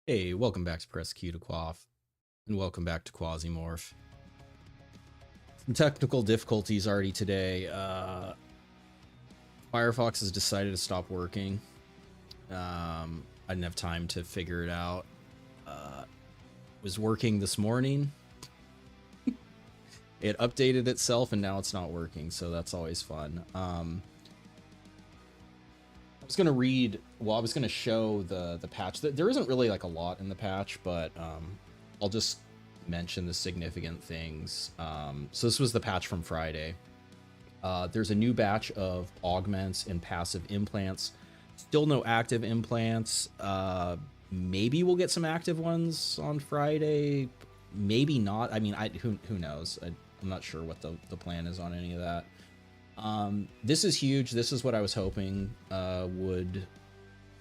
Hey, welcome back to Press Q to Quaff, and welcome back to Quasimorph. Some technical difficulties already today. Firefox has decided to stop working. I didn't have time to figure it out. It was working this morning. It updated itself, and now it's not working, so that's always fun. I was going to read, well, I was going to show the patch. There isn't really like a lot in the patch, but I'll just mention the significant things. So this was the patch from Friday. There's a new batch of augments and passive implants. Still no active implants. Maybe we'll get some active ones on Friday. Maybe not. I mean, who knows? I'm not sure what the plan is on any of that. This is huge. This is what I was hoping would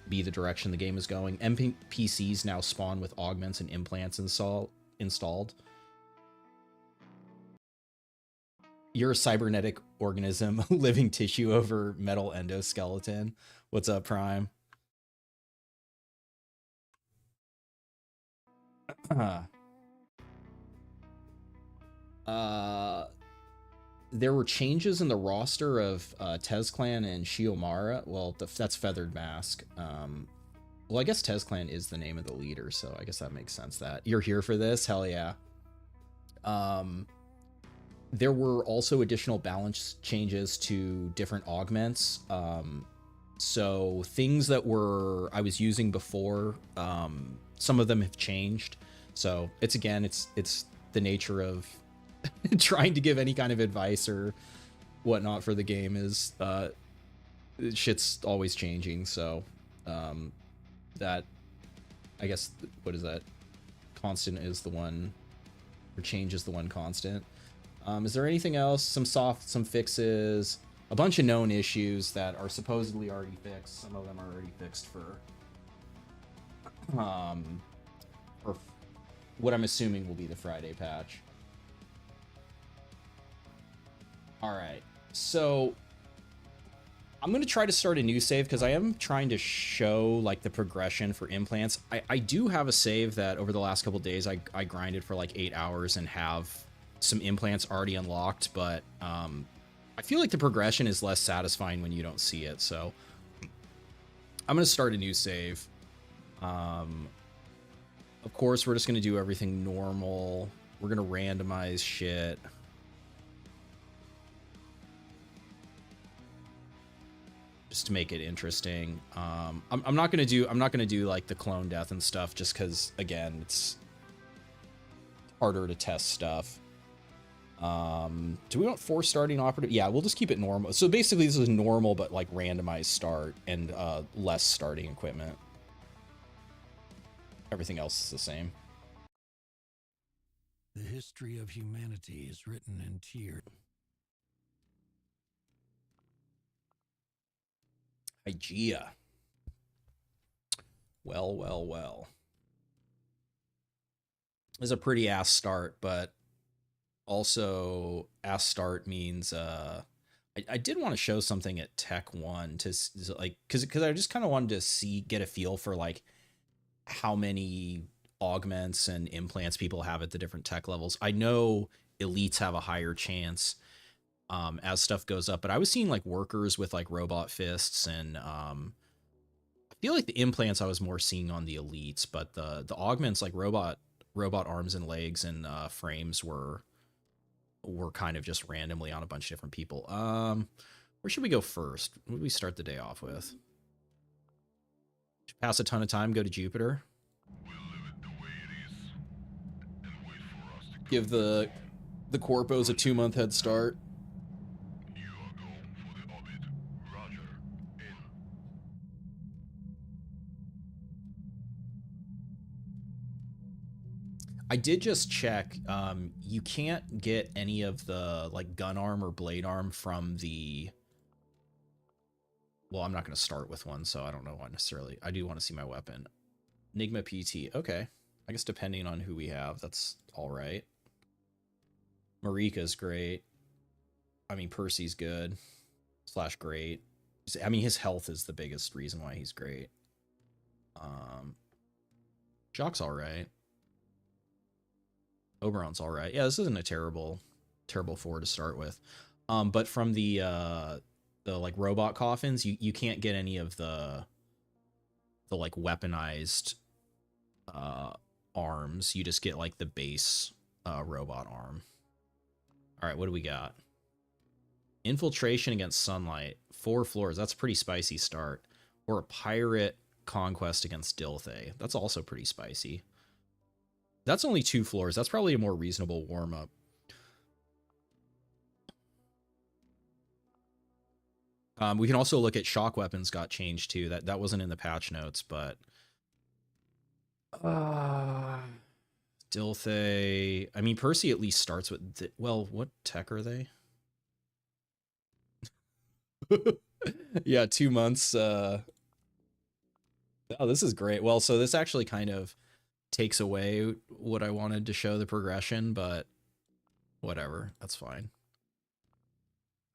be the direction the game is going. NPCs now spawn with augments and implants installed. You're a cybernetic organism, living tissue over metal endoskeleton. What's up, Prime? There were changes in the roster of TezClan and Shiomara. Well, that's Feathered Mask. Well, I guess TezClan is the name of the leader, so I guess that makes sense. That you're here for this, hell yeah. There were also additional balance changes to different augments. So things that I was using before, some of them have changed. So it's the nature of trying to give any kind of advice or whatnot for the game is shit's always changing. So that, I guess, what is that? Constant is the one, or change is the one constant. Is there anything else? Some fixes, a bunch of known issues that are supposedly already fixed. Some of them are already fixed for what I'm assuming will be the Friday patch. All right, so I'm going to try to start a new save because I am trying to show like the progression for implants. I do have a save that over the last couple days I grinded for like 8 hours and have some implants already unlocked, but I feel like the progression is less satisfying when you don't see it. So I'm going to start a new save. Of course, we're just going to do everything normal. We're going to randomize shit. Just to make it interesting. I'm not gonna do like the clone death and stuff, just because again it's harder to test stuff. Do we want 4 starting operative? Yeah, we'll just keep it normal. So basically this is normal but like randomized start and less starting equipment. Everything else is the same. The history of humanity is written in tears. Hygeia. Well. It's a pretty ass start, but also ass start means I did want to show something at Tech 1 to like because I just kind of wanted to get a feel for like how many augments and implants people have at the different tech levels. I know elites have a higher chance as stuff goes up, but I was seeing like workers with like robot fists, and I feel like the implants I was more seeing on the elites, but the augments like robot arms and legs and frames were kind of just randomly on a bunch of different people. Where should we go first? What do we start the day off with? Pass a ton of time, go to Jupiter. Give the corpos a 2-month head start. I did just check. You can't get any of the like gun arm or blade arm from the. Well, I'm not going to start with one, so I don't know why necessarily. I do want to see my weapon. Enigma PT. Okay. I guess depending on who we have, that's all right. Marika's great. I mean, Percy's good. Slash great. I mean, his health is the biggest reason why he's great. Jock's all right. Oberon's all right. Yeah, this isn't a terrible 4 to start with. But from the like robot coffins, you can't get any of the like weaponized arms. You just get like the base robot arm. All right, what do we got? Infiltration against sunlight, 4 floors. That's a pretty spicy start. Or a pirate conquest against Dilthay. That's also pretty spicy. That's only 2 floors. That's probably a more reasonable warm-up. We can also look at shock weapons got changed too. That wasn't in the patch notes, but Dilthay. I mean, Percy at least starts with well, what tech are they? Yeah, 2 months. Oh, this is great. Well, so this actually kind of takes away what I wanted to show the progression, but whatever, that's fine.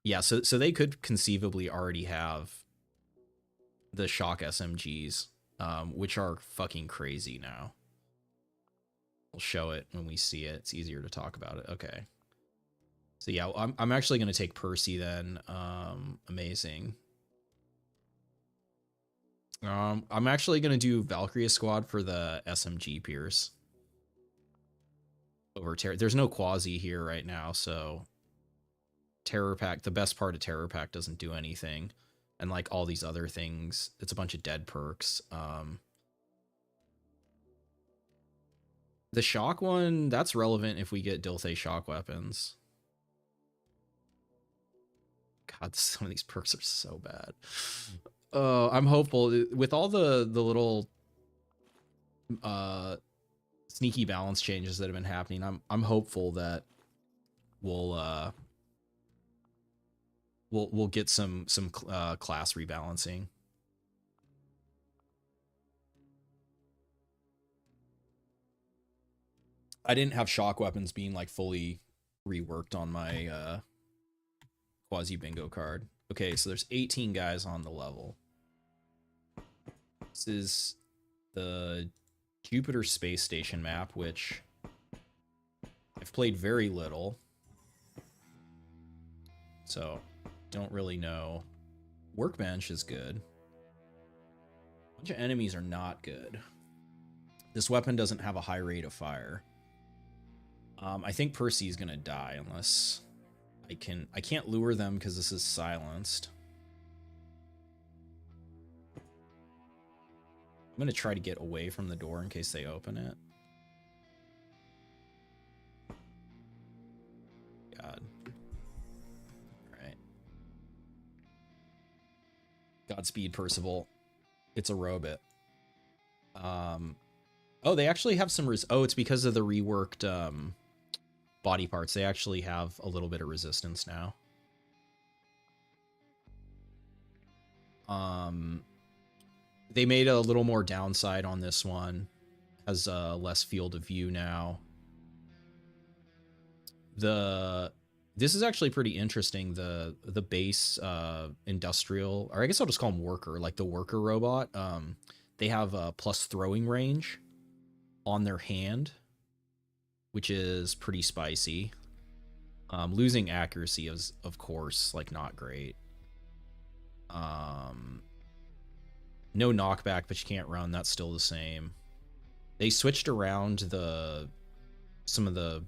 Yeah, so they could conceivably already have the shock SMGs, which are fucking crazy now. We'll show it when we see it. It's easier to talk about it. Okay. So yeah, I'm actually going to take Percy then. Amazing. I'm actually going to do Valkyria Squad for the SMG Pierce. Over Terror. There's no Quasi here right now, so Terror Pack, the best part of Terror Pack doesn't do anything. And like all these other things, it's a bunch of dead perks. The shock one, that's relevant if we get Dilthay shock weapons. God, some of these perks are so bad. I'm hopeful with all the little sneaky balance changes that have been happening. I'm hopeful that we'll get some class rebalancing. I didn't have shock weapons being like fully reworked on my Quasi bingo card. Okay, so there's 18 guys on the level. This is the Jupiter Space Station map, which I've played very little, so don't really know. Workbench is good. A bunch of enemies are not good. This weapon doesn't have a high rate of fire. I think Percy's gonna die unless I can't lure them because this is silenced. I'm gonna try to get away from the door in case they open it. God. Alright. Godspeed, Percival. It's a robot. Oh, they actually have some oh, it's because of the reworked body parts. They actually have a little bit of resistance now. They made a little more downside on this one. Has less field of view now. This is actually pretty interesting. The base industrial, or I guess I'll just call them worker, like the worker robot. They have a plus throwing range on their hand, which is pretty spicy. Losing accuracy is, of course, like not great. No knockback, but you can't run. That's still the same. They switched around some of the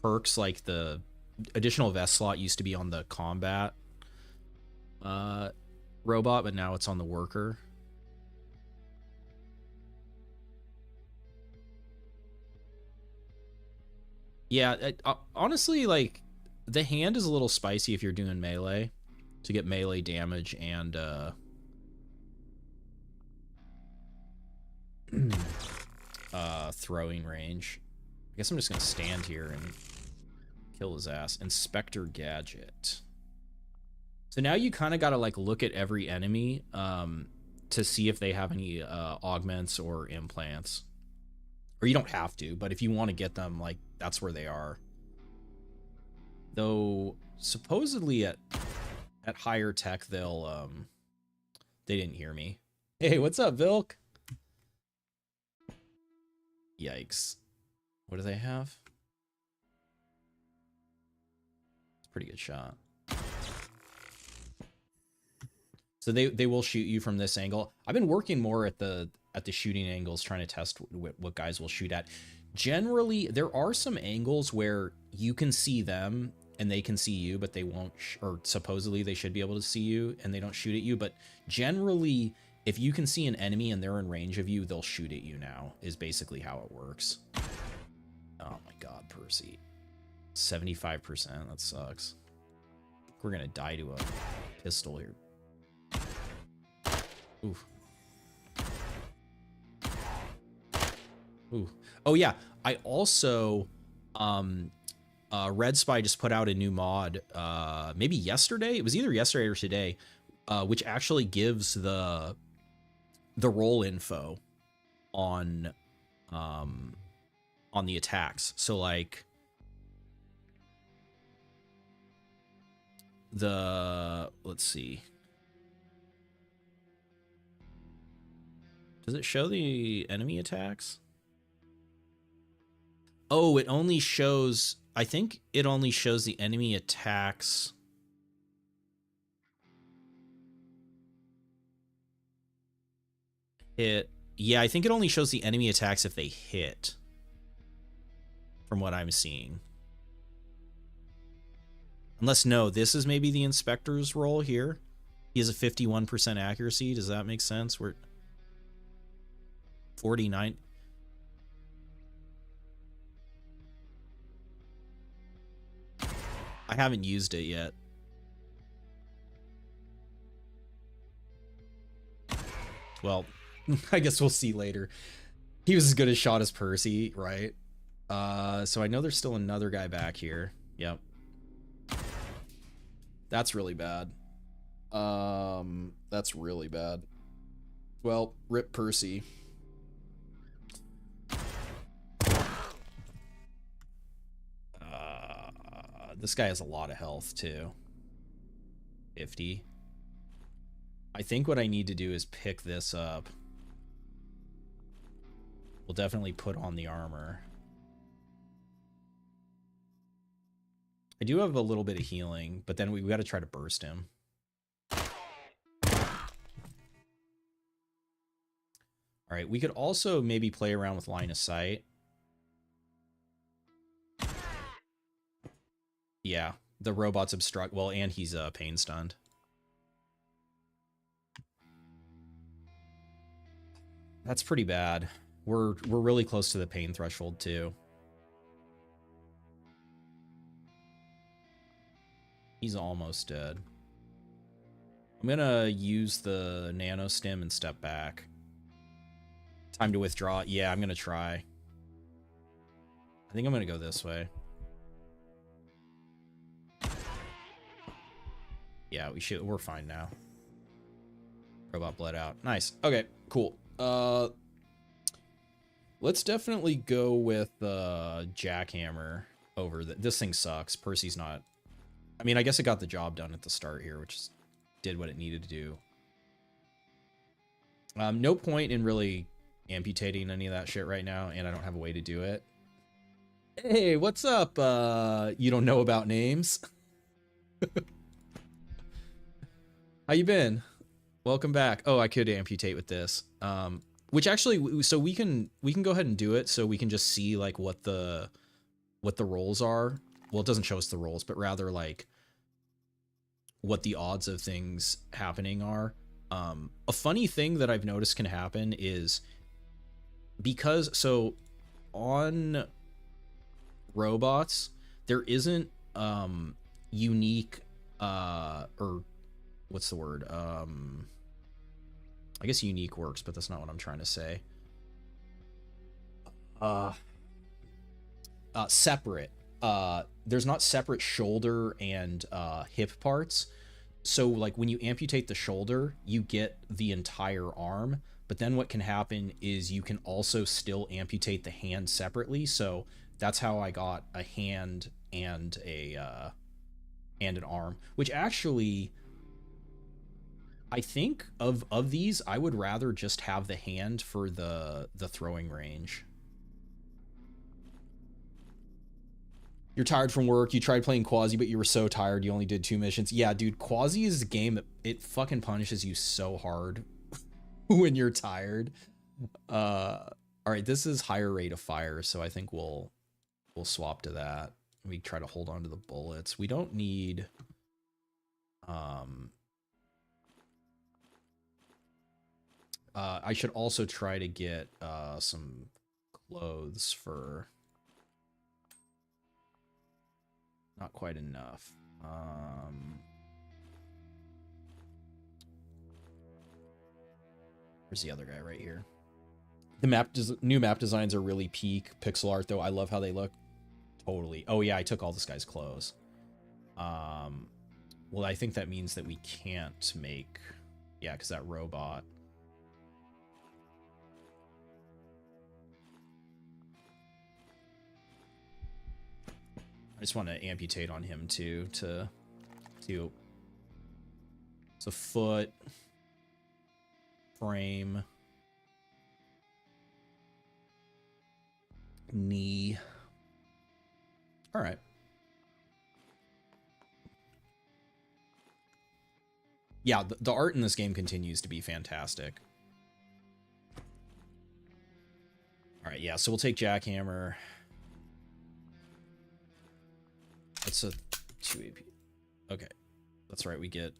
perks, like the additional vest slot used to be on the combat robot, but now it's on the worker. Yeah, honestly, like, the hand is a little spicy if you're doing melee to get melee damage and throwing range. I guess I'm just gonna stand here and kill his ass. Inspector Gadget. So now you kind of gotta like look at every enemy to see if they have any augments or implants. Or you don't have to, but if you want to get them, like, that's where they are. Though supposedly at higher tech they'll they didn't hear me. Hey, what's up, Vilk? Yikes. What do they have? It's a pretty good shot. So they will shoot you from this angle. I've been working more at the shooting angles, trying to test what guys will shoot at. Generally, there are some angles where you can see them and they can see you, but they won't, or supposedly they should be able to see you and they don't shoot at you. But generally, if you can see an enemy and they're in range of you, they'll shoot at you now, is basically how it works. Oh my God, Percy. 75%, that sucks. We're gonna die to a pistol here. Oof. Ooh. Oh yeah, I also Red Spy just put out a new mod maybe yesterday. It was either yesterday or today, which actually gives the role info on the attacks. So like let's see. Does it show the enemy attacks? Oh, it only shows, I think it only shows the enemy attacks. Yeah, I think it only shows the enemy attacks if they hit, from what I'm seeing. Unless, no, this is maybe the inspector's role here. He has a 51% accuracy. Does that make sense? We're 49. I haven't used it yet. Well, I guess we'll see later. He was as good a shot as Percy, right? So I know there's still another guy back here. Yep. That's really bad. That's really bad. Well, rip Percy. This guy has a lot of health too. 50. I think what I need to do is pick this up. We'll definitely put on the armor. I do have a little bit of healing, but then we got to try to burst him. All right, we could also maybe play around with line of sight. Yeah, the robot's obstruct. Well, and he's pain stunned. That's pretty bad. We're really close to the pain threshold too. He's almost dead. I'm gonna use the nano stim and step back. Time to withdraw. Yeah, I'm gonna try. I think I'm gonna go this way. Yeah, we're fine now. Robot bled out. Nice. Okay, cool. Let's definitely go with Jackhammer over this thing sucks. Percy's not. I mean, I guess it got the job done at the start here, which did what it needed to do. No point in really amputating any of that shit right now, and I don't have a way to do it. Hey, what's up? You don't know about names? How you been? Welcome back. Oh, I could amputate with this. Which actually, so we can go ahead and do it, so we can just see like what the rolls are. Well, it doesn't show us the rolls, but rather like what the odds of things happening are. A funny thing that I've noticed can happen is because so on robots there isn't unique or what's the word? I guess unique works, but that's not what I'm trying to say. separate. There's not separate shoulder and hip parts. So like when you amputate the shoulder, you get the entire arm. But then what can happen is you can also still amputate the hand separately. So that's how I got a hand and and an arm. Which actually, I think of these, I would rather just have the hand for the throwing range. You're tired from work. You tried playing Quasi, but you were so tired you only did 2 missions. Yeah, dude, Quasi is a game that it fucking punishes you so hard when you're tired. All right, this is higher rate of fire, so I think we'll swap to that. We try to hold on to the bullets. We don't need I should also try to get some clothes for not quite enough. Where's the other guy? Right here. The new map designs are really peak pixel art, though. I love how they look. Totally. Oh yeah, I took all this guy's clothes. Well, I think that means that we can't make, yeah, because that robot. I just want to amputate on him too to so foot, frame, knee. All right. Yeah, the art in this game continues to be fantastic. All right, yeah, so we'll take Jackhammer. That's a 2 AP. Okay, that's right, we get.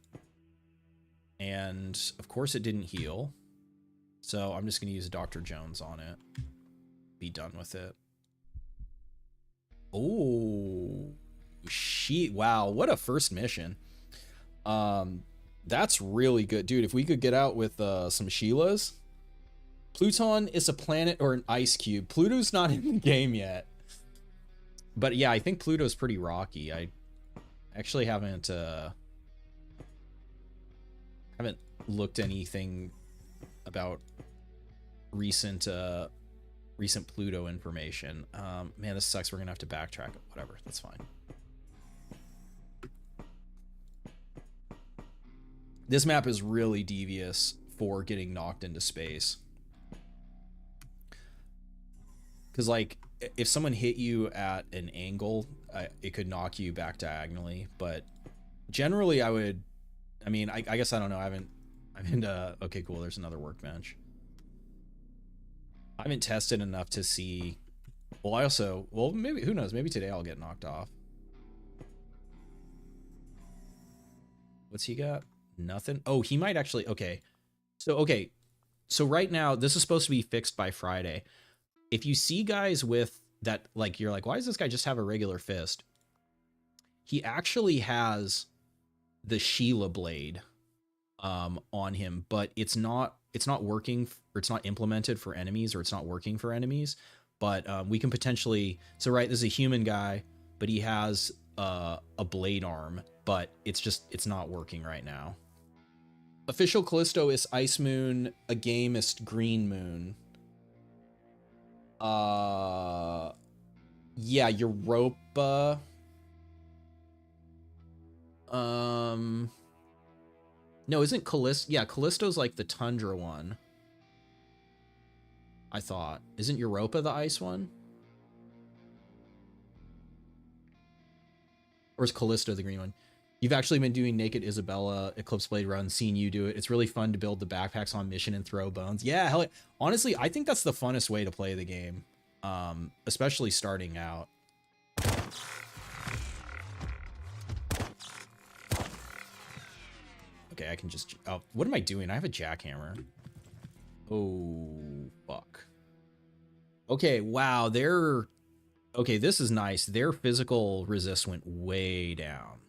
And, of course, it didn't heal. So I'm just going to use Dr. Jones on it. Be done with it. Oh, shit. Wow, what a first mission. That's really good. Dude, if we could get out with some Sheilas. Pluton is a planet or an ice cube. Pluto's not in the game yet. But yeah, I think Pluto's pretty rocky. I actually haven't looked anything about recent Pluto information. Man, this sucks. We're gonna have to backtrack. Whatever, that's fine. This map is really devious for getting knocked into space. Because, like, if someone hit you at an angle, it could knock you back diagonally. But generally, I mean, I guess I don't know. I haven't, okay, cool. There's another workbench. I haven't tested enough to see. Well, maybe, who knows? Maybe today I'll get knocked off. What's he got? Nothing. Oh, he might actually. Okay. So right now, this is supposed to be fixed by Friday. If you see guys with that, like, you're like, why does this guy just have a regular fist? He actually has the Sheila blade on him, but it's not working, or it's not implemented for enemies, or it's not working for enemies. But we can potentially, so right, this is a human guy, but he has a blade arm, but it's not working right now. Official Callisto is Ice Moon, a game is Green Moon. Yeah, Europa. No, isn't Callisto? Yeah, Callisto's like the Tundra one. I thought. Isn't Europa the ice one? Or is Callisto the green one? You've actually been doing Naked Isabella Eclipse Blade run, seeing you do it. It's really fun to build the backpacks on mission and throw bones. Yeah, hell, honestly, I think that's the funnest way to play the game, especially starting out. Okay, I can just... Oh, what am I doing? I have a jackhammer. Oh, fuck. Okay, wow, they're... Okay, this is nice. Their physical resist went way down.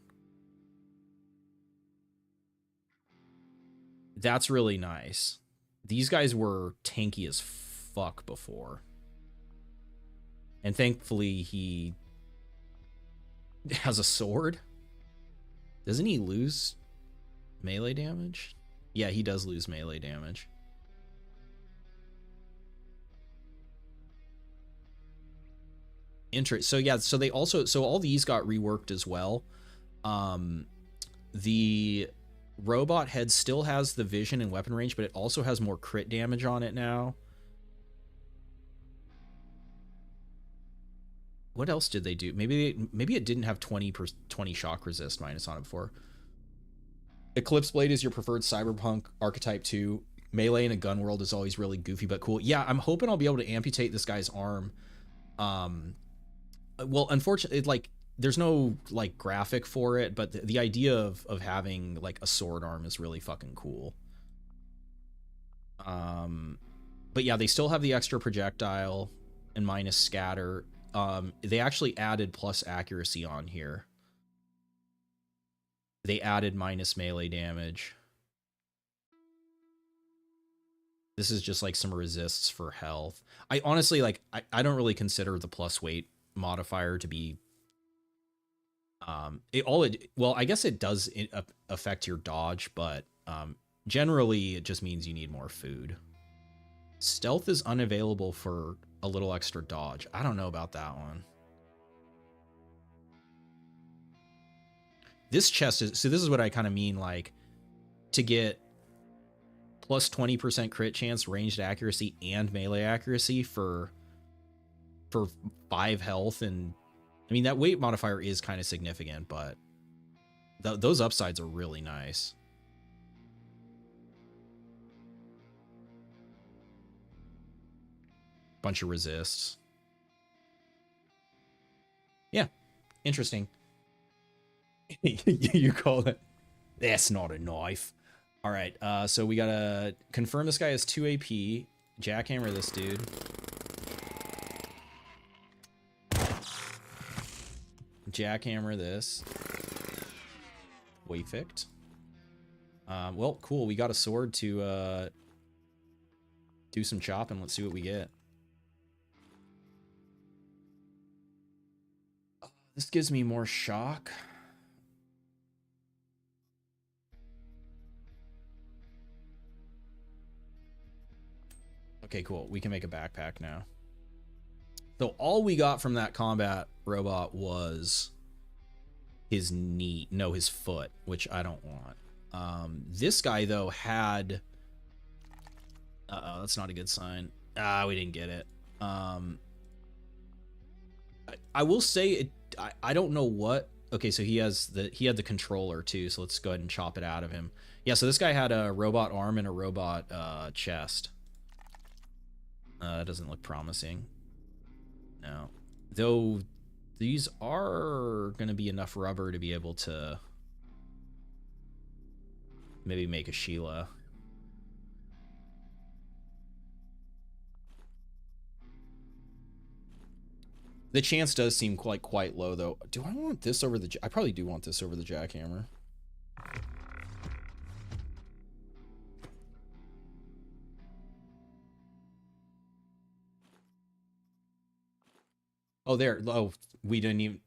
That's really nice. These guys were tanky as fuck before. And thankfully he has a sword. Doesn't he lose melee damage? Yeah, he does lose melee damage. So yeah, so they also, so all these got reworked as well. The robot head still has the vision and weapon range, but it also has more crit damage on it now. What else did they do? Maybe it didn't have 20 shock resist minus on it before. Eclipse Blade is your preferred cyberpunk archetype too. Melee in a gun world is always really goofy but cool. Yeah, I'm hoping I'll be able to amputate this guy's arm. Well, unfortunately, like there's no like graphic for it, but the idea of having like a sword arm is really fucking cool. But yeah, they still have the extra projectile and minus scatter. They actually added plus accuracy on here. They added minus melee damage. This is just like some resists for health. I honestly, like, I don't really consider the plus weight modifier to be well, I guess it does affect your dodge, but generally it just means you need more food. Stealth is unavailable for a little extra dodge. I don't know about that one. This chest is, so this is what I kind of mean, like, to get plus 20% crit chance, ranged accuracy, and melee accuracy for 5 health, and I mean, that weight modifier is kind of significant, but those upsides are really nice. Bunch of resists. Yeah, interesting. You call it? That's not a knife. All right, so we gotta confirm this guy has 2 AP. Jackhammer this dude. Jackhammer this. Wayfict. Well, cool. We got a sword to do some chopping. Let's see what we get. This gives me more shock. Okay, cool. We can make a backpack now. So all we got from that combat robot was his knee, no, his foot, which I don't want. This guy though had, uh-oh, that's not a good sign. We didn't get it. I will say it, I don't know what. Okay, so he had the controller too, so let's go ahead and chop it out of him. Yeah, so this guy had a robot arm and a robot chest. That doesn't look promising. No. Though these are going to be enough rubber to be able to maybe make a Sheila. The chance does seem quite low, though. Do I want this over the... I probably do want this over the jackhammer. Oh, there. Oh, we didn't even...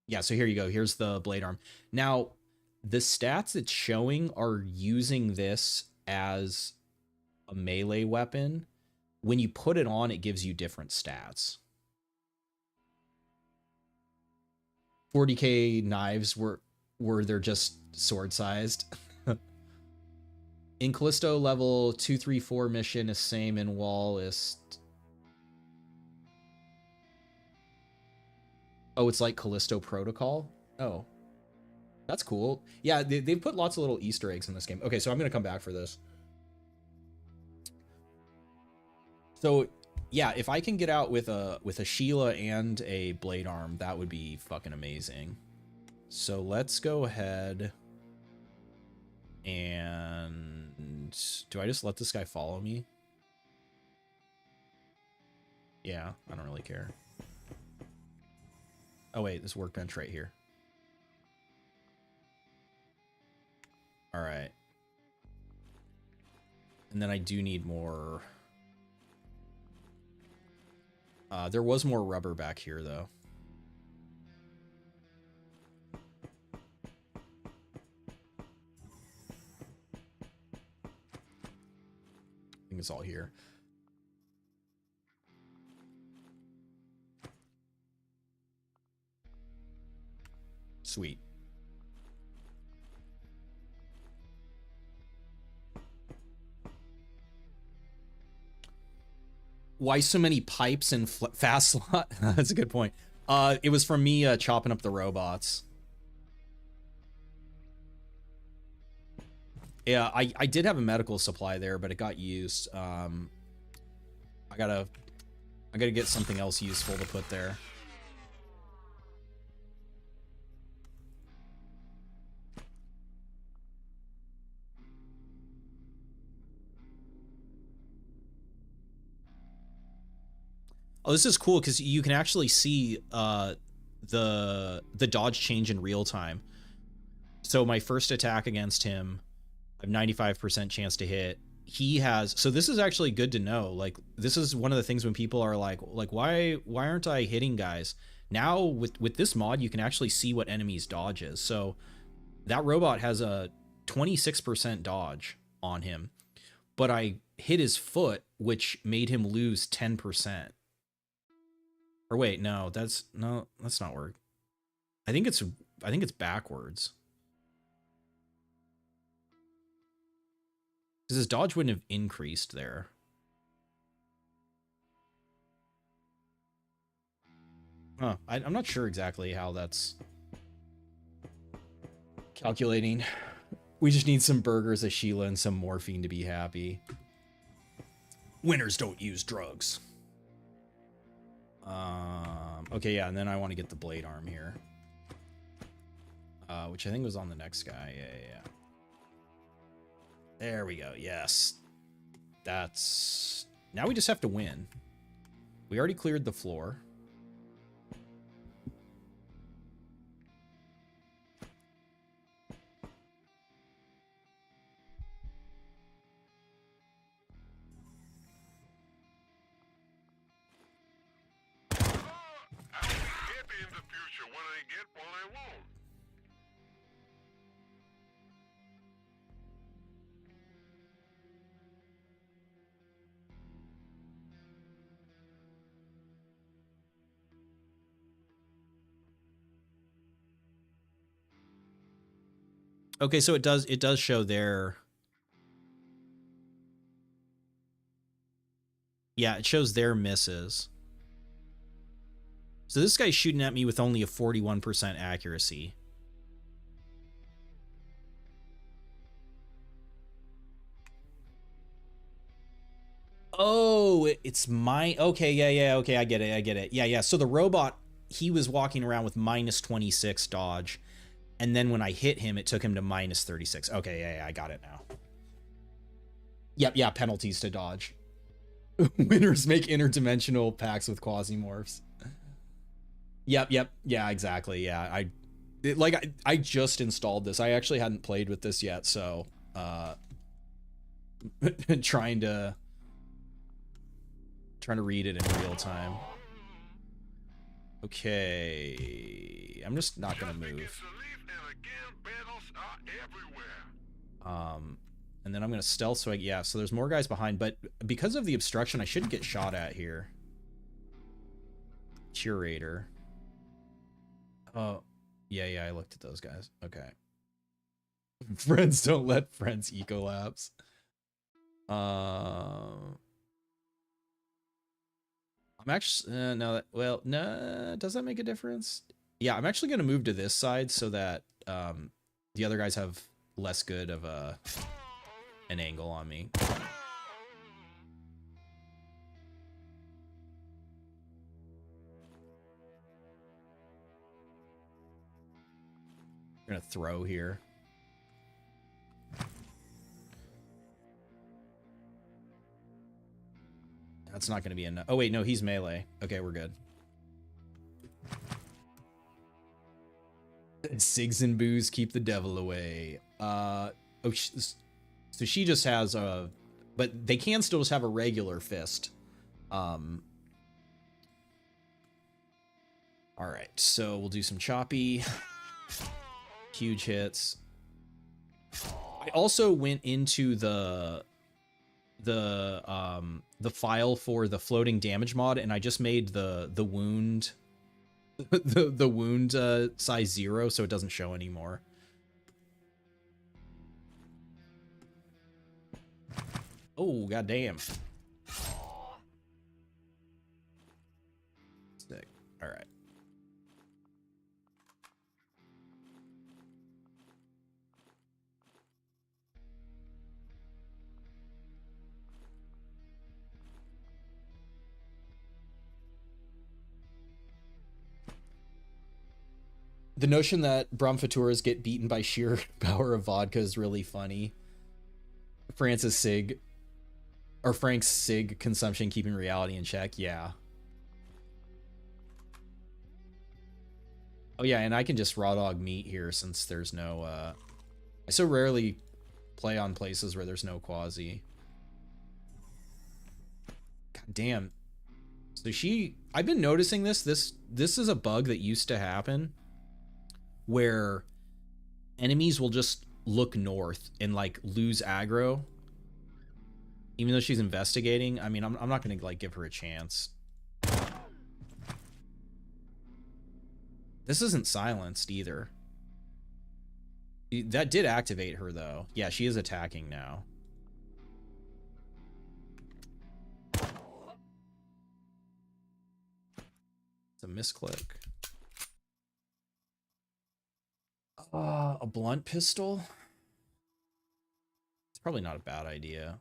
Yeah, so here you go. Here's the blade arm. Now, the stats it's showing are using this as a melee weapon. When you put it on, it gives you different stats. 40k knives were they're just sword sized. In Callisto level 234 mission is same in wall is. Oh, it's like Callisto Protocol. Oh, that's cool. Yeah, they've put lots of little Easter eggs in this game. Okay, so I'm gonna come back for this. So yeah, if I can get out with a Sheila and a blade arm, that would be fucking amazing. So let's go ahead and do I just let this guy follow me? Yeah, I don't really care. Oh wait, this workbench right here. All right. And then I do need more. There was more rubber back here, though. I think it's all here. Sweet. Why so many pipes in fast slot? That's a good point. It was from me chopping up the robots. Yeah, I did have a medical supply there, but it got used. I gotta get something else useful to put there. Oh, this is cool because you can actually see the dodge change in real time. So my first attack against him, I have 95% chance to hit. He has, so this is actually good to know. Like, this is one of the things when people are like why aren't I hitting guys? Now with this mod, you can actually see what enemies dodge is. So that robot has a 26% dodge on him, but I hit his foot, which made him lose 10%. Or wait, no, that's not work. I think it's backwards. Because his dodge wouldn't have increased there. Huh, I'm not sure exactly how that's calculating. We just need some burgers, a Sheila, and some morphine to be happy. Winners don't use drugs. Okay, yeah, and then I want to get the blade arm here. Which I think was on the next guy. Yeah. There we go. Yes. That's... Now we just have to win. We already cleared the floor. Okay, so it does show there. Yeah, it shows their misses. So this guy's shooting at me with only a 41% accuracy. Oh, it's my... Okay, yeah, okay, I get it. Yeah. So the robot, he was walking around with minus 26 dodge. And then when I hit him, it took him to minus 36. Okay, yeah, I got it now. Yep, yeah, penalties to dodge. Winners make interdimensional packs with Quasimorphs. Yep, yeah, exactly. Yeah, I just installed this. I actually hadn't played with this yet, so trying to read it in real time. Okay, I'm just not gonna move. And then I'm gonna stealth, so so there's more guys behind, but because of the obstruction, I shouldn't get shot at here. Curator. Oh, yeah, I looked at those guys. Okay. Friends don't let friends ecolapse. I'm actually no. Well, no. Does that make a difference? Yeah, I'm actually gonna move to this side so that the other guys have less good of an angle on me. I'm gonna throw here. That's not gonna be enough. Oh wait, no, he's melee. Okay, we're good. Sigs and booze keep the devil away. Oh, so she just has a, but they can still just have a regular fist. All right, so we'll do some choppy. Huge hits. I also went into the file for the floating damage mod, and I just made the wound the wound size 0, so it doesn't show anymore. Oh, goddamn. Sick. All right. The notion that Brahmfaturas get beaten by sheer power of vodka is really funny. Francis Sig, or Frank's Sig consumption keeping reality in check. Yeah. Oh yeah, and I can just raw dog meat here since there's no, I so rarely play on places where there's no Quasi. God damn. So I've been noticing this is a bug that used to happen where enemies will just look north and like lose aggro even though she's investigating. I mean, I'm not gonna like give her a chance. This isn't silenced either. That did activate her though. Yeah, she is attacking now. It's a misclick. A blunt pistol? It's probably not a bad idea.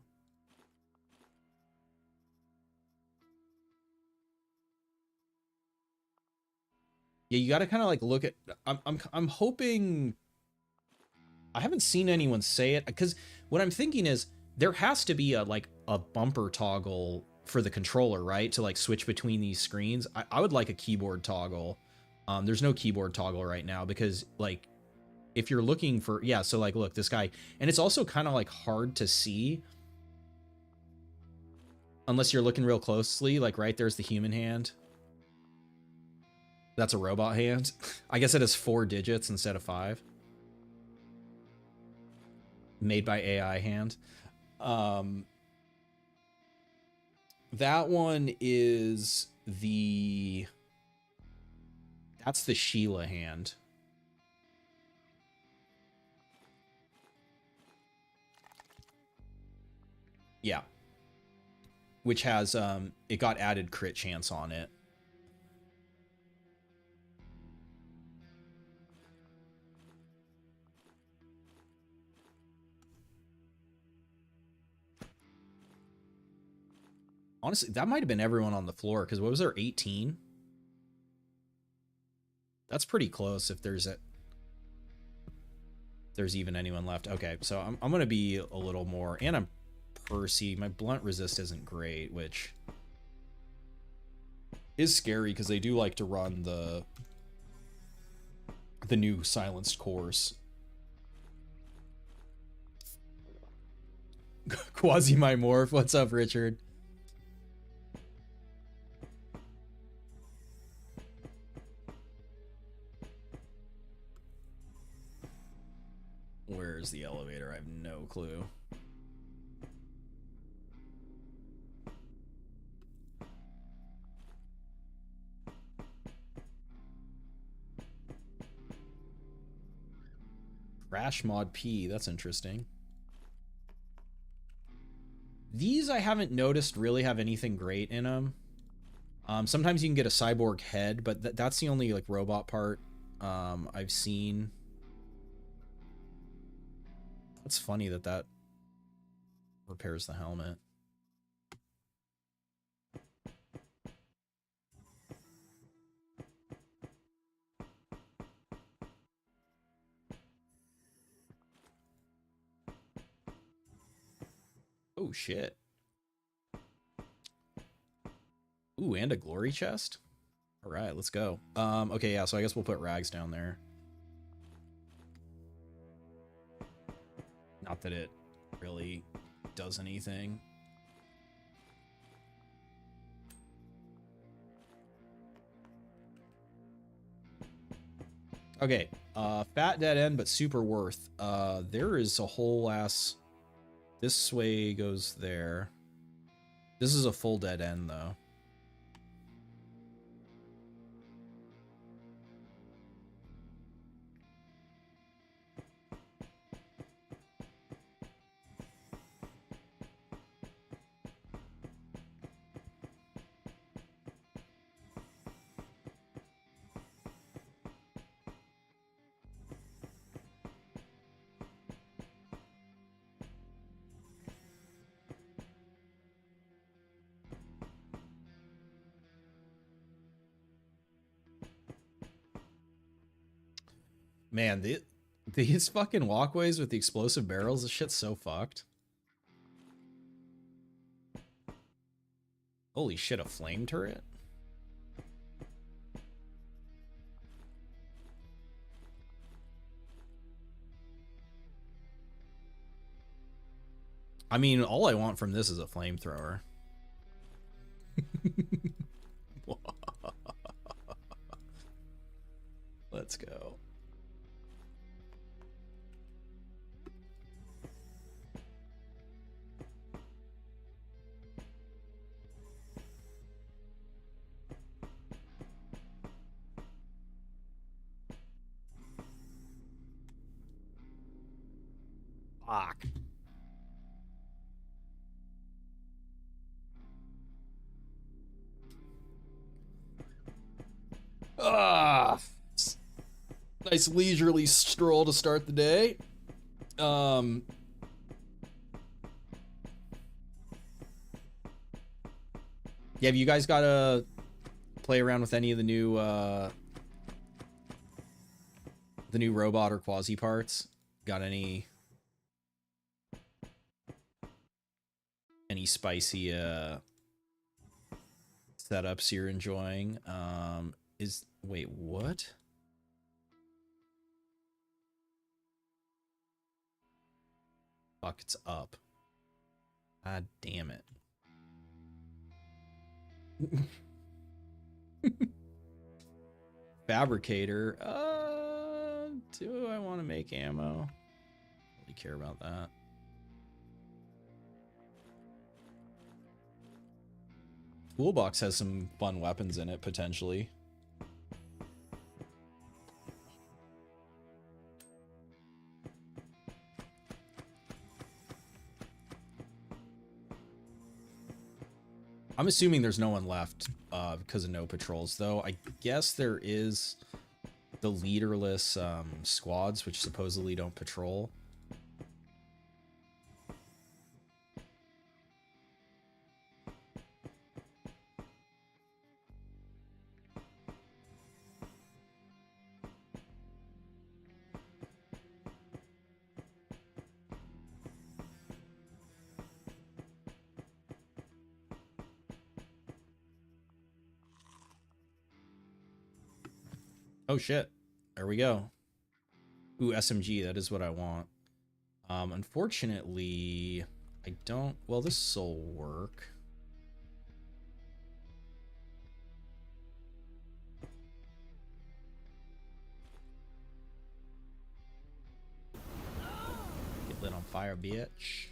Yeah, you got to kind of like look at. I'm hoping. I haven't seen anyone say it because what I'm thinking is there has to be a bumper toggle for the controller, right? To like switch between these screens. I would like a keyboard toggle. There's no keyboard toggle right now because like if you're looking for, yeah, so like look, this guy, and it's also kind of like hard to see unless you're looking real closely, like right there's the human hand. That's a robot hand. I guess it has 4 digits instead of 5. Made by AI hand. That one is that's the Sheila hand. Yeah. Which has, it got added crit chance on it. Honestly, that might have been everyone on the floor, because what was there, 18? That's pretty close if there's even anyone left. Okay, so I'm going to be a little more, and I'm Percy. My blunt resist isn't great, which is scary because they do like to run the new silenced course. Quasimorph, what's up, Richard? Where's the elevator? I have no clue. Crash mod P, that's interesting. These I haven't noticed really have anything great in them. Sometimes you can get a cyborg head, but that's the only like robot part I've seen. It's funny that repairs the helmet. Oh shit. Ooh, and a glory chest? All right, let's go. Okay, yeah, so I guess we'll put Rags down there. Not that it really does anything. Okay, fat dead end, but super worth. There is a whole ass. This way goes there. This is a full dead end though. Man, these fucking walkways with the explosive barrels, this shit's so fucked. Holy shit, a flame turret? I mean, all I want from this is a flamethrower. Let's go. Fuck. Ah, nice leisurely stroll to start the day. Yeah, have you guys got to play around with any of the new robot or quasi parts? Got any spicy setups you're enjoying? Wait, what? Fuck, it's up. God damn it. Fabricator. Do I want to make ammo? Don't really care about that. Toolbox has some fun weapons in it, potentially. I'm assuming there's no one left because of no patrols, though. I guess there is the leaderless squads, which supposedly don't patrol. Oh shit. There we go. Ooh, SMG, that is what I want. Unfortunately, I don't... Well, this'll work. Get lit on fire, bitch.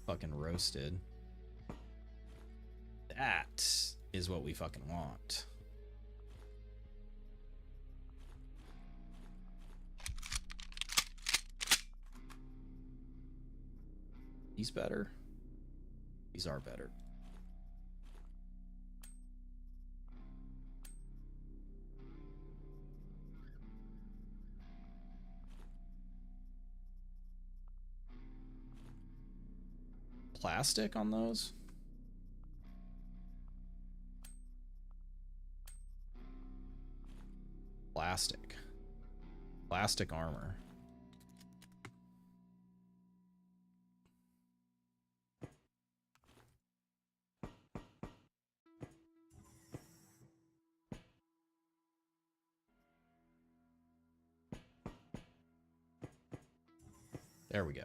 Fucking roasted. That is what we fucking want. These better? These are better. Plastic on those? Plastic. Plastic armor. There we go.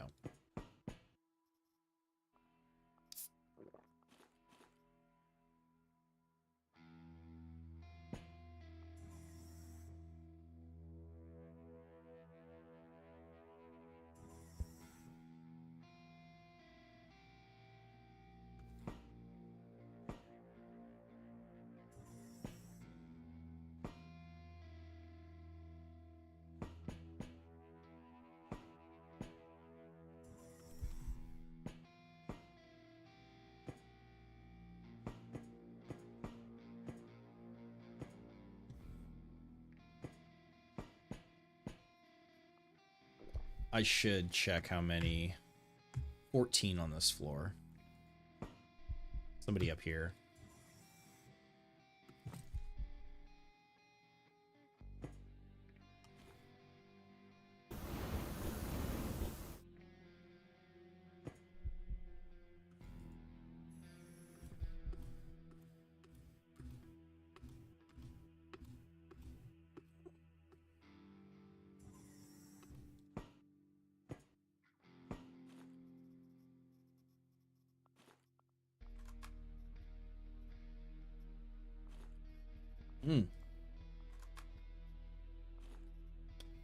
I should check how many. 14 on this floor. Somebody up here.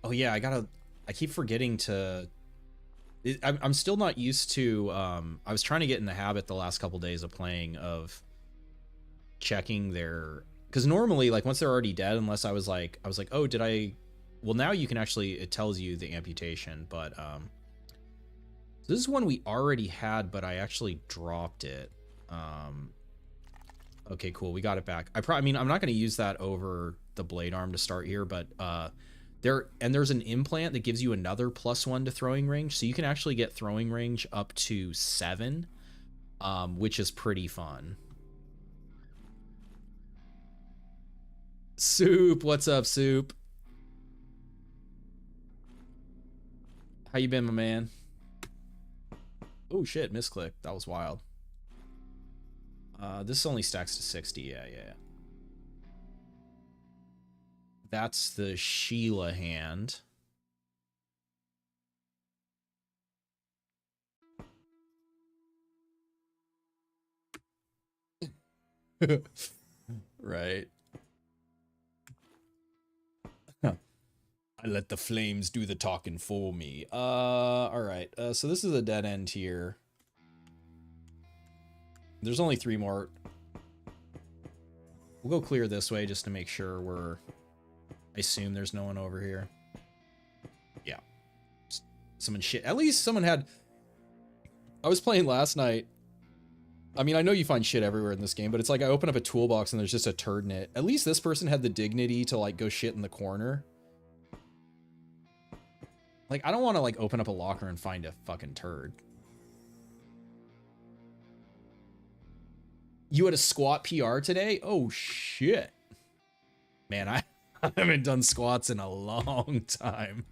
Oh yeah, I keep forgetting to. I'm still not used to. I was trying to get in the habit the last couple days of playing of checking their, because normally like once they're already dead, unless I was like, oh, did I? Well, now you can actually, it tells you the amputation, but so this is one we already had, but I actually dropped it. Okay, cool, we got it back. I mean, I'm not going to use that over the blade arm to start here, but there's an implant that gives you another +1 to throwing range, so you can actually get throwing range up to 7, which is pretty fun. Soup, what's up, Soup? How you been, my man? Oh shit, misclick. That was wild. This only stacks to 60. Yeah. That's the Sheila hand. Right. I let the flames do the talking for me. All right. So this is a dead end here. There's only 3 more. We'll go clear this way just to make sure we're... I assume there's no one over here. Yeah. Someone shit. At least someone had... I was playing last night. I mean, I know you find shit everywhere in this game, but it's like I open up a toolbox and there's just a turd in it. At least this person had the dignity to like go shit in the corner. Like, I don't want to like open up a locker and find a fucking turd. You had a squat PR today? Oh shit. Man, I haven't done squats in a long time.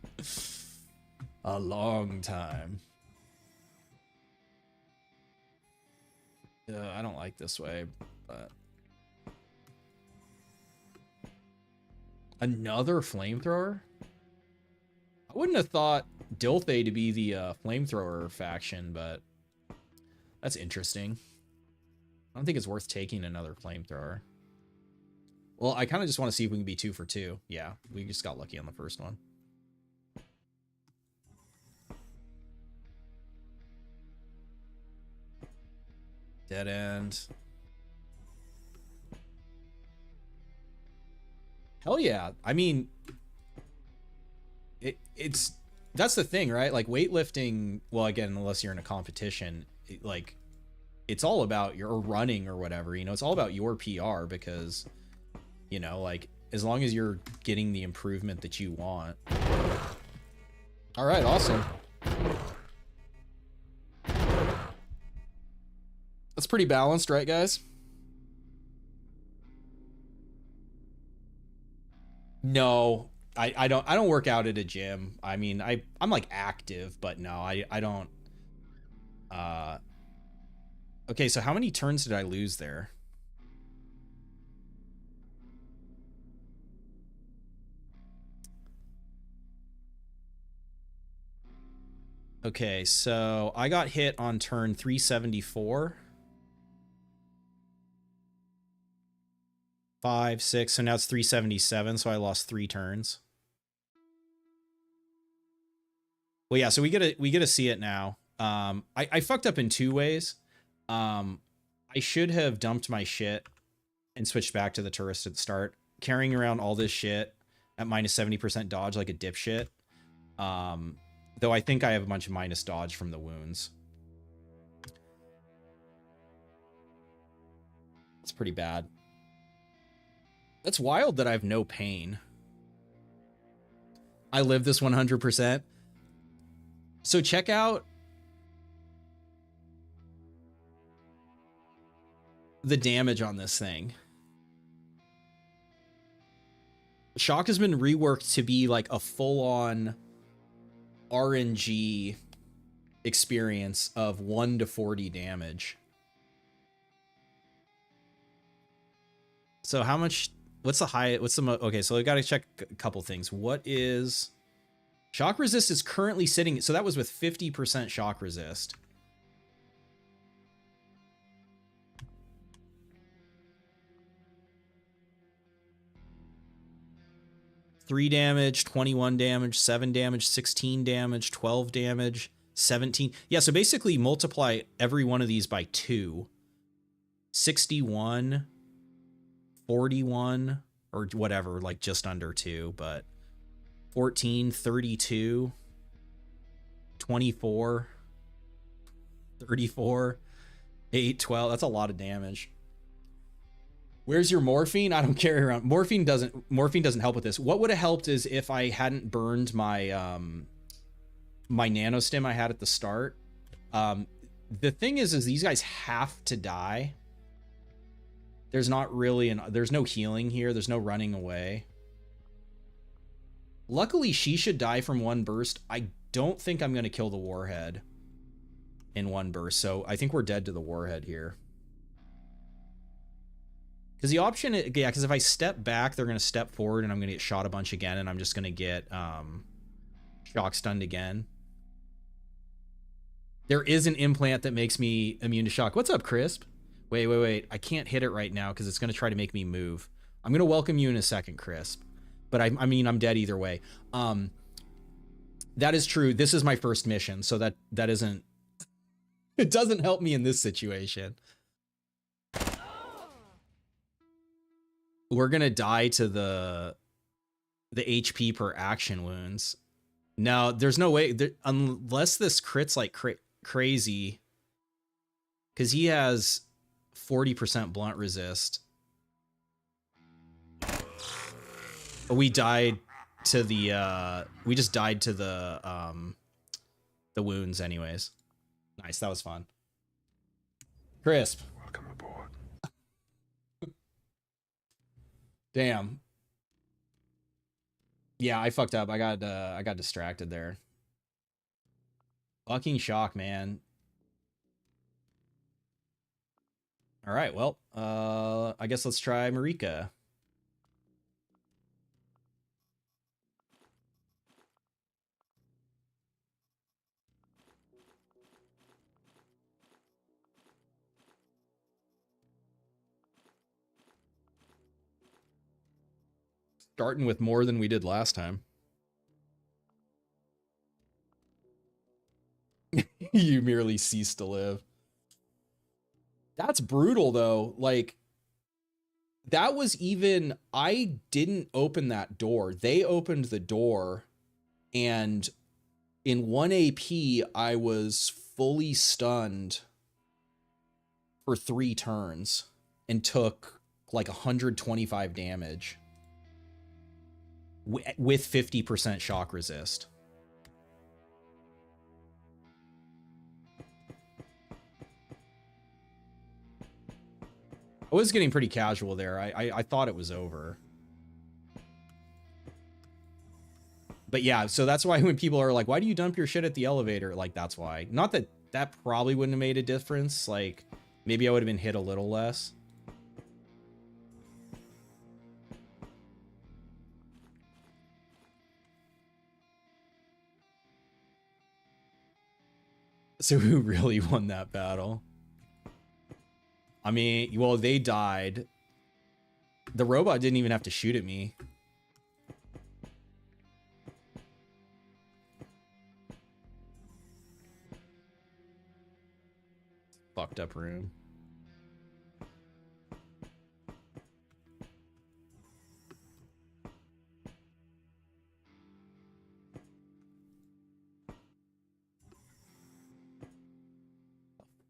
A long time. I don't like this way, but... Another flamethrower? I wouldn't have thought Dilthay to be the flamethrower faction, but that's interesting. I don't think it's worth taking another flamethrower. Well, I kind of just want to see if we can be 2 for 2. Yeah, we just got lucky on the first one. Dead end. Hell yeah. I mean, it's that's the thing, right? Like weightlifting, well, again, unless you're in a competition, like it's all about your running or whatever, you know, it's all about your PR because, you know, like as long as you're getting the improvement that you want. All right, awesome. That's pretty balanced, right, guys? No, I don't work out at a gym. I mean, I'm like active, but no, I don't. Okay, so how many turns did I lose there? Okay, so I got hit on turn 374. 5, 6, so now it's 377, so I lost 3 turns. Well, yeah, so we get to see it now. I fucked up in 2 ways. I should have dumped my shit and switched back to the tourist at the start, carrying around all this shit at minus 70% dodge like a dipshit. Though I think I have a bunch of minus dodge from the wounds. It's pretty bad. That's wild that I have no pain. I live this 100%. So check out the damage on this thing. Shock has been reworked to be like a full-on RNG experience of 1 to 40 damage. So how much, what's the high, what's the, okay, so I got to check a couple things. What is, shock resist is currently sitting, so that was with 50% shock resist. Three damage, 21 damage, 7 damage, 16 damage, 12 damage, 17. Yeah, so basically multiply every one of these by 2. 61, 41, or whatever, like just under 2, but 14, 32, 24, 34, 8, 12. That's a lot of damage. Where's your morphine? I don't carry around. Morphine doesn't help with this. What would have helped is if I hadn't burned my my nano stim I had at the start. The thing is these guys have to die. There's not really there's no healing here. There's no running away. Luckily, she should die from one burst. I don't think I'm going to kill the warhead in one burst. So I think we're dead to the warhead here. Because the option, yeah, because if I step back, they're going to step forward and I'm going to get shot a bunch again, and I'm just going to get shock stunned again. There is an implant that makes me immune to shock. What's up, Crisp? Wait. I can't hit it right now because it's going to try to make me move. I'm going to welcome you in a second, Crisp. But I mean, I'm dead either way. That is true. This is my first mission, so that isn't... It doesn't help me in this situation. We're gonna die to the HP per action wounds. No, there's no way, unless this crit's like crazy, because he has 40% blunt resist. We died to the we just died to the wounds anyways. Nice, that was fun. Crisp. Welcome aboard. Damn. Yeah, I fucked up. I got distracted there. Fucking shock, man. All right, well, I guess let's try Marika. Starting with more than we did last time. You merely cease to live. That's brutal, though. Like, that was even... I didn't open that door. They opened the door, and in 1 AP, I was fully stunned for 3 turns and took like 125 damage. With 50% shock resist. I was getting pretty casual there. I thought it was over. But yeah, so that's why when people are like, why do you dump your shit at the elevator? Like, that's why. Not that that probably wouldn't have made a difference. Like, maybe I would have been hit a little less. So who really won that battle? I mean, well, they died. The robot didn't even have to shoot at me. Fucked up room.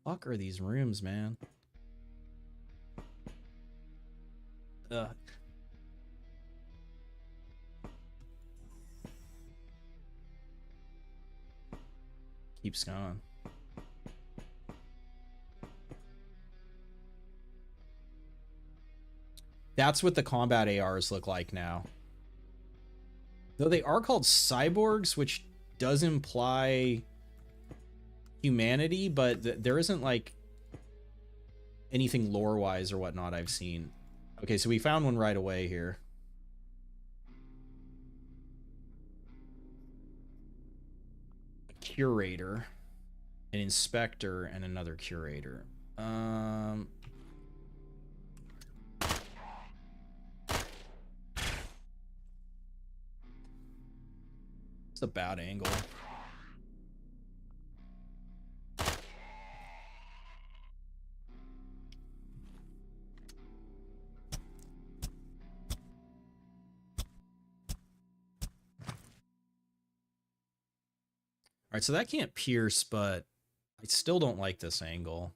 Fuck are these rooms, man? Keeps going. That's what the combat ARs look like now. Though they are called cyborgs, which does imply humanity, but there isn't like anything lore-wise or whatnot I've seen. Okay, so we found one right away here. A curator, an inspector, and another curator. It's a bad angle. All right, so that can't pierce, but I still don't like this angle.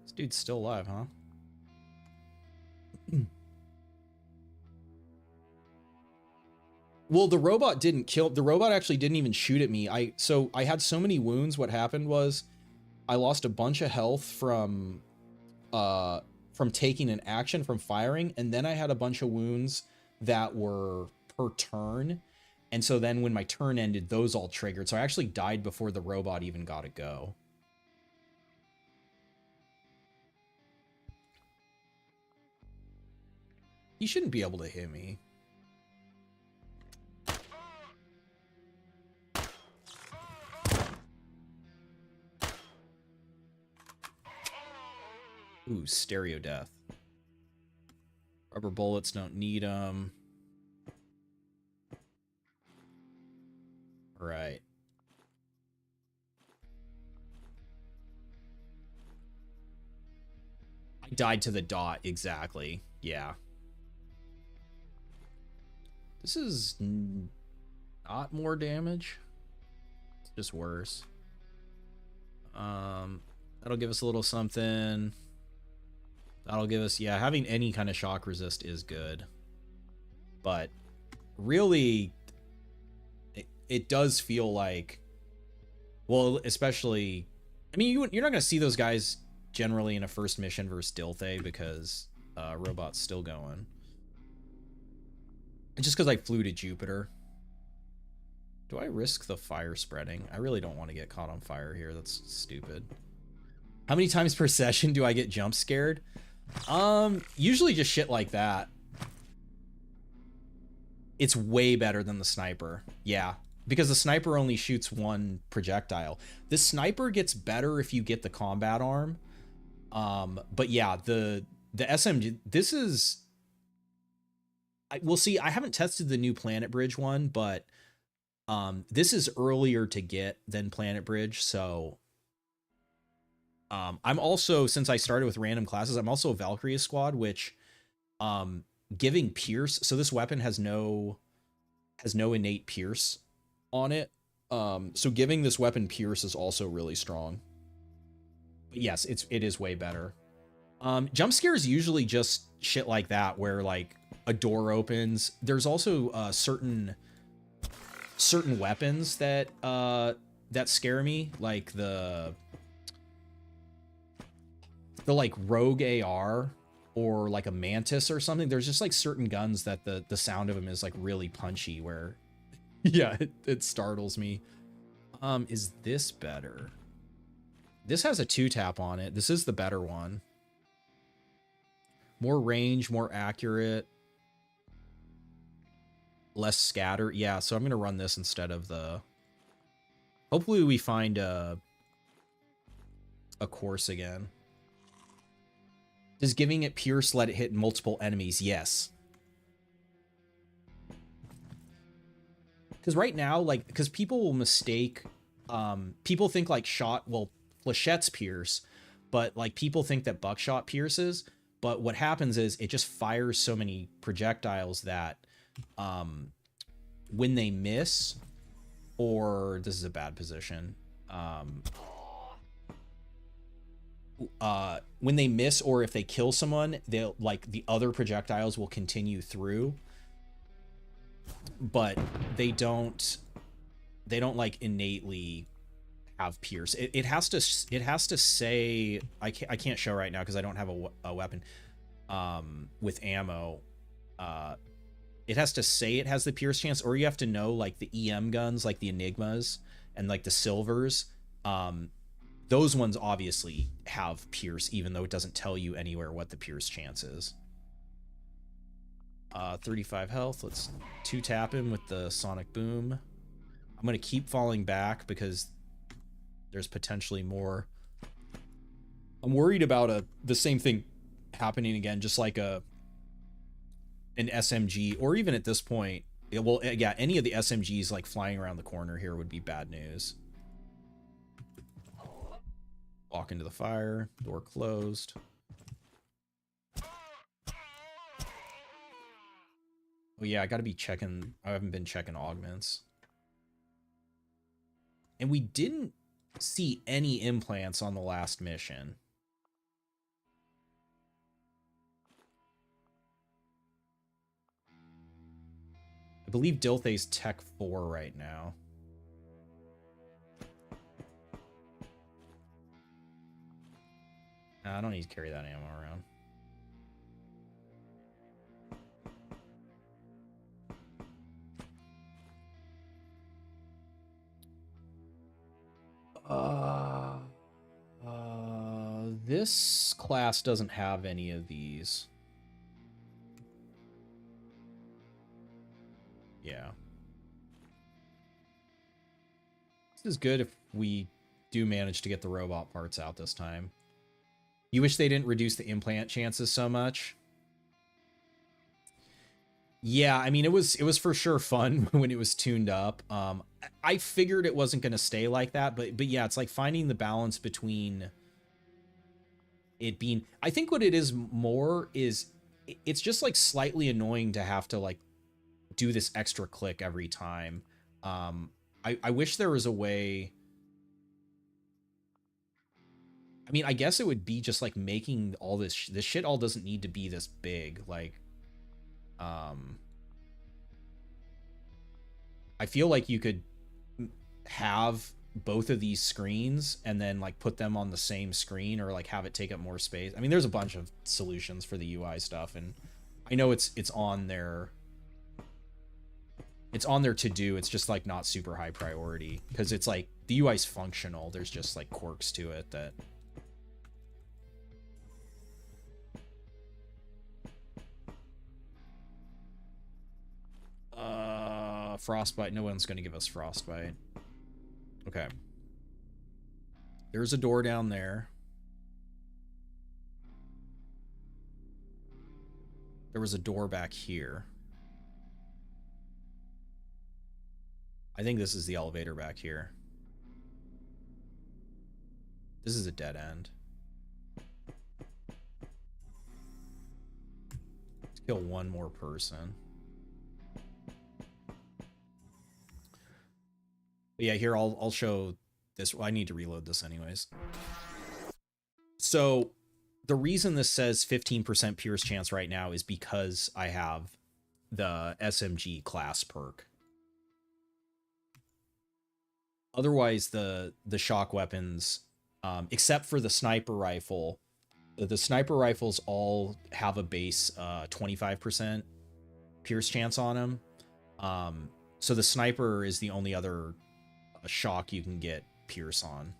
This dude's still alive, huh? Well, the robot didn't kill. The robot actually didn't even shoot at me. So I had so many wounds. What happened was I lost a bunch of health from taking an action, from firing, and then I had a bunch of wounds that were per turn. And so then when my turn ended, those all triggered. So I actually died before the robot even got to go. He shouldn't be able to hit me. Ooh, stereo death. Rubber bullets, don't need them. All right. I died to the dot, exactly. Yeah. This is not more damage. It's just worse. That'll give us a little something. That'll give us, yeah, having any kind of shock resist is good. But really, it does feel like, well, especially, I mean, you're not going to see those guys generally in a first mission versus Dilthay because Robot's still going. Just because I flew to Jupiter. Do I risk the fire spreading? I really don't want to get caught on fire here. That's stupid. How many times per session do I get jump scared? Usually just shit like that. It's way better than the sniper. Yeah, because the sniper only shoots one projectile. The sniper gets better if you get the combat arm. But yeah, the SMG, this is... we'll see. I haven't tested the new Planet Bridge one, but this is earlier to get than Planet Bridge, so I'm also, since I started with random classes, I'm also a Valkyrie squad, which giving pierce, so this weapon has no innate pierce on it. So giving this weapon pierce is also really strong. But yes, it is way better. Jump scares usually just shit like that, where like a door opens. There's also certain weapons that that scare me, like the like rogue AR or like a mantis or something. There's just like certain guns that the sound of them is like really punchy, where yeah, it startles me. Is this better? This has a 2-tap on it. This is the better one. More range, more accurate, less scatter. Yeah, so I'm gonna run this instead of the... Hopefully we find a course again. Does giving it pierce let it hit multiple enemies? Yes. Because right now, like, because people will mistake people think like flechettes pierce, but like people think that buckshot pierces. But what happens is it just fires so many projectiles that when they miss, or this is a bad position. When they miss, or if they kill someone, they'll like the other projectiles will continue through, but they don't like innately have pierce. It has to say, I can't show right now because I don't have a weapon with ammo. It has to say it has the pierce chance, or you have to know like the EM guns, like the Enigmas and like the Silvers. Those ones obviously have pierce, even though it doesn't tell you anywhere what the pierce chance is. 35 health. Let's 2-tap him with the Sonic Boom. I'm going to keep falling back because there's potentially more. I'm worried about the same thing happening again, just like an SMG, or even at this point, yeah, any of the SMGs like flying around the corner here would be bad news. Walk into the fire, door closed. Oh yeah, I gotta be checking. I haven't been checking augments. And we didn't see any implants on the last mission. I believe Dilthay's Tech 4 right now. I don't need to carry that ammo around. This class doesn't have any of these. Yeah. This is good if we do manage to get the robot parts out this time. You wish they didn't reduce the implant chances so much? Yeah, I mean, it was for sure fun when it was tuned up. I figured it wasn't going to stay like that, but yeah, it's like finding the balance between it being, I think what it is more is it's just like slightly annoying to have to like do this extra click every time. I wish there was a way. I mean, I guess it would be just like making all this shit all doesn't need to be this big. Like, I feel like you could have both of these screens and then like put them on the same screen, or like have it take up more space. I mean, there's a bunch of solutions for the UI stuff, and I know it's on their to do. It's just like not super high priority because it's like the UI's functional. There's just like quirks to it that frostbite. No one's going to give us frostbite. Okay. There's a door down there. There was a door back here. I think this is the elevator back here. This is a dead end. Let's kill one more person. But yeah, here I'll show this. Well, I need to reload this anyways. So the reason this says 15% pierce chance right now is because I have the SMG class perk. Otherwise, the shock weapons, except for the sniper rifle, the sniper rifles all have a base 25% pierce chance on them. So the sniper is the only other shock you can get pierce on.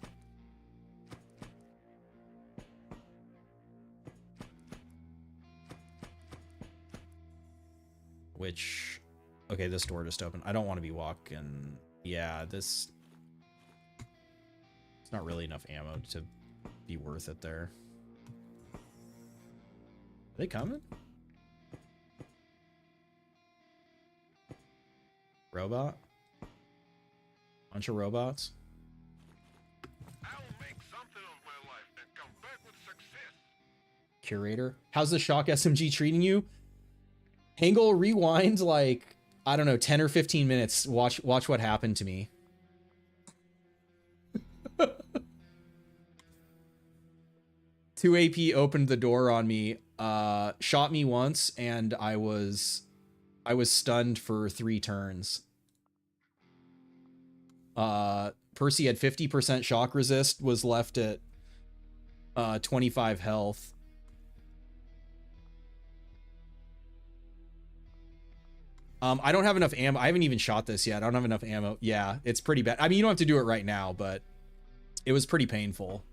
Which, okay, this door just opened. I don't want to be walking. Yeah, this, it's not really enough ammo to be worth it there. Are they coming? Robot? Bunch of robots? curator. How's the shock SMG treating you? Hangle, rewind like, I don't know, 10 or 15 minutes. Watch what happened to me. 2 AP opened the door on me, shot me once, and I was stunned for 3 turns. Percy had 50% shock resist, was left at 25 health. I don't have enough ammo. I haven't even shot this yet. I don't have enough ammo. Yeah, it's pretty bad. I mean, you don't have to do it right now, but it was pretty painful.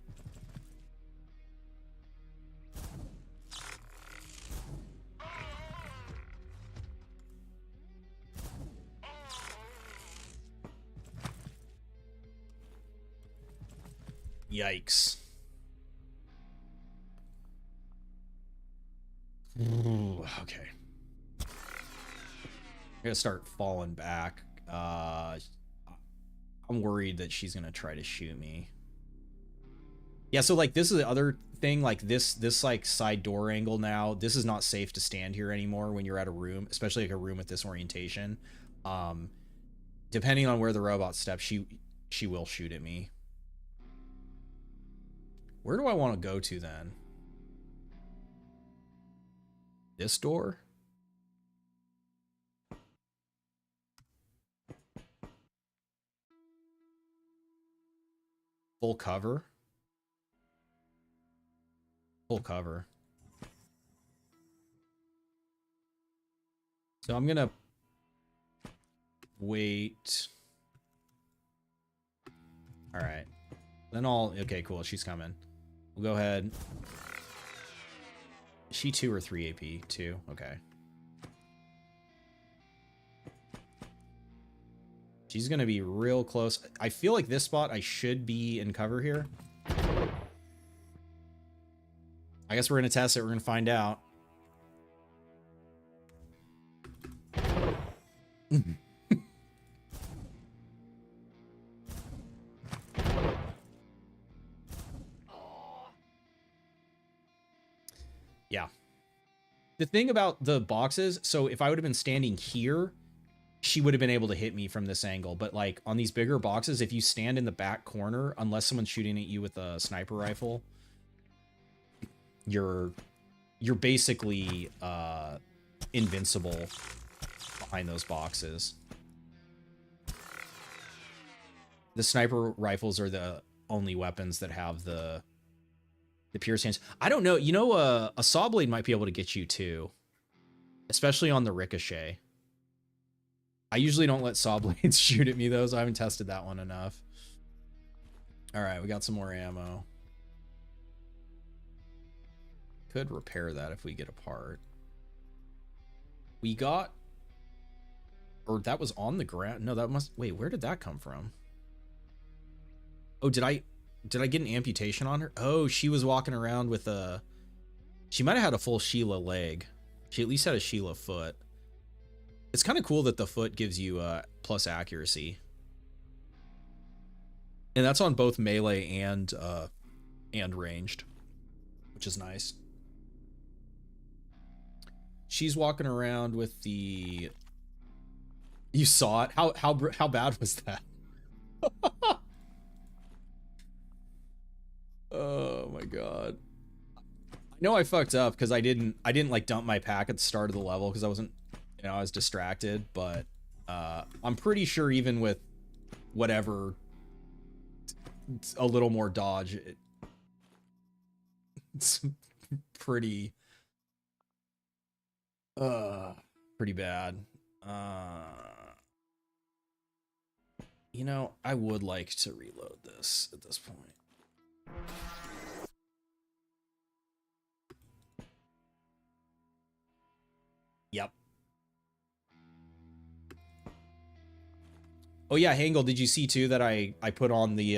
Yikes. Ooh, okay. I'm gonna start falling back. I'm worried that she's gonna try to shoot me. Yeah, so like this is the other thing, like this like side door angle now. This is not safe to stand here anymore when you're at a room, especially like a room with this orientation. Depending on where the robot steps, she will shoot at me. Where do I want to go to then? This door? Full cover? Full cover. So I'm gonna wait. All right. Then okay, cool. She's coming. We'll go ahead. Is she 2 or 3 AP? 2. Okay. She's going to be real close. I feel like this spot I should be in cover here. I guess we're going to test it. We're going to find out. Yeah. The thing about the boxes, so if I would have been standing here, she would have been able to hit me from this angle. But like on these bigger boxes, if you stand in the back corner, unless someone's shooting at you with a sniper rifle, you're basically invincible behind those boxes. The sniper rifles are the only weapons that have the pierce hands. I don't know. You know, a saw blade might be able to get you too, especially on the ricochet. I usually don't let saw blades shoot at me though, so I haven't tested that one enough. All right, we got some more ammo. Could repair that if we get a part. We got, or that was on the ground. No, that must, wait, where did that come from? Oh, did I get an amputation on her? Oh, she was walking around with a, she might have had a full Sheila leg. She at least had a Sheila foot. It's kind of cool that the foot gives you plus accuracy. And that's on both melee and ranged, which is nice. She's walking around with the, you saw it? How bad was that? Oh my god. I know I fucked up because I didn't like dump my pack at the start of the level because I wasn't, you know, I was distracted, but I'm pretty sure even with whatever, a little more dodge, it's pretty pretty bad. You know, I would like to reload this at this point. Yep. Oh yeah, Hangle, did you see too that I put on the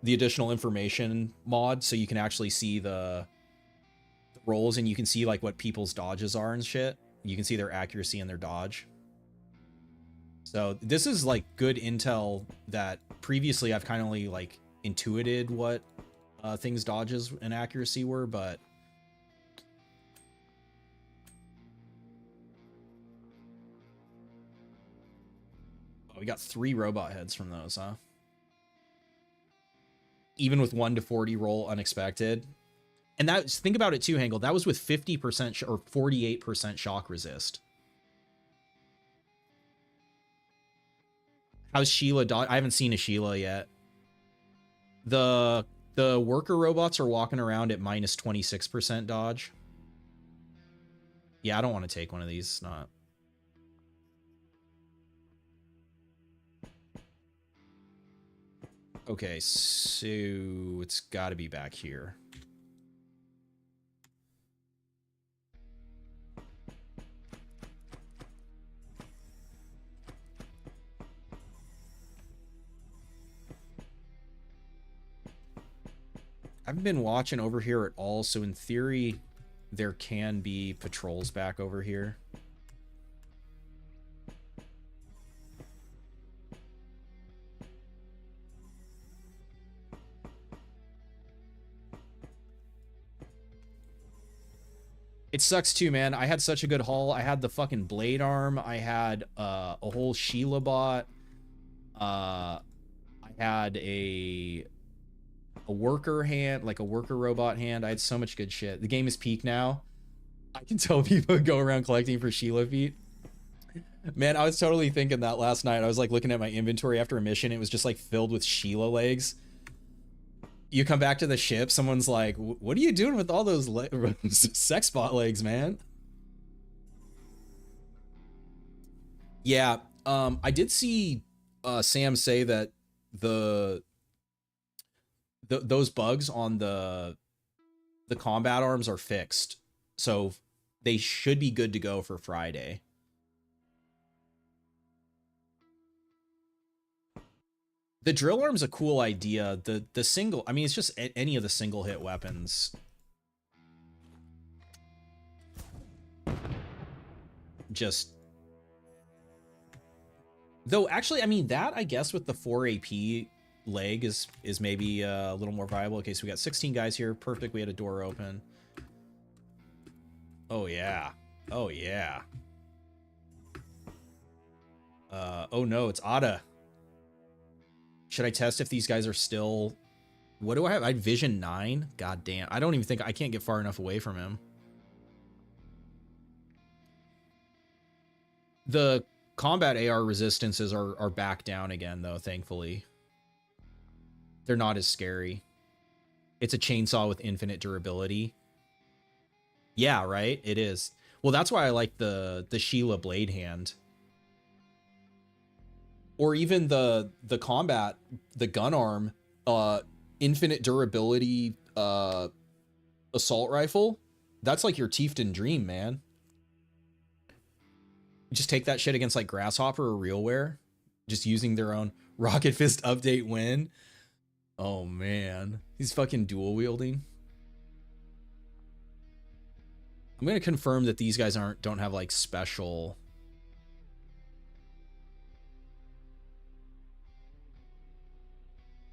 additional information mod so you can actually see the rolls and you can see like what people's dodges are and shit. You can see their accuracy and their dodge. So this is like good intel that previously I've kind of only like intuited what things dodges and accuracy were, but Oh, we got 3 robot heads from those, huh? Even with 1 to 40 roll unexpected. And that, think about it too, Hangle. That was with 50% or 48% shock resist. How's Sheila dodge? I haven't seen a Sheila yet. The worker robots are walking around at minus 26% dodge. Yeah, I don't want to take one of these. It's not. Okay, so it's got to be back here. I haven't been watching over here at all, so in theory, there can be patrols back over here. It sucks too, man. I had such a good haul. I had the fucking blade arm. I had a whole Sheila bot. I had a worker hand, like a worker robot hand. I had so much good shit. The game is peak now. I can tell people go around collecting for Sheila feet. Man, I was totally thinking that last night. I was like looking at my inventory after a mission. It was just like filled with Sheila legs. You come back to the ship, someone's like, what are you doing with all those sex bot legs, man? Yeah, I did see Sam say that those bugs on the combat arms are fixed, so they should be good to go for Friday. The drill arm's a cool idea. The single, I mean, it's just any of the single hit weapons. Just though, actually, I mean, that I guess with the 4 AP leg is maybe a little more viable. Okay, so we got 16 guys here. Perfect. We had a door open. Oh yeah. Oh yeah. Oh no, it's Ada. Should I test if these guys are still... What do I have? I had Vision 9? God damn. I don't even think... I can't get far enough away from him. The combat AR resistances are back down again, though, thankfully. They're not as scary. It's a chainsaw with infinite durability. Yeah, right? It is. Well, that's why I like the Sheila blade hand. Or even the combat, the gun arm, infinite durability assault rifle. That's like your Tiefton dream, man. Just take that shit against like Grasshopper or RealWare. Just using their own Rocket Fist update win. Oh man. He's fucking dual wielding. I'm gonna confirm that these guys don't have like special...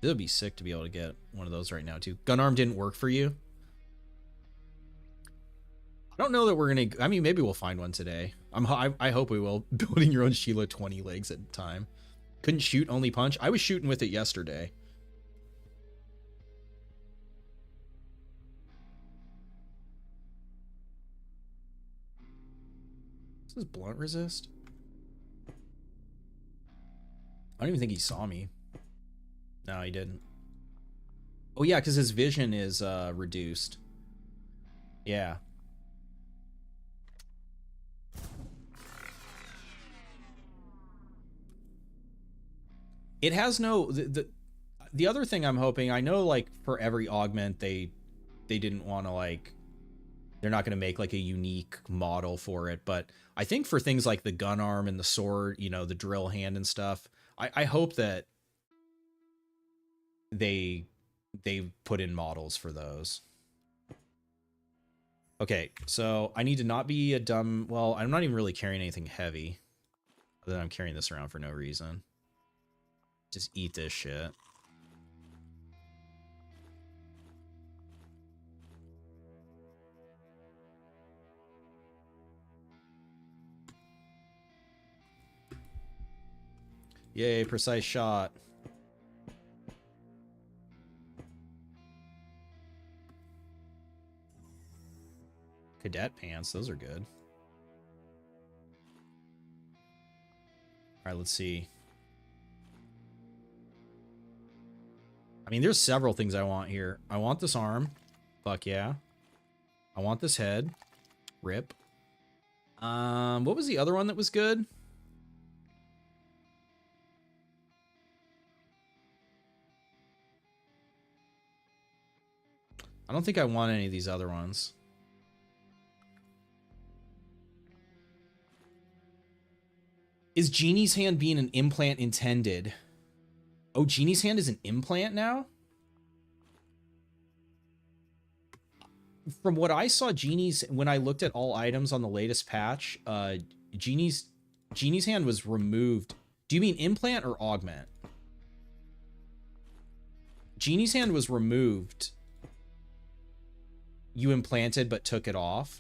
It would be sick to be able to get one of those right now, too. Gun arm didn't work for you? I don't know that we're going to... I mean, maybe we'll find one today. I hope we will. Building your own Sheila 20 legs at a time. Couldn't shoot, only punch? I was shooting with it yesterday. This is blunt resist? I don't even think he saw me. No, he didn't. Oh, yeah, because his vision is reduced. Yeah. It has no... The other thing I'm hoping... I know, like, for every augment, they didn't want to, like... They're not going to make, like, a unique model for it. But I think for things like the gun arm and the sword, you know, the drill hand and stuff, I hope that they put in models for those. Okay, so I need to not be a dumb... Well, I'm not even really carrying anything heavy. Other than I'm carrying this around for no reason. Just eat this shit. Yay, precise shot. Cadet pants, those are good. All right, let's see. I mean, there's several things I want here. I want this arm. Fuck yeah. I want this head. Rip. What was the other one that was good? I don't think I want any of these other ones. Is Genie's hand being an implant intended? Oh, Genie's hand is an implant now? From what I saw, Genie's, when I looked at all items on the latest patch, Genie's hand was removed. Do you mean implant or augment? Genie's hand was removed. You implanted but took it off.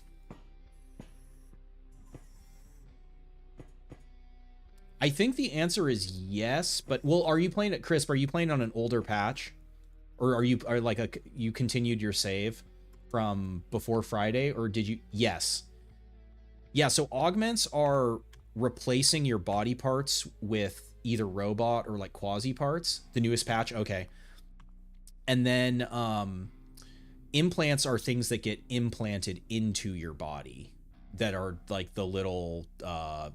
I think the answer is yes, but well, are you playing it, Crisp? Are you playing on an older patch, or are you continued your save from before Friday, or did you? Yes, yeah. So augments are replacing your body parts with either robot or like quasi parts. The newest patch, okay. And then implants are things that get implanted into your body that are like the little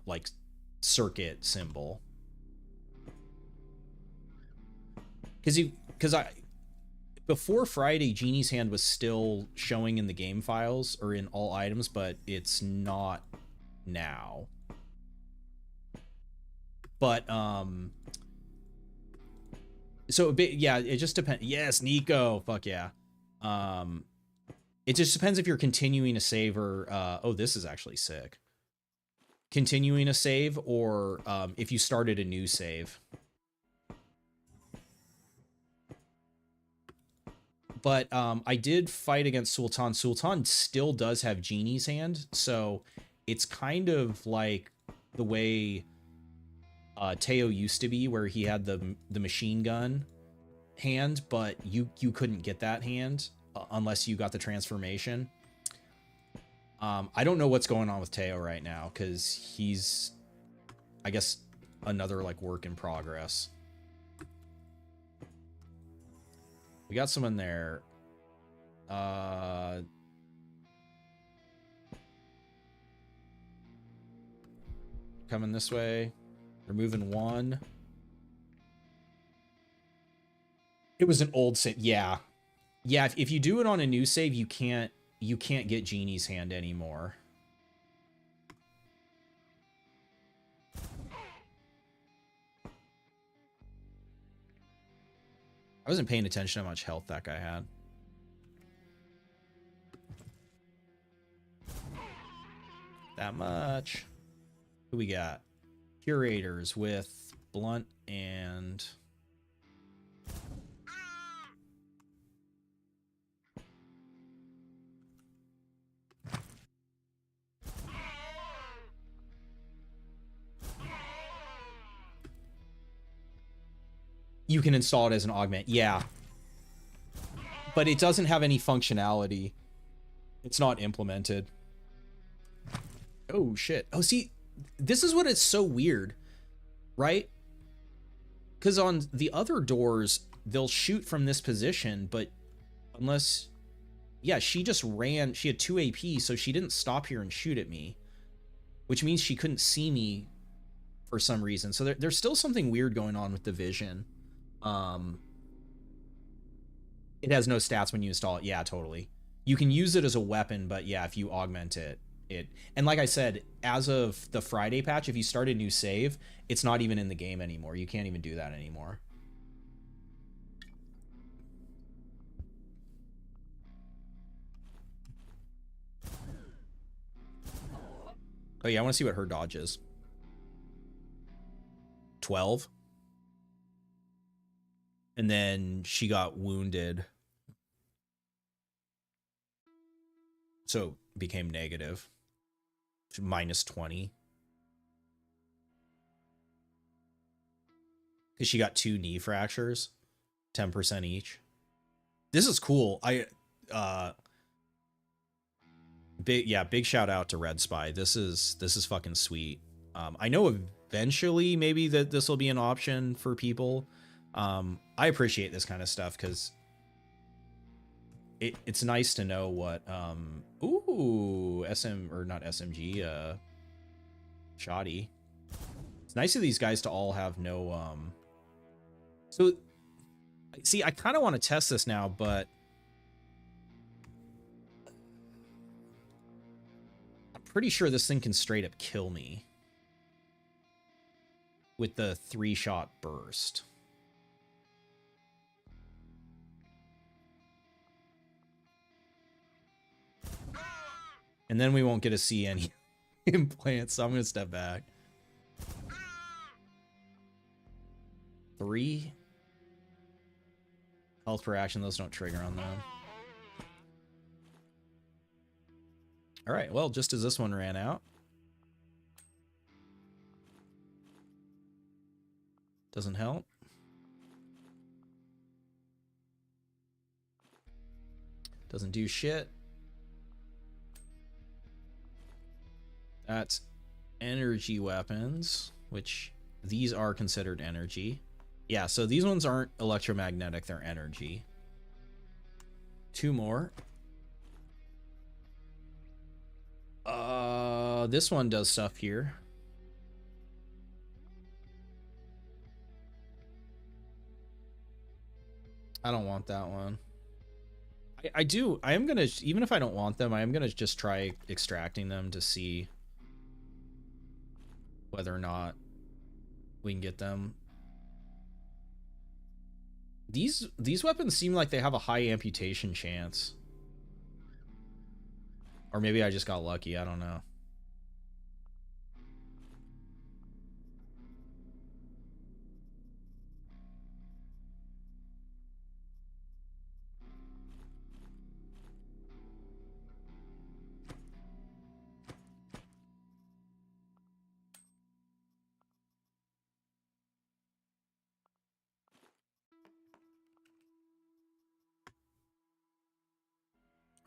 like circuit symbol. Because I before Friday, Genie's hand was still showing in the game files or in all items, but it's not now. But so a bit, yeah, it just depends. Yes, Nico, fuck yeah. It just depends if you're continuing a save or oh, this is actually sick. Continuing a save or if you started a new save. But I did fight against Sultan. Sultan still does have Genie's hand, so it's kind of like the way Teo used to be, where he had the machine gun hand, but you couldn't get that hand unless you got the transformation. I don't know what's going on with Teo right now, because he's, I guess, another like work in progress. We got someone there. Coming this way. They're moving one. It was an old save. Yeah. Yeah, if you do it on a new save, you can't get Genie's hand anymore. I wasn't paying attention to how much health that guy had. That much. Who we got? Curators with Blunt and... You can install it as an augment. Yeah. But it doesn't have any functionality. It's not implemented. Oh, shit. Oh, see, this is what it's so weird, right? Because on the other doors, they'll shoot from this position, but unless... Yeah, she just ran. She had 2 AP, so she didn't stop here and shoot at me, which means she couldn't see me for some reason. So there's still something weird going on with the vision. It has no stats when you install it. Yeah, totally. You can use it as a weapon, but yeah, if you augment it, and like I said, as of the Friday patch, if you start a new save, it's not even in the game anymore. You can't even do that anymore. Oh yeah, I want to see what her dodge is. 12. And then she got wounded. So it became negative. -20. because she got 2 knee fractures, 10% each. This is cool. Big shout out to Red Spy. This is fucking sweet. I know eventually maybe that this will be an option for people. I appreciate this kind of stuff because it's nice to know what not SMG, shoddy. It's nice of these guys to all have no so see, I kind of want to test this now, but I'm pretty sure this thing can straight up kill me with the 3-shot burst. And then we won't get to see any implants, so I'm going to step back. 3 health per action, those don't trigger on them. All right, well, just as this one ran out. Doesn't help. Doesn't do shit. That's energy weapons, which these are considered energy. Yeah, so these ones aren't electromagnetic, they're energy. 2 more. This one does stuff here. I don't want that one. I am gonna, even if I don't want them, I am gonna just try extracting them to see whether or not we can get them. These weapons seem like they have a high amputation chance. Or maybe I just got lucky, I don't know.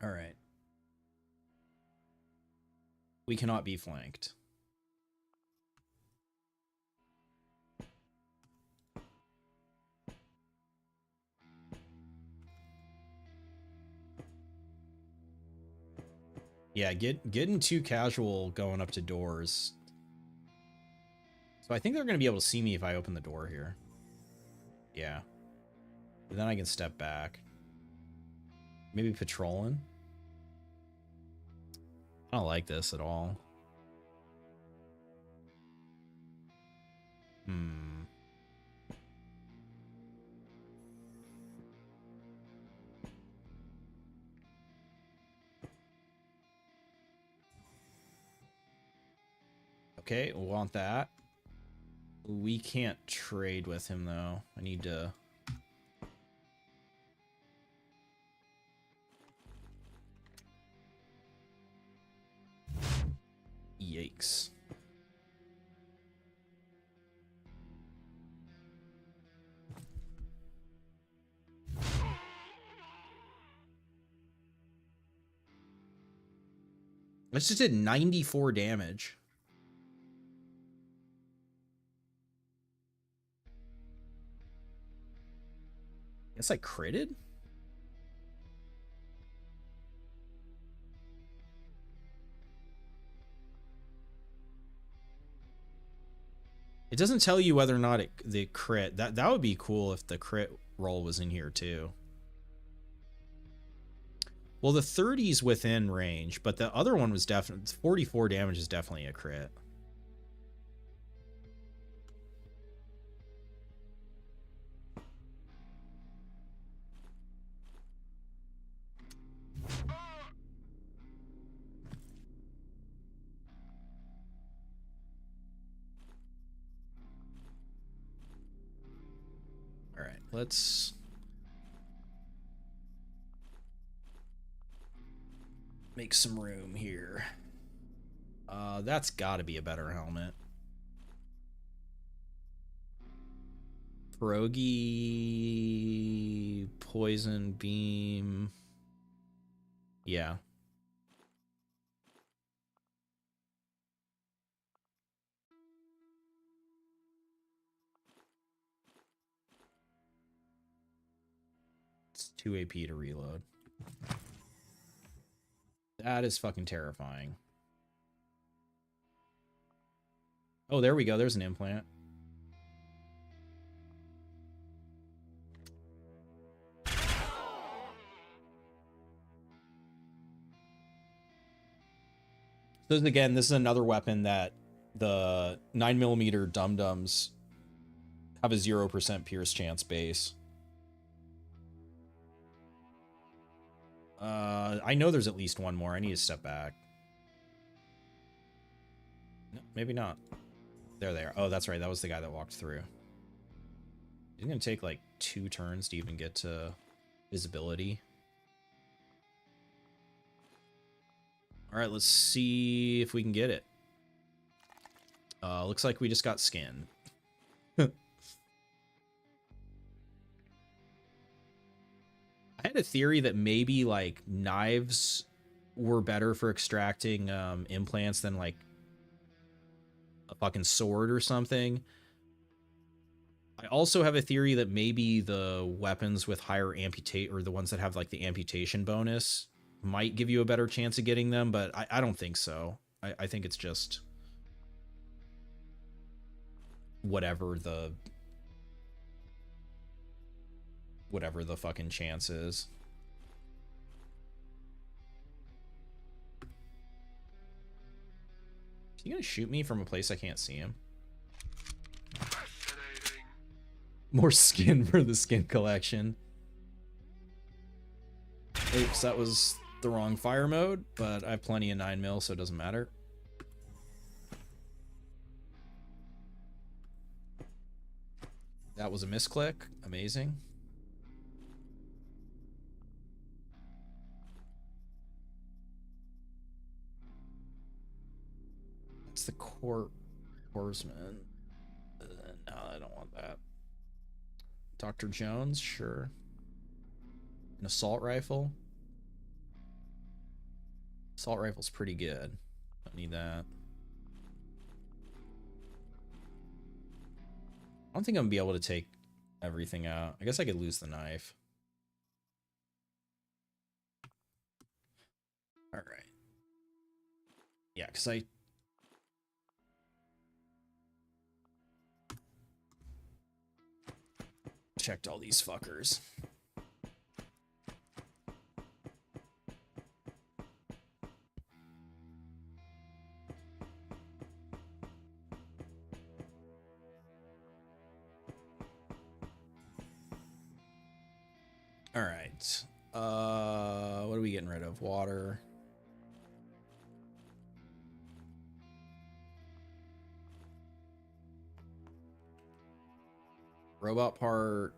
All right. We cannot be flanked. Yeah, getting too casual going up to doors. So I think they're going to be able to see me if I open the door here. Yeah. But then I can step back. Maybe patrolling. I don't like this at all. Okay, we'll want that. We can't trade with him, though. I need to... Yikes. This just did 94 damage. Guess I critted? It doesn't tell you whether or not the crit. That would be cool if the crit roll was in here too. Well, the 30's within range, but the other one was definitely 44 damage is definitely a crit. All right, let's make some room here. That's got to be a better helmet. Pierogi, poison beam. Yeah. It's 2 AP to reload. That is fucking terrifying. Oh, there we go. There's an implant. So again, this is another weapon that the 9mm dum-dums have a 0% pierce chance base. I know there's at least one more. I need to step back. No, maybe not. There they are. Oh, that's right. That was the guy that walked through. It's going to take like 2 turns to even get to visibility. All right, let's see if we can get it. Looks like we just got skin. I had a theory that maybe like knives were better for extracting implants than like a fucking sword or something. I also have a theory that maybe the weapons with higher amputate, or the ones that have like the amputation bonus, might give you a better chance of getting them, but I don't think so. I think it's just whatever the fucking chance is. Is he gonna shoot me from a place I can't see him? More skin for the skin collection. Oops, that was the wrong fire mode, but I have plenty of 9mm, so it doesn't matter. That was a misclick. Amazing. That's the Horseman. No, I don't want that. Dr. Jones, sure. An assault rifle. Assault rifle's pretty good. Don't need that. I don't think I'm gonna be able to take everything out. I guess I could lose the knife. All right. Yeah, because I checked all these fuckers. All right. What are we getting rid of? Water. Robot part.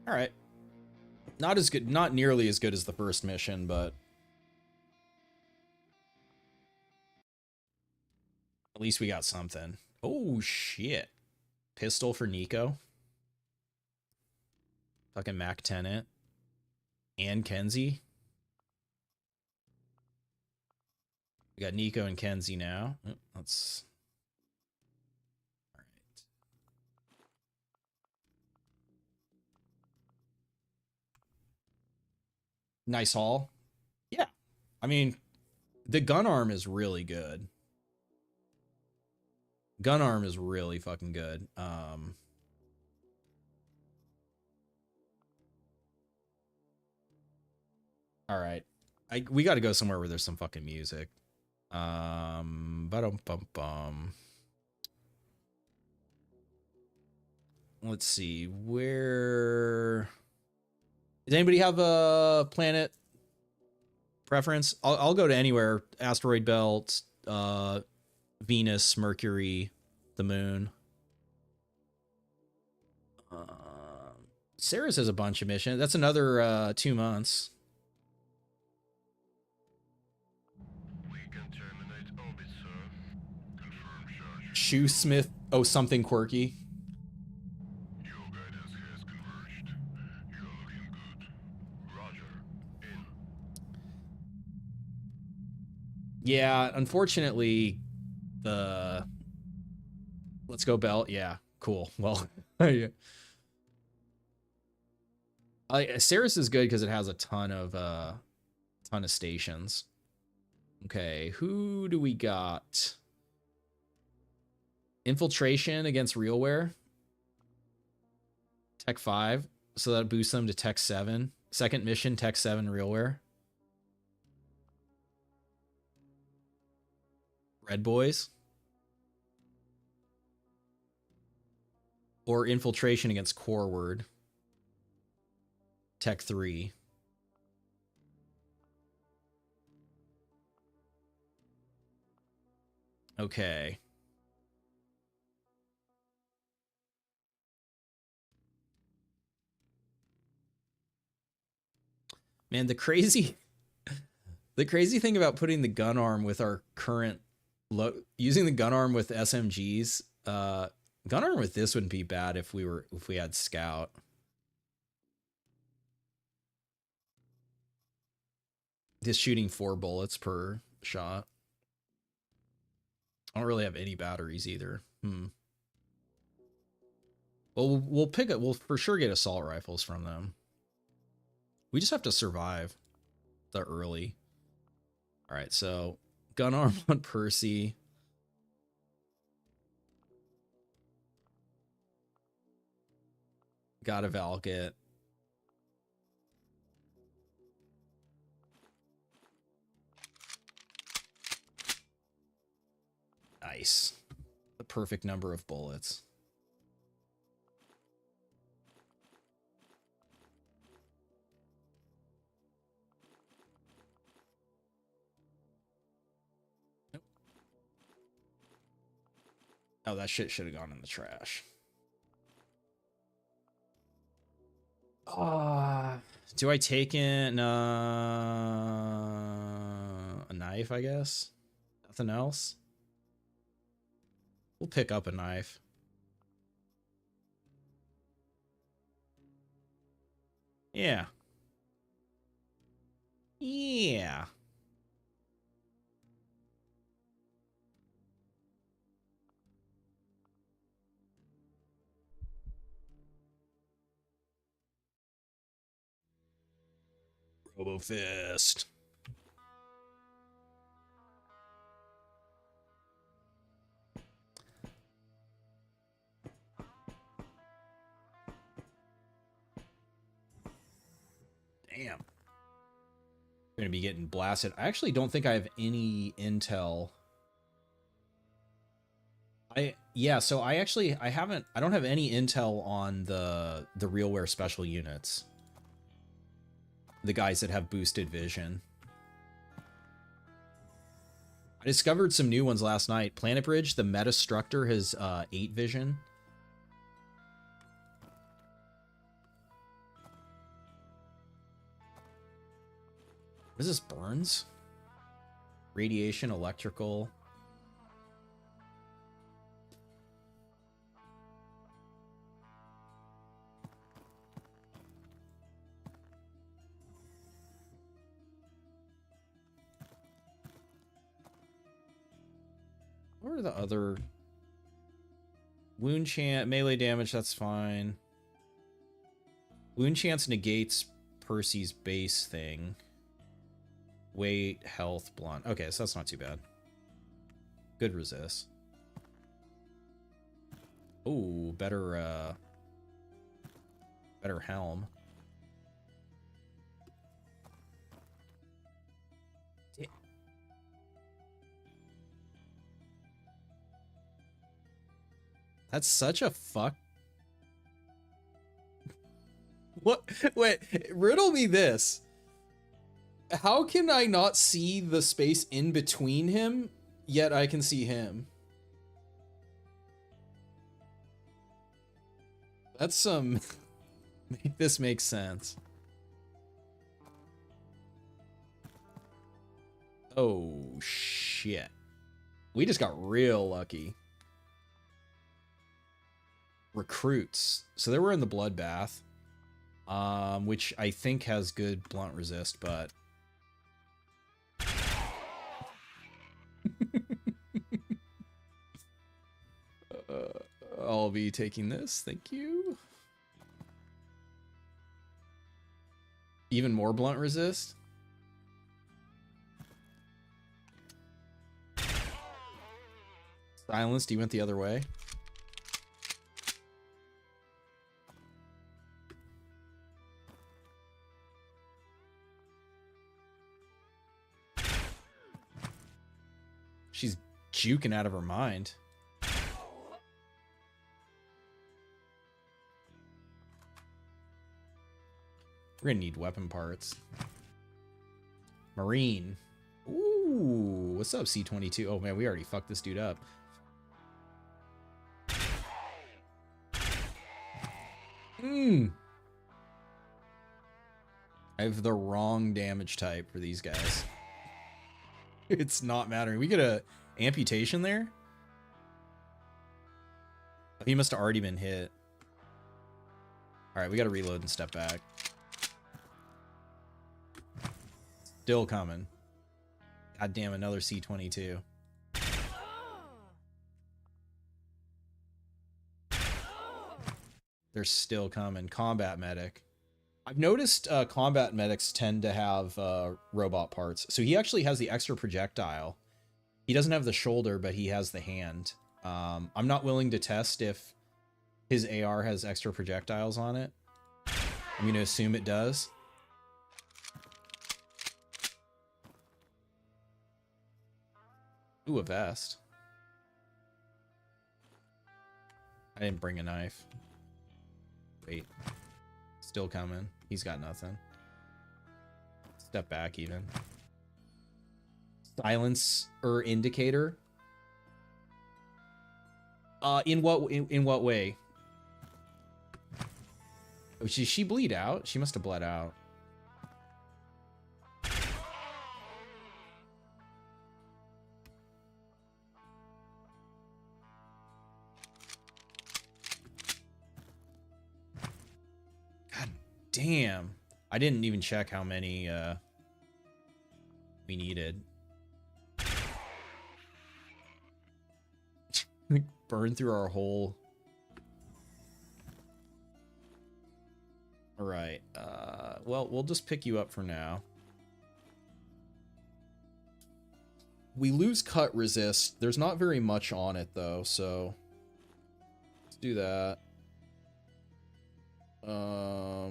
All right. Not as good, not nearly as good as the first mission, but at least we got something. Oh, shit. Pistol for Nico. Fucking Mac Tenant. And Kenzie. We got Nico and Kenzie now. Oh, let's... All right. Nice haul. Yeah. I mean, the gun arm is really good. Gun arm is really fucking good. All right. We got to go somewhere where there's some fucking music. Ba-dum-bum-bum. Let's see. Where... Does anybody have a planet preference? I'll go to anywhere. Asteroid belt, Venus, Mercury, the moon. Sarah's has a bunch of missions. That's another 2 months. We can terminate Shoesmith. Oh, something quirky. Yeah, unfortunately, the let's go belt. Yeah, cool. Well, yeah. Ceres is good because it has a ton of stations. Okay, who do we got? Infiltration against Realware. Tech 5. So that boosts them to Tech 7. Second mission, Tech 7 Realware. Red Boys. Or Infiltration against Core Word. Tech 3. Okay. Man, the crazy thing about putting the gun arm with our current using the gun arm with SMGs, gun arm with this wouldn't be bad if we had scout. Just shooting 4 bullets per shot. I don't really have any batteries either. Well, we'll pick it. We'll for sure get assault rifles from them. We just have to survive the early. All right, so gun arm on Percy. Got a Valkit. Nice. The perfect number of bullets. Nope. Oh, that shit should have gone in the trash. Do I take in a knife, I guess? Nothing else? We'll pick up a knife. Yeah. Yeah. Robo Fist. Damn. Going to be getting blasted. I actually don't think I have any intel. So I don't have any intel on the Realware special units. The guys that have boosted vision. I discovered some new ones last night. Planet Bridge, the Metastructor has 8 vision. What is this? Burns? Radiation, electrical. What are the other... Wound chant, melee damage, that's fine. Wound chance negates Percy's base thing. Weight, health, blunt. Okay, so that's not too bad. Good resist. Ooh, better helm. That's such a fuck. What? Wait, riddle me this. How can I not see the space in between him, yet I can see him? That's some... Make this make sense. Oh, shit. We just got real lucky. Recruits. So they were in the bloodbath, which I think has good blunt resist, but I'll be taking this. Thank you. Even more blunt resist. Silenced. He went the other way. She's juking out of her mind. We're gonna need weapon parts. Marine. Ooh, what's up, C-22? Oh man, we already fucked this dude up. I have the wrong damage type for these guys. It's not mattering. We get a amputation there? He must have already been hit. Alright, we gotta reload and step back. Still coming. God damn, another C-22. They're still coming. Combat medic. I've noticed combat medics tend to have robot parts. So he actually has the extra projectile. He doesn't have the shoulder, but he has the hand. I'm not willing to test if his AR has extra projectiles on it. I'm going to assume it does. Ooh, a vest. I didn't bring a knife. Wait. Still coming. He's got nothing. Step back even. Silence or indicator. In what way? Oh, did she bleed out? She must have bled out. Damn. I didn't even check how many we needed. Burn through our whole... Alright. Well, we'll just pick you up for now. We lose cut resist. There's not very much on it, though, so... Let's do that.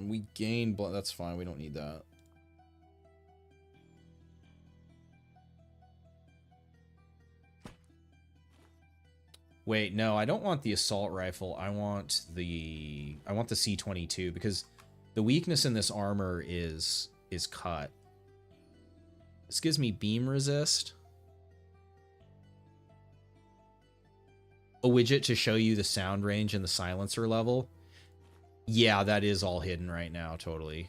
We gain blood. That's fine. We don't need that. Wait, no, I don't want the assault rifle. I want the C-22 because the weakness in this armor is cut. This gives me beam resist. A widget to show you the sound range and the silencer level. Yeah, that is all hidden right now, totally.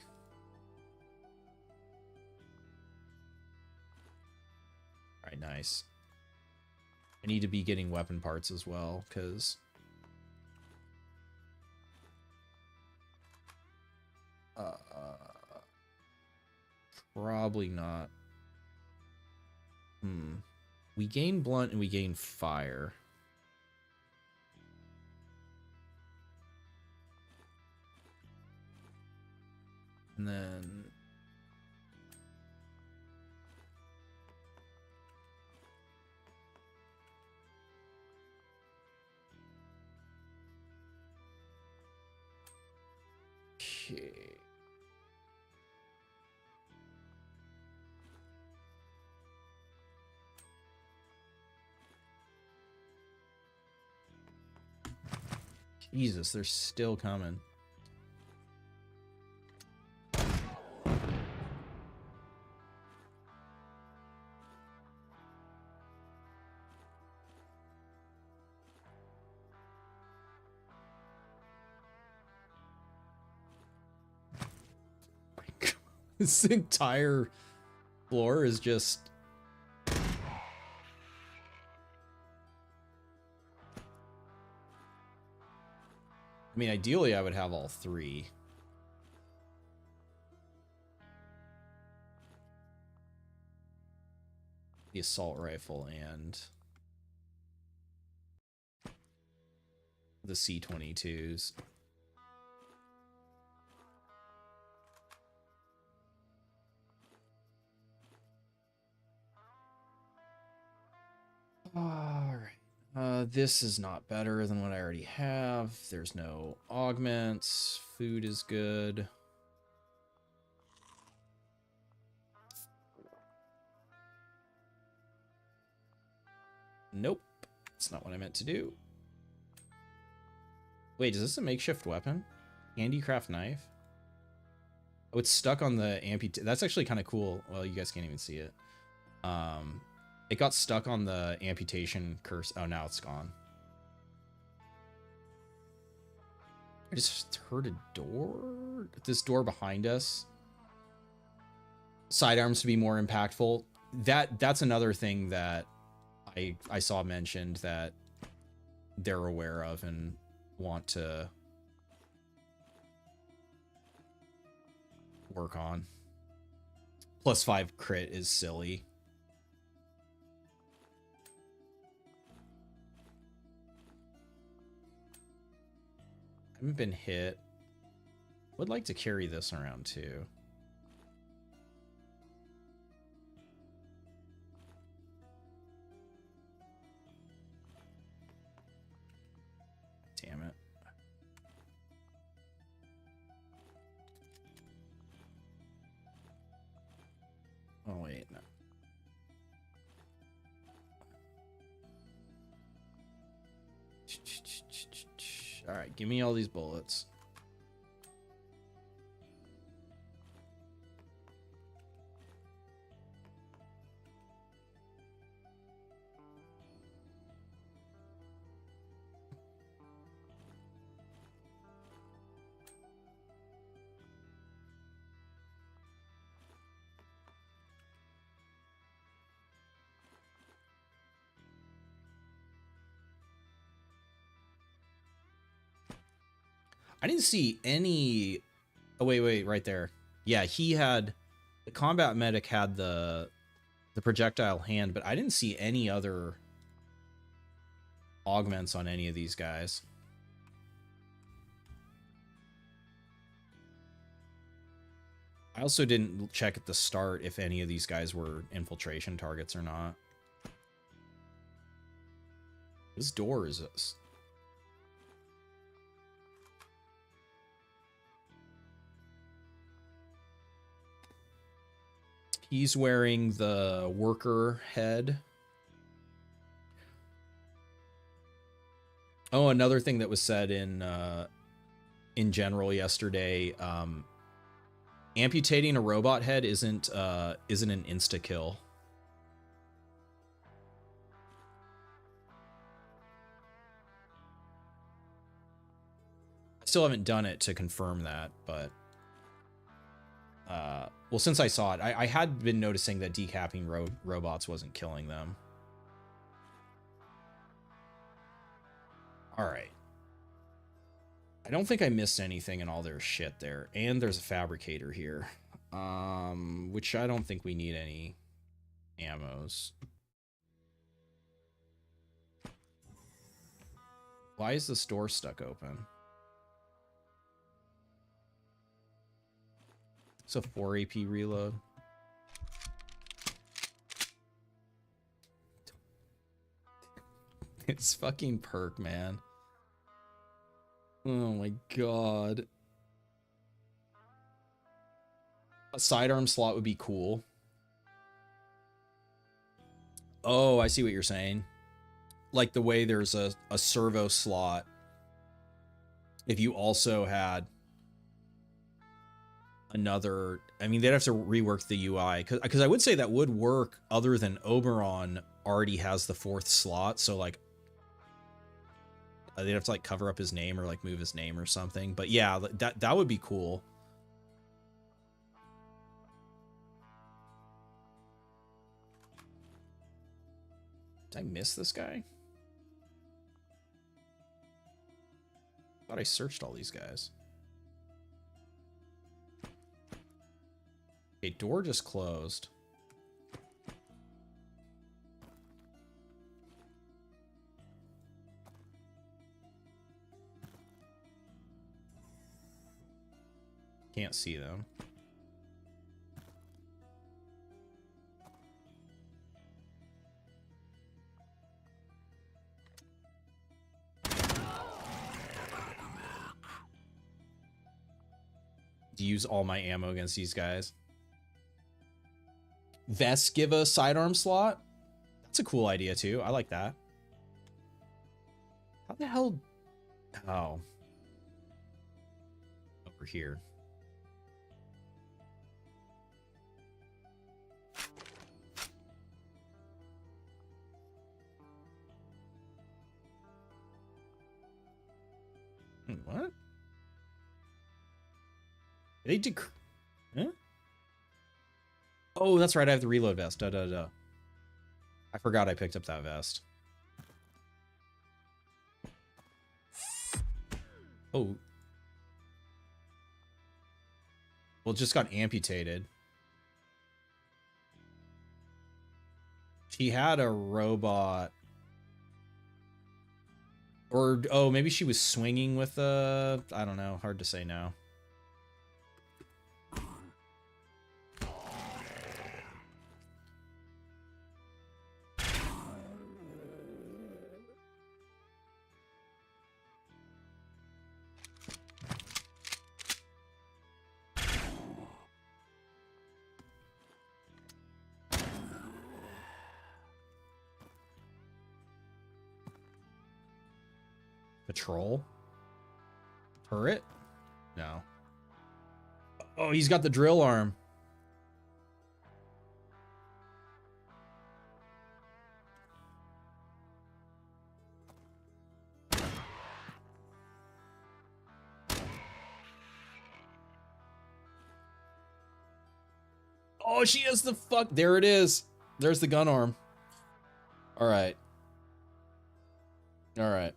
Alright, nice. I need to be getting weapon parts as well, because... probably not. We gain blunt and we gain fire. And then... Okay. Jesus, they're still coming. This entire floor is just... I mean, ideally, I would have all three. The assault rifle and the C-22s. All right. This is not better than what I already have. There's no augments. Food is good. Nope. That's not what I meant to do. Wait, is this a makeshift weapon? Handicraft knife? Oh, it's stuck on the amput. That's actually kind of cool. Well, you guys can't even see it. It got stuck on the amputation curse. Oh, now it's gone. I just heard a door. This door behind us. Sidearms to be more impactful. That's another thing that I saw mentioned that they're aware of and want to work on. +5 crit is silly. I haven't been hit. Would like to carry this around too. Damn it. Oh, wait, no. All right, give me all these bullets. I didn't see any. Oh, wait, right there. Yeah, he had the combat medic had the projectile hand, but I didn't see any other augments on any of these guys. I also didn't check at the start if any of these guys were infiltration targets or not. This door is He's wearing the worker head. Oh, another thing that was said in general yesterday, amputating a robot head isn't an insta kill. I still haven't done it to confirm that, but well, since I saw it, I had been noticing that decapping robots wasn't killing them. All right. I don't think I missed anything in all their shit there. And there's a fabricator here. Which I don't think we need any ammos. Why is this door stuck open? It's a 4 AP reload. It's fucking perk, man. Oh my god. A sidearm slot would be cool. Oh, I see what you're saying. Like the way there's a servo slot. If you also had another, I mean, they'd have to rework the UI, because I would say that would work other than Oberon already has the 4th slot, so like they'd have to like cover up his name or like move his name or something. But yeah, that would be cool. Did I miss this guy? Thought I searched all these guys. Okay, door just closed. Can't see them. Use all my ammo against these guys. Vests give a sidearm slot. That's a cool idea too. I like that. How the hell? Oh. Over here. What? They did. Huh? Oh, that's right. I have the reload vest. Duh, duh, duh. I forgot I picked up that vest. Oh. Well, it just got amputated. She had a robot. Or, oh, maybe she was swinging with a... I don't know. Hard to say now. Patrol? Turret? No. Oh, he's got the drill arm. Oh, she has the fuck. There it is. There's the gun arm. All right. All right.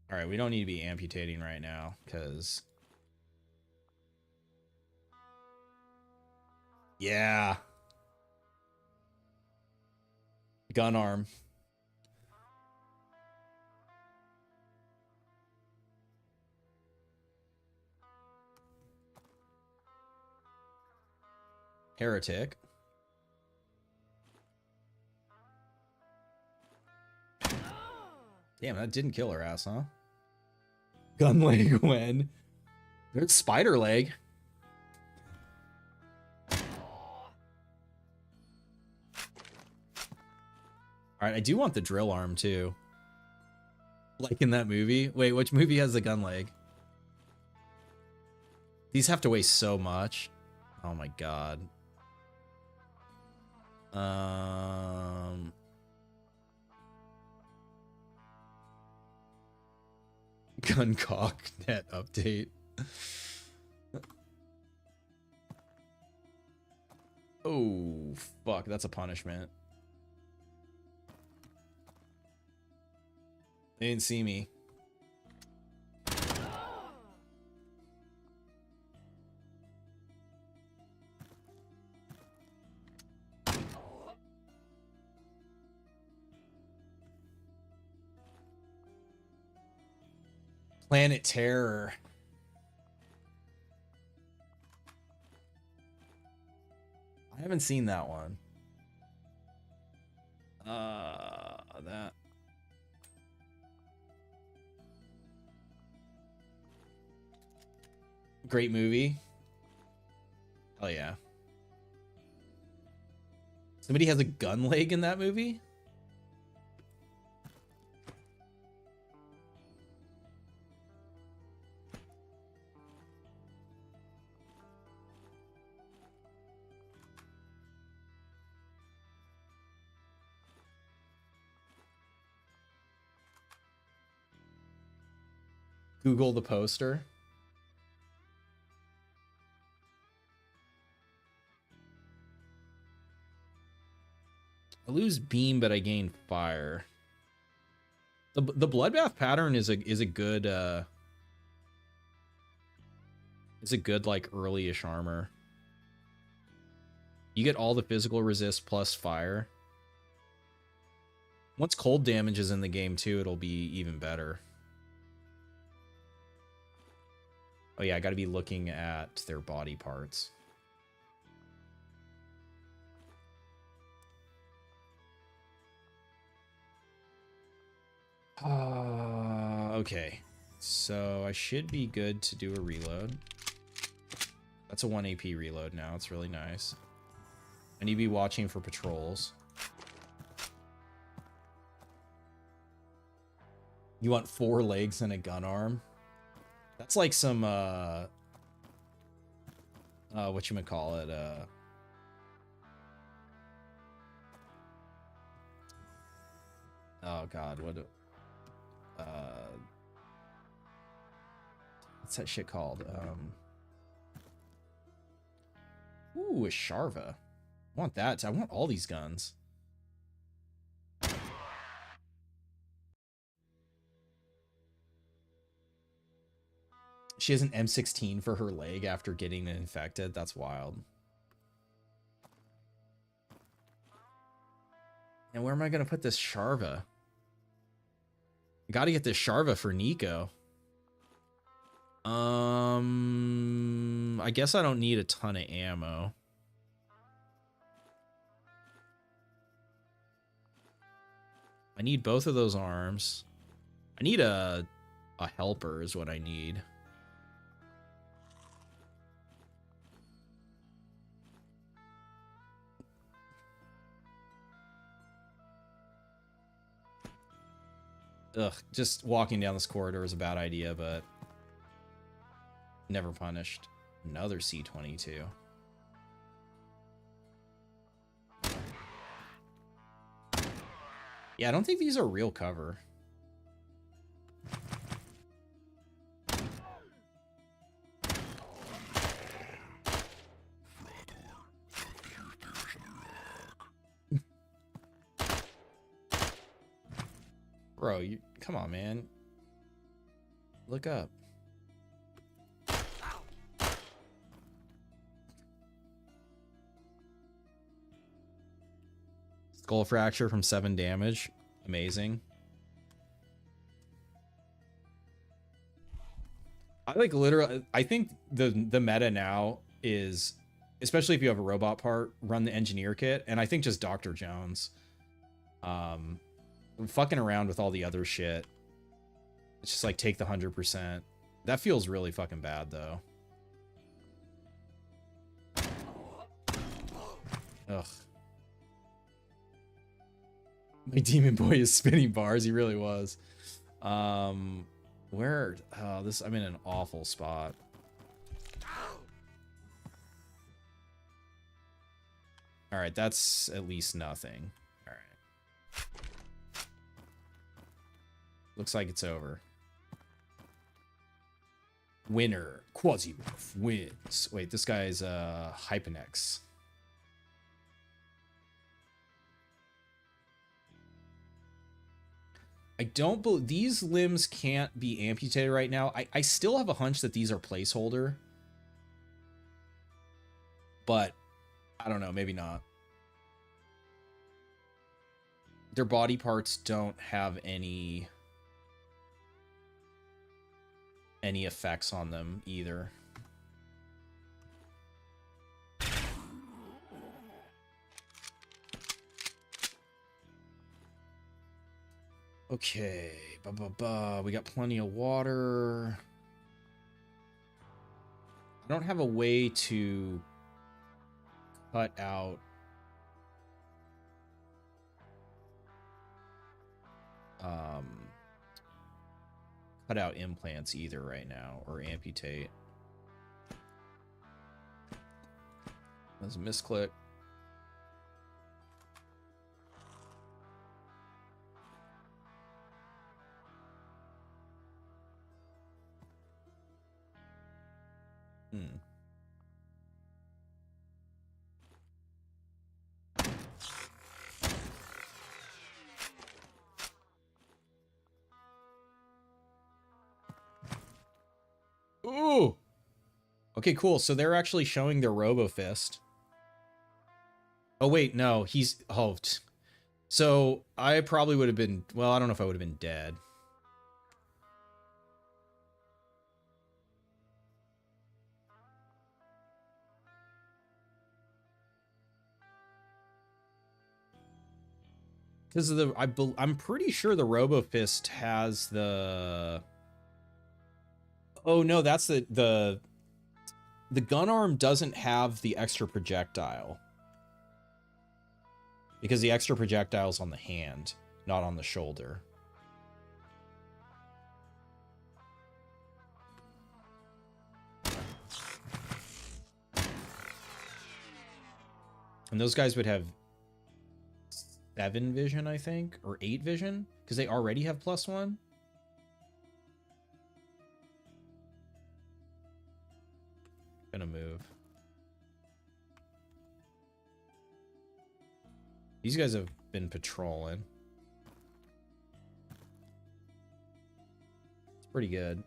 All right, we don't need to be amputating right now, because... Yeah. Gun arm. Heretic. Damn, that didn't kill her ass, huh? Gun leg when. There's spider leg. Alright, I do want the drill arm too. Like in that movie. Wait, which movie has the gun leg? These have to weigh so much. Oh my god. Gun cock net update. Oh, fuck. That's a punishment. They didn't see me. Planet Terror. I haven't seen that one. That. Great movie. Oh yeah. Somebody has a gun leg in that movie? Google the poster. I lose beam, but I gain fire. The bloodbath pattern is a good like early-ish armor. You get all the physical resist plus fire. Once cold damage is in the game too, it'll be even better. Oh yeah, I got to be looking at their body parts. Okay. So I should be good to do a reload. That's a 1 AP reload now. It's really nice. I need to be watching for patrols. You want 4 legs and a gun arm? That's like some, whatchamacallit, oh god, what's that shit called? Ooh, a Sharva. I want that. I want all these guns. She has an M16 for her leg after getting infected. That's wild. And where am I going to put this Sharva? I got to get this Sharva for Nico. I guess I don't need a ton of ammo. I need both of those arms. I need a helper is what I need. Ugh, just walking down this corridor is a bad idea, but never punished. Another C-22. Yeah, I don't think these are real cover. Bro, you come on, man. Look up. Skull fracture from 7 damage. Amazing. I like literally, I think the meta now is, especially if you have a robot part, run the engineer kit, and I think just Dr. Jones. Fucking around with all the other shit. It's just like take the 100%. That feels really fucking bad though. Ugh. My demon boy is spinning bars. He really was. Where? Oh, this. I'm in an awful spot. All right, that's at least nothing. All right. Looks like it's over. Winner. Quasimorph wins. Wait, this guy's Hypenex. I don't believe these limbs can't be amputated right now. I still have a hunch that these are placeholder. But I don't know, maybe not. Their body parts don't have any effects on them either. Okay, we got plenty of water. I don't have a way to cut out implants either right now, or amputate. That's a misclick. Ooh. Okay, cool. So they're actually showing their Robo Fist. Oh, wait, no. He's... Oh. So I probably would have been... Well, I don't know if I would have been dead. Because of the... I'm pretty sure the Robo Fist has the... Oh, no, that's the gun arm doesn't have the extra projectile. Because the extra projectile's on the hand, not on the shoulder. And those guys would have 7 vision, I think, or 8 vision, because they already have +1. Gonna move. These guys have been patrolling. It's pretty good.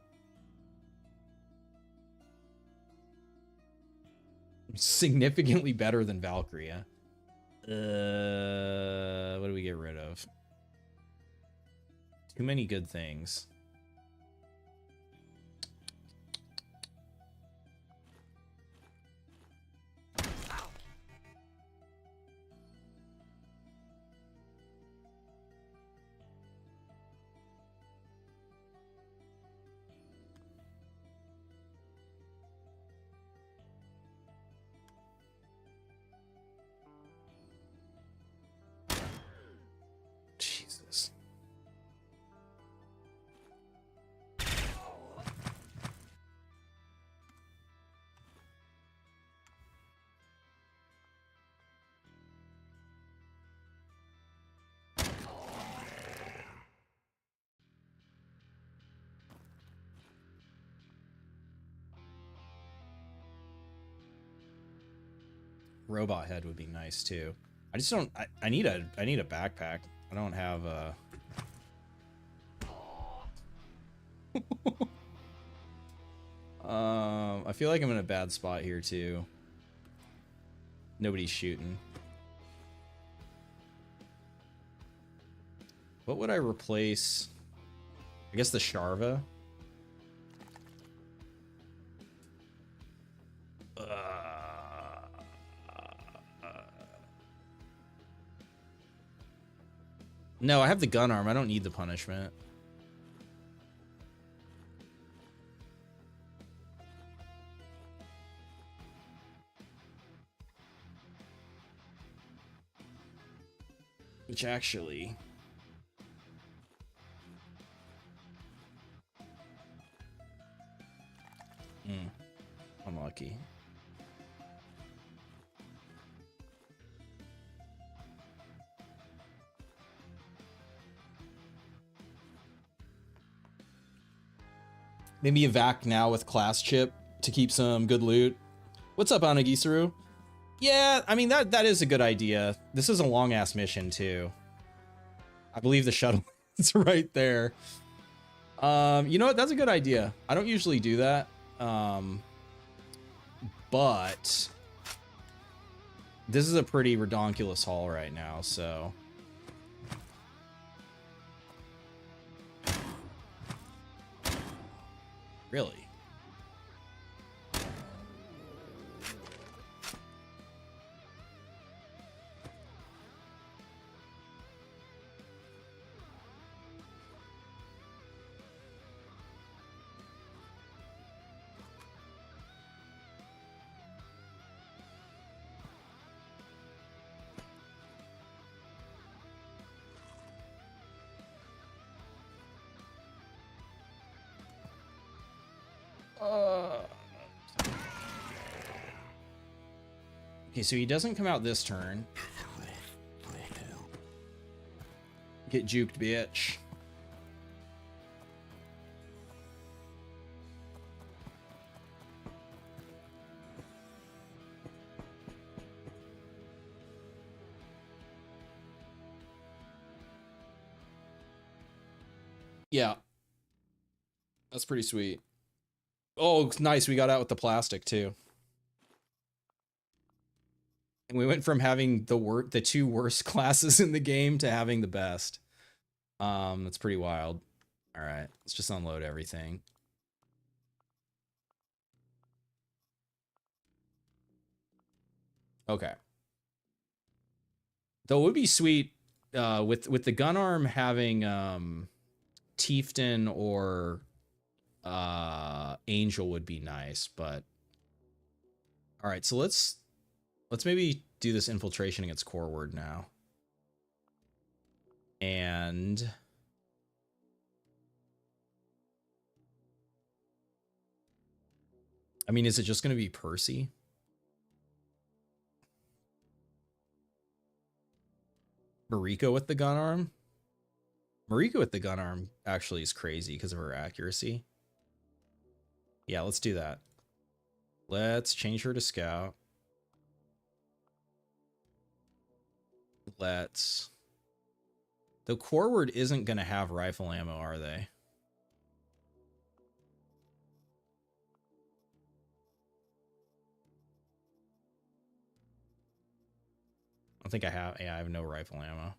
Significantly better than Valkyria. What do we get rid of? Too many good things. Jesus. Robot head would be nice too. I just don't. I need a backpack. I don't have a. I feel like I'm in a bad spot here too. Nobody's shooting. What would I replace? I guess the Sharva. No, I have the gun arm. I don't need the punishment. Which actually... unlucky. Maybe a vac now with class chip to keep some good loot. What's up, Anagisaru? Yeah, I mean, that is a good idea. This is a long-ass mission, too. I believe the shuttle is right there. You know what? That's a good idea. I don't usually do that. But this is a pretty redonkulous haul right now, so... Really? Okay, so he doesn't come out this turn. Get juked, bitch. Yeah. That's pretty sweet. Oh, nice. We got out with the plastic too. And we went from having the two worst classes in the game to having the best. That's pretty wild. All right, let's just unload everything. Okay. Though it would be sweet with the gun arm having Tiefton or Angel would be nice, but all right, so let's maybe do this infiltration against core word now. And I mean, is it just going to be Percy? Mariko with the gun arm? Mariko with the gun arm actually is crazy because of her accuracy. Yeah, let's do that. Let's change her to scout. Let's... The core word isn't going to have rifle ammo, are they? I think I have... Yeah, I have no rifle ammo.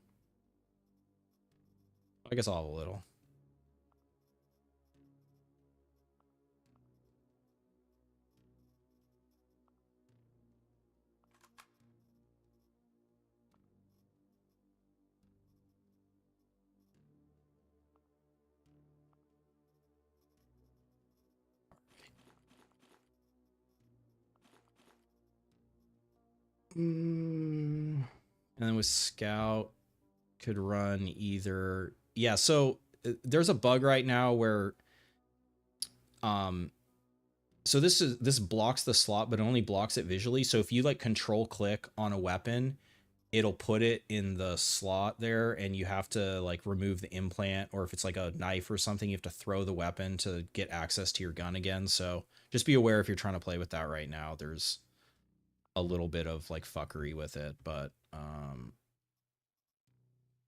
I guess I'll have a little. And then with scout, could run either... Yeah, so there's a bug right now where... So this blocks the slot, but it only blocks it visually. So if you like control click on a weapon, it'll put it in the slot there, and you have to like remove the implant, or if it's like a knife or something, you have to throw the weapon to get access to your gun again. So just be aware if you're trying to play with that right now. There's a little bit of like fuckery with it, but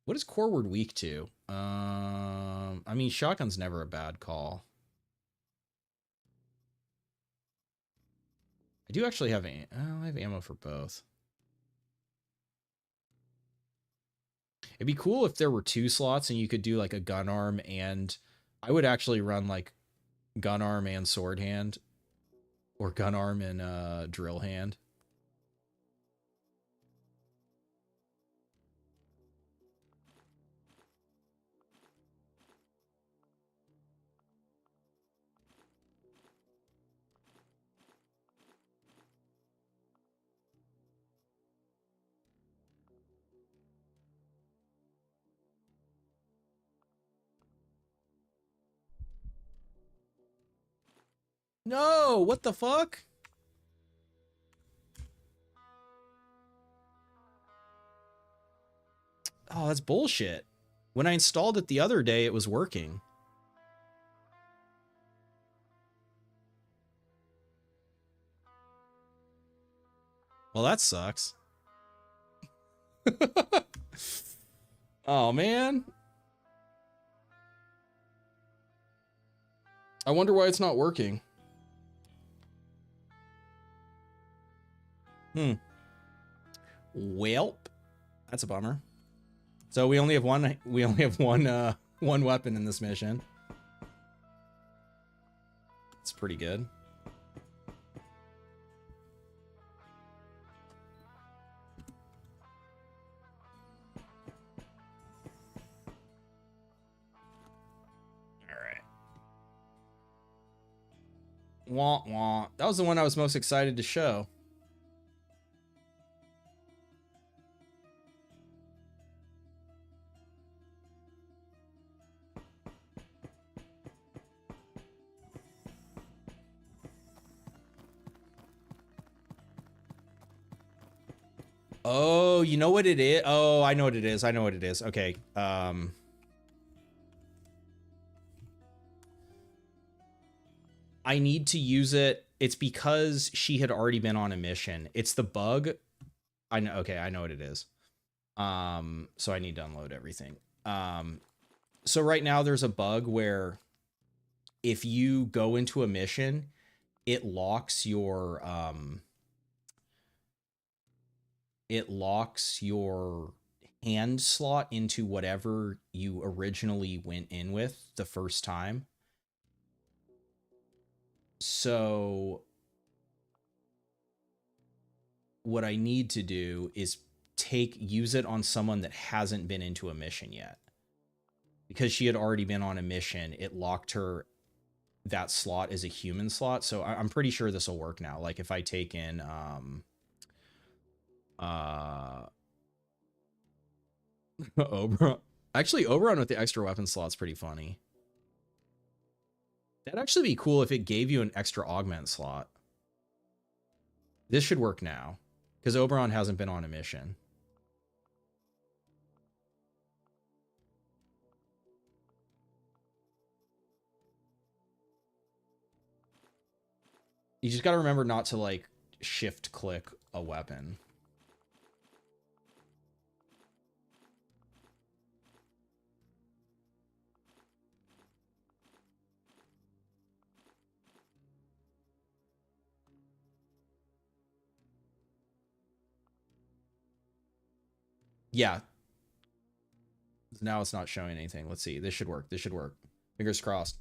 what is core word weak to? I mean, shotgun's never a bad call. I do actually have I have ammo for both. It'd be cool if there were 2 slots and you could do like a gun arm, and I would actually run like gun arm and sword hand, or gun arm and drill hand. No, what the fuck? Oh, that's bullshit. When I installed it the other day, it was working. Well, that sucks. Oh, man. I wonder why it's not working. Welp. That's a bummer. So we only have one one weapon in this mission. It's pretty good. All right. Wah wah. That was the one I was most excited to show. Oh, you know what it is? Oh, I know what it is. I know what it is. Okay. I need to use it. It's because she had already been on a mission. It's the bug. I know. Okay, I know what it is. So I need to unload everything. So right now there's a bug where if you go into a mission it locks your hand slot into whatever you originally went in with the first time. So what I need to do is use it on someone that hasn't been into a mission yet. Because she had already been on a mission, it locked her that slot as a human slot. So I'm pretty sure this will work now. Like if I take in Oberon. Actually, Oberon with the extra weapon slot's pretty funny. That'd actually be cool if it gave you an extra augment slot. This should work now, because Oberon hasn't been on a mission. You just got to remember not to, like, shift click a weapon. Yeah. Now it's not showing anything. Let's see. This should work. This should work. Fingers crossed.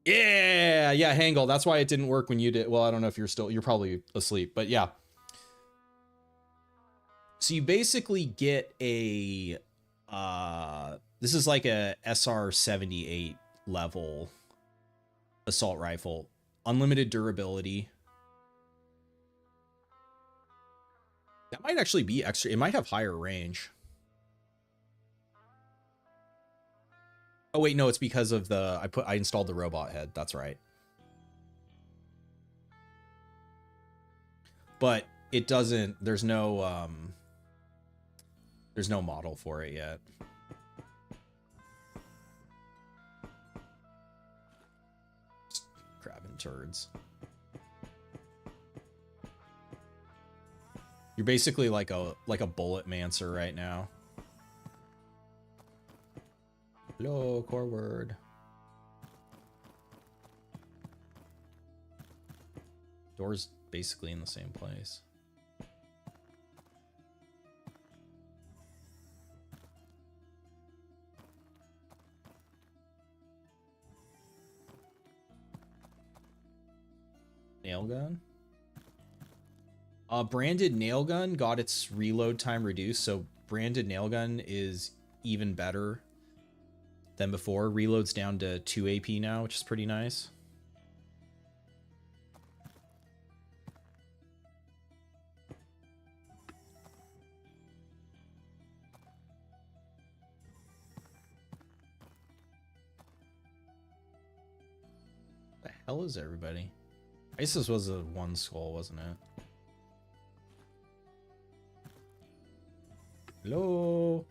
Yeah, Hangle. That's why it didn't work when you did. Well, I don't know if you're probably asleep, but yeah. So you basically get a, this is like a SR-78 level assault rifle. Unlimited durability. That might actually be extra. It might have higher range. Oh wait, no, it's because of the I installed the robot head. That's right. But it doesn't. There's no model for it yet. Just grabbing turds. You're basically like a bullet mancer right now. Hello, core word. Door's basically in the same place. Nail gun? Branded nail gun got its reload time reduced, so branded nail gun is even better than before. Reload's down to 2 AP now, which is pretty nice. What the hell is everybody? I guess this was a one skull, wasn't it? Hello?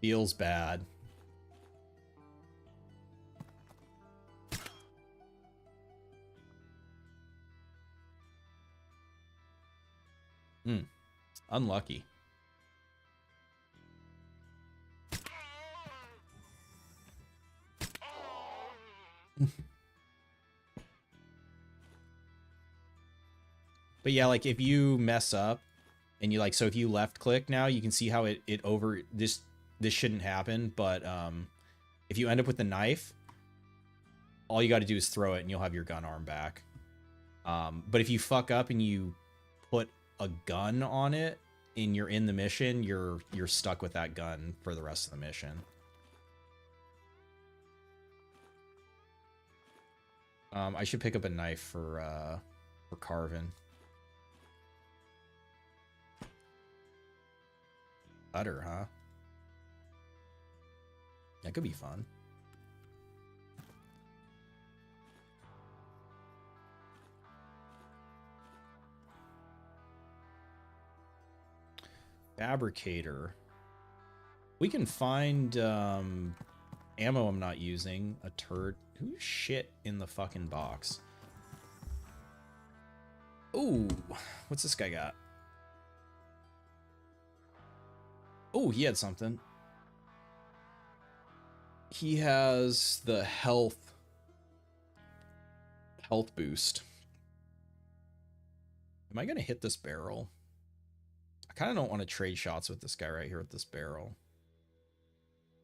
Feels bad. Unlucky. But yeah, like if you mess up and you like, so if you left click now, you can see how this shouldn't happen. But if you end up with the knife, all you got to do is throw it and you'll have your gun arm back. But if you fuck up and you put a gun on it and you're in the mission, you're stuck with that gun for the rest of the mission. I should pick up a knife for carving. Butter, huh? That could be fun. Fabricator. We can find ammo I'm not using. A turd. Who shit in the fucking box? Ooh, what's this guy got? Oh, he had something. He has the health boost. Am I gonna hit this barrel? I kind of don't want to trade shots with this guy right here with this barrel.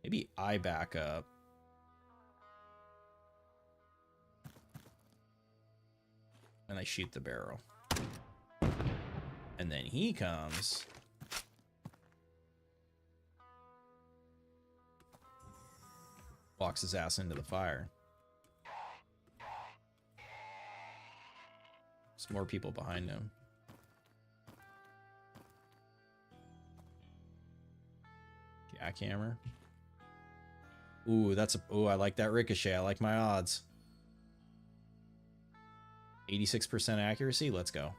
Maybe I back up. And I shoot the barrel. And then he comes. Walks his ass into the fire. There's more people behind him. Jackhammer. Ooh, that's a... Ooh, I like that ricochet. I like my odds. 86% accuracy. Let's go.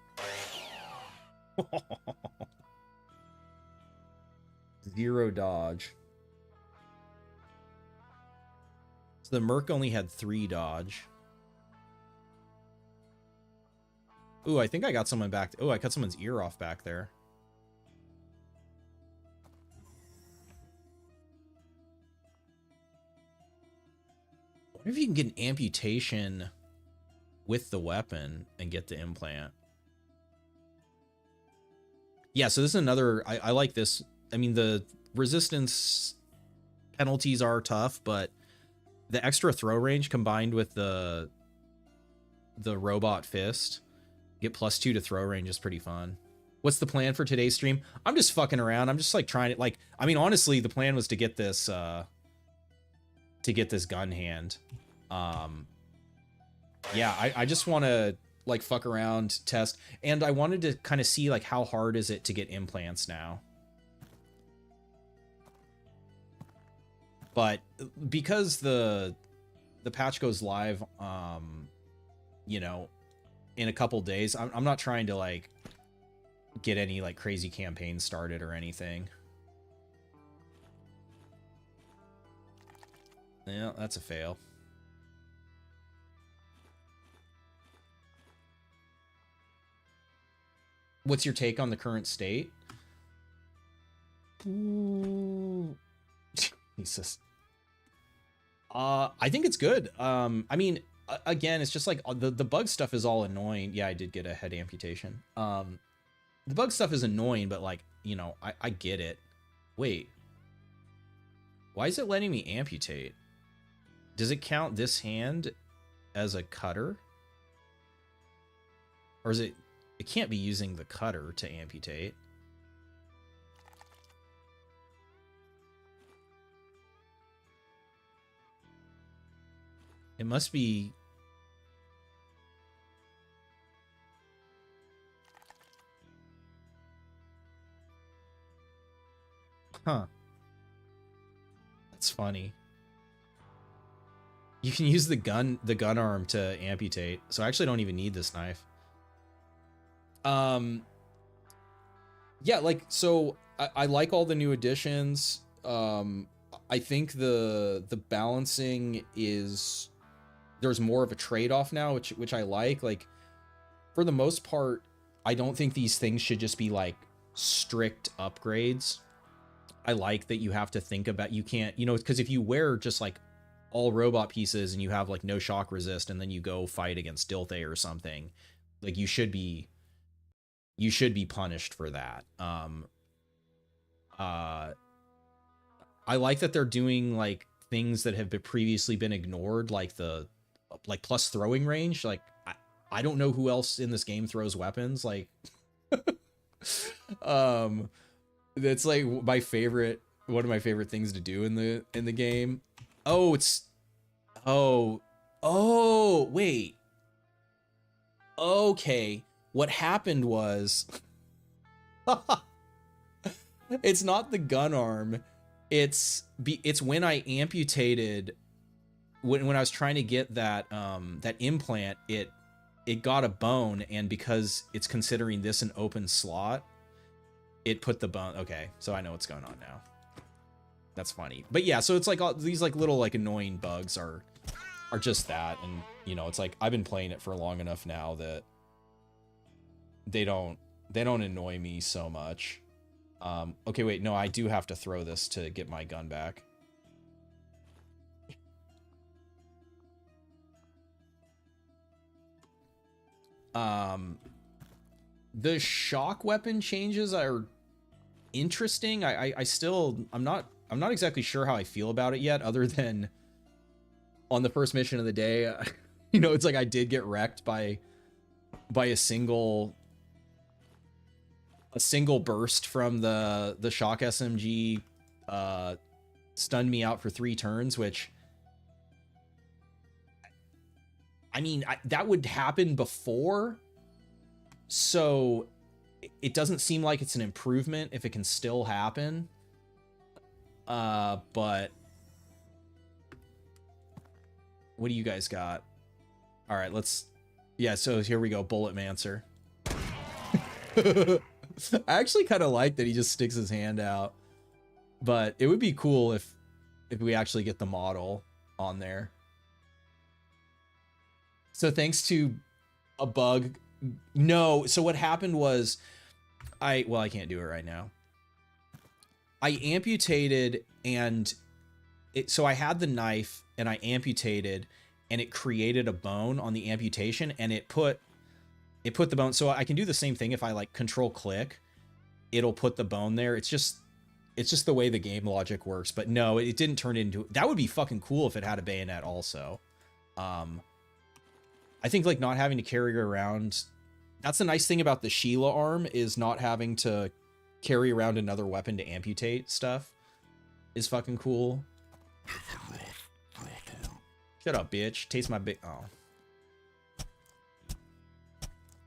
0 dodge. So the Merc only had 3 dodge. Ooh, I think I got someone back. Oh, I cut someone's ear off back there. I wonder if you can get an amputation with the weapon and get the implant. Yeah, so this is another... I like this. I mean, the resistance penalties are tough, but the extra throw range combined with the robot fist, get +2 to throw range, is pretty fun. What's the plan for today's stream? I'm just fucking around. I'm just like trying to, like, I mean, honestly, the plan was to get this gun hand. Yeah, I just want to like fuck around, test, and I wanted to kind of see like how hard is it to get implants now. But because the patch goes live, you know, in a couple days, I'm not trying to like get any like crazy campaigns started or anything. Yeah, that's a fail. What's your take on the current state? Ooh. Jesus. I think it's good. I mean, again, it's just like the bug stuff is all annoying. Yeah, I did get a head amputation. The bug stuff is annoying, but like, you know, I get it. Wait. Why is it letting me amputate? Does it count this hand as a cutter? Or is it... It can't be using the cutter to amputate. It must be... Huh. That's funny. You can use the gun arm to amputate, so I actually don't even need this knife. Yeah, like, so I like all the new additions. I think the balancing is, there's more of a trade-off now, which I like. Like, for the most part, I don't think these things should just be like strict upgrades. I like that you have to think about, you can't, you know, because if you wear just like all robot pieces and you have like no shock resist and then you go fight against Dilthay or something, like you should be punished for that. I like that they're doing like things that have previously been ignored, like the plus throwing range. Like I don't know who else in this game throws weapons. Like that's like my favorite, one of my favorite things to do in the game. Oh, it's wait. Okay. What happened was it's not the gun arm. It's when I amputated, when I was trying to get that that implant, it got a bone, and because it's considering this an open slot, it put the bone. Okay, so I know what's going on now. That's funny. But yeah, so it's like all these like little like annoying bugs are just that, and you know, it's like I've been playing it for long enough now that they don't annoy me so much. Okay, wait, no, I do have to throw this to get my gun back. Um, the shock weapon changes are interesting. I still I'm not exactly sure how I feel about it yet, other than on the first mission of the day, you know, it's like I did get wrecked by a single burst from the shock SMG, stunned me out for 3 turns, which I mean, that would happen before, so it doesn't seem like it's an improvement if it can still happen. But what do you guys got? All right, yeah, so here we go, Bullet Mancer. I actually kind of like that he just sticks his hand out, but it would be cool if we actually get the model on there. So thanks to a bug. No, so what happened was I can't do it right now. I amputated, and so I had the knife and I amputated, and it created a bone on the amputation, and it put the bone. So I can do the same thing if I like control click, it'll put the bone there. It's just the way the game logic works. But no, it didn't turn into. That would be fucking cool if it had a bayonet also. I think like not having to carry around. That's the nice thing about the Sheila arm, is not having to carry around another weapon to amputate stuff is fucking cool. Shut up, bitch. Taste my big. Oh.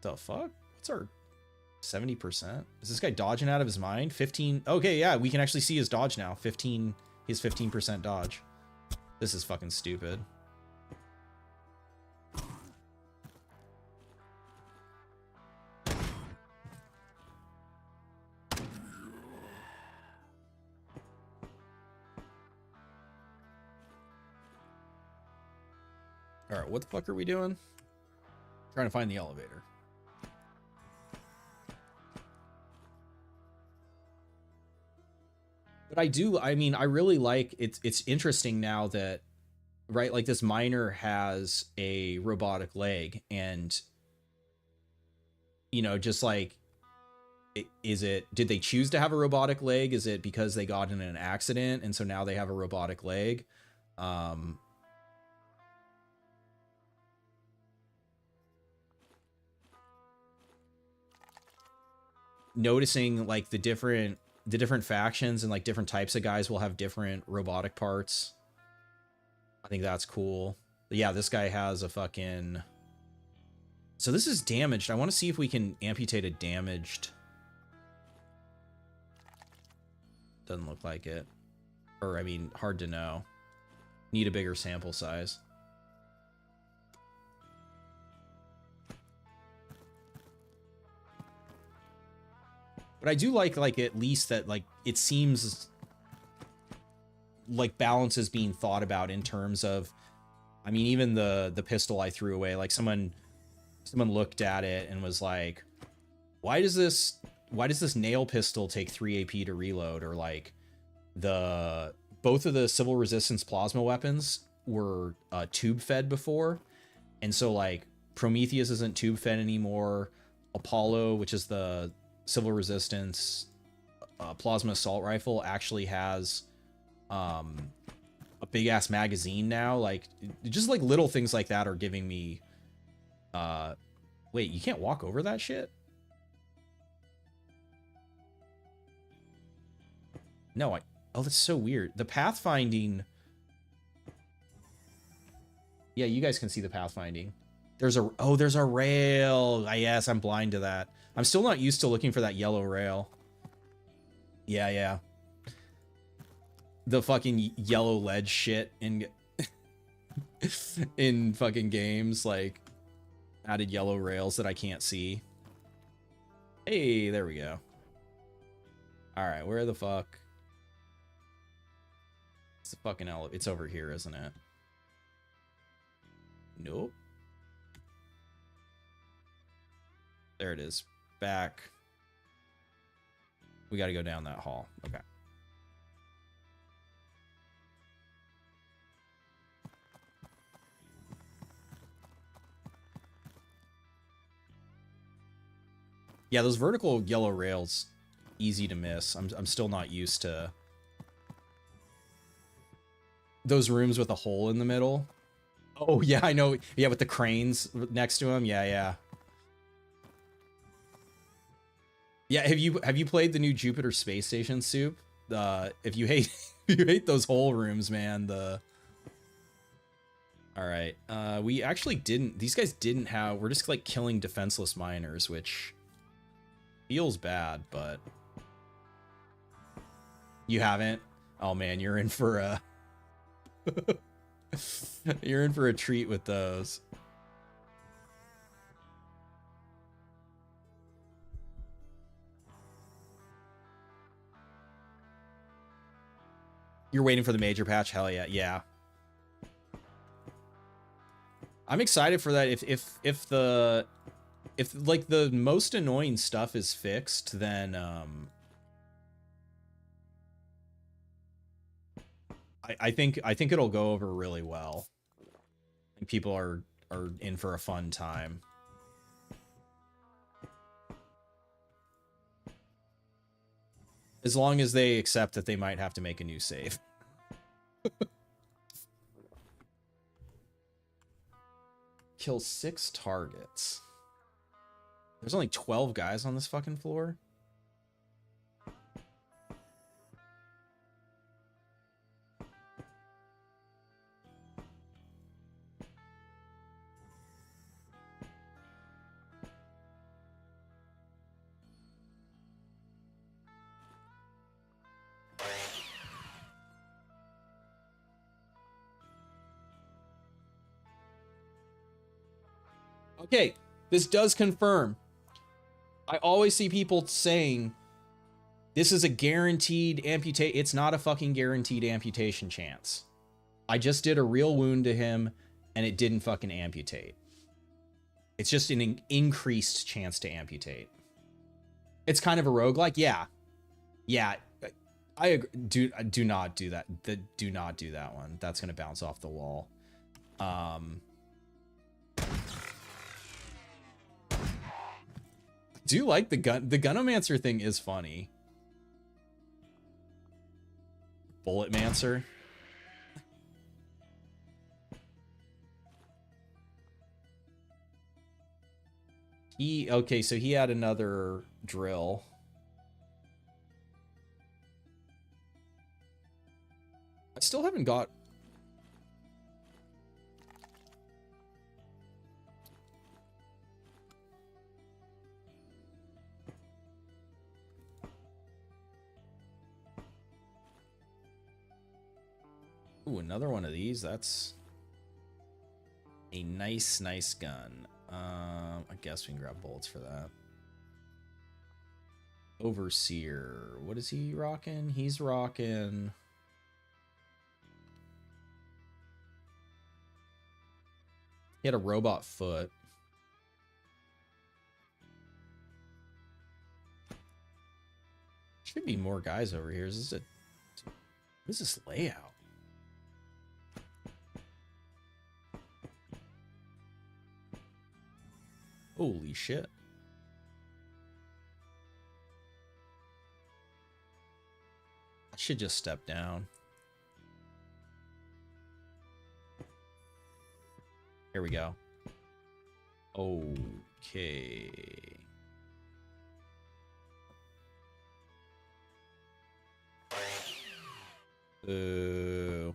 The fuck? What's our 70%? Is this guy dodging out of his mind? 15. Okay, yeah, we can actually see his dodge now. 15. He has 15% dodge. This is fucking stupid. All right, what the fuck are we doing? Trying to find the elevator. But I mean, I really like it's interesting now that, right, like this miner has a robotic leg, and you know, just like, did they choose to have a robotic leg? Is it because they got in an accident and so now they have a robotic leg? Noticing like the different factions and like different types of guys will have different robotic parts. I think that's cool. But yeah, this guy has a fucking. So this is damaged. I want to see if we can amputate a damaged. Doesn't look like it. Or I mean, hard to know. Need a bigger sample size. But I do like at least that like it seems like balance is being thought about in terms of, I mean, even the pistol I threw away, like someone looked at it and was like, why does this nail pistol take 3 AP to reload? Or like both of the civil resistance plasma weapons were tube fed before, and so like Prometheus isn't tube fed anymore. Apollo, which is the civil resistance plasma assault rifle, actually has a big ass magazine now. Like just like little things like that are giving me wait, you can't walk over that shit? No, oh, that's so weird. The pathfinding. Yeah, you guys can see the pathfinding. There's a rail. Yes, I'm blind to that. I'm still not used to looking for that yellow rail. Yeah. The fucking yellow ledge shit in in fucking games, like added yellow rails that I can't see. Hey, there we go. All right, where the fuck? It's the fucking elevator. It's over here, isn't it? Nope. There it is. Back. We got to go down that hall. Okay. Yeah, those vertical yellow rails, easy to miss. I'm still not used to those rooms with a hole in the middle. Oh yeah, I know. Yeah, with the cranes next to them. Yeah, yeah. Yeah, have you played the new Jupiter Space Station, Soup? If you hate if you hate those hole rooms, man, all right. We actually didn't. These guys didn't have. We're just like killing defenseless miners, which feels bad, but you haven't. Oh man, you're in for a you're in for a treat with those. You're waiting for the major patch? Hell yeah, yeah. I'm excited for that. If like the most annoying stuff is fixed, then I think it'll go over really well. And people are in for a fun time. As long as they accept that they might have to make a new save. Kill 6 targets. There's only 12 guys on this fucking floor. Okay, this does confirm. I always see people saying this is a guaranteed amputation. It's not a fucking guaranteed amputation chance. I just did a real wound to him and it didn't fucking amputate. It's just an increased chance to amputate. It's kind of a roguelike. Yeah. Yeah. I agree. Do not do that. Do not do that one. That's going to bounce off the wall. Do like the Gunomancer thing is funny. Bulletmancer. Okay, so he had another drill. I still haven't got. Ooh, another one of these. That's a nice gun. I guess we can grab bullets for that. Overseer. What is he rocking? He's rocking. He had a robot foot. Should be more guys over here. Is this a... What is this layout? Holy shit. I should just step down. Here we go. Okay. Ooh.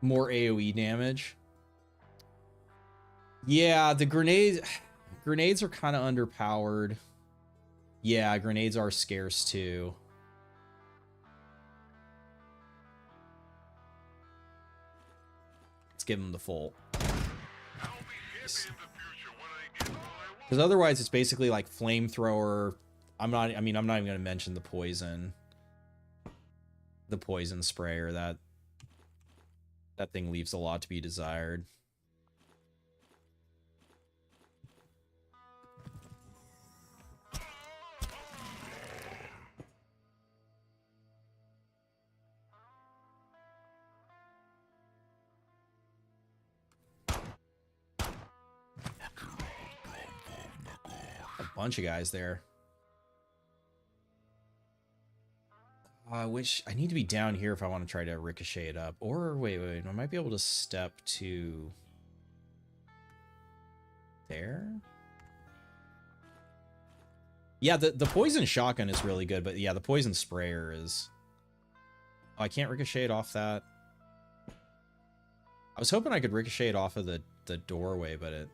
More AoE damage. Yeah, the grenades are kind of underpowered. Yeah, grenades are scarce too. Let's give them the full. Because otherwise it's basically like flamethrower. I'm not even going to mention the poison. The poison sprayer, that thing leaves a lot to be desired. bunch of guys there. I wish I need to be down here if I want to try to ricochet it up. Or wait, I might be able to step to there. Yeah, the poison shotgun is really good, but yeah, the poison sprayer is... Oh, I can't ricochet it off that. I was hoping I could ricochet it off of the doorway, but it...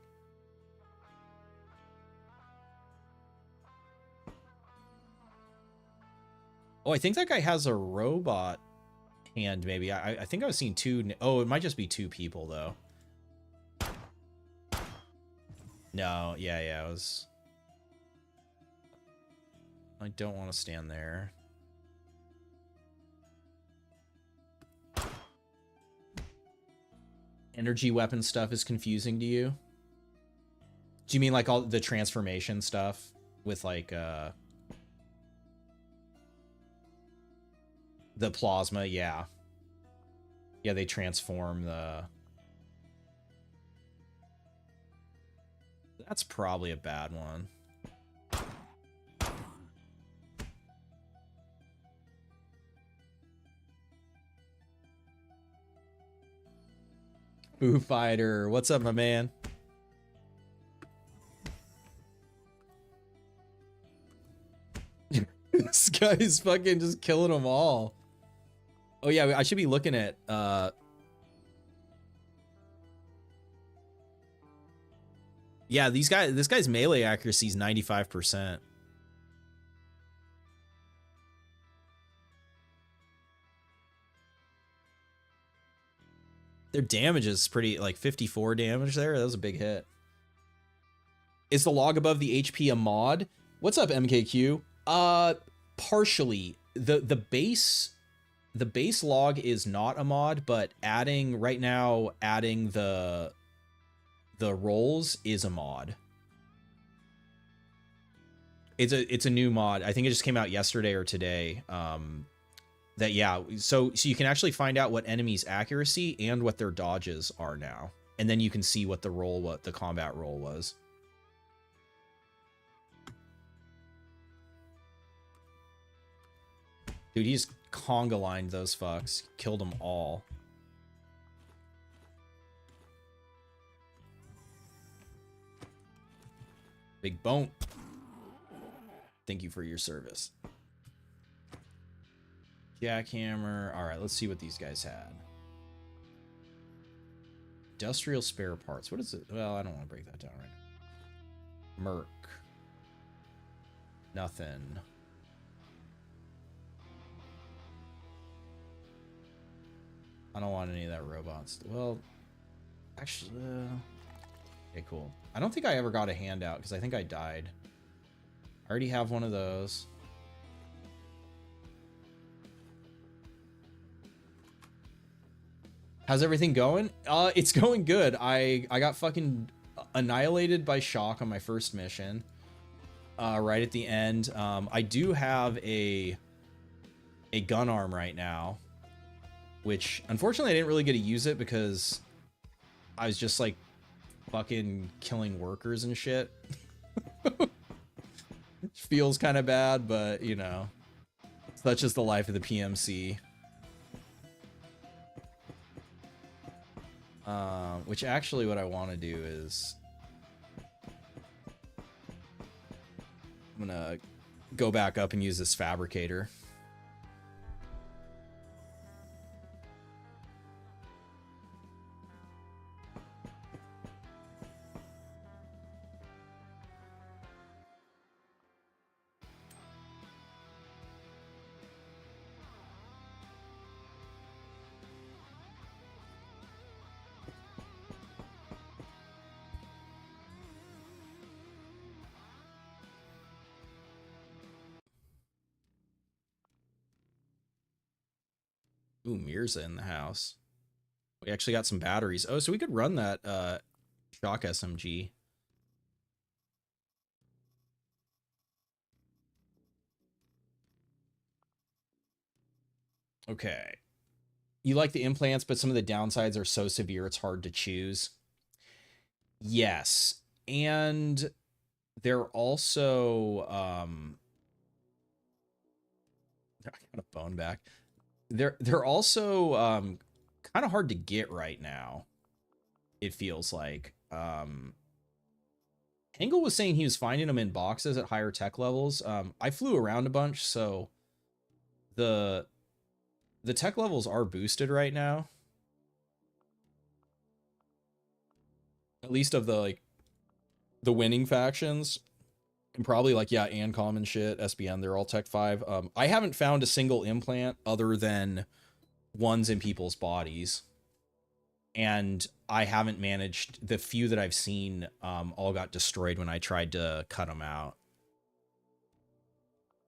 Oh, I think that guy has a robot hand, maybe. I think I was seeing two... Oh, it might just be two people, though. No, yeah, it was... I don't want to stand there. Energy weapon stuff is confusing to you? Do you mean like all the transformation stuff with like the plasma? Yeah. Yeah, they transform the... That's probably a bad one. Foo Fighter, what's up, my man? This guy's fucking just killing them all. Oh yeah, I should be looking at yeah, this guy's melee accuracy is 95%. Their damage is pretty, like 54 damage there. That was a big hit. Is the log above the HP a mod? What's up, MKQ? Partially. The base log is not a mod, but adding the rolls is a mod. It's a new mod. I think it just came out yesterday or today. That, yeah, so you can actually find out what enemies' accuracy and what their dodges are now. And then you can see what the combat roll was. Dude, he's conga lined those fucks. Killed them all. Big bone. Thank you for your service. Jackhammer. All right, let's see what these guys had. Industrial spare parts. What is it? Well, I don't want to break that down right now. Merc. Nothing. I don't want any of that robots. Well, actually, okay, cool. I don't think I ever got a handout because I think I died. I already have one of those. How's everything going? It's going good. I got fucking annihilated by shock on my first mission. Right at the end. I do have a gun arm right now, which unfortunately I didn't really get to use it because I was just like fucking killing workers and shit. Feels kind of bad, but you know, such is the life of the PMC. Which actually what I want to do is I'm gonna go back up and use this fabricator. Ooh, Mirza in the house. We actually got some batteries. Oh, so we could run that shock SMG. Okay. You like the implants, but some of the downsides are so severe it's hard to choose. Yes. And they're also I got a bone back. They're also kind of hard to get right now. It feels like Engel was saying he was finding them in boxes at higher tech levels. I flew around a bunch, so the the tech levels are boosted right now. At least of the like the winning factions. And probably like yeah, Ancom and shit, SBN, they're all Tech 5. I haven't found a single implant other than ones in people's bodies. And I haven't managed, the few that I've seen all got destroyed when I tried to cut them out.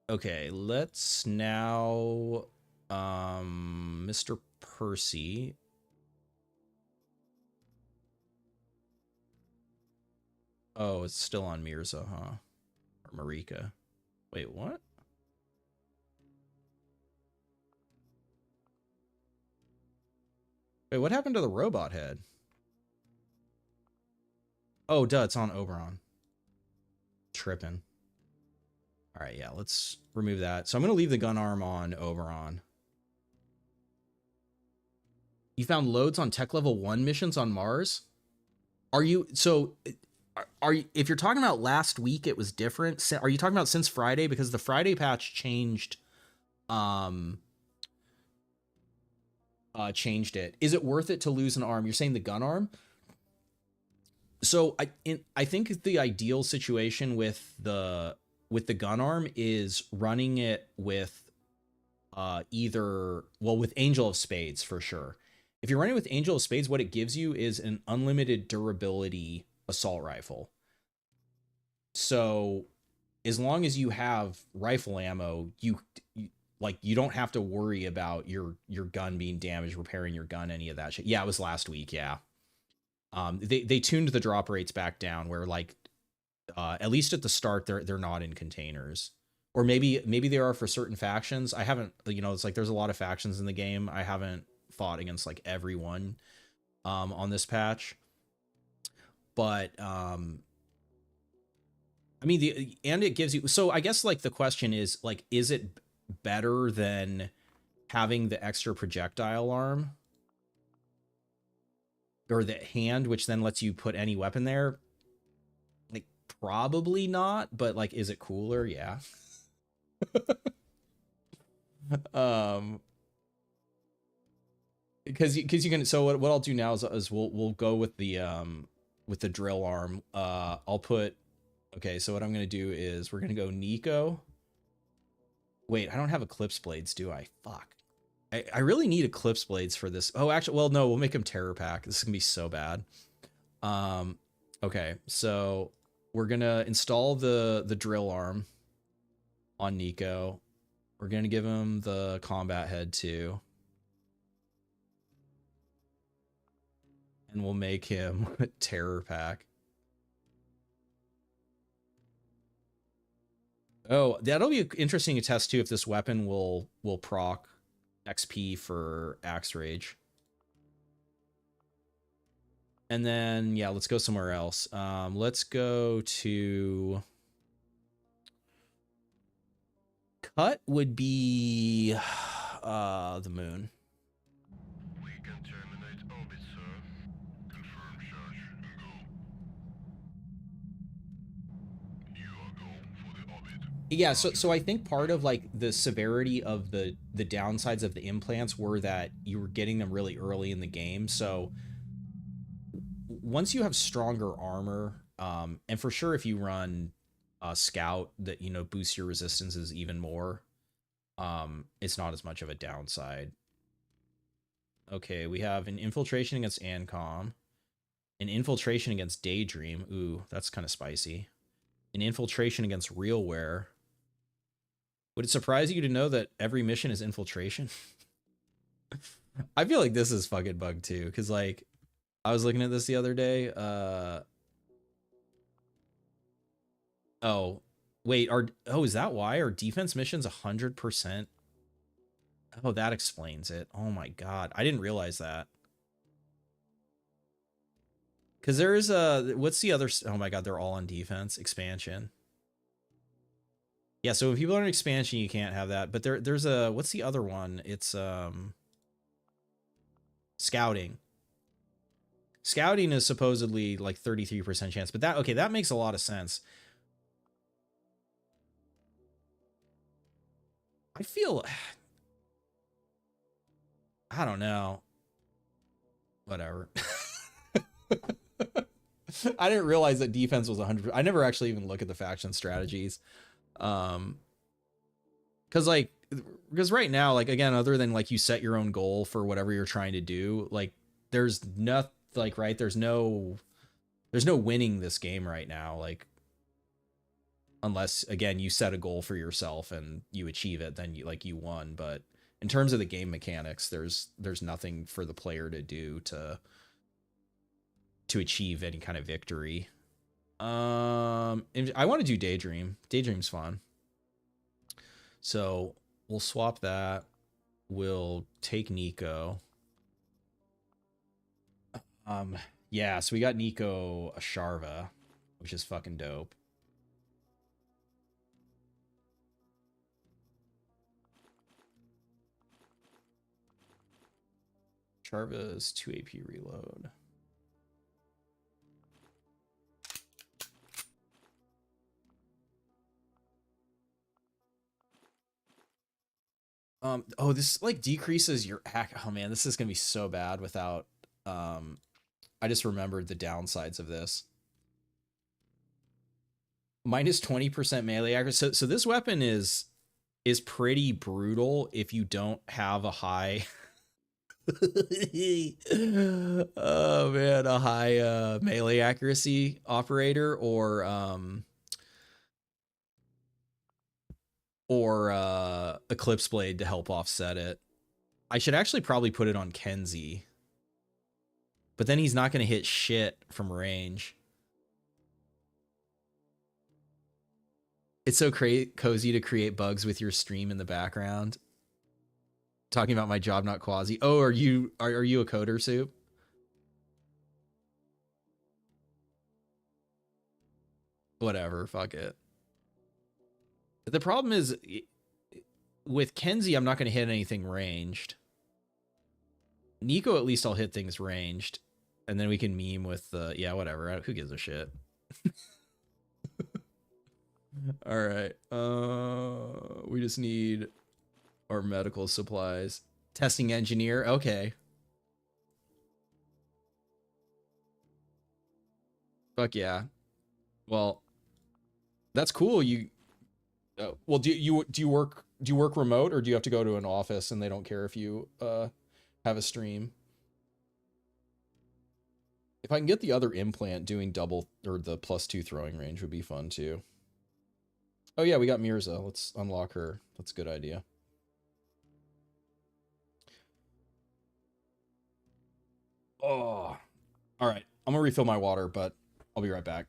Okay, let's now Mr. Percy. Oh, it's still on Mirza, huh? Or Marika. Wait, what? Wait, what happened to the robot head? Oh, duh, it's on Oberon. Tripping. All right, yeah, let's remove that. So I'm going to leave the gun arm on Oberon. You found loads on tech level 1 missions on Mars? Are you, so, are you, if you're talking about last week, it was different. Are you talking about since Friday? Because the Friday patch changed, changed it. Is it worth it to lose an arm? You're saying the gun arm? So I think the ideal situation with the gun arm is running it with either, well, with Angel of Spades for sure. If you're running with Angel of Spades, what it gives you is an unlimited durability assault rifle. So as long as you have rifle ammo, you like you don't have to worry about your gun being damaged, repairing your gun, any of that shit. Yeah, it was last week. Yeah. They tuned the drop rates back down where like at least at the start they're not in containers, or maybe they are for certain factions. I haven't, you know, it's like there's a lot of factions in the game. I haven't fought against like everyone on this patch, but I mean and it gives you, so I guess like the question is like, is it better than having the extra projectile arm or the hand, which then lets you put any weapon there? Like probably not, but like, is it cooler? Yeah. um because you can, so what I'll do now is we'll go with the drill arm. I'll put, okay, so what I'm gonna do is we're gonna go Nico. Wait, I don't have Eclipse Blades, do I? Fuck. I really need Eclipse Blades for this. Oh, actually, well, no, we'll make him Terror Pack. This is gonna be so bad. Okay, so we're gonna install the drill arm on Nico. We're gonna give him the combat head too. And we'll make him Terror Pack. Oh, that'll be interesting to test too if this weapon will proc XP for Axe Rage. And then yeah, let's go somewhere else. Let's go to Cut would be the moon. We can terminate orbit, sir. Confirm charge and go. You are go for the orbit. Yeah, so I think part of like the severity of the downsides of the implants were that you were getting them really early in the game. So once you have stronger armor, and for sure if you run a scout that, you know, boosts your resistances even more, it's not as much of a downside. Okay, we have an infiltration against Ancom, an infiltration against Daydream. Ooh, that's kind of spicy. An infiltration against Realware. Would it surprise you to know that every mission is infiltration? I feel like this is fucking bugged too, because like I was looking at this the other day. Oh, wait, is that why? Are defense missions 100%? Oh, that explains it. Oh my god. I didn't realize that. Because there is a, what's the other, oh my god, they're all on defense. Expansion. Yeah, so if people are in expansion, you can't have that. But there's a, what's the other one? It's scouting. Scouting is supposedly like 33% chance, but that, okay, that makes a lot of sense. I feel, I don't know. Whatever. I didn't realize that defense was 100. I never actually even look at the faction strategies. Cause like, because right now, like, again, other than like you set your own goal for whatever you're trying to do, like there's nothing, like, right, there's no winning this game right now. Like, unless again, you set a goal for yourself and you achieve it, then you won. But in terms of the game mechanics, there's nothing for the player to do to achieve any kind of victory. I want to do Daydream. Daydream's fun. So we'll swap that. We'll take Nico. Yeah, so we got Nico a Sharva, which is fucking dope. Sharva's 2 AP reload. Oh, this like decreases your act. Oh man, this is gonna be so bad without I just remembered the downsides of this. Minus 20% melee accuracy. So this weapon is pretty brutal if you don't have a high oh man, a high melee accuracy operator or Eclipse Blade to help offset it. I should actually probably put it on Kenzie. But then he's not going to hit shit from range. It's so cozy to create bugs with your stream in the background. Talking about my job, not Quasi. Oh, are you a coder, Soup? Whatever, fuck it. The problem is with Kenzie, I'm not going to hit anything ranged. Nico, at least I'll hit things ranged. And then we can meme with the, yeah, whatever. Who gives a shit? All right. We just need our medical supplies. Testing engineer. Okay. Fuck yeah. Well, that's cool. You well, do you work remote, or do you have to go to an office and they don't care if you have a stream? If I can get the other implant, doing double or the +2 throwing range would be fun too. Oh yeah, we got Mirza. Let's unlock her. That's a good idea. Oh, all right. I'm gonna refill my water, but I'll be right back.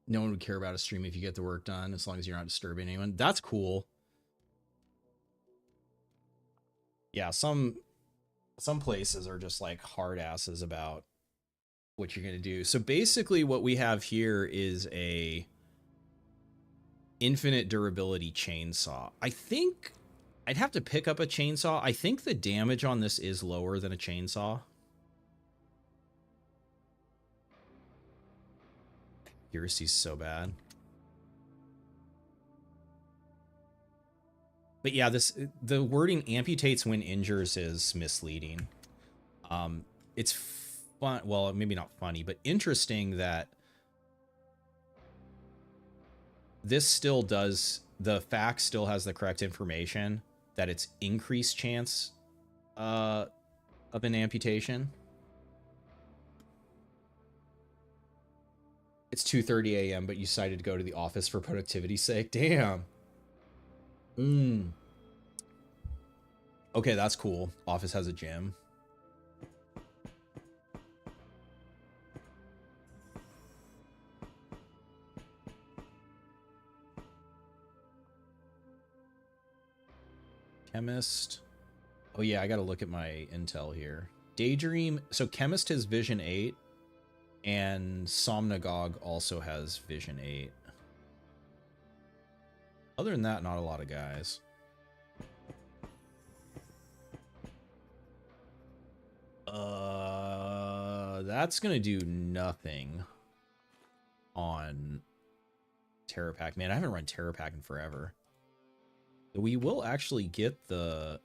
No one would care about a stream if you get the work done, as long as you're not disturbing anyone. That's cool. Yeah, some places are just like hard asses about what you're going to do. So basically what we have here is a infinite durability chainsaw. I think I'd have to pick up a chainsaw. I think the damage on this is lower than a chainsaw. Accuracy's so bad. But yeah, the wording amputates when injures is misleading. It's fun, well, maybe not funny, but interesting that this still does, the fax still has the correct information that it's increased chance of an amputation. It's 2:30 a.m., but you decided to go to the office for productivity's sake. Damn. Okay, that's cool. Office has a gym. Chemist. Oh yeah, I gotta look at my intel here. Daydream. So Chemist has Vision 8, and Somnagog also has Vision 8. Other than that, not a lot of guys. That's gonna do nothing on Terrapack. Man, I haven't run Terrapack in forever. We will actually get the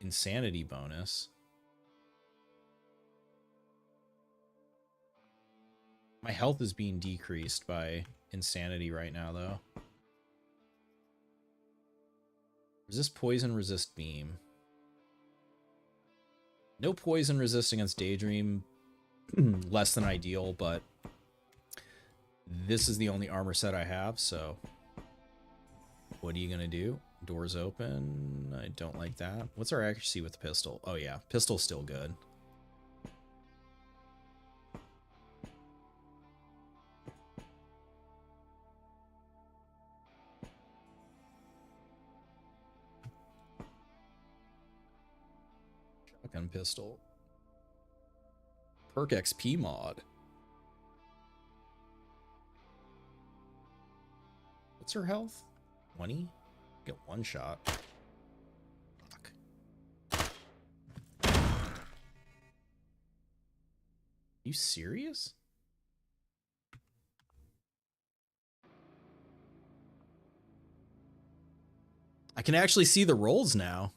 insanity bonus. My health is being decreased by insanity right now, though. Resist poison, resist beam. No poison resist against Daydream. Less than ideal, but this is the only armor set I have, so what are you gonna do? Doors open. I don't like that. What's our accuracy with the pistol? Oh yeah, pistol's still good. Shotgun pistol. Perk XP mod. What's her health? 20? Get one shot. Fuck. You serious? I can actually see the rolls now.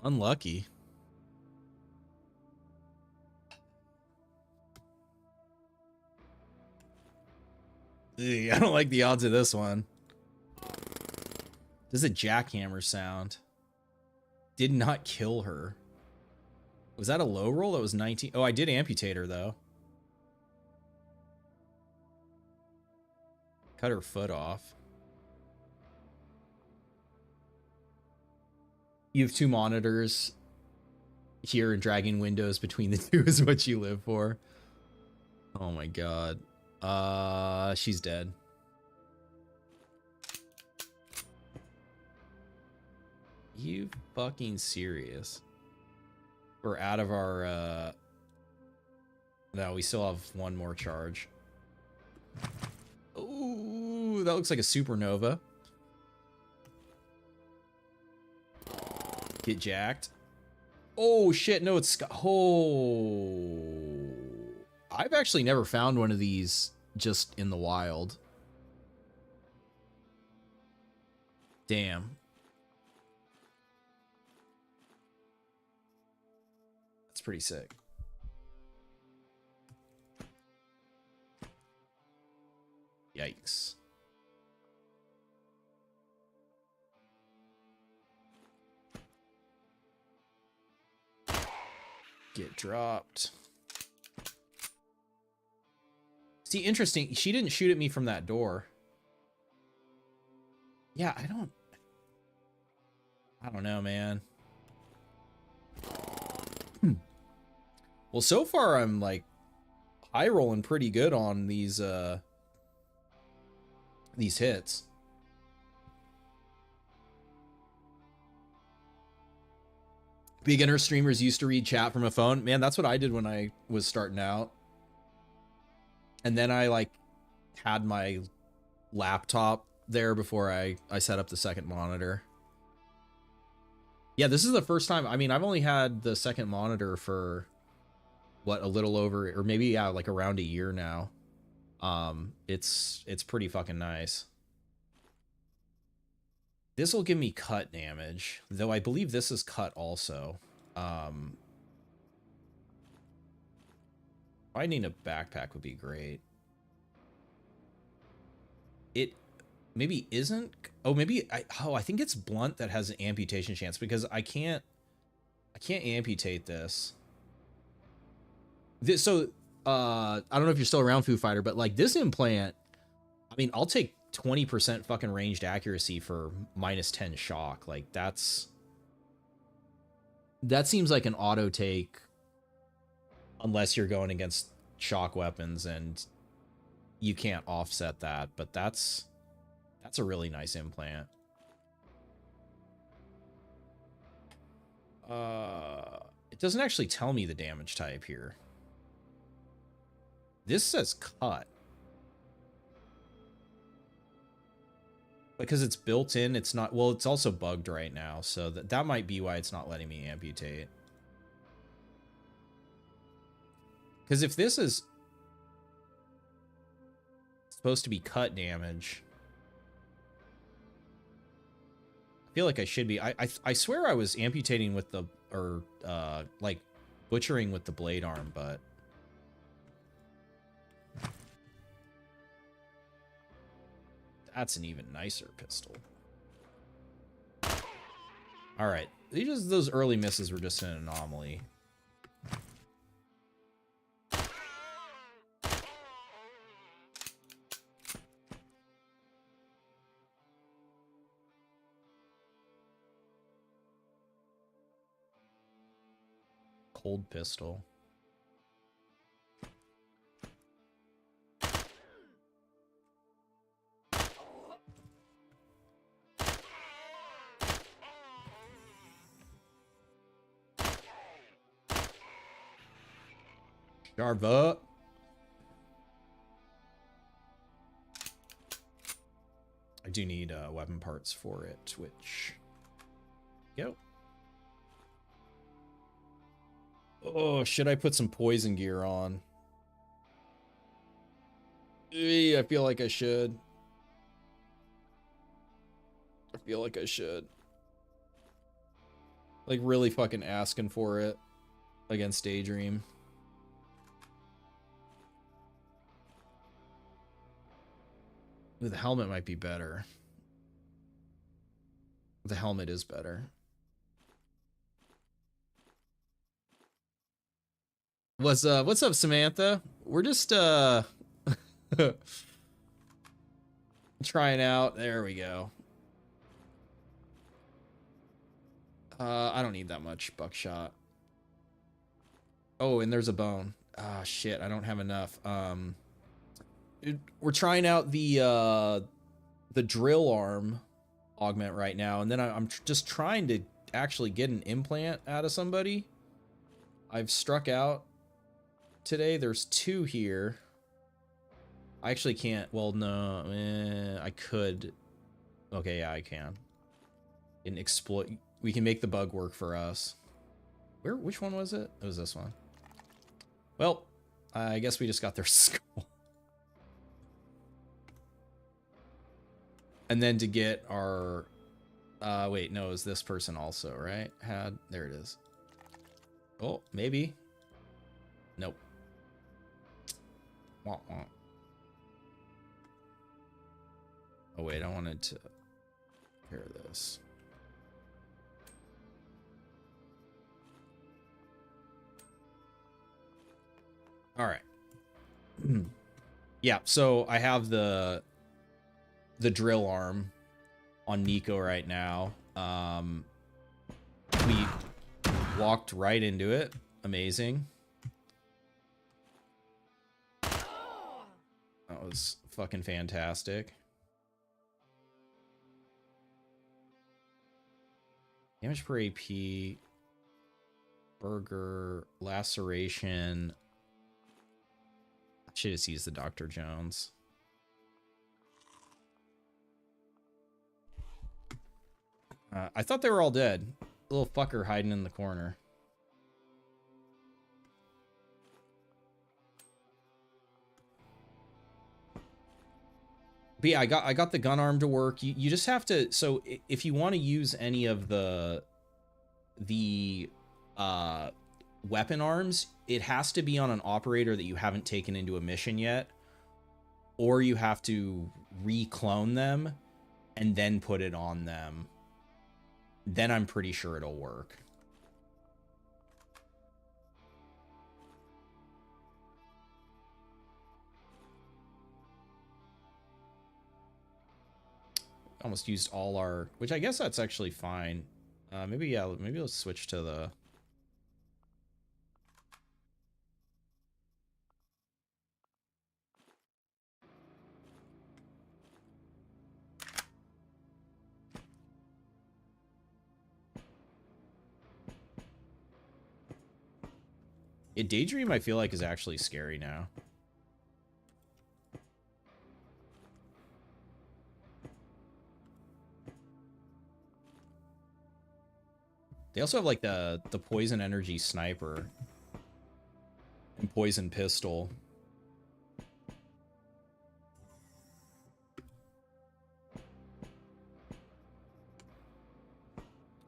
Unlucky. Ugh, I don't like the odds of this one. This is a jackhammer sound. Did not kill her. Was that a low roll? That was 19. Oh, I did amputate her, though. Cut her foot off. You have two monitors here, and dragging windows between the two is what you live for. Oh my god. She's dead. You fucking serious? We're out of our, no, we still have one more charge. Ooh, that looks like a supernova. Get jacked. Oh shit, no, it's oh. I've actually never found one of these just in the wild. Damn. That's pretty sick. Yikes. Get dropped. See, interesting. She didn't shoot at me from that door. Yeah, I don't... I don't know, man. Well, so far I'm like high rolling pretty good on these hits. Beginner streamers used to read chat from a phone. Man, that's what I did when I was starting out. And then I like had my laptop there before I set up the second monitor. Yeah, this is the first time. I mean, I've only had the second monitor for what, a little over, or maybe, yeah, like around a year now. It's pretty fucking nice. This will give me cut damage, though I believe this is cut also. Finding a backpack would be great. It maybe isn't. Oh, maybe I think it's blunt that has an amputation chance, because I can't amputate this. So I don't know if you're still around, Foo Fighter, but like this implant, I mean, I'll take 20% fucking ranged accuracy for -10 shock. Like that seems like an auto take, unless you're going against shock weapons and you can't offset that. But that's a really nice implant. It doesn't actually tell me the damage type here. This says cut. Because it's built in, it's not... Well, it's also bugged right now, so that might be why it's not letting me amputate. Because if this is supposed to be cut damage, I feel like I should be... I swear I was amputating with the... Or, like, butchering with the blade arm, but... That's an even nicer pistol. Alright. Those early misses were just an anomaly. Cold pistol. Jarva. I do need weapon parts for it, which... Go. Oh, should I put some poison gear on? I feel like I should. I feel like I should. Like, really fucking asking for it against Daydream. Ooh, the helmet might be better. The helmet is better. What's up, Samantha? We're just trying out. There we go. I don't need that much buckshot. Oh, and there's a bone. Ah, shit, I don't have enough. We're trying out the drill arm augment right now, and then I'm just trying to actually get an implant out of somebody. I've struck out today. There's 2 here. I actually can't. Well, no, I could. Okay, yeah, I can. And exploit. We can make the bug work for us. Which one was it? It was this one. Well, I guess we just got their skull. And then to get our... wait, no, it was this person also, right? There it is. Oh, maybe. Nope. Wah, wah. Oh, wait, I wanted to pair this. All right. Yeah, so I have the drill arm on Nico right now. We walked right into it. Amazing. That was fucking fantastic. Damage per AP. Burger. Laceration. I should have used the Dr. Jones. I thought they were all dead. Little fucker hiding in the corner. But yeah, I got the gun arm to work. You just have to, so if you want to use any of the weapon arms, it has to be on an operator that you haven't taken into a mission yet, or you have to re-clone them and then put it on them. Then I'm pretty sure it'll work. Almost used all our, which I guess that's actually fine. Maybe, yeah, maybe let's switch to the... Daydream, I feel like, is actually scary now. They also have, like, the poison energy sniper and poison pistol.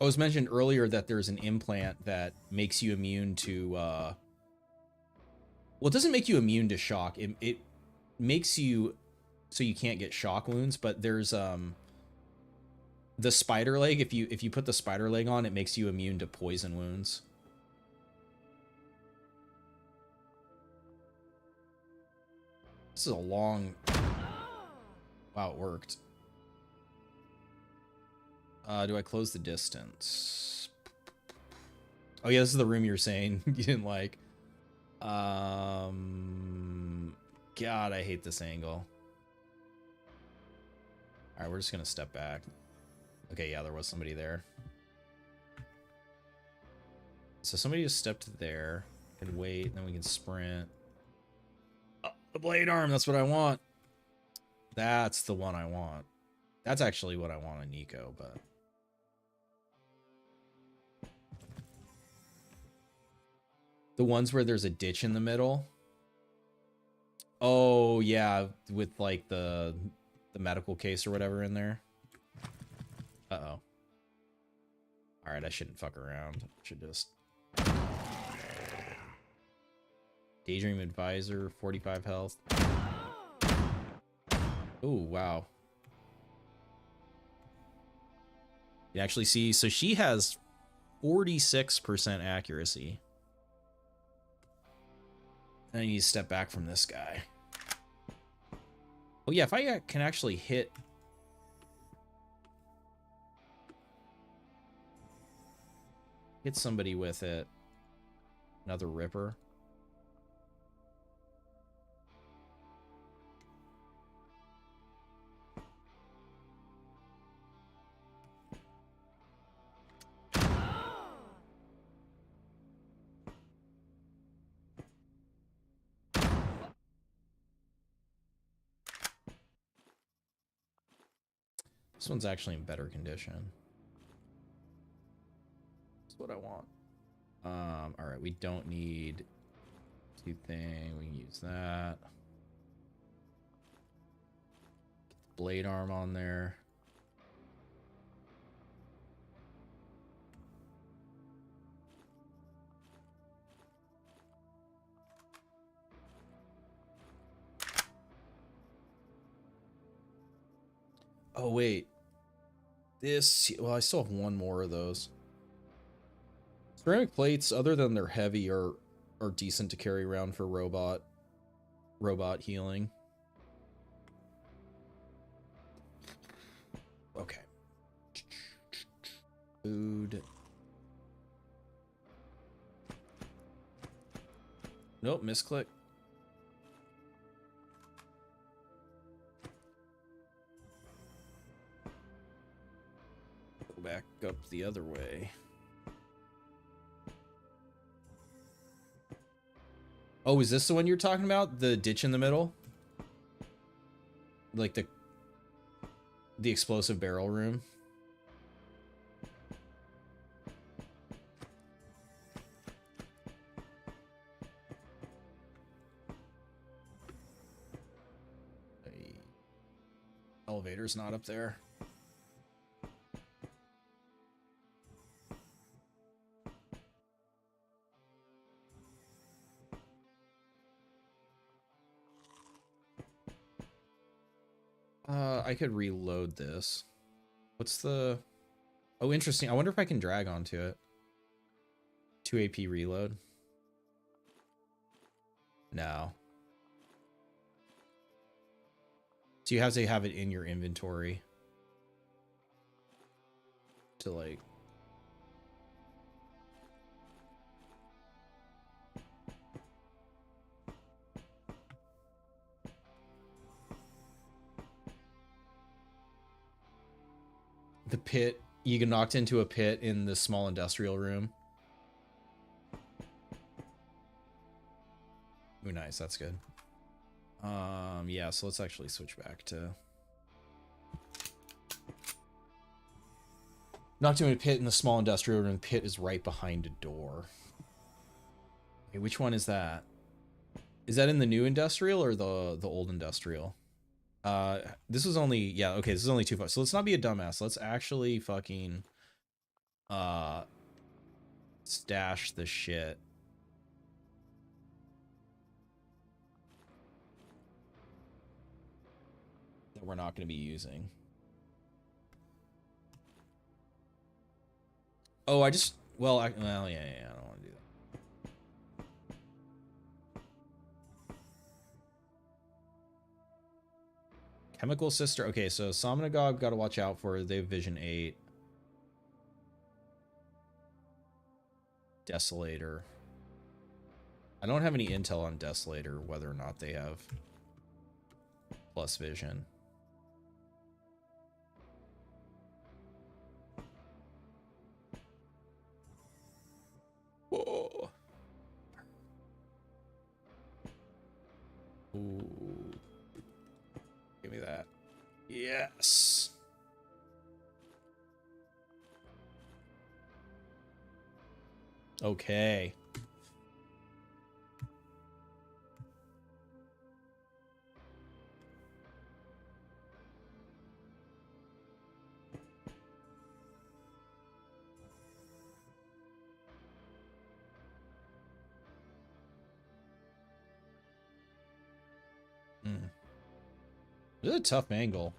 I was mentioned earlier that there's an implant that makes you immune to, well, it doesn't make you immune to shock. It makes you so you can't get shock wounds, but there's, the spider leg, if you put the spider leg on, it makes you immune to poison wounds. This is a long... Wow, it worked. Do I close the distance? Oh yeah, this is the room you were saying you didn't like. God, I hate this angle. Alright, we're just gonna step back. Okay, yeah, there was somebody there. So somebody just stepped there. And wait, then we can sprint. Oh, the blade arm, that's what I want. That's the one I want. That's actually what I want on Nico, but... The ones where there's a ditch in the middle. Oh, yeah, with, like, the medical case or whatever in there. Uh-oh. Alright, I shouldn't fuck around. I should just... Daydream Advisor, 45 health. Oh, wow. You actually see, so she has 46% accuracy. And I need to step back from this guy. Oh yeah, if I can actually hit... Hit somebody with it. Another Ripper. This one's actually in better condition. That's what I want. Alright, we don't need two thing. We can use that. Get the blade arm on there. Oh, wait. This... Well, I still have one more of those. Ceramic plates, other than they're heavy, are decent to carry around for robot healing. Okay. Food. Nope, misclick. Go back up the other way. Oh, is this the one you're talking about? The ditch in the middle? Like the explosive barrel room? Elevator's not up there. I could reload this. What's the... Oh, interesting. I wonder if I can drag onto it. 2 AP reload. No. So you have to have it in your inventory to like... The pit, you get knocked into a pit in the small industrial room. Ooh, nice, that's good. Yeah, so let's actually switch back to... Knocked into a pit in the small industrial room. The pit is right behind a door. Okay, which one is that? Is that in the new industrial or the old industrial? This was only, yeah, okay, this is only 2 5. So let's not be a dumbass. Let's actually fucking stash the shit. That we're not going to be using. Oh, I just, well, yeah, I don't want to do that. Chemical Sister. Okay, so Somnagog got to watch out for. They have Vision 8. Desolator. I don't have any intel on Desolator, whether or not they have plus vision. Whoa. Ooh. Give me that. Yes. Okay. This is a tough angle.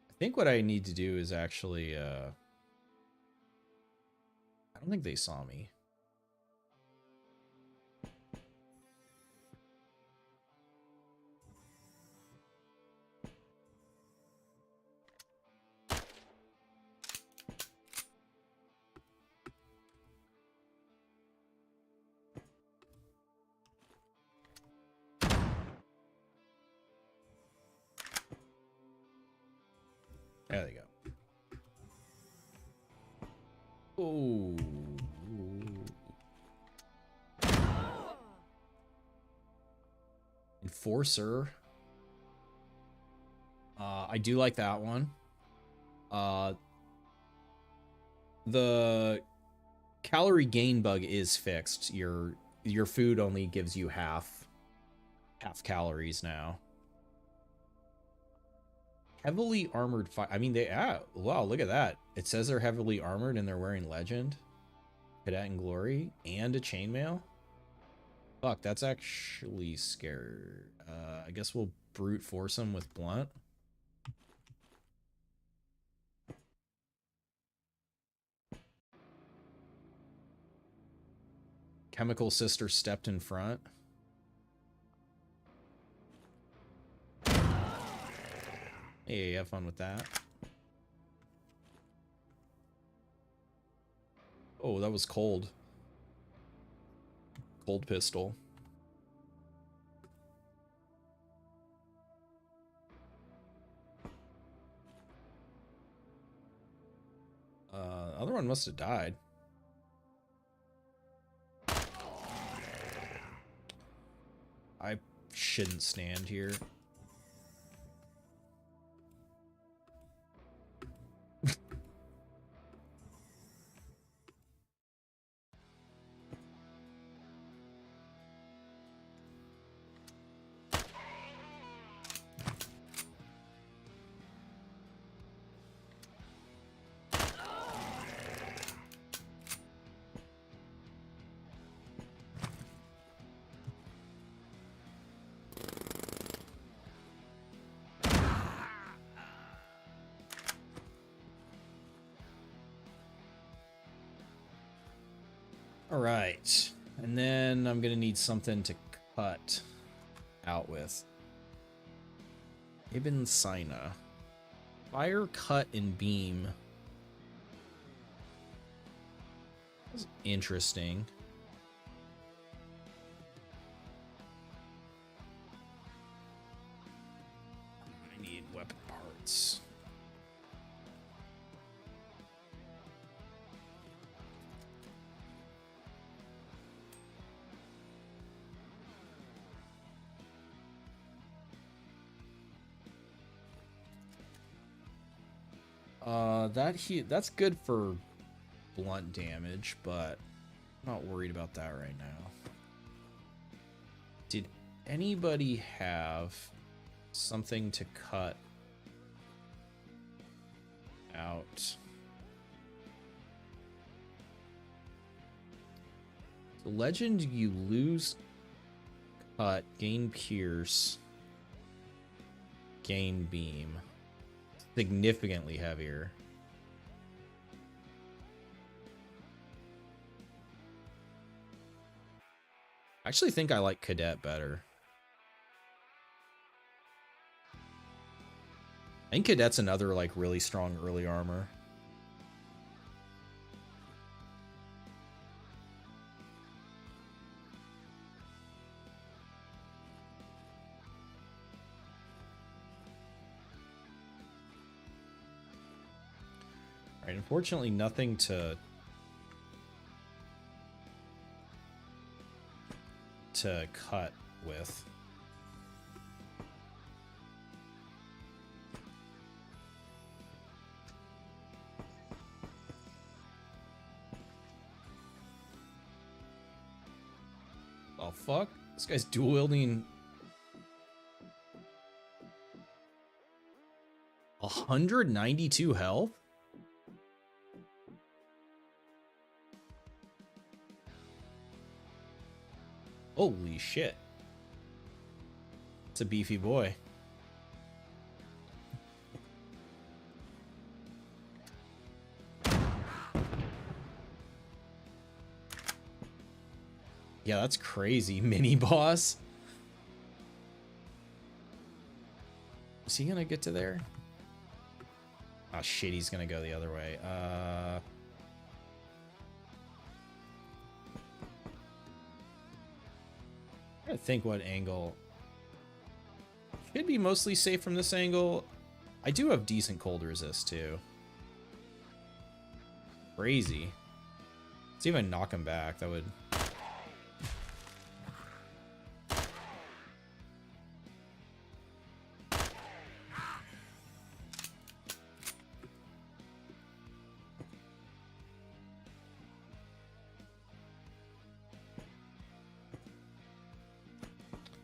I think what I need to do is actually, I don't think they saw me. There they go. Ooh. Enforcer. I do like that one. The calorie gain bug is fixed. Your food only gives you half calories now. Heavily armored I mean, they... wow, look at that. It says they're heavily armored and they're wearing Legend, Cadet and Glory, and a chainmail. Fuck, that's actually scary. I guess we'll brute force them with Blunt. Chemical Sister stepped in front. Hey, have fun with that. Oh, that was cold. Cold pistol. The other one must have died. I shouldn't stand here. All right, and then I'm gonna need something to cut out with. Ibn Sina. Fire, cut, and beam. That's interesting. I need weapon parts. That's good for blunt damage, but I'm not worried about that right now. Did anybody have something to cut out? The legend, you lose cut, gain pierce, gain beam. Significantly heavier. I actually think I like Cadet better. I think Cadet's another like really strong early armor. All right, unfortunately nothing to cut with. Oh fuck? This guy's dual wielding 192 health? Holy shit. It's a beefy boy. Yeah, that's crazy. Mini boss. Is he gonna get to there? Oh shit, he's gonna go the other way. I think what angle. Should be mostly safe from this angle. I do have decent cold resist too. Crazy. Let's see if I knock him back. That would.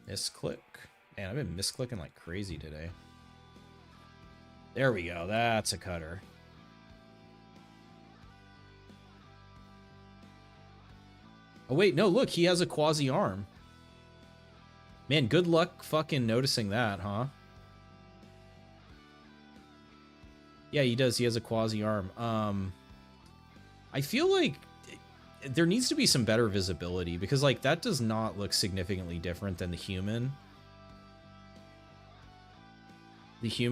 Misclick. Man, I've been misclicking like crazy today. There we go. That's a cutter. Oh, wait. No, look. He has a quasi arm. Man, good luck fucking noticing that, huh? Yeah, he does. He has a quasi arm. I feel like there needs to be some better visibility because like that does not look significantly different than the human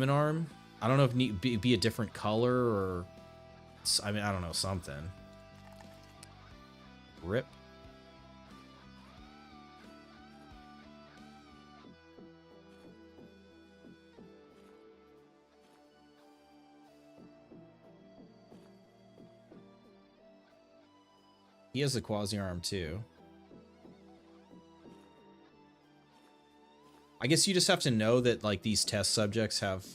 arm. I don't know if it need be a different color or I mean I don't know, something. Rip. He has the quasi arm too. I guess you just have to know that like these test subjects have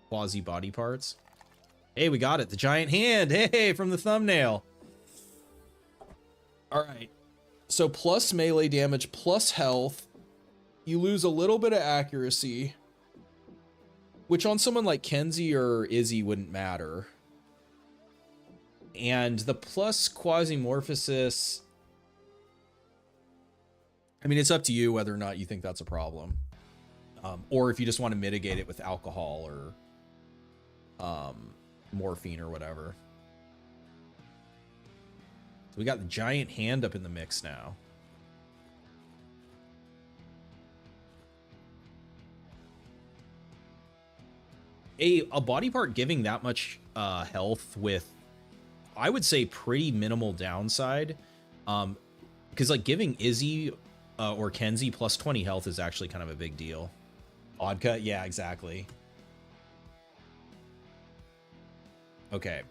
quasi body parts. Hey, we got it. The giant hand. Hey, from the thumbnail. All right. So plus melee damage, plus health. You lose a little bit of accuracy, which on someone like Kenzie or Izzy wouldn't matter. And the plus Quasimorphosis, I mean, it's up to you whether or not you think that's a problem. Or if you just want to mitigate it with alcohol or morphine or whatever. So we got the giant hand up in the mix now. A body part giving that much health with, I would say, pretty minimal downside. Because like giving Izzy or Kenzie plus 20 health is actually kind of a big deal. Odd cut, yeah, exactly. Okay.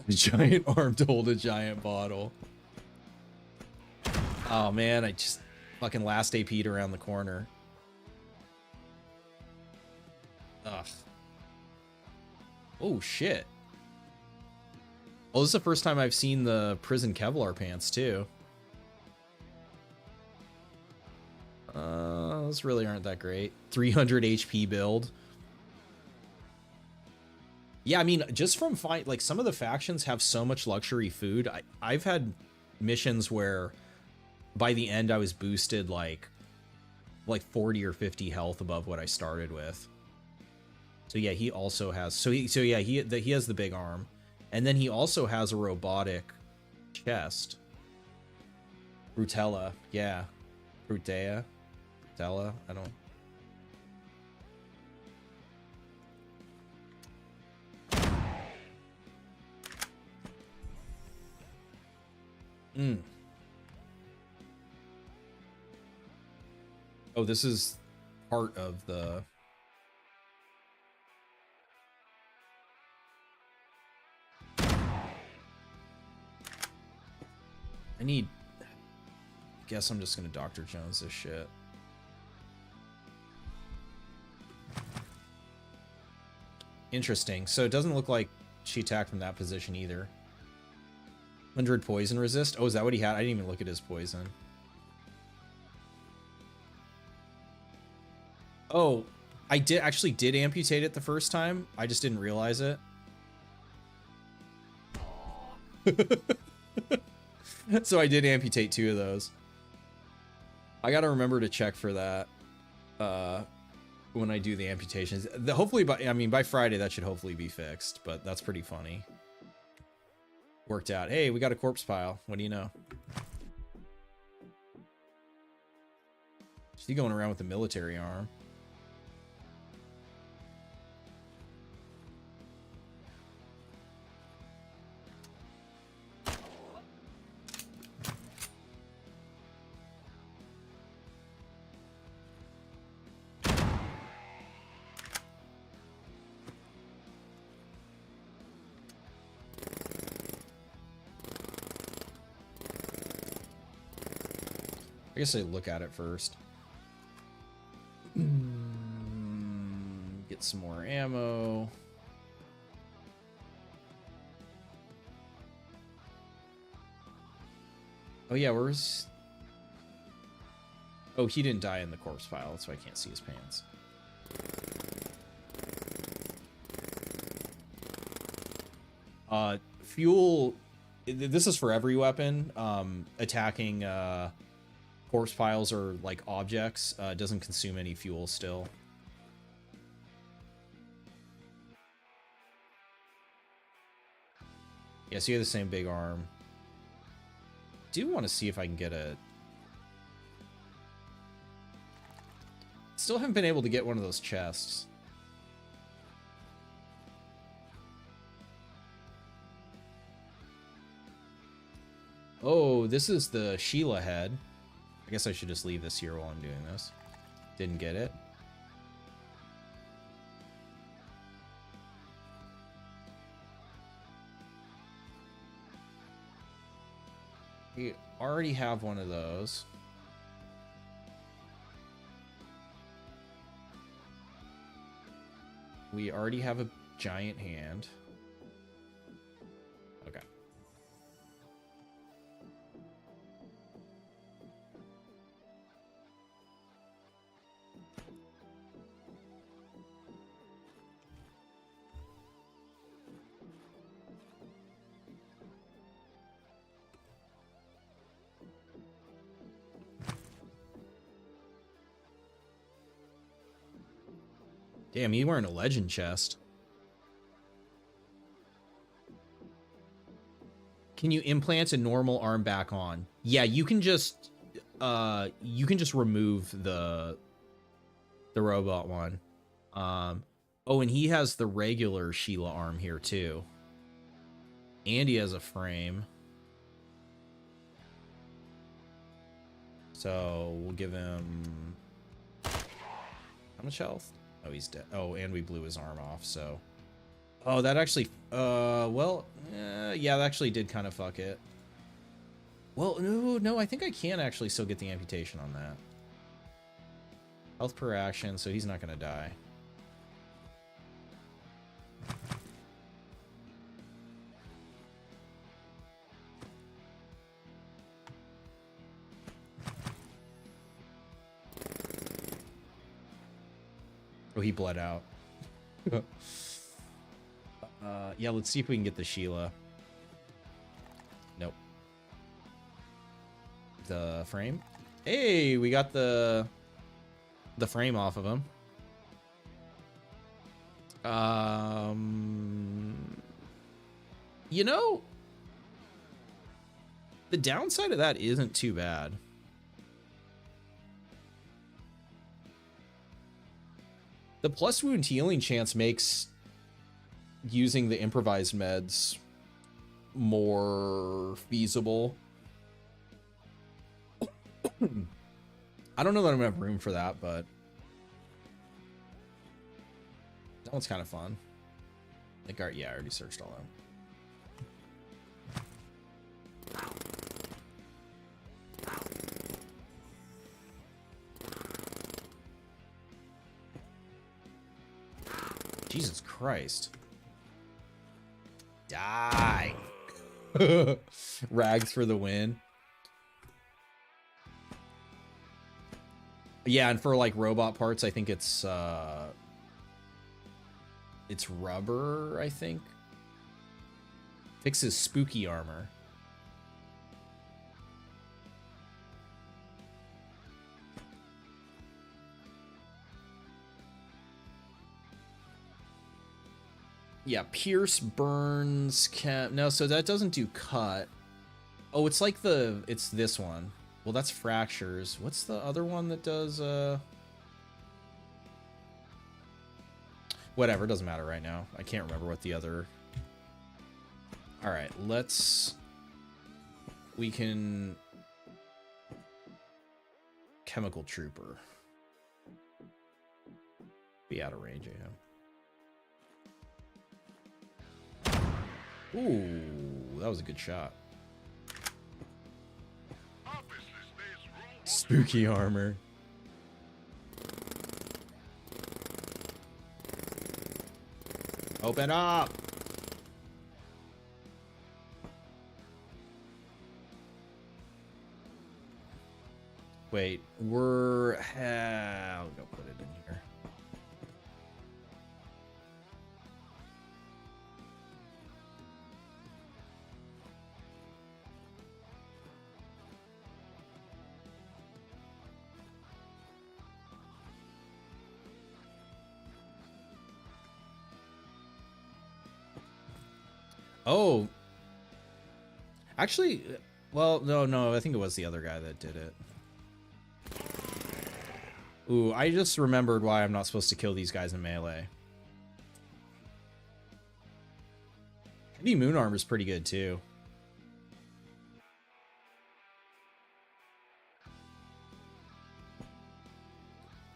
A giant arm to hold a giant bottle. Oh man, I just fucking last AP'd around the corner. Ugh. Oh shit. Oh, this is the first time I've seen the prison Kevlar pants too. Those really aren't that great. 300 HP build. Yeah, I mean, just from like some of the factions have so much luxury food. I've had missions where by the end I was boosted like 40 or 50 health above what I started with. So yeah, he also has he has the big arm, and then he also has a robotic chest. Brutella, yeah, Brutella, I don't. Oh, this is part of the. I guess I'm just gonna Dr. Jones this shit. Interesting. So it doesn't look like she attacked from that position either. 100 poison resist. Oh, is that what he had? I didn't even look at his poison. Oh, I actually did amputate it the first time. I just didn't realize it. So I did amputate 2 of those. I gotta remember to check for that when I do the amputations. Hopefully by Friday that should hopefully be fixed, but that's pretty funny. Worked out. Hey, we got a corpse pile. What do you know? Is he going around with the military arm? I guess I look at it first. Get some more ammo. Oh yeah, where's... Oh, he didn't die in the corpse pile. That's why I can't see his pants. Fuel... This is for every weapon. Attacking... corpse piles or like objects doesn't consume any fuel still. Yeah, so you have the same big arm. Do want to see if I can get a... Still haven't been able to get one of those chests. Oh, this is the Sheila head. I guess I should just leave this here while I'm doing this. Didn't get it. We already have one of those. We already have a giant hand. Okay. Damn, you wearing a legend chest. Can you implant a normal arm back on? Yeah, you can just remove the robot one. Oh, and he has the regular Sheila arm here too. And he has a frame. So we'll give him how much health? Oh, he's dead. Oh, and we blew his arm off, so. Oh, that actually, well, yeah, that actually did kind of fuck it. Well, no, I think I can actually still get the amputation on that. Health per action, so he's not going to die. Oh, he bled out. Yeah, let's see if we can get the Sheila. Nope. The frame? Hey, we got the frame off of him. You know, the downside of that isn't too bad. The plus wound healing chance makes using the improvised meds more feasible. I don't know that I'm gonna have room for that, but that one's kind of fun. I think, yeah, I already searched all of them. Jesus Christ. Die. Rags for the win. Yeah, and for like robot parts, I think it's rubber, I think. Fixes spooky armor. Yeah, pierce, burns, can no, so that doesn't do cut. Oh, it's like it's this one. Well, that's fractures. What's the other one that does whatever, doesn't matter right now. I can't remember what the other. All right, we can chemical trooper. Be out of range of him. Ooh, that was a good shot. Spooky armor. Open up. Wait, I'll go put it in here. Oh, actually, well, no, I think it was the other guy that did it. Ooh, I just remembered why I'm not supposed to kill these guys in melee. Heavy moon armor is pretty good too.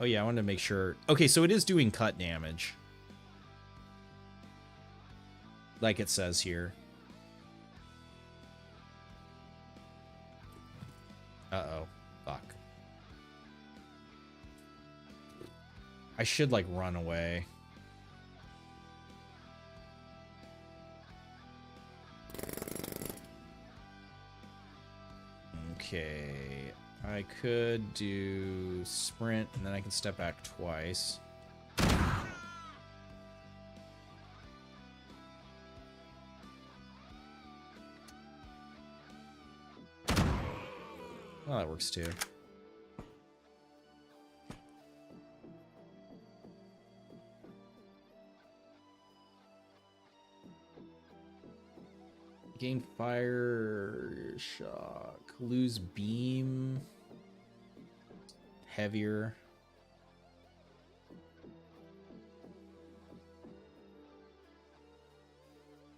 Oh yeah, I wanted to make sure. Okay, so it is doing cut damage. Like it says here. Uh-oh. Fuck. I should, like, run away. Okay. I could do sprint, and then I can step back twice. Well, that works too. Gain fire shock. Lose beam. Heavier.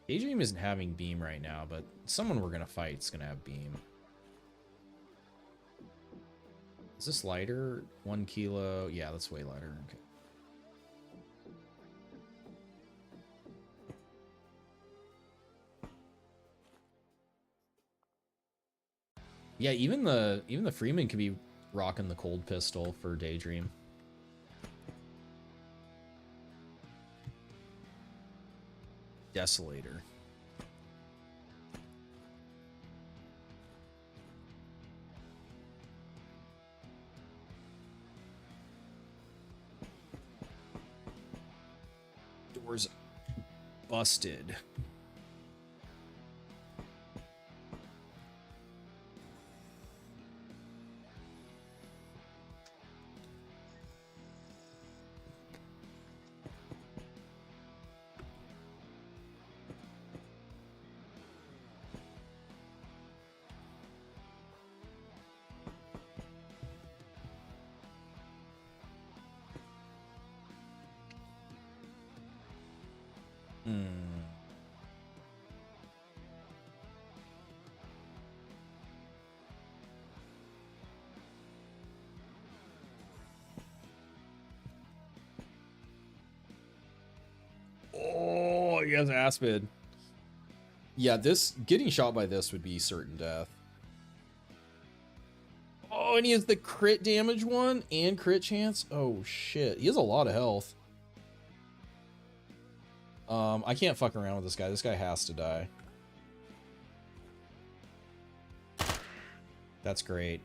Daydream isn't having beam right now, but someone we're gonna fight is gonna have beam. Is this lighter? 1 kilo. Yeah, that's way lighter. Okay. Yeah, even the Freeman could be rocking the cold pistol for Daydream. Desolator. Doors busted. Oh, he has Aspid. Yeah, this getting shot by this would be certain death. Oh, and he has the crit damage one and crit chance. Oh shit, he has a lot of health. I can't fuck around with this guy. This guy has to die. That's great.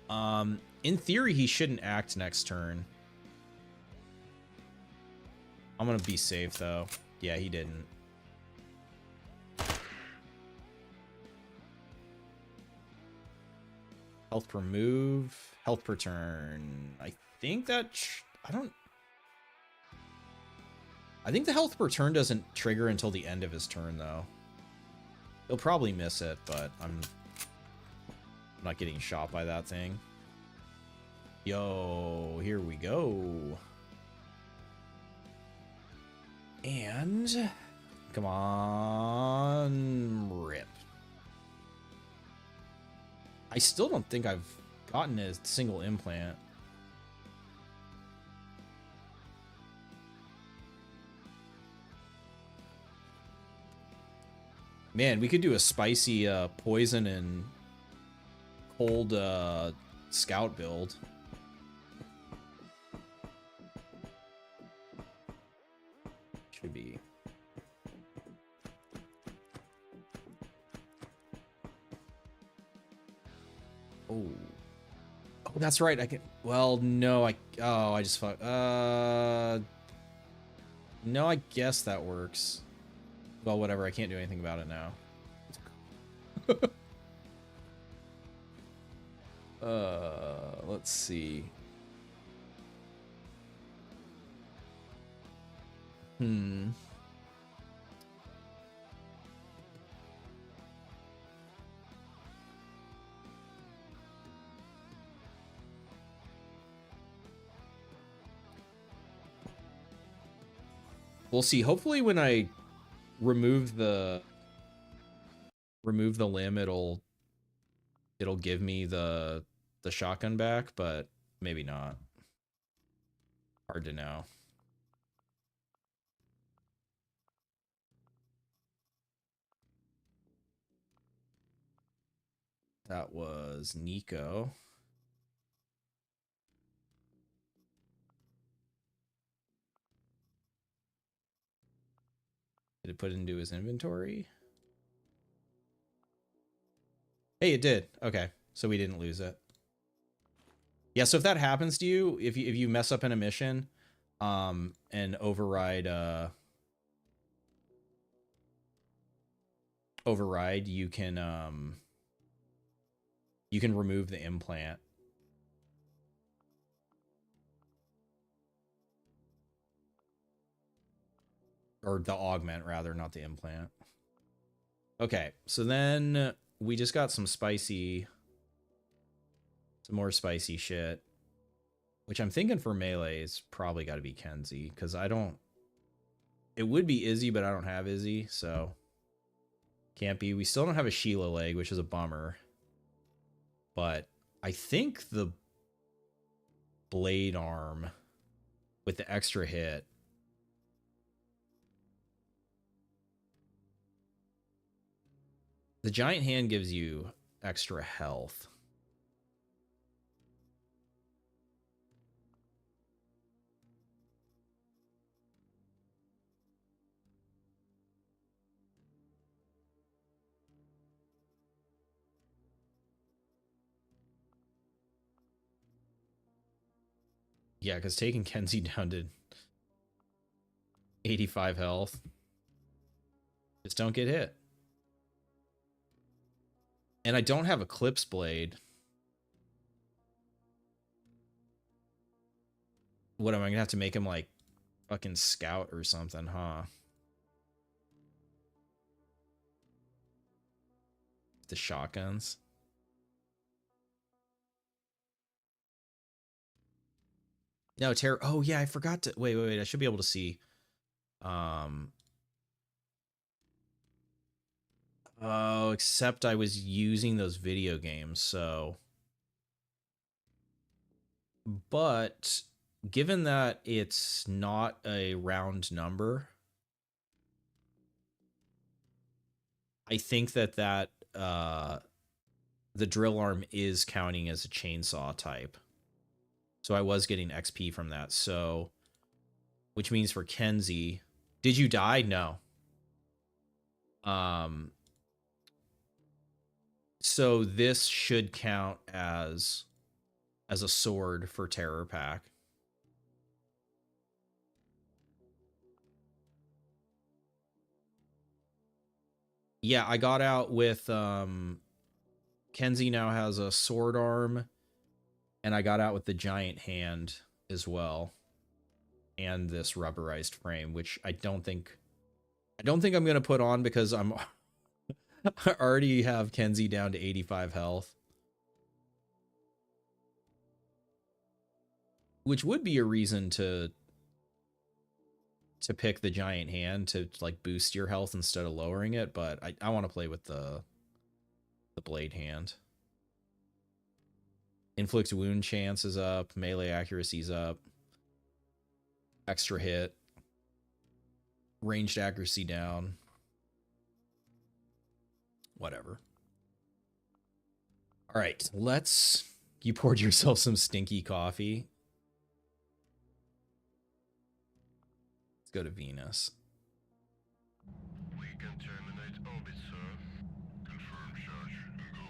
In theory, he shouldn't act next turn. I'm gonna be safe though. Yeah, he didn't. Health per move, health per turn. I think that I think the health per turn doesn't trigger until the end of his turn though. He'll probably miss it, but I'm not getting shot by that thing. Yo, here we go. And come on, rip. I still don't think I've gotten a single implant. Man, we could do a spicy poison and cold scout build. Should be. Oh. Oh, that's right. I can. Well, no. I just fuck. No, I guess that works. Well, whatever. I can't do anything about it now. Let's see. We'll see. Hopefully when I remove the limb, it'll give me the shotgun back, but maybe not. Hard to know. That was Nico. Did it put it into his inventory? Hey, it did. Okay, so we didn't lose it. Yeah, so if that happens to you, if you mess up in a mission, and override, you can remove the implant. Or the augment, rather, not the implant. Okay, so then we just got some more spicy shit. Which I'm thinking for melee is probably got to be Kenzie, because I don't... It would be Izzy, but I don't have Izzy, so... Can't be. We still don't have a Sheila leg, which is a bummer. But I think the blade arm with the extra hit... The giant hand gives you extra health. Yeah, because taking Kenzie down to 85 health. Just don't get hit. And I don't have Eclipse Blade. What am I gonna have to make him like fucking scout or something, huh? The shotguns. No, terror. Oh yeah, I forgot to wait. I should be able to see. Oh, except I was using those video games, so. But given that it's not a round number, I think that the drill arm is counting as a chainsaw type. So I was getting XP from that. So, which means for Kenzie, did you die? No. So this should count as a sword for Terror Pack. Yeah, I got out with Kenzie now has a sword arm, and I got out with the giant hand as well, and this rubberized frame, which I don't think I'm gonna put on because I already have Kenzie down to 85 health, which would be a reason to pick the giant hand to like boost your health instead of lowering it, but I want to play with the blade hand. Inflict wound chance is up, melee accuracy's up, extra hit, ranged accuracy down. Whatever. All right, you poured yourself some stinky coffee. Let's go to Venus. We can terminate orbit, sir. Confirm charge and go.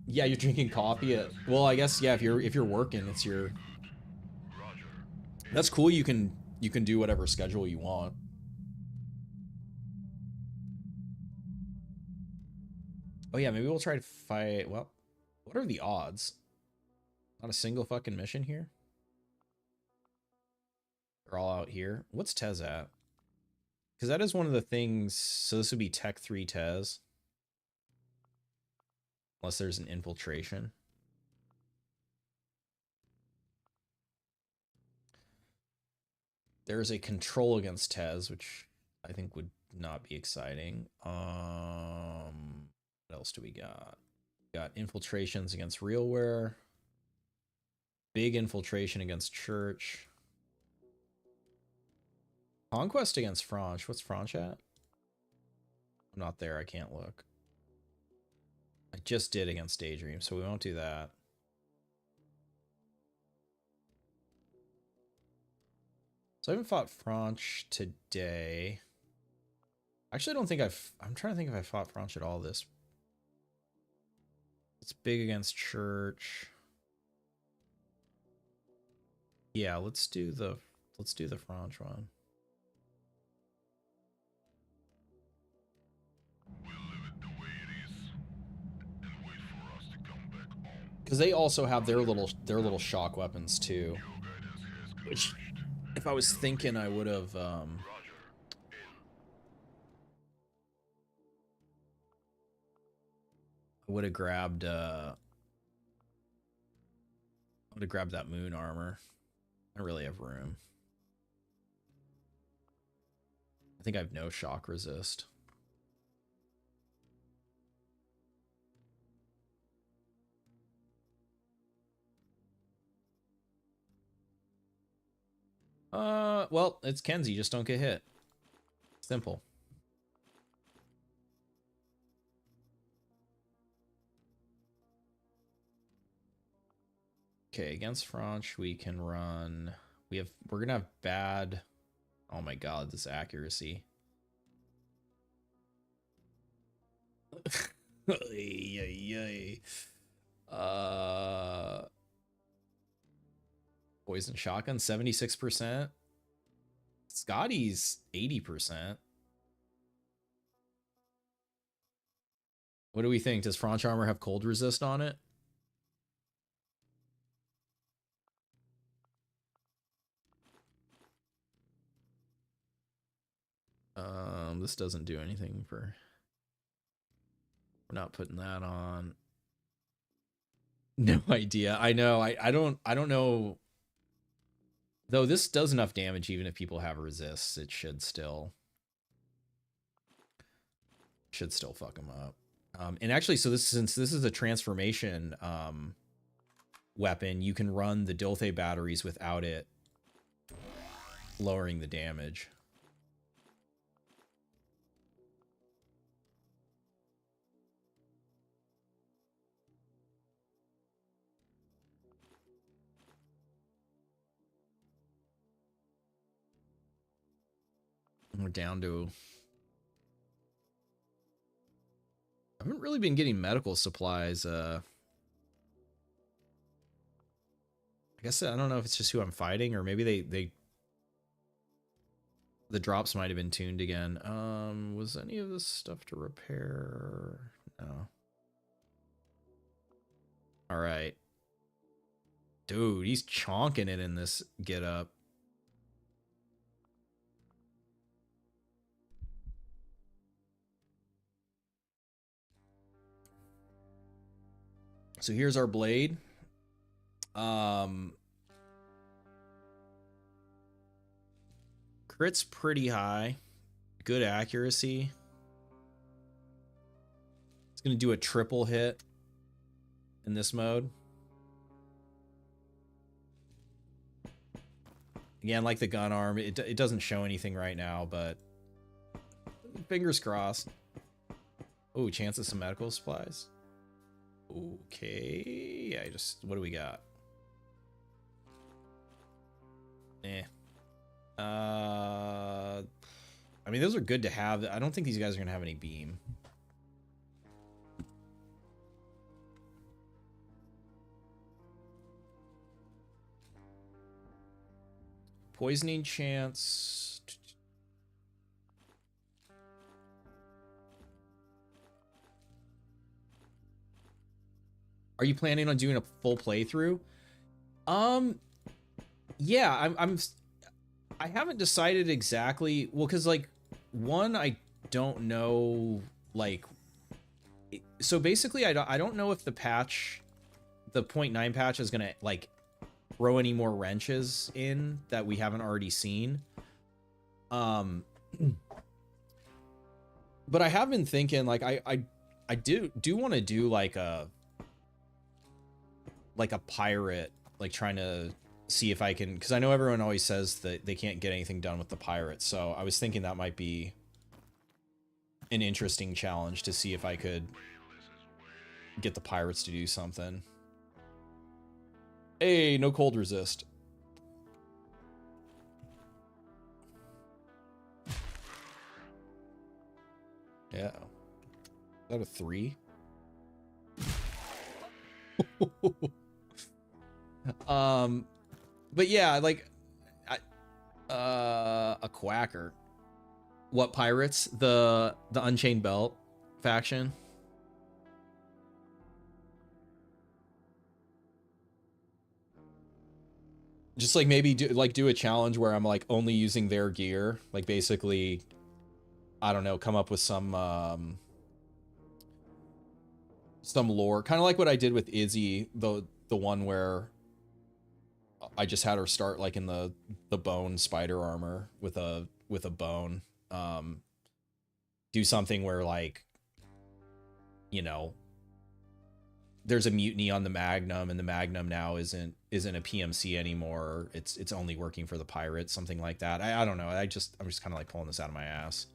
Yeah, you're drinking coffee at, well, I guess, yeah, if you're working, it's your... Roger. That's cool. You can do whatever schedule you want. Oh yeah, maybe we'll try to fight. Well, what are the odds? Not a single fucking mission here. They're all out here. What's Tez at? Because that is one of the things. So this would be Tech 3 Tez. Unless there's an infiltration. There's a control against Tez, which I think would not be exciting. What else do we got? We got infiltrations against Realware. Big infiltration against church. Conquest against Franche. What's Franche at? I'm not there. I can't look. I just did against Daydream, so we won't do that. So I haven't fought Franche today. Actually, I don't think I'm trying to think if I fought Franche at all this. It's big against church. Yeah, let's do the Franche one. We'll leave it the way it is and wait for us to come back home. Because they also have their little shock weapons too. Your guidance has Which, converged. if I was thinking, I would have. Roger. In. I would have grabbed. I would have grabbed that moon armor. I don't really have room. I think I have no shock resist. Well, it's Kenzie. Just don't get hit. Simple. Okay, against Franche, we can run. We're gonna have bad. Oh my god, this accuracy. Poison shotgun 76%. Scotty's 80%. What do we think? Does Franche armor have cold resist on it? This doesn't do anything for. We're not putting that on. No idea. I know. I don't know. Though this does enough damage even if people have resists, it should still fuck them up. And actually, so since this is a transformation weapon, you can run the Dilthay batteries without it lowering the damage. We're down to. I haven't really been getting medical supplies. I guess I don't know if it's just who I'm fighting or maybe the drops might have been tuned again. Was any of this stuff to repair? No. All right. Dude, he's chonking it in this get up. So here's our blade. Crit's pretty high. Good accuracy. It's going to do a triple hit in this mode. Again, like the gun arm, it doesn't show anything right now, but fingers crossed. Oh, chance of some medical supplies. Okay. Yeah, what do we got? I mean, those are good to have. I don't think these guys are gonna have any beam. Poisoning chance. Are you planning on doing a full playthrough? Yeah, I haven't decided exactly. Well, because like one, I don't know. Like, so basically, I don't know if the 0.9 patch is gonna like throw any more wrenches in that we haven't already seen. But I have been thinking like I do want to do like a pirate like trying to see if I can, because I know everyone always says that they can't get anything done with the pirates, so I was thinking that might be an interesting challenge to see if I could get the pirates to do something. Hey, no cold resist. Yeah. Is that a 3? But yeah, like a quacker. What pirates? The Unchained Belt faction. Just like maybe do a challenge where I'm like only using their gear, like basically, I don't know, come up with some lore, kind of like what I did with Izzy, the one where I just had her start like in the bone spider armor with a bone. Do something where, like, you know, there's a mutiny on the Magnum, and the Magnum now isn't a PMC anymore. It's only working for the pirates, something like that. I don't know. I'm just kind of like pulling this out of my ass.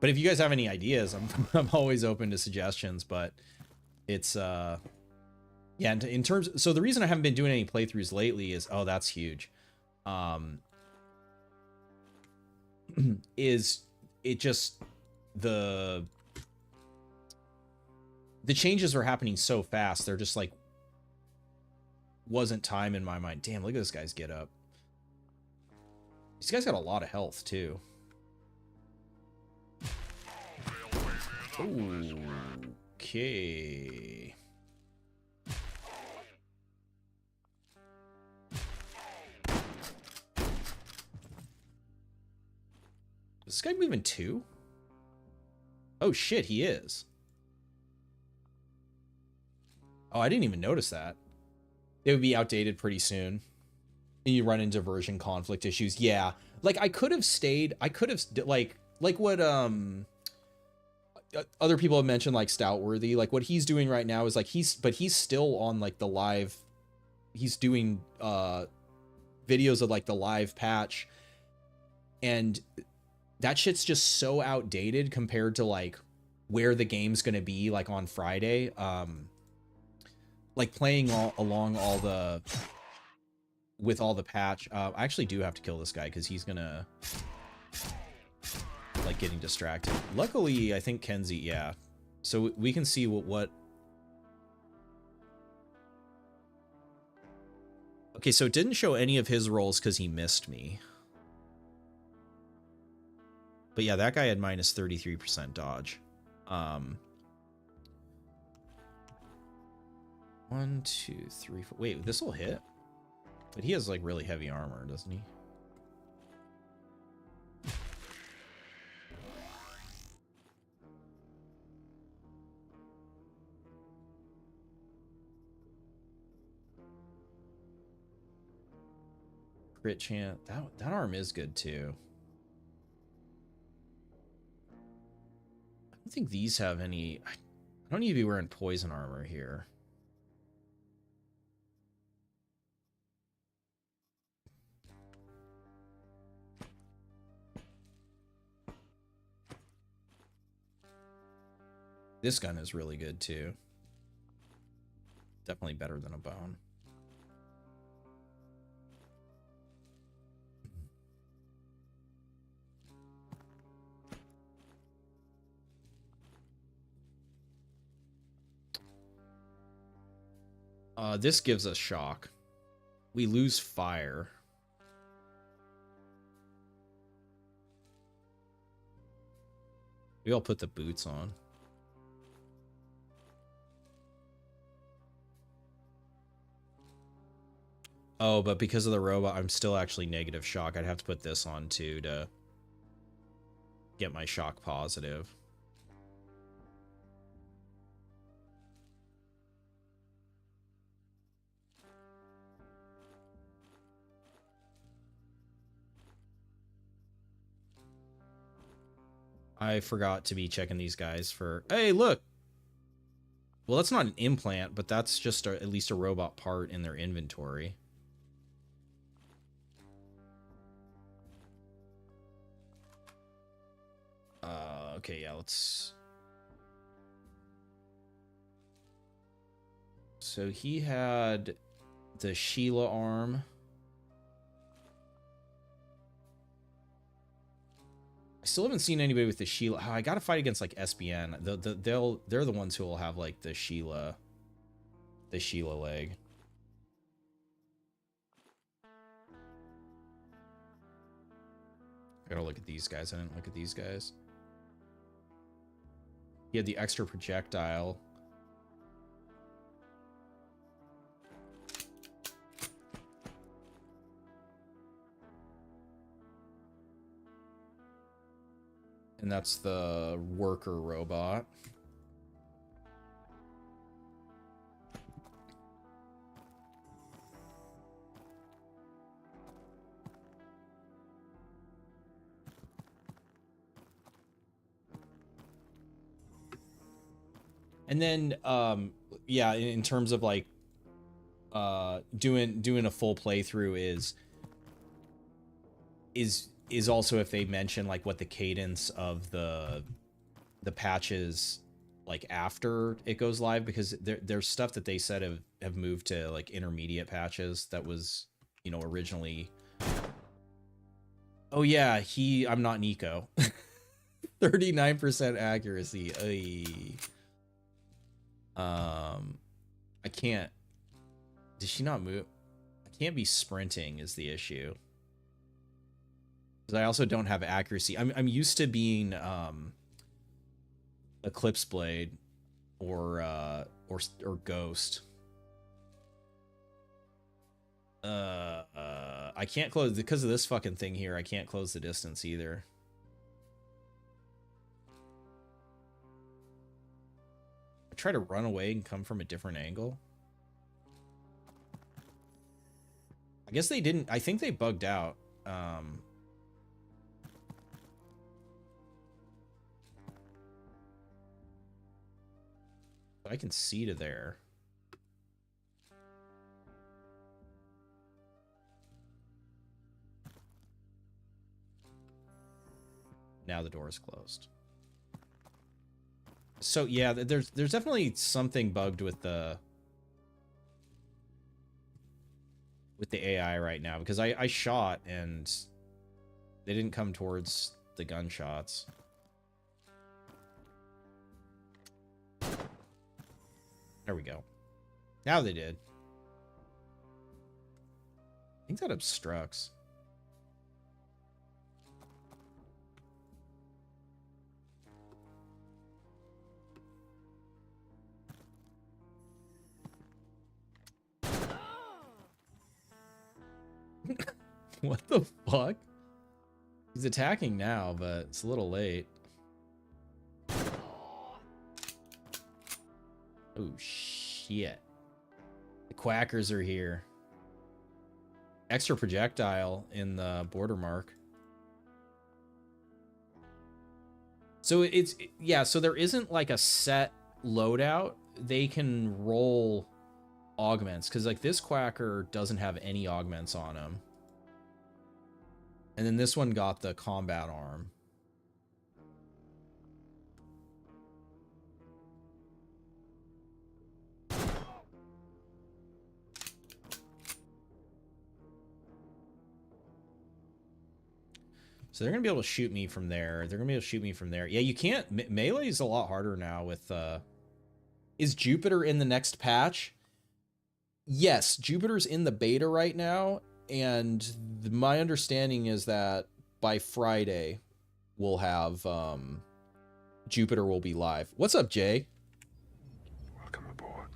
But if you guys have any ideas, I'm always open to suggestions. But it's yeah. In terms, so the reason I haven't been doing any playthroughs lately is, oh, that's huge. Is it just the changes are happening so fast? They're just like, wasn't time in my mind. Damn, look at this guy's get up. This guy's got a lot of health too. Okay. Is this guy moving 2? Oh shit, he is. Oh, I didn't even notice that. It would be outdated pretty soon. And you run into version conflict issues. Yeah. Like I could have stayed, like what other people have mentioned, like Stoutworthy, like what he's doing right now is like he's still on like the live, he's doing videos of like the live patch, and that shit's just so outdated compared to like where the game's gonna be like on Friday. Like playing along all the patch. I actually do have to kill this guy because he's gonna like getting distracted. Luckily, I think Kenzie, yeah. So we can see what. Okay, so it didn't show any of his rolls because he missed me. But yeah, that guy had minus 33% dodge. 1, 2, 3, 4. Wait, this will hit? But he has like really heavy armor, doesn't he? Crit chance. That arm is good too. I don't think these have any. I don't need to be wearing poison armor here. This gun is really good too. Definitely better than a bone. This gives us shock. We lose fire. We all put the boots on. Oh, but because of the robot, I'm still actually negative shock. I'd have to put this on too to get my shock positive. I forgot to be checking these guys for... Hey, look! Well, that's not an implant, but that's just at least a robot part in their inventory. Okay, yeah, let's... So he had the Sheila arm. I still haven't seen anybody with the Sheila. Oh, I gotta fight against like SBN. They're the ones who will have like the Sheila leg. I gotta look at these guys. I didn't look at these guys. He had the extra projectile. And that's the worker robot. And then, yeah, in terms of like, doing a full playthrough is also if they mention like what the cadence of the patches like after it goes live, because there's stuff that they said have moved to like intermediate patches that was, you know, originally. Oh yeah, I'm not Nico. 39% accuracy. Ay. I can't. Did she not move? I can't be sprinting is the issue. Because I also don't have accuracy. I'm used to being Eclipse Blade or Ghost. I can't close because of this fucking thing here. I can't close the distance either. I try to run away and come from a different angle. I guess they didn't. I think they bugged out. I can see to there. Now the door is closed. So yeah, there's definitely something bugged with the AI right now, because I shot and they didn't come towards the gunshots. There we go. Now they did. I think that obstructs. What the fuck? He's attacking now, but it's a little late. Oh, shit. The quackers are here. Extra projectile in the border mark. So yeah, so there isn't like a set loadout. They can roll augments, because like this quacker doesn't have any augments on him. And then this one got the combat arm. So they're going to be able to shoot me from there. They're going to be able to shoot me from there. Yeah, you can't... Melee is a lot harder now with... Is Jupiter in the next patch? Yes, Jupiter's in the beta right now. And my understanding is that by Friday, we'll have... Jupiter will be live. What's up, Jay? Welcome aboard.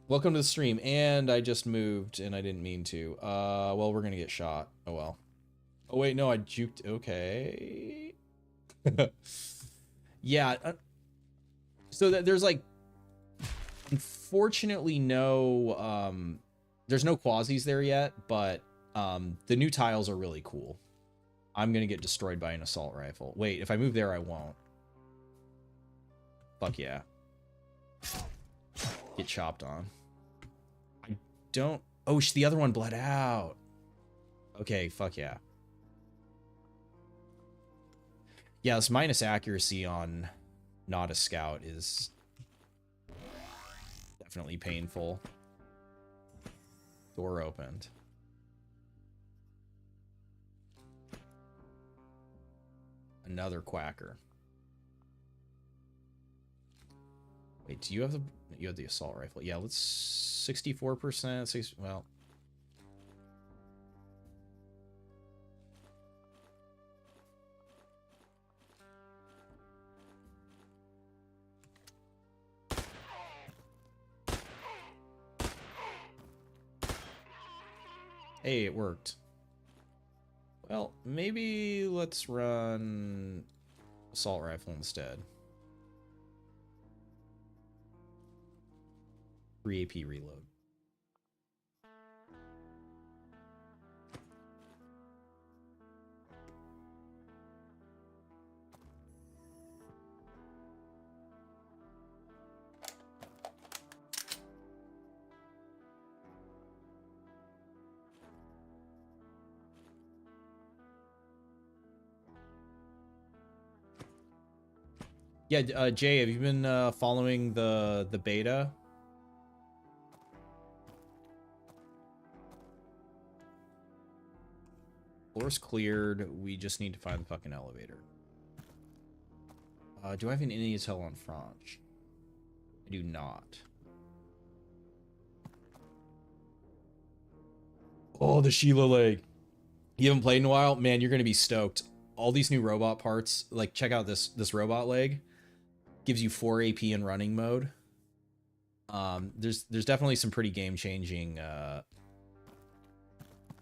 Welcome to the stream. And I just moved, and I didn't mean to. Well, we're going to get shot. Oh, well. Oh, wait, no, I juked. Okay. Yeah. So there's like, unfortunately, there's no quasis there yet, but the new tiles are really cool. I'm gonna get destroyed by an assault rifle. Wait, if I move there, I won't. Fuck yeah. Get chopped on. I don't... Oh, the other one bled out. Okay, fuck yeah. Yeah, this minus accuracy on not a scout is definitely painful. Door opened. Another quacker. Wait, do you have the... You have the assault rifle. Yeah, let's... 64%. Well... Hey, it worked. Well, maybe let's run assault rifle instead. 3 AP reload. Yeah, Jay, have you been following the beta? Floor's cleared. We just need to find the fucking elevator. Do I have an intel on Franch? I do not. Oh, the Sheila leg. You haven't played in a while? Man, you're gonna be stoked. All these new robot parts, like check out this robot leg. Gives you 4 AP in running mode. There's definitely some pretty game-changing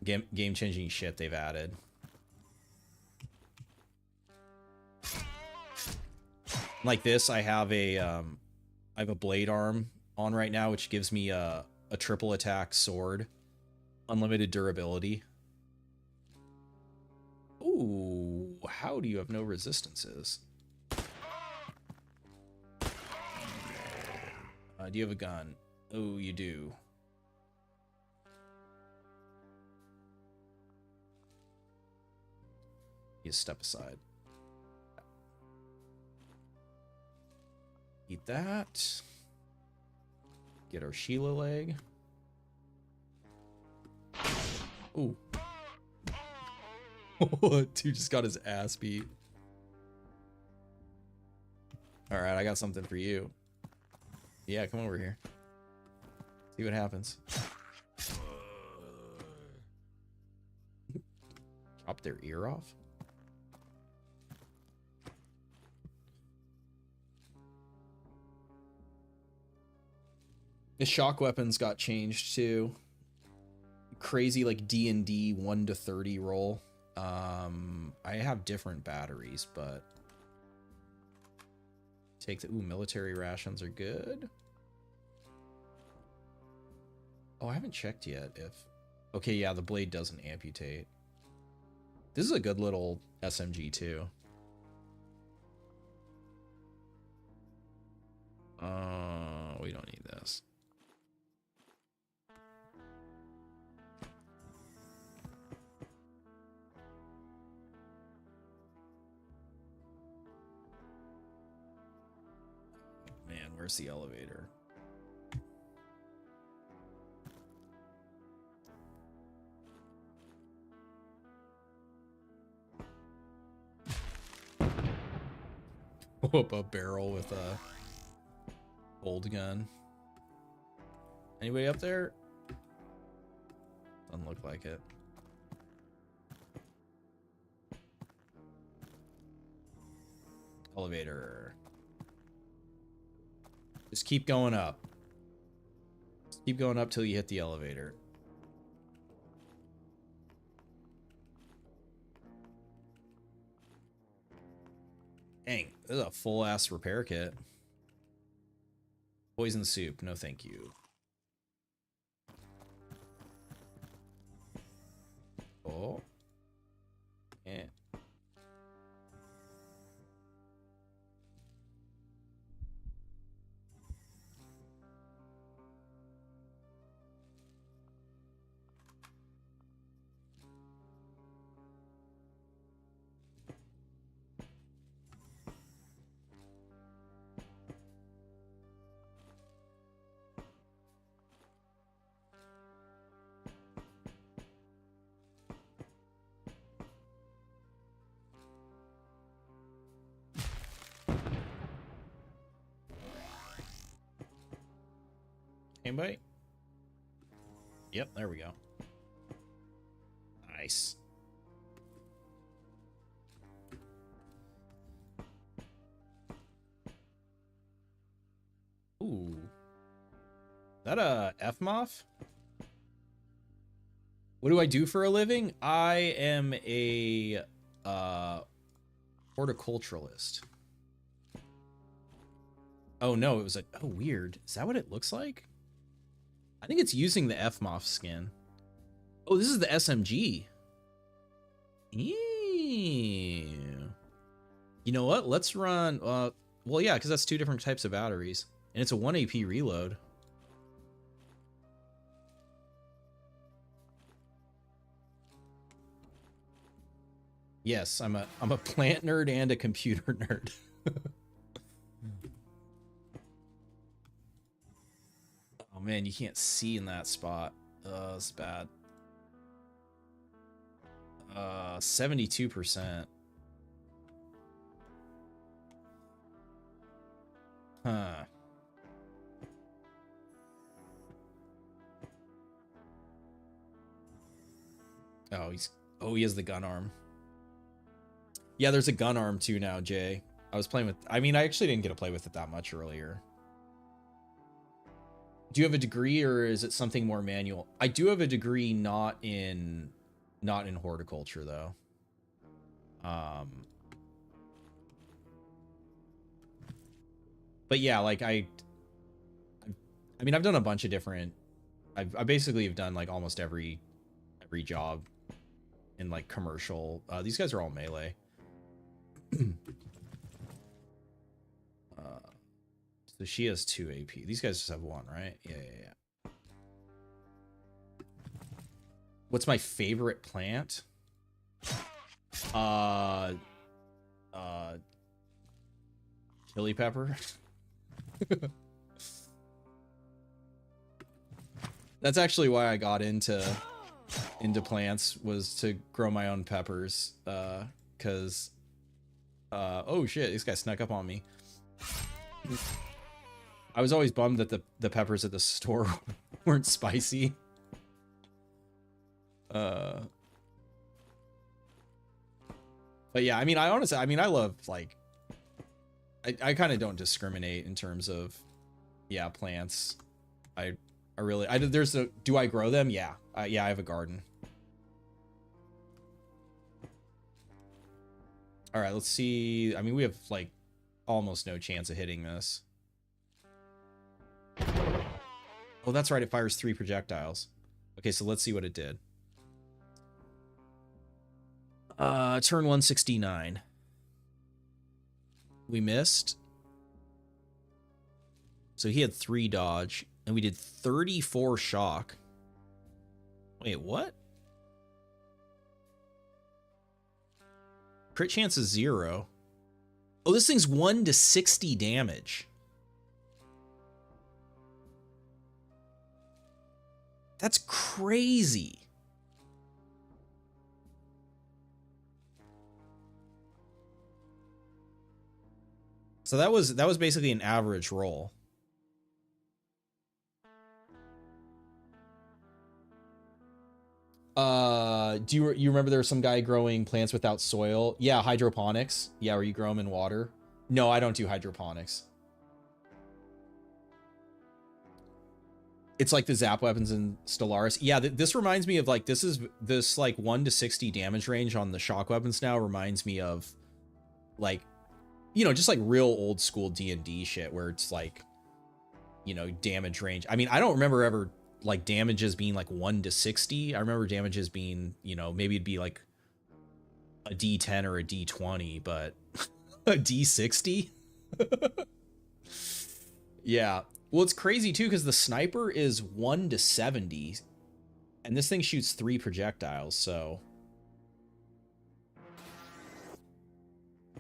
game-changing shit they've added. Like this, I have a blade arm on right now, which gives me a triple attack sword, unlimited durability. Ooh, how do you have no resistances? Do you have a gun? Oh, you do. You step aside. Eat that. Get our Sheila leg. Ooh. Dude just got his ass beat. Alright, I got something for you. Yeah, come over here. See what happens. Chop their ear off? The shock weapons got changed too. Crazy like D&D 1 to 30 roll. I have different batteries, but take the military rations are good. Oh, I haven't checked yet if... Okay, yeah, the blade doesn't amputate. This is a good little SMG too. We don't need this. Man, where's the elevator? Whoop, a barrel with a old gun. Anybody up there? Doesn't look like it. Elevator. Just keep going up. Just keep going up till you hit the elevator. Dang, this is a full-ass repair kit. Poison soup, no thank you. Oh. Yeah. Anybody? Yep, there we go. Nice. Ooh. That a FMOF? What do I do for a living? I am a horticulturalist. Oh no, it was a oh weird. Is that what it looks like? I think it's using the FMOF skin. Oh, this is the SMG. Ew. You know what? Let's run well yeah, because that's 2 different types of batteries. And it's a 1 AP reload. Yes, I'm a plant nerd and a computer nerd. Oh man, you can't see in that spot. It's bad. 72%. Huh. Oh, he has the gun arm. Yeah, there's a gun arm too now, Jay. I was playing with, I mean, I actually didn't get to play with it that much earlier. Do you have a degree or is it something more manual? I do have a degree not in horticulture though. But yeah, like I mean, I've done a bunch of different, I basically have done like almost every job in like commercial. These guys are all melee. So she has 2 AP. These guys just have 1, right? Yeah. What's my favorite plant? Chili pepper. That's actually why I got into plants, was to grow my own peppers. Cause oh shit, this guy snuck up on me. I was always bummed that the peppers at the store weren't spicy. But yeah, I mean, I honestly, I love, like, I kind of don't discriminate in terms of, yeah, plants. I really, do I grow them? Yeah. Yeah, I have a garden. All right, let's see. I mean, we have, like, almost no chance of hitting this. Oh, that's right. It fires 3 projectiles. Okay, so let's see what it did. Turn 169. We missed. So he had 3 dodge, and we did 34 shock. Wait, what? Crit chance is 0. Oh, this thing's 1 to 60 damage. That's crazy. So that was basically an average roll. Do you remember there was some guy growing plants without soil? Yeah, hydroponics. Yeah, where you grow them in water. No, I don't do hydroponics. It's like the zap weapons in Stellaris. Yeah, this reminds me of, like, this like 1 to 60 damage range on the shock weapons now reminds me of, like, you know, just like real old school D&D shit where it's like, you know, damage range. I mean, I don't remember ever like damages being like 1 to 60. I remember damages being, you know, maybe it'd be like a D10 or a D20, but a D60? Yeah. Well, it's crazy too, because the sniper is 1 to 70, and this thing shoots 3 projectiles, so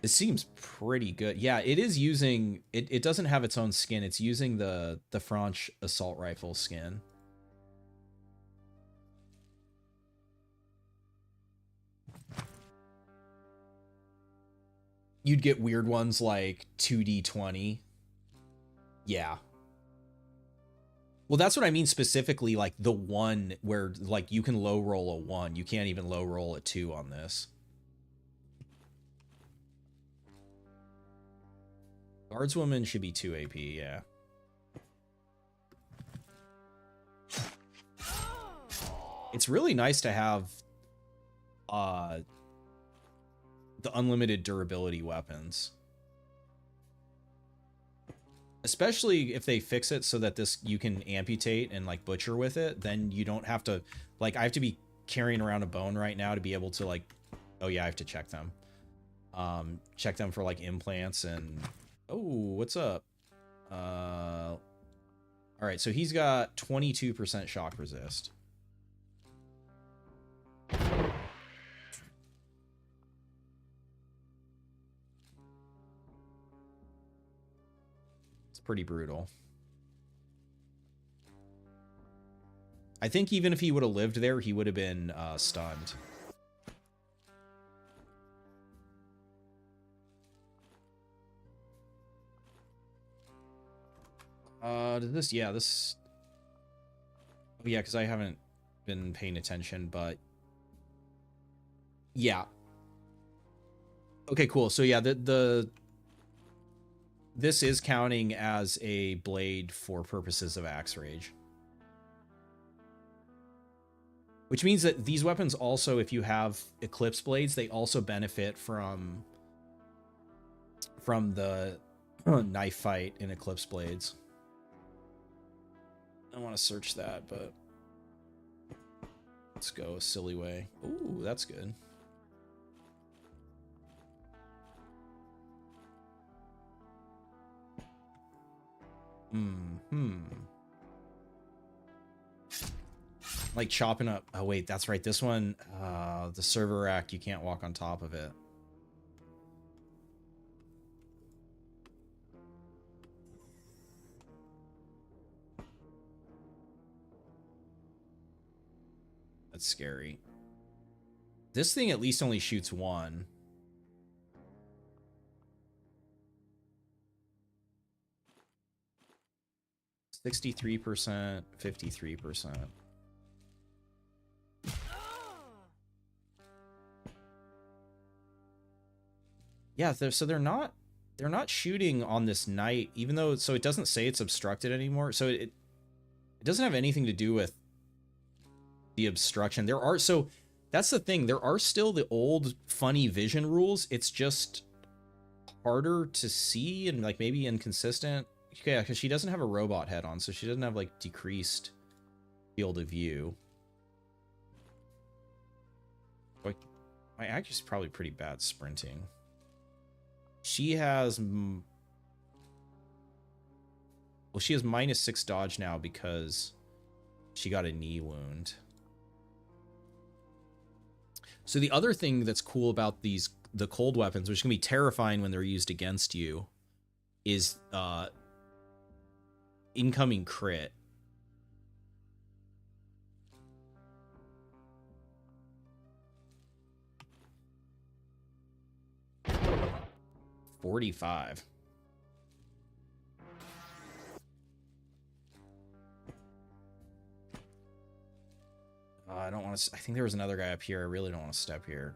it seems pretty good. Yeah, it is using it doesn't have its own skin. It's using the French assault rifle skin. You'd get weird ones like 2D20. Yeah. Well, that's what I mean specifically, like the one where like you can low roll a 1. You can't even low roll a 2 on this. Guardswoman should be 2 AP, yeah. It's really nice to have the unlimited durability weapons. Especially if they fix it so that this you can amputate and like butcher with it, then you don't have to like I have to be carrying around a bone right now to be able to like oh yeah, I have to check them. Check them for like implants and oh, what's up? All right, so he's got 22% shock resist. It's pretty brutal. I think even if he would have lived there, he would have been stunned. Does this, yeah, this, oh yeah, because I haven't been paying attention, but yeah. Okay, cool. So yeah, this is counting as a blade for purposes of Axe Rage. Which means that these weapons also, if you have Eclipse Blades, they also benefit from the knife fight in Eclipse Blades. I want to search that, but let's go a silly way. Ooh, that's good. Like chopping up. Oh wait, that's right. This one, the server rack, you can't walk on top of it. That's scary. This thing at least only shoots 1. %, 53%. Yeah, so they're not shooting on this night, even though so it doesn't say it's obstructed anymore. So it doesn't have anything to do with the obstruction. There are, so that's the thing. There are still the old funny vision rules. It's just harder to see and like maybe inconsistent. Yeah, because she doesn't have a robot head on, so she doesn't have like decreased field of view. Like my accuracy is probably pretty bad sprinting. She has, well, she has -6 dodge now because she got a knee wound. So the other thing that's cool about the cold weapons, which can be terrifying when they're used against you, is incoming crit. $45. I don't want to. I think there was another guy up here. I really don't want to step here.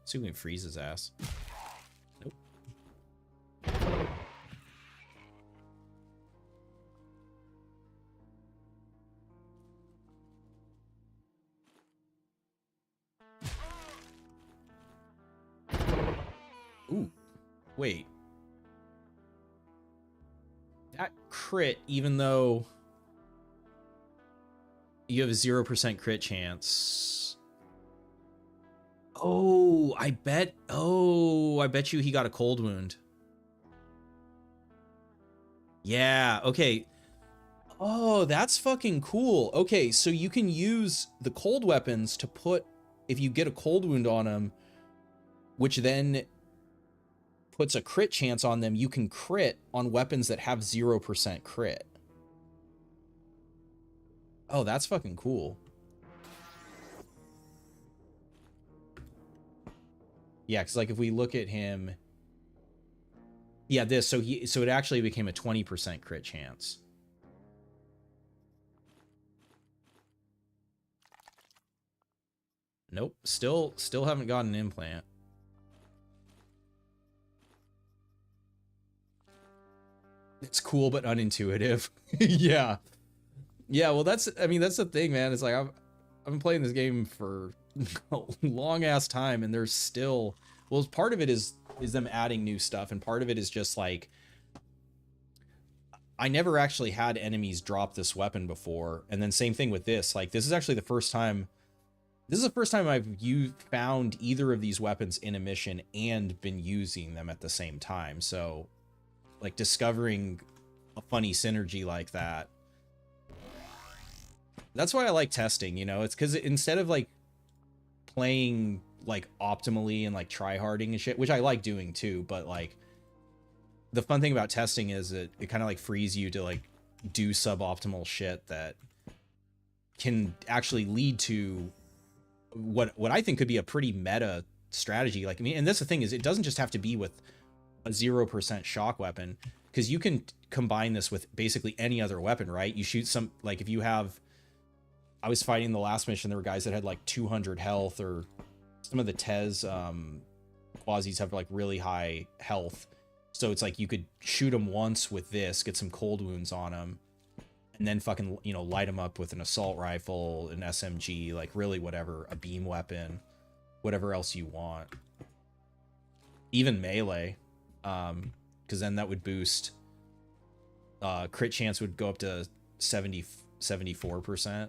See if we can freeze his ass. Nope. Ooh. Wait. That crit, even though you have a 0% crit chance. Oh, I bet you he got a cold wound. Yeah, okay. Oh, that's fucking cool. Okay, so you can use the cold weapons to put, if you get a cold wound on him, which then puts a crit chance on them, you can crit on weapons that have 0% crit. Oh, that's fucking cool. Yeah, because like if we look at him, yeah, this, so it actually became a 20% crit chance. Nope, still haven't gotten an implant. It's cool but unintuitive. Yeah. Yeah, well that's the thing, man. It's like I've been playing this game for a long ass time and there's still, well, part of it is them adding new stuff and part of it is just like I never actually had enemies drop this weapon before. And then same thing with this. Like this is actually the first time I've found either of these weapons in a mission and been using them at the same time. So like discovering a funny synergy like that. That's why I like testing, you know, it's because instead of like playing like optimally and like tryharding and shit, which I like doing too, but like the fun thing about testing is it kind of like frees you to like do suboptimal shit that can actually lead to what I think could be a pretty meta strategy. Like, I mean, and that's the thing is it doesn't just have to be with a 0% shock weapon, because you can combine this with basically any other weapon, right? You shoot some, like if you have, I was fighting the last mission, there were guys that had like 200 health, or some of the Tez Quasis have like really high health. So it's like you could shoot them once with this, get some cold wounds on them, and then fucking, you know, light them up with an assault rifle, an SMG, like really whatever, a beam weapon, whatever else you want. Even melee, because then that would boost, crit chance would go up to 74%.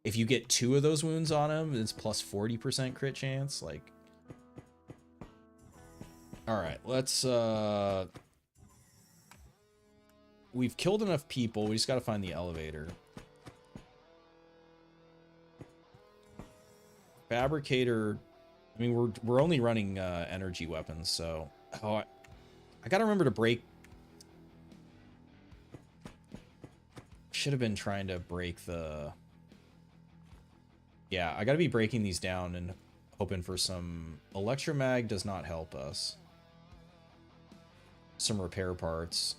If you get 2 of those wounds on him, it's plus 40% crit chance. Like, all right, let's, we've killed enough people. We just got to find the elevator. Fabricator, I mean, we're only running energy weapons, so I gotta remember to break. Should have been trying to break the. Yeah, I gotta be breaking these down and hoping for some electromag. Does not help us. Some repair parts.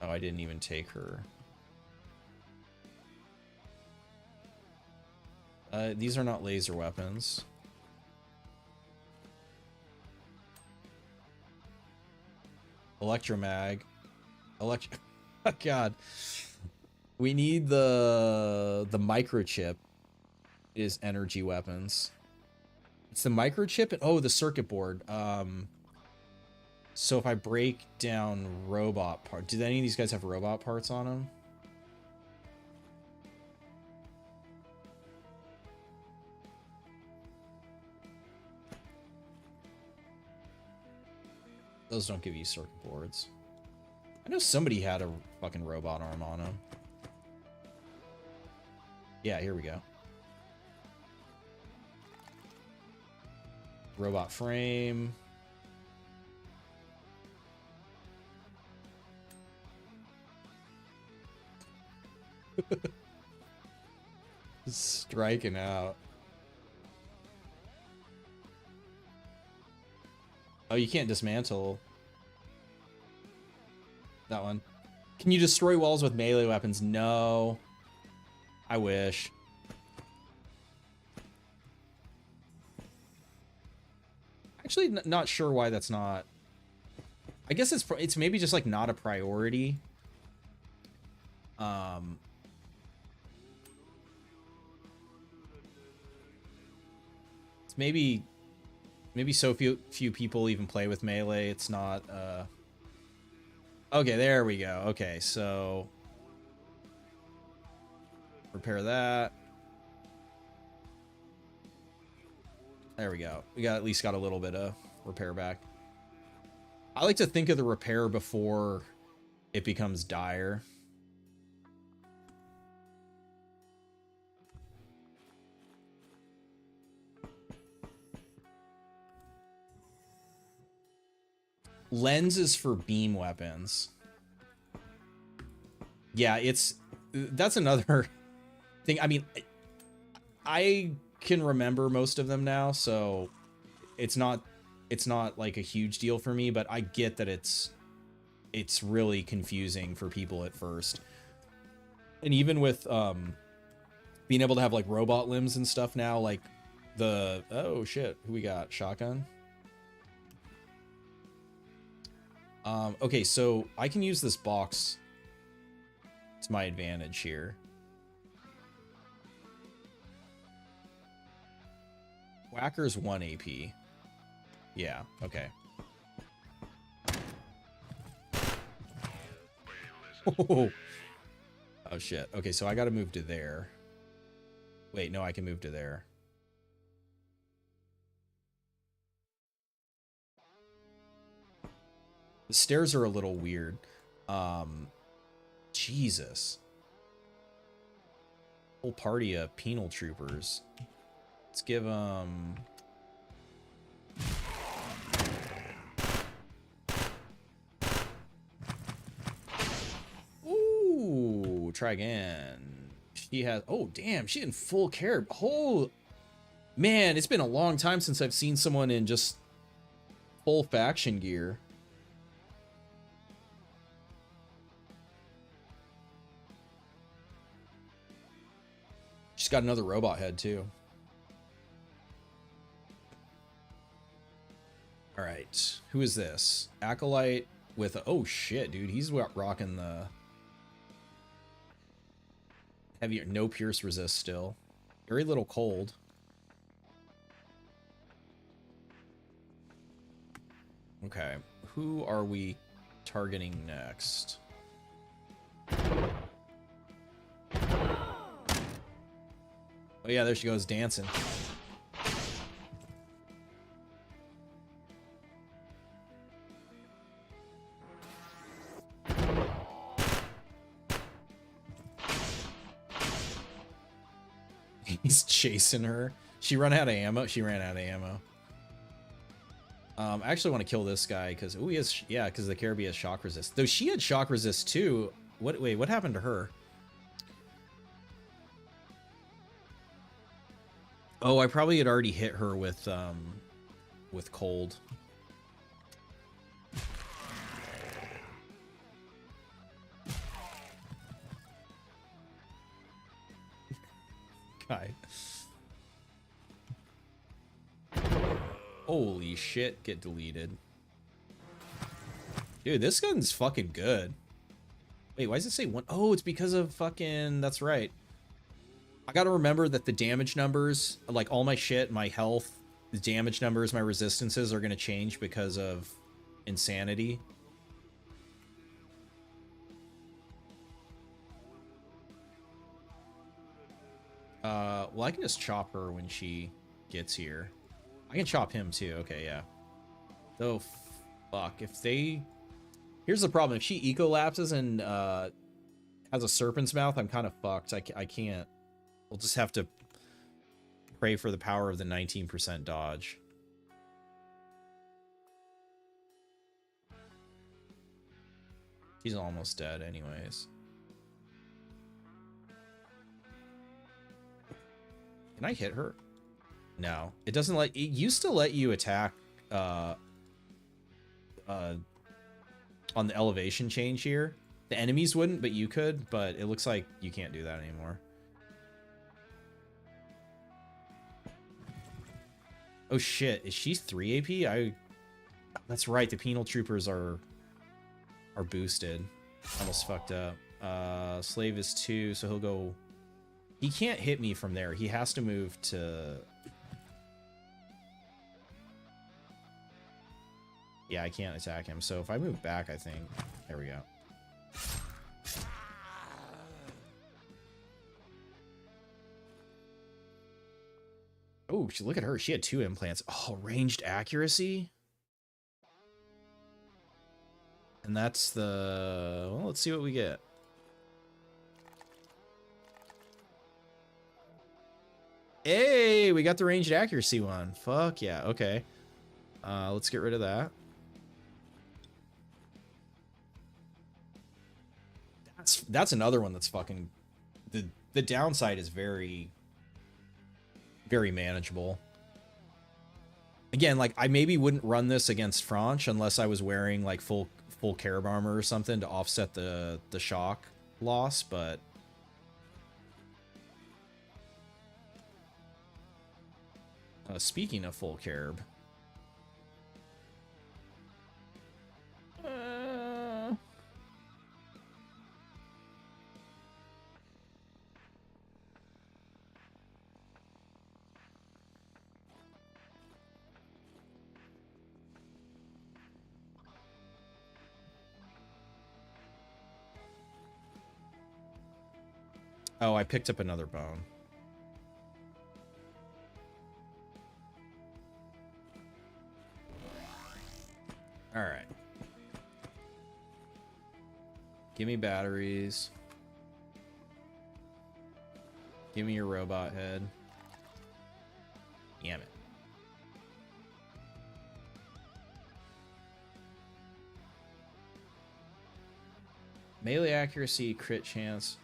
Oh, I didn't even take her. These are not laser weapons. Electromag. Oh, God. We need the microchip is energy weapons. It's the microchip and oh, the circuit board. So if I break down robot part, do any of these guys have robot parts on them? Those don't give you circuit boards. I know somebody had a fucking robot arm on him. Yeah, here we go. Robot frame. Striking out. Oh, you can't dismantle that one. Can you destroy walls with melee weapons? No. I wish. Actually, not sure why that's not. I guess it's maybe just like not a priority. It's maybe so few people even play with melee. It's not. Okay, there we go. Okay, so repair that. There we go. We got at least got a little bit of repair back. I like to think of the repair before it becomes dire. Lenses for beam weapons. Yeah, that's another thing. I mean, I can remember most of them now, so it's not like a huge deal for me, but I get that it's really confusing for people at first. And even with being able to have like robot limbs and stuff now, like the oh shit, who we got? Shotgun. Okay, so I can use this box to my advantage here. Whacker's 1 AP. Yeah, okay. Oh shit. Okay, so I gotta move to there. Wait, no, I can move to there. The stairs are a little weird. Jesus. Whole party of penal troopers. Let's give them... Ooh, try again. She has... Oh, damn, she in full care. Oh, man, it's been a long time since I've seen someone in just full faction gear. She's got another robot head, too. All right, who is this? Acolyte with a... Oh, shit, dude. He's rocking the... Heavy... No pierce resist still. Very little cold. Okay, who are we targeting next? Oh yeah, there she goes dancing. He's chasing her. She ran out of ammo. She ran out of ammo. I actually want to kill this guy because he has, yeah, because the Caribbean has shock resist. Though she had shock resist too. Wait, what happened to her? Oh, I probably had already hit her with cold. Guy. Holy shit, get deleted. Dude, this gun's fucking good. Wait, why does it say one? Oh, it's because of fucking... That's right. I gotta remember that the damage numbers, like all my shit, my health, the damage numbers, my resistances are gonna change because of insanity. Well, I can just chop her when she gets here. I can chop him too. Okay, yeah. Though, fuck, if they... Here's the problem. If she eco-lapses and has a serpent's mouth, I'm kind of fucked. I can't... We'll just have to pray for the power of the 19% dodge. She's almost dead anyways. Can I hit her? No. It doesn't let... It used to let you attack on the elevation change here. The enemies wouldn't, but you could. But it looks like you can't do that anymore. Oh shit, is she 3 AP? That's right, the penal troopers are boosted. Almost fucked up. Slave is 2, so he'll go... He can't hit me from there. He has to move to... Yeah, I can't attack him. So if I move back, I think... There we go. Oh, look at her. She had 2 implants. Oh, ranged accuracy? And that's the... Well, let's see what we get. Hey, we got the ranged accuracy one. Fuck yeah. Okay. Let's get rid of that. That's another one that's fucking... The downside is very... very manageable. Again, like I maybe wouldn't run this against Franch unless I was wearing like full Carib armor or something to offset the shock loss, but speaking of full Carib, oh, I picked up another bone. All right. Give me batteries. Give me your robot head. Damn it. Melee accuracy, crit chance.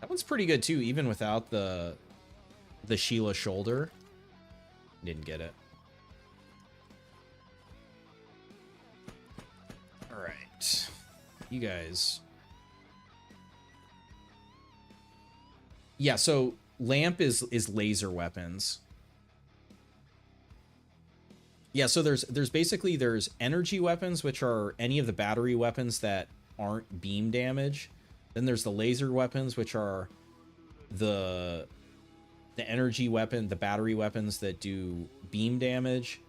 That one's pretty good too, even without the Sheila shoulder. Didn't get it. All right, you guys. Yeah, so lamp is laser weapons. Yeah, so there's basically energy weapons, which are any of the battery weapons that aren't beam damage. Then there's the laser weapons, which are the energy weapon, the battery weapons that do beam damage.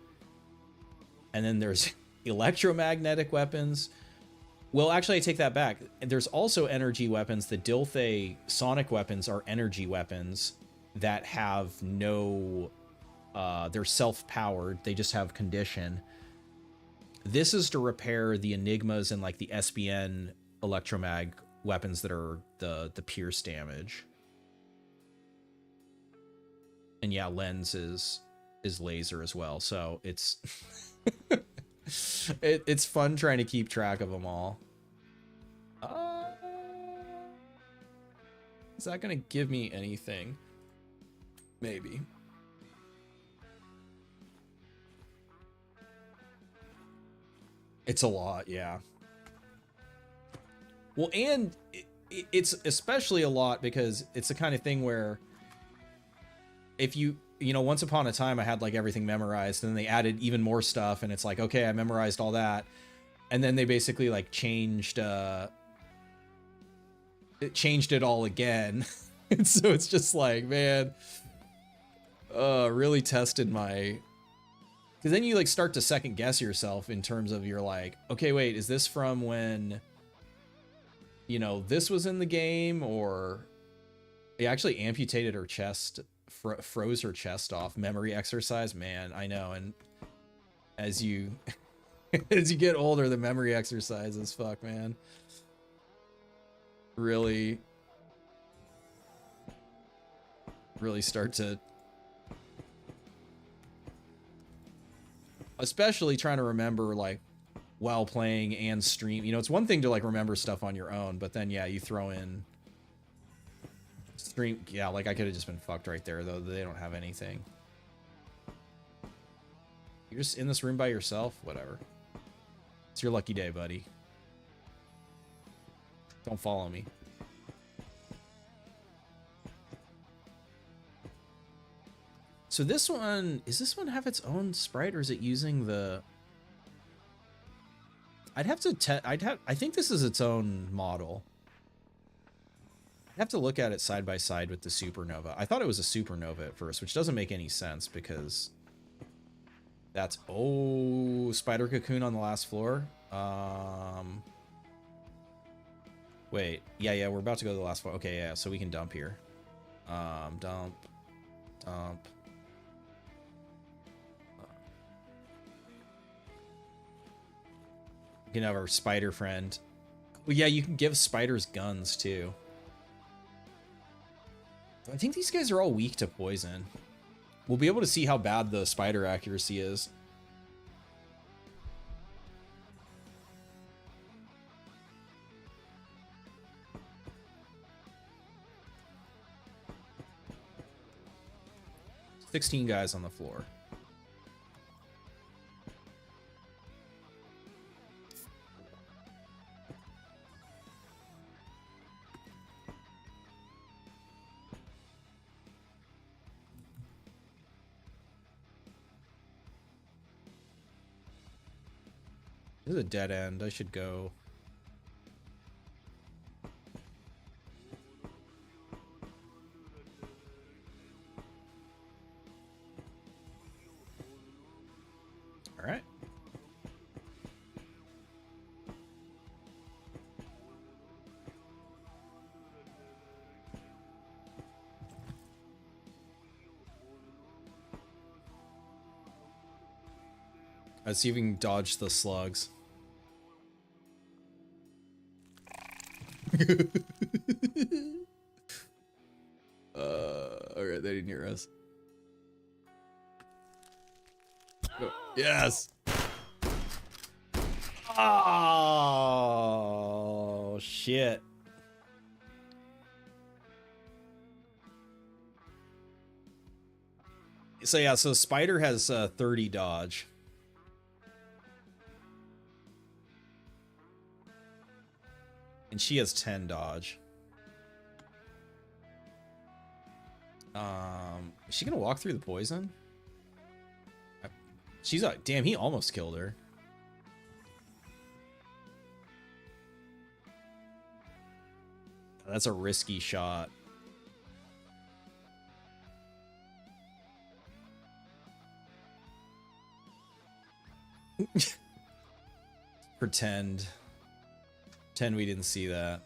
And then there's electromagnetic weapons. Well, actually, I take that back. There's also energy weapons. The Dilthay sonic weapons are energy weapons that have no... they're self-powered. They just have condition. This is to repair the Enigmas and like the SBN electromag weapons that are the pierce damage. And yeah, lens is laser as well. So it's it's fun trying to keep track of them all. Is that gonna give me anything? Maybe. It's a lot, yeah. Well, and it's especially a lot because it's the kind of thing where if you know, once upon a time I had like everything memorized and then they added even more stuff and it's like, okay, I memorized all that. And then they basically like changed it all again. And so it's just like, man, really tested my... Because then you like start to second guess yourself in terms of you're like, okay, wait, is this from when, you know, this was in the game? Or he actually amputated her chest, froze her chest off. Memory exercise, man, I know. And as you as you get older, the memory exercises, fuck, man, really start to... Especially trying to remember like while playing and stream. You know, it's one thing to like remember stuff on your own, but then yeah, you throw in stream. Yeah, like I could have just been fucked right there though. They don't have anything. You're just in this room by yourself? Whatever. It's your lucky day, buddy. Don't follow me. So this one, does this one have its own sprite or is it using the... I think this is its own model. I'd have to look at it side by side with the Supernova. I thought it was a Supernova at first, which doesn't make any sense because that's... Oh, spider cocoon on the last floor. Wait, yeah, we're about to go to the last floor. Okay, yeah, so we can dump here. Dump. You can have our spider friend. Well, yeah, you can give spiders guns too. I think these guys are all weak to poison. We'll be able to see how bad the spider accuracy is. 16 guys on the floor. This is a dead end. I should go. All right. Let's see if we can dodge the slugs. Alright, they didn't hear us. Oh, yes! Oh, shit. So yeah, so Spider has 30 dodge. And she has 10 dodge. Is she gonna walk through the poison? She's like, damn, he almost killed her. That's a risky shot. Pretend we didn't see that.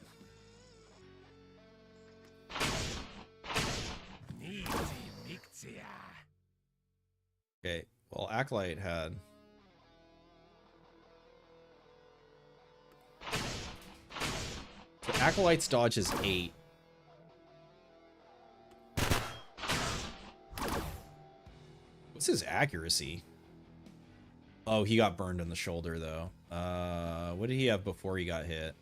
Okay, well, Acolyte had... So Acolyte's dodge is 8. What's his accuracy? Oh, he got burned in the shoulder, though. What did he have before he got hit?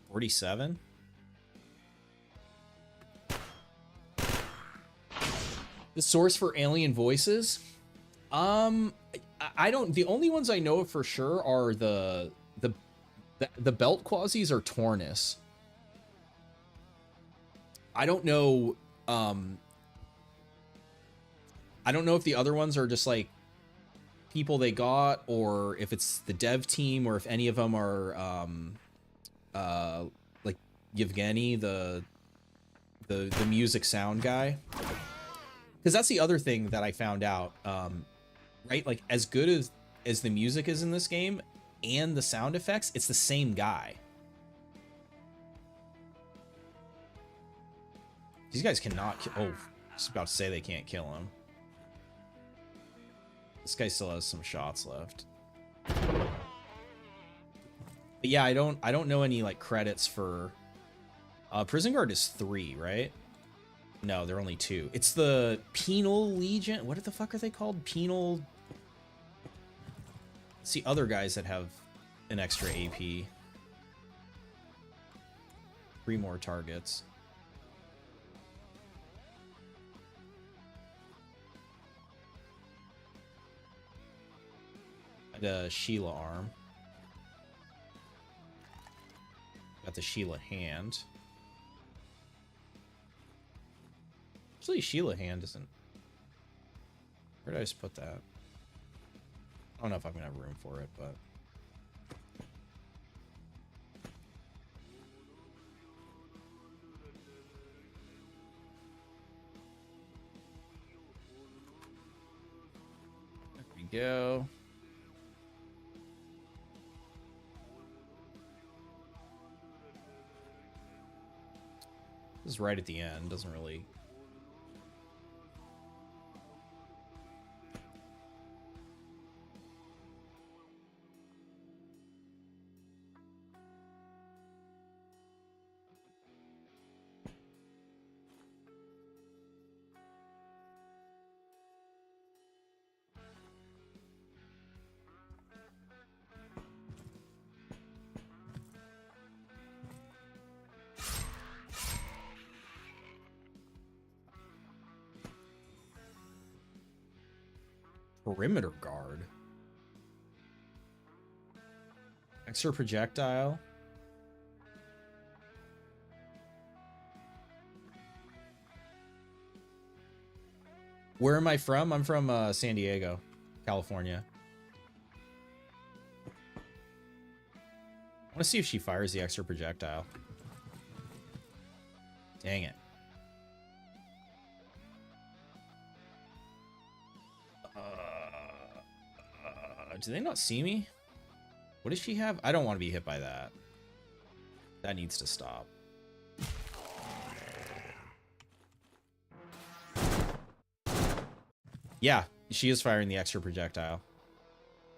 47? The source for alien voices? I don't... The only ones I know for sure are the belt quasis are Tornus. I don't know... I don't know if the other ones are just like people they got, or if it's the dev team, or if any of them are like Yevgeny, the music sound guy. Because that's the other thing that I found out, right? Like, as good as the music is in this game and the sound effects, it's the same guy. These guys cannot kill... Oh, I was about to say they can't kill him. This guy still has some shots left. But yeah, I don't know any like credits for Prison Guard is 3, right? No, they're only 2. It's the Penal Legion. What the fuck are they called? Penal. It's the other guys that have an extra AP. 3 more targets. The Sheila arm. Got the Sheila hand. Actually, Sheila hand isn't... Where did I just put that? I don't know if I'm gonna have room for it, but... There we go. This is right at the end, doesn't really... Perimeter guard. Extra projectile. Where am I from? I'm from San Diego, California. I want to see if she fires the extra projectile. Dang it. Do they not see me? What does she have? I don't want to be hit by that. That needs to stop. Yeah, she is firing the extra projectile.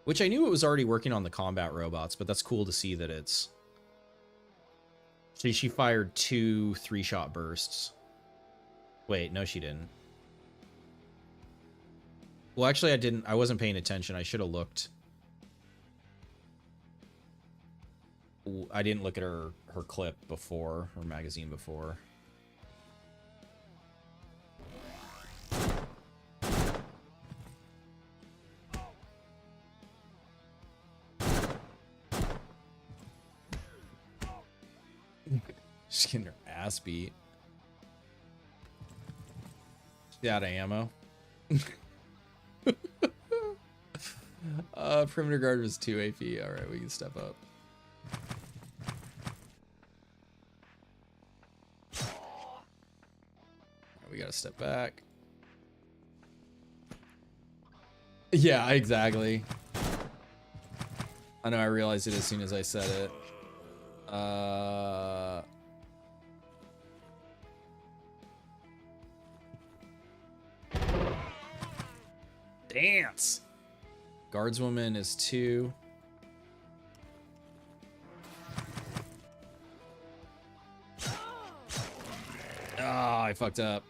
Which I knew it was already working on the combat robots, but that's cool to see that it's... So she fired 2 3-shot bursts. Wait, no she didn't. Well, actually I wasn't paying attention. I should have looked. I didn't look at her clip before, her magazine before. She's getting her ass beat. She's out of ammo. Perimeter guard was 2 AP. Alright, we can step up. We gotta step back. Yeah, exactly. I know, I realized it as soon as I said it. Dance! Guardswoman is 2. Ah, I fucked up.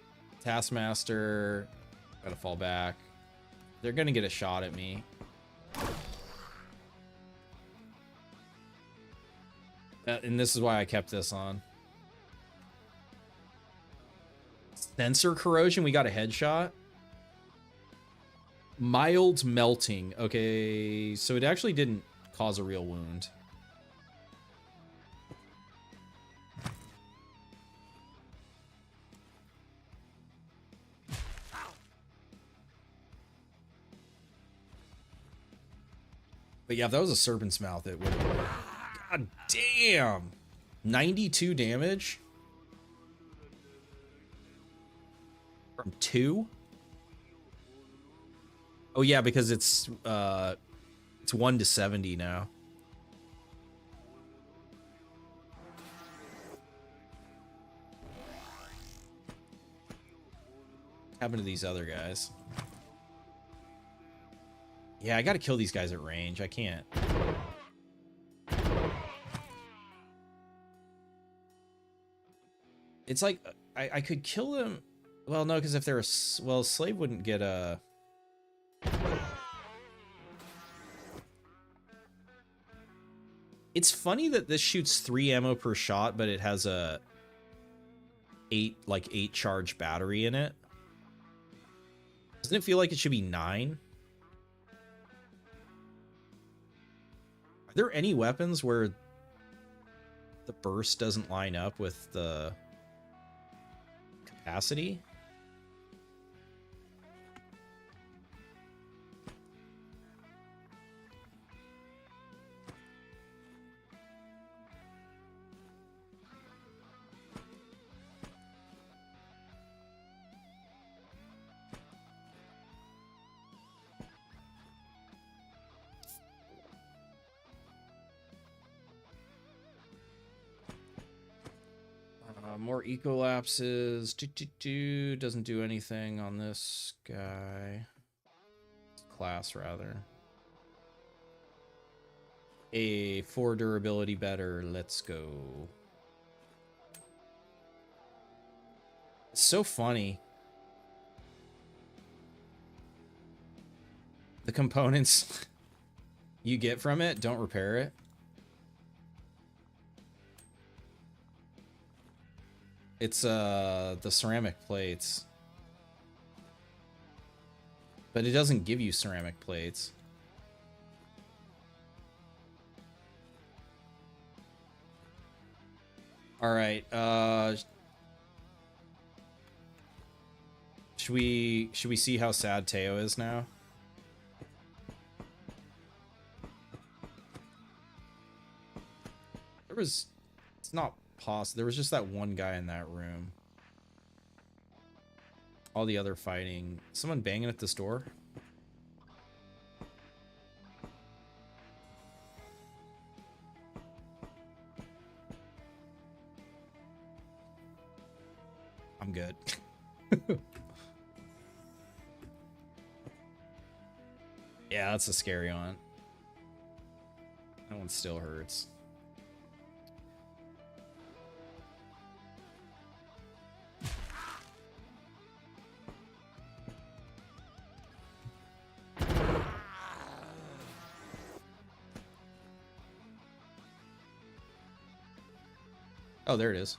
Taskmaster. Gotta fall back. They're gonna get a shot at me. And this is why I kept this on. Sensor corrosion, we got a headshot. Mild melting. Okay, so it actually didn't cause a real wound. But yeah, if that was a serpent's mouth, it would have... God damn! 92 damage? From 2? Oh yeah, because it's 1 to 70 now. What happened to these other guys? Yeah, I gotta kill these guys at range. I can't. It's like, I could kill them. Well, no, because if they're a... Well, Slave wouldn't get a... It's funny that this shoots 3 ammo per shot, but it has a 8 charge battery in it. Doesn't it feel like it should be 9? Are there any weapons where the burst doesn't line up with the capacity? More eco lapses. Doesn't do anything on this guy. Class, rather. A 4 durability better. Let's go. It's so funny. The components you get from it, don't repair it. It's the ceramic plates. But it doesn't give you ceramic plates. All right. Should we see how sad Teo is now? It's not possible. There was just that one guy in that room. All the other fighting. Someone banging at this door? I'm good. Yeah, that's a scary one. That one still hurts. Oh, there it is.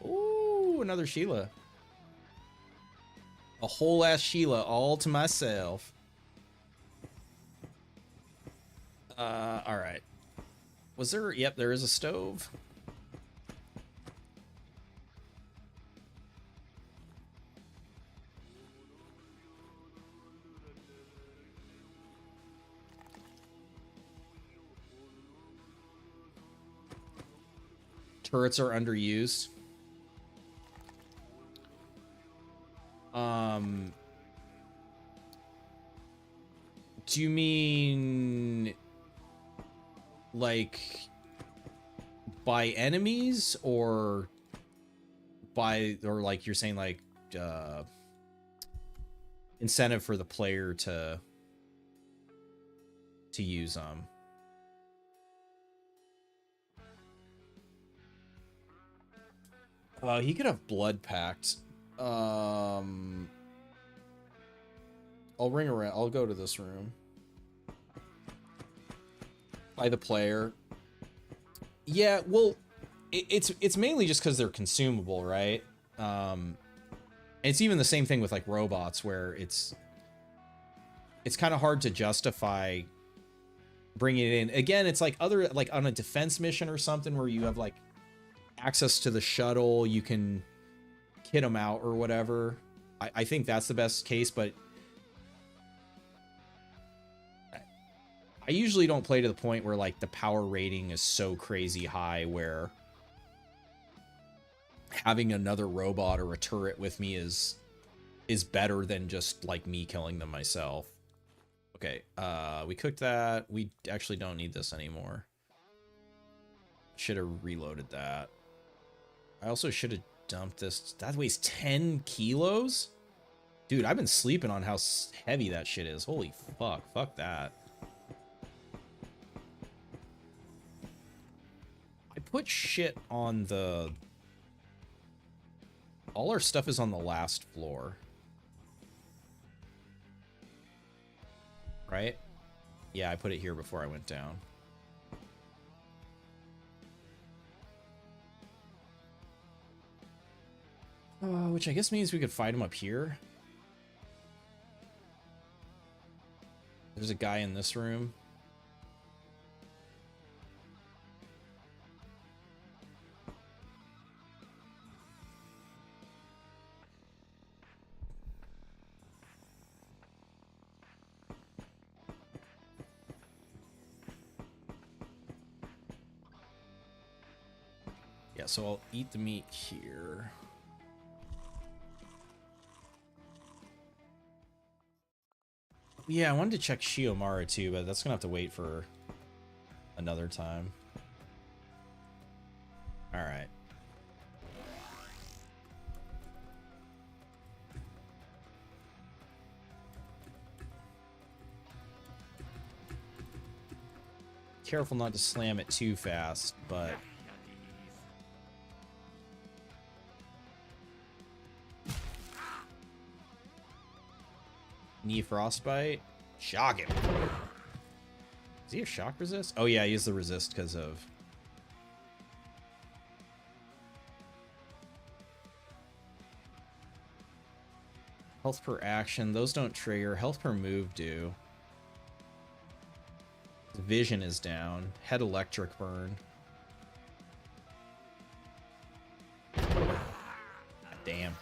Ooh, another Sheila. A whole ass Sheila all to myself. All right. Was there? Yep, there is a stove. Turrets are underused. Do you mean like by enemies or like you're saying like incentive for the player to use them? He could have blood pact. I'll ring around. I'll go to this room. By the player. Yeah, well, it's mainly just because they're consumable, right? It's even the same thing with like robots, where it's kind of hard to justify bringing it in. Again, it's like like on a defense mission or something where you have like access to the shuttle, you can kit them out or whatever. I think that's the best case, but I usually don't play to the point where like the power rating is so crazy high where having another robot or a turret with me is better than just like me killing them myself. Okay, we cooked that. We actually don't need this anymore. Should have reloaded that. I also should have dumped this. That weighs 10 kilos? Dude, I've been sleeping on how heavy that shit is. Holy fuck. Fuck that. I put shit on the... All our stuff is on the last floor. Right? Yeah, I put it here before I went down. Which I guess means we could fight him up here. There's a guy in this room. Yeah, so I'll eat the meat here. Yeah, I wanted to check Shiomara too, but that's gonna have to wait for another time. Alright. Careful not to slam it too fast, but... Knee frostbite? Shock him. Does he have shock resist? Oh yeah, he has the resist because of... Health per action. Those don't trigger. Health per move do. Vision is down. Head electric burn. God damn.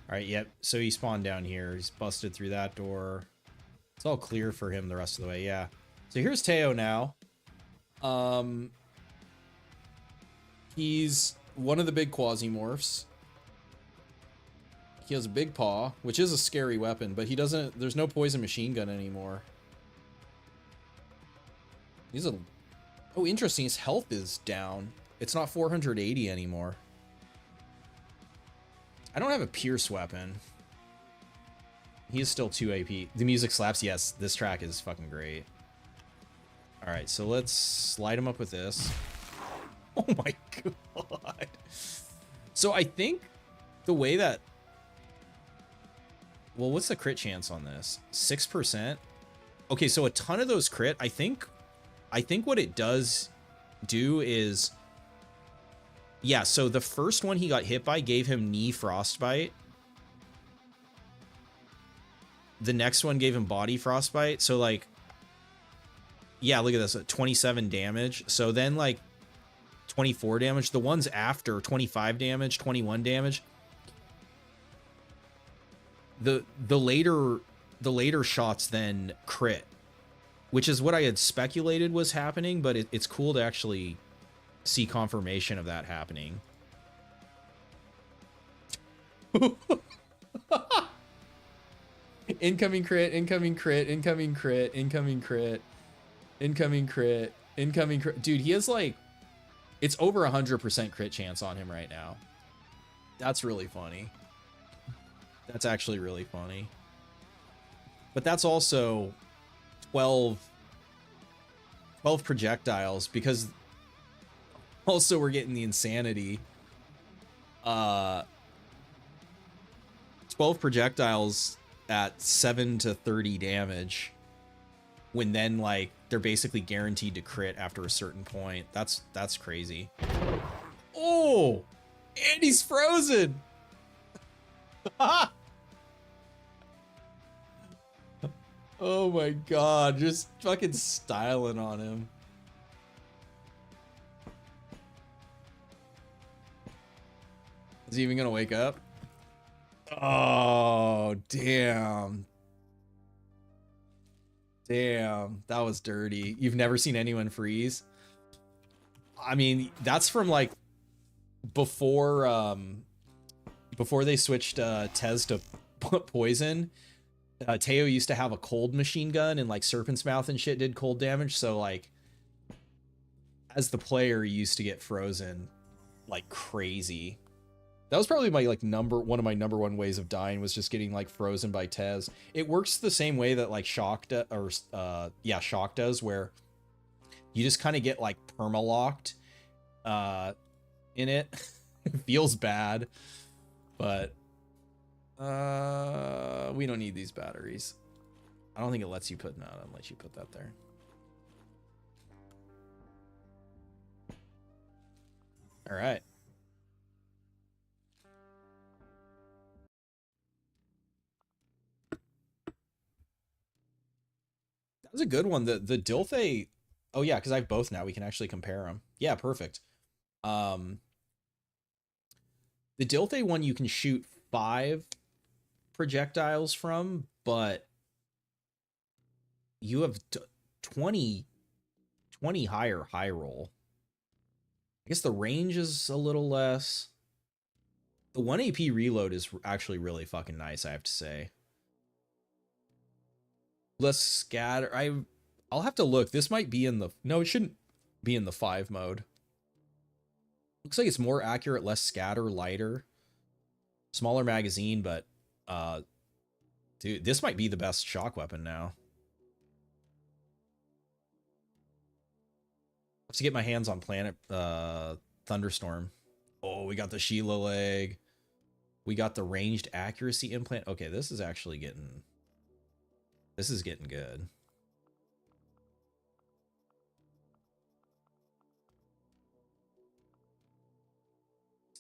Alright, yep. So he spawned down here. He's busted through that door. It's all clear for him the rest of the way, yeah. So here's Teo now. He's one of the big Quasimorphs. He has a big paw, which is a scary weapon, but he doesn't... There's no poison machine gun anymore. He's a... Oh, interesting. His health is down. It's not 480 anymore. I don't have a pierce weapon. He is still 2 AP. The music slaps. Yes, this track is fucking great. Alright, so let's light him up with this. Oh my god. So I think the way that... Well, what's the crit chance on this? 6%? Okay, so a ton of those crit, I think what it does do is... Yeah, so the first one he got hit by gave him knee frostbite. The next one gave him body frostbite. So, like... Yeah, look at this. 27 damage. So then, like, 24 damage. The ones after, 25 damage, 21 damage. The later shots then crit, which is what I had speculated was happening, but it's cool to actually see confirmation of that happening. Incoming crit, incoming crit, incoming crit, incoming crit, incoming crit, incoming crit. Dude, he has like, it's over 100% crit chance on him right now. That's really funny. That's actually really funny. But that's also 12 projectiles, because also we're getting the insanity. 12 projectiles at 7 to 30 damage, when then like they're basically guaranteed to crit after a certain point. That's crazy. Oh, and he's frozen. Oh my god, just fucking styling on him. Is he even gonna wake up? Oh, damn. Damn, that was dirty. You've never seen anyone freeze? I mean, that's from like before they switched Tez to poison. Teo used to have a cold machine gun, and like Serpent's Mouth and shit did cold damage, so like as the player, you used to get frozen like crazy. That was probably my like one of my number one ways of dying, was just getting like frozen by Tez. It works the same way that like Shock does, where you just kind of get like perma-locked in it. It feels bad, but we don't need these batteries. I don't think it lets you put... No, it doesn't let you put that there. All right. That was a good one. The Dilthay... Oh yeah, because I have both now. We can actually compare them. Yeah, perfect. The Dilthay one you can shoot 5 projectiles from, but you have 20 higher high roll. I guess the range is a little less. The 1 AP reload is actually really fucking nice, I have to say. Less scatter. I'll have to look. This might be in the... No, it shouldn't be in the 5 mode. Looks like it's more accurate, less scatter, lighter. Smaller magazine, but dude, this might be the best shock weapon now. to get my hands on Planet Thunderstorm. Oh, we got the Sheila leg. We got the ranged accuracy implant. Okay, this is actually getting... This is getting good.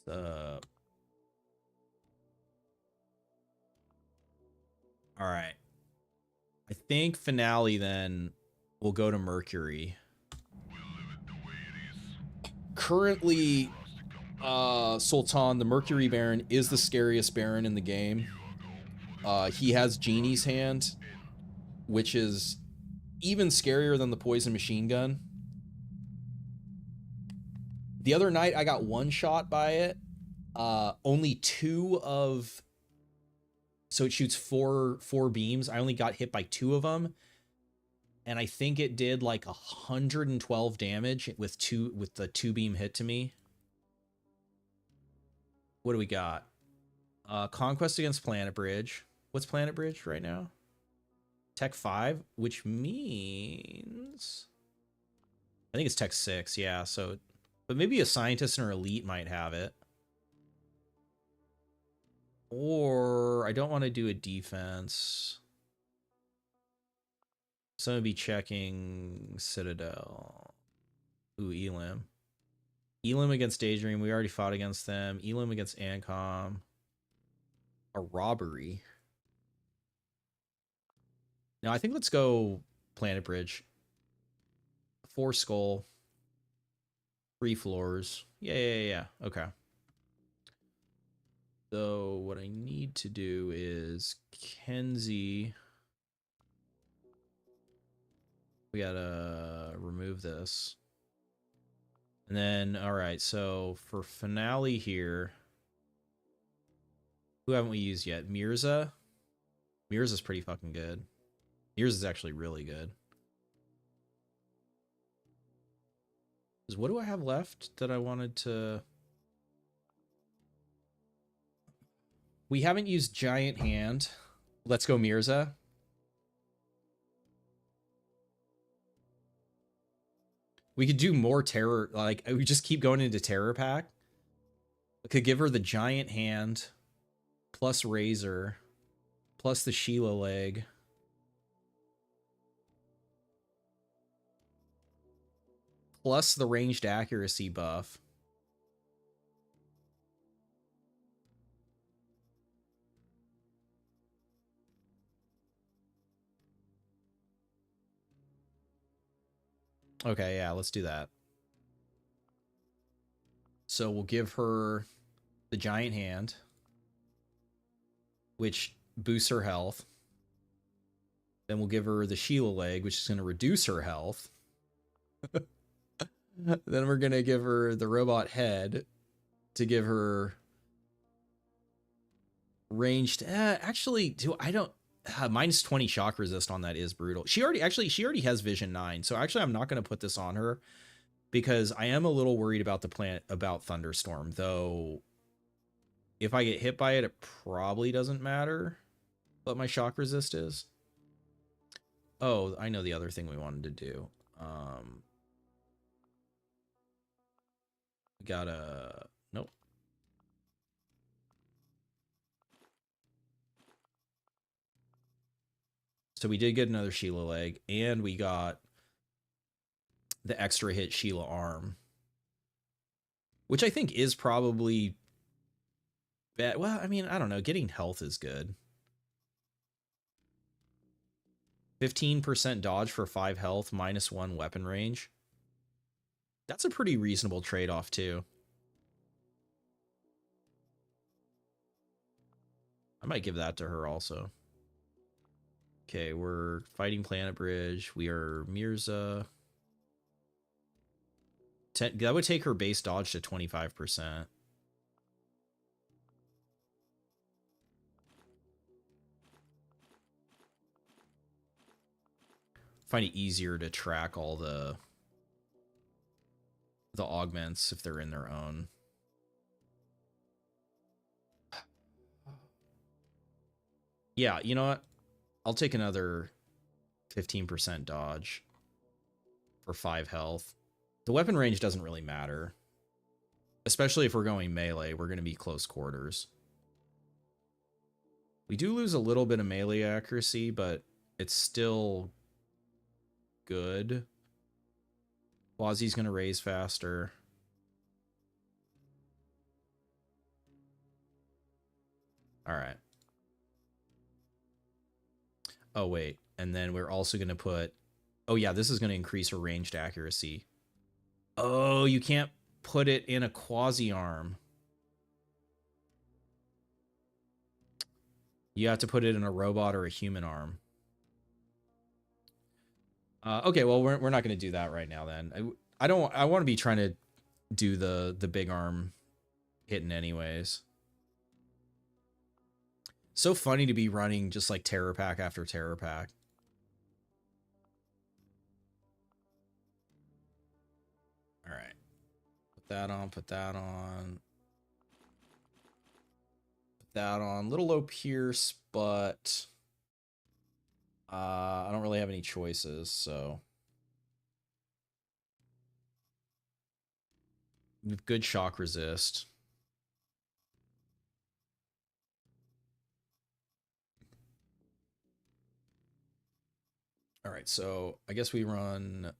All right. I think finale then will go to Mercury. Currently, Sultan, the Mercury Baron, is the scariest Baron in the game. He has Genie's hand, which is even scarier than the poison machine gun. The other night, I got one shot by it. Only two of... So it shoots four beams. I only got hit by two of them. And I think it did like 112 damage with the 2-beam hit to me. What do we got? Conquest against Planet Bridge. What's Planet Bridge right now? Tech 5, which means... I think it's Tech 6, yeah. So, but maybe a scientist or elite might have it. Or I don't want to do a defense. So I'm going to be checking Citadel. Ooh, Elim. Elim against Daydream. We already fought against them. Elim against Ancom. A robbery. Now, I think let's go Planet Bridge. 4 skull. 3 floors. Yeah. Okay. So what I need to do is Kenzie. We gotta remove this. And then, all right, so for finale here, who haven't we used yet? Mirza. Mirza's pretty fucking good. Mirza's actually really good. What do I have left that I wanted to... We haven't used Giant Hand. Let's go Mirza. We could do more terror. Like, we just keep going into terror pack. I could give her the Giant Hand plus Razor plus the Sheila leg. Plus the ranged accuracy buff. Okay, yeah, let's do that. So we'll give her the Giant Hand, which boosts her health. Then we'll give her the Sheila leg, which is going to reduce her health. Then we're going to give her the robot head to give her ranged. Actually, I don't... minus 20 shock resist on that is brutal. She already has Vision 9. So actually, I'm not going to put this on her because I am a little worried about the planet, about Thunderstorm, though. If I get hit by it, it probably doesn't matter what my shock resist is. Oh, I know the other thing we wanted to do. We gotta... Nope. So we did get another Sheila leg, and we got the extra hit Sheila arm, which I think is probably bad. Well, I mean, I don't know. Getting health is good. 15% dodge for 5 health, minus 1 weapon range. That's a pretty reasonable trade-off, too. I might give that to her also. Okay, we're fighting Planet Bridge. We are Mirza. That would take her base dodge to 25%. Find it easier to track all the augments if they're in their own. Yeah, you know what? I'll take another 15% dodge for 5 health. The weapon range doesn't really matter. Especially if we're going melee, we're going to be close quarters. We do lose a little bit of melee accuracy, but it's still good. Quasi's going to raise faster. All right. Oh, wait. And then we're also going to put... Oh, yeah, this is going to increase her ranged accuracy. Oh, you can't put it in a Quasi arm. You have to put it in a robot or a human arm. Okay, well, we're not going to do that right now then. I want to be trying to do the big arm hitting anyways. So funny to be running just like terror pack after terror pack. All right. Put that on, put that on. Put that on. Little low pierce, but I don't really have any choices, so. With good shock resist. All right, so I guess we run...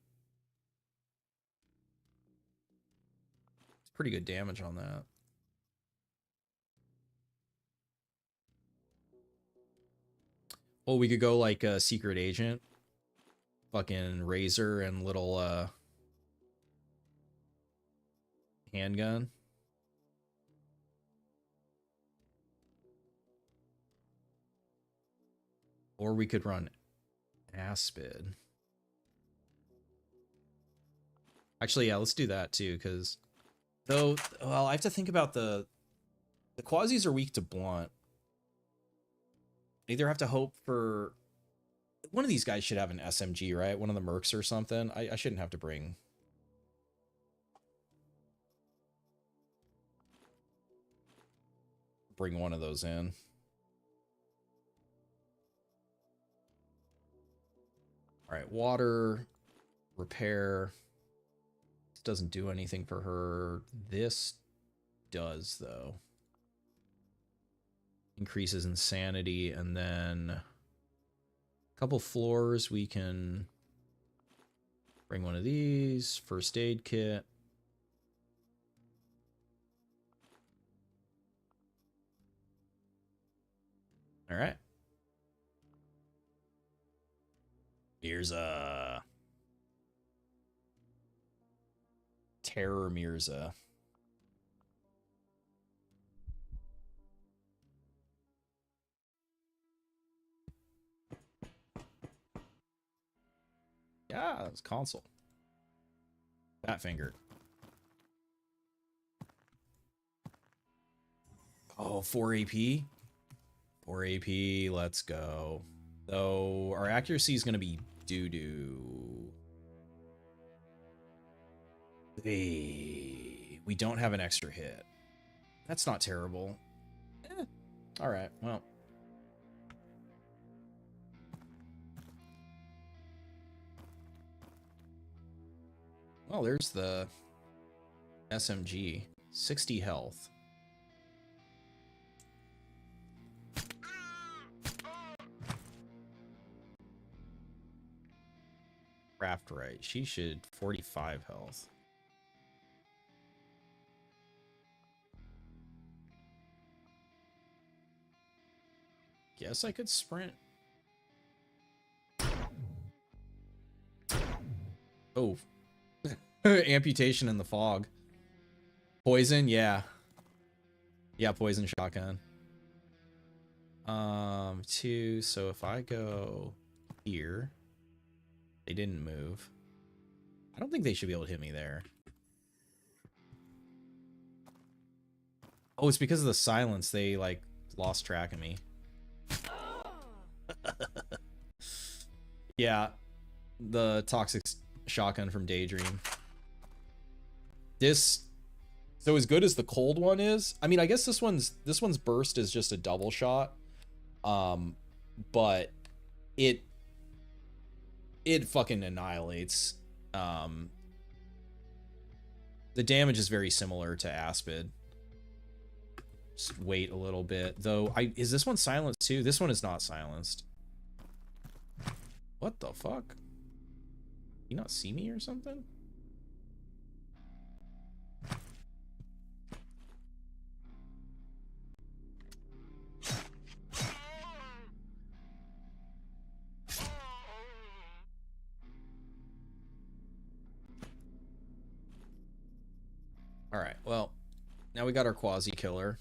It's pretty good damage on that. Oh, we could go like a secret agent. Fucking razor and little handgun. Or we could run Aspid. Actually, yeah, let's do that too, because though, well, I have to think about the Quasis are weak to blunt. Either have to hope for one of these guys should have an SMG, right? One of the mercs or something. I shouldn't have to bring one of those in. All right, water, repair. This doesn't do anything for her. This does, though. Increases insanity, and then a couple floors we can bring one of these. First aid kit. All right. Mirza. Terror Mirza. Yeah, it's console. Fat finger. Oh, 4 AP. 4 AP, let's go. Though our accuracy is going to be doo-doo. Hey, we don't have an extra hit. That's not terrible. All right, well. Well, there's the SMG. 60 health. Craft right. She should 45 health. Guess I could sprint. Oh. Amputation in the fog. Poison, yeah. Yeah, poison shotgun. 2, so if I go here, they didn't move. I don't think they should be able to hit me there. Oh, it's because of the silence. They, like, lost track of me. Yeah. The toxic shotgun from Daydream. So as good as the cold one is, I mean, I guess this one's burst is just a double shot. But it fucking annihilates The damage is very similar to Aspid. Just wait a little bit. Though, is this one silenced too? This one is not silenced. What the fuck? You not see me or something? Alright, well, now we got our Quasi Killer.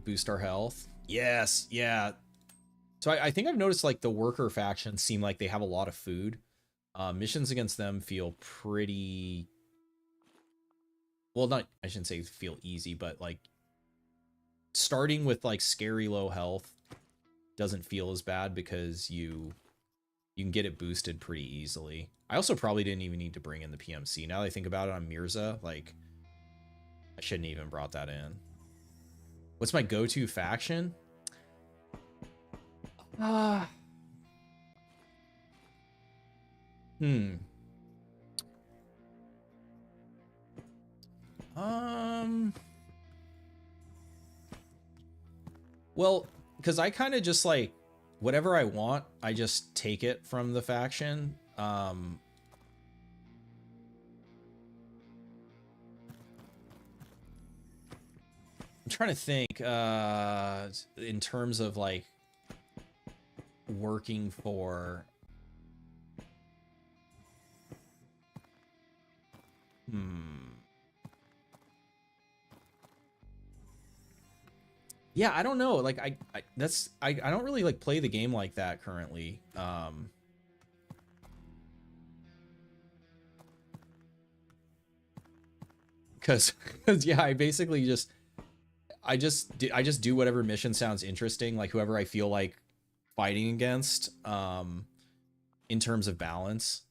Boost our health. Yes, yeah. So I think I've noticed, like, the worker factions seem like they have a lot of food. Missions against them feel pretty... Well, not, I shouldn't say feel easy, but, like, starting with, like, scary low health doesn't feel as bad because you can get it boosted pretty easily. I also probably didn't even need to bring in the PMC. Now that I think about it on Mirza, like, I shouldn't even brought that in. What's my go-to faction? Well, because I kind of just, like, whatever I want, I just take it from the faction. I'm trying to think in terms of, like, working for... Yeah, I don't know. Like, I don't really, like, play the game like that currently. Because yeah, I basically just I just do whatever mission sounds interesting, like whoever I feel like fighting against, in terms of balance.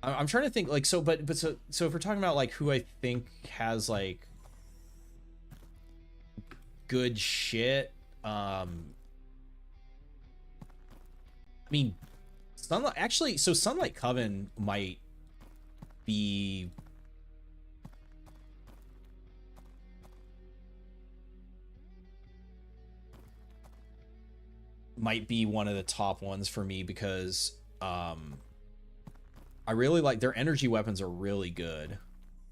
I'm trying to think, like, so if we're talking about, like, who I think has, like, good shit, I mean, Sunlight, actually, so Sunlight Coven might be one of the top ones for me because I really like their energy weapons are really good.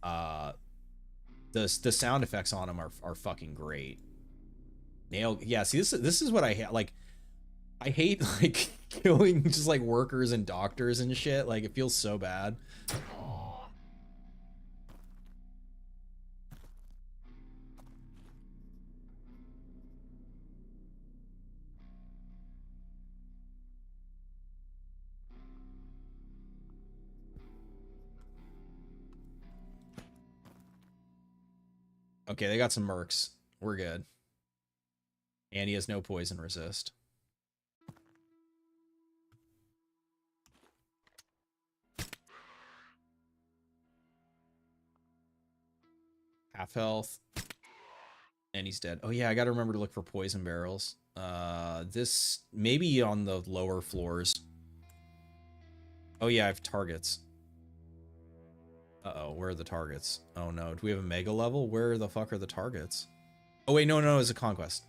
The sound effects on them are fucking great. Yeah, see, this is what I hate. Like, I hate, like, killing just, like, workers and doctors and shit. Like, it feels so bad. Okay, they got some mercs. We're good. And he has no poison resist. Half health. And he's dead. Oh yeah, I gotta remember to look for poison barrels. This maybe on the lower floors. Oh yeah, I have targets. Uh-oh, where are the targets? Oh no, do we have a mega level? Where the fuck are the targets? Oh wait, no, it's a conquest.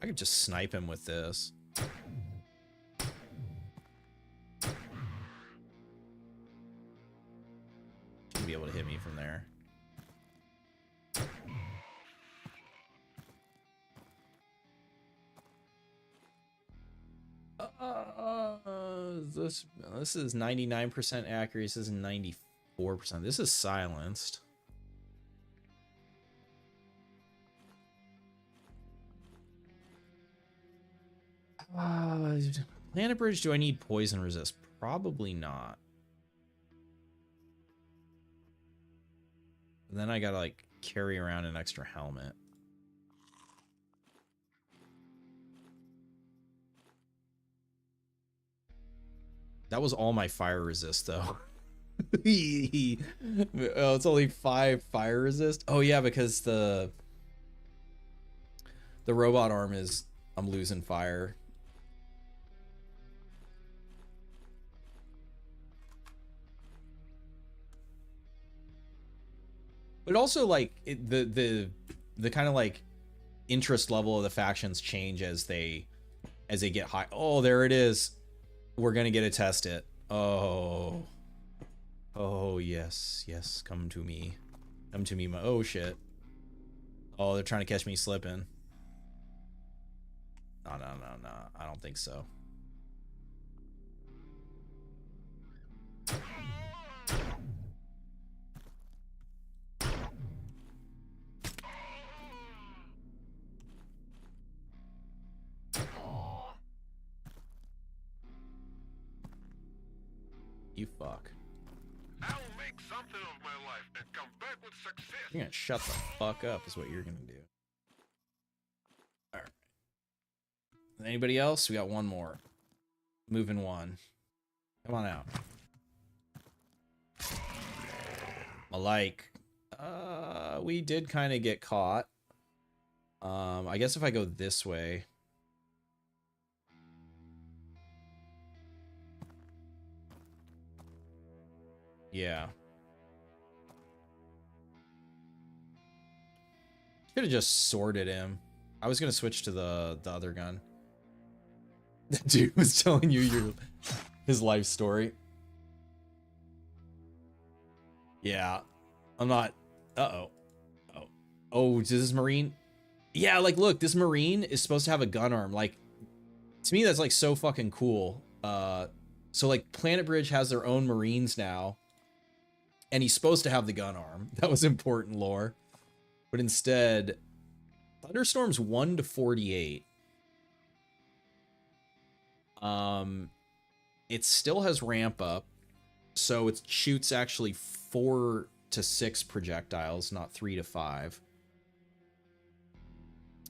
I could just snipe him with this. Should be able to hit me from there. This is 99% accuracy. This is 94%. This is silenced. Planet Bridge, do I need poison resist? Probably not. And then I gotta, like, carry around an extra helmet. That was all my fire resist, though. Oh, it's only 5 fire resist. Oh yeah, because the robot arm is, I'm losing fire. But also like the kind of like interest level of the factions change as they get high. Oh, there it is. We're gonna get to test it. Oh. Oh yes, yes. Come to me. Come to me. My oh shit. Oh, they're trying to catch me slipping. No, no, no, no. I don't think so. You fuck. I'll make something of my life and come back with success. You're gonna shut the fuck up is what you're gonna do. Alright. Anybody else? We got one more. Moving one. Come on out. We did kind of get caught. I guess if I go this way. Yeah. Could have just sorted him. I was gonna switch to the other gun. The dude was telling you his life story. Yeah. I'm not. Uh-oh. Oh. Oh, is this Marine? Yeah, like, look, this Marine is supposed to have a gun arm. Like, to me, that's, like, so fucking cool. So, like, Planet Bridge has their own Marines now. And he's supposed to have the gun arm. That was important lore. But instead, Thunderstorm's 1 to 48. It still has ramp up. So it shoots actually 4 to 6 projectiles, not 3 to 5.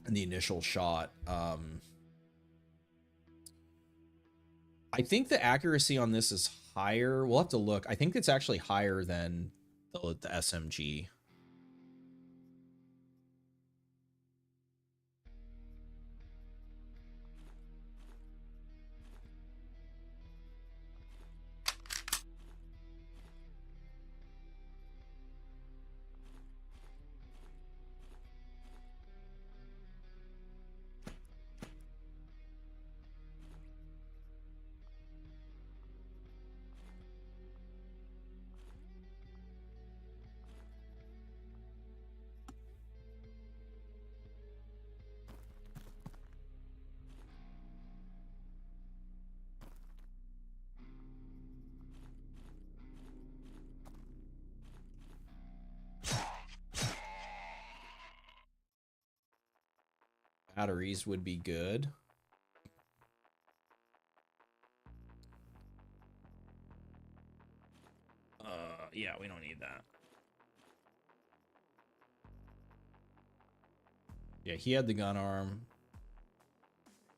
In the initial shot. I think the accuracy on this is higher. We'll have to look. I think it's actually higher than the SMG. Batteries would be good. Yeah, we don't need that. Yeah, he had the gun arm.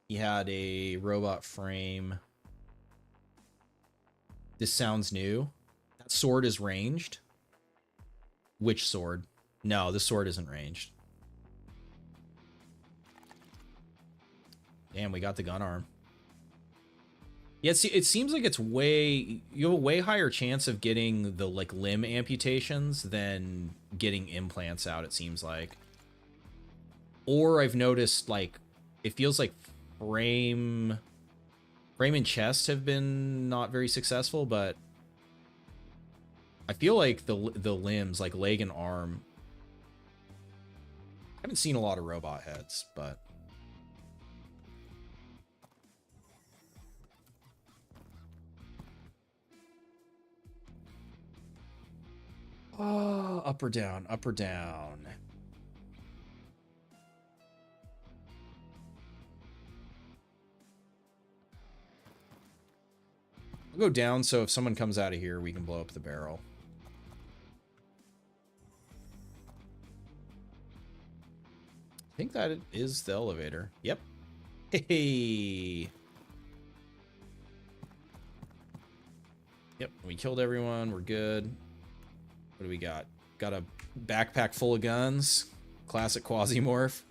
He had a robot frame. This sounds new. That sword is ranged. Which sword? No, this sword isn't ranged. Damn, we got the gun arm. Yeah, see, it seems like it's way... You have a way higher chance of getting the, like, limb amputations than getting implants out, it seems like. Or I've noticed, like, it feels like frame and chest have been not very successful, but I feel like the limbs, like leg and arm... I haven't seen a lot of robot heads, but... Oh, up or down, up or down. I'll go down so if someone comes out of here, we can blow up the barrel. I think that is the elevator. Yep. Hey. Yep, we killed everyone. We're good. What do we got? Got a backpack full of guns. Classic Quasimorph.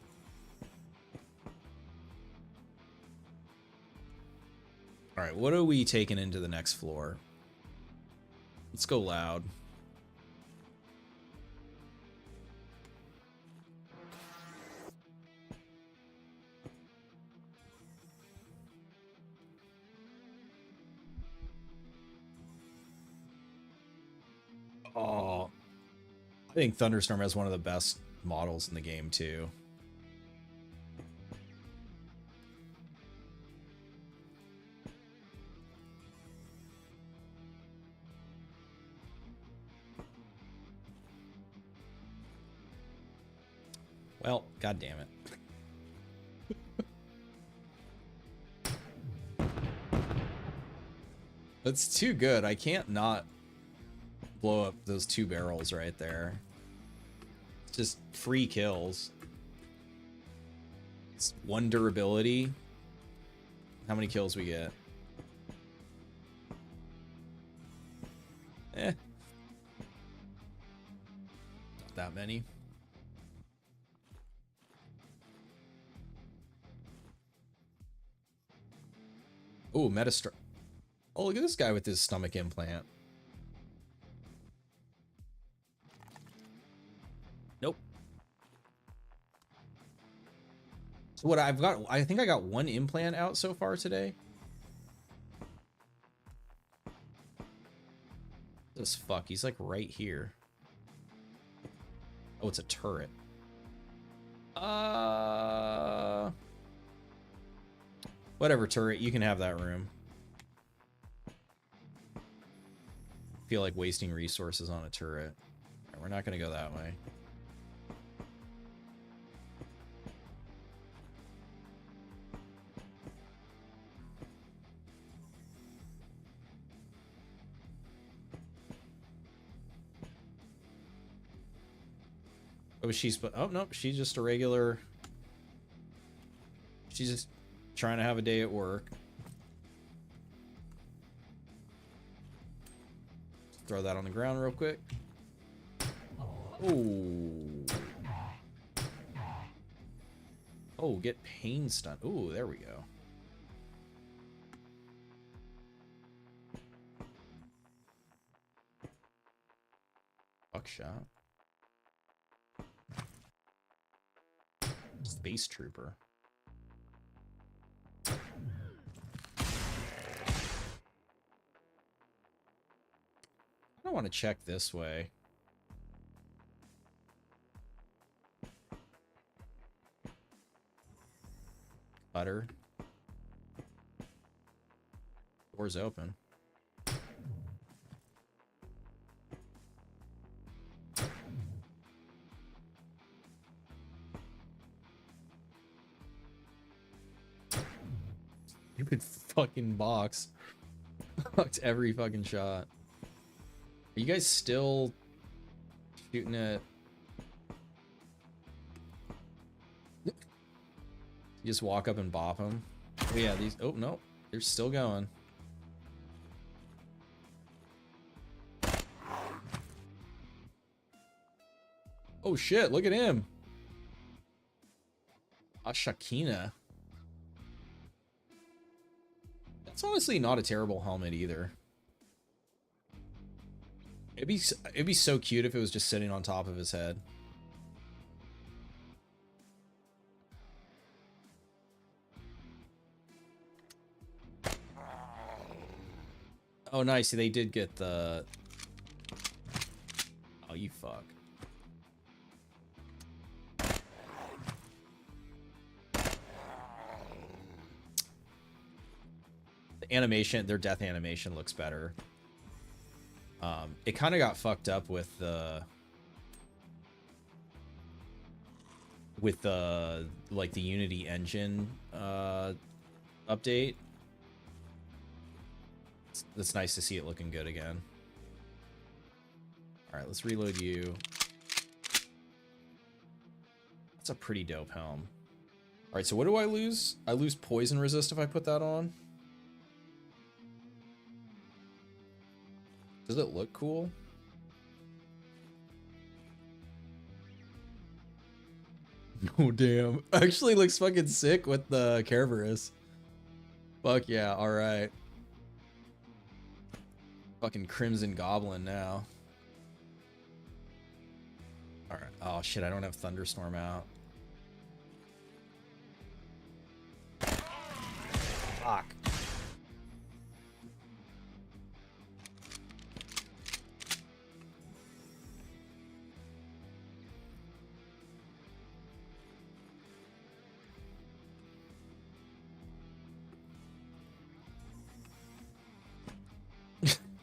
All right, what are we taking into the next floor? Let's go loud. Oh, I think Thunderstorm has one of the best models in the game too. Well, god damn it. That's too good. I can't not blow up those 2 barrels right there. It's just free kills. It's 1 durability. How many kills we get? Not that many. Oh, Metastar. Oh, look at this guy with his stomach implant. Nope. So what I've got, I think I got 1 implant out so far today. This fuck, he's like right here. Oh, it's a turret. Whatever, turret, you can have that room. Feel like wasting resources on a turret. Right, we're not gonna go that way. Oh, oh no, she's just a regular. She's just trying to have a day at work. Throw that on the ground real quick. Oh. Oh, get pain stun. Oh, there we go. Buckshot. Space Trooper. I want to check this way. Cutter. Door's open. Stupid fucking box. Fucked every fucking shot. Are you guys still shooting at... You just walk up and bop them? Oh yeah, these... Oh, no. They're still going. Oh shit, look at him. Ashakina. That's honestly not a terrible helmet either. It'd be so cute if it was just sitting on top of his head. Oh, nice. They did get the... Oh, you fuck. The animation, their death animation looks better. It kind of got fucked up with the... like, the Unity engine, update. It's nice to see it looking good again. Alright, let's reload you. That's a pretty dope helm. Alright, so what do I lose? I lose poison resist if I put that on. Does it look cool? Oh damn. Actually looks fucking sick with the Kerberos. Fuck yeah, alright. Fucking Crimson Goblin now. Alright. Oh shit, I don't have Thunderstorm out. Fuck.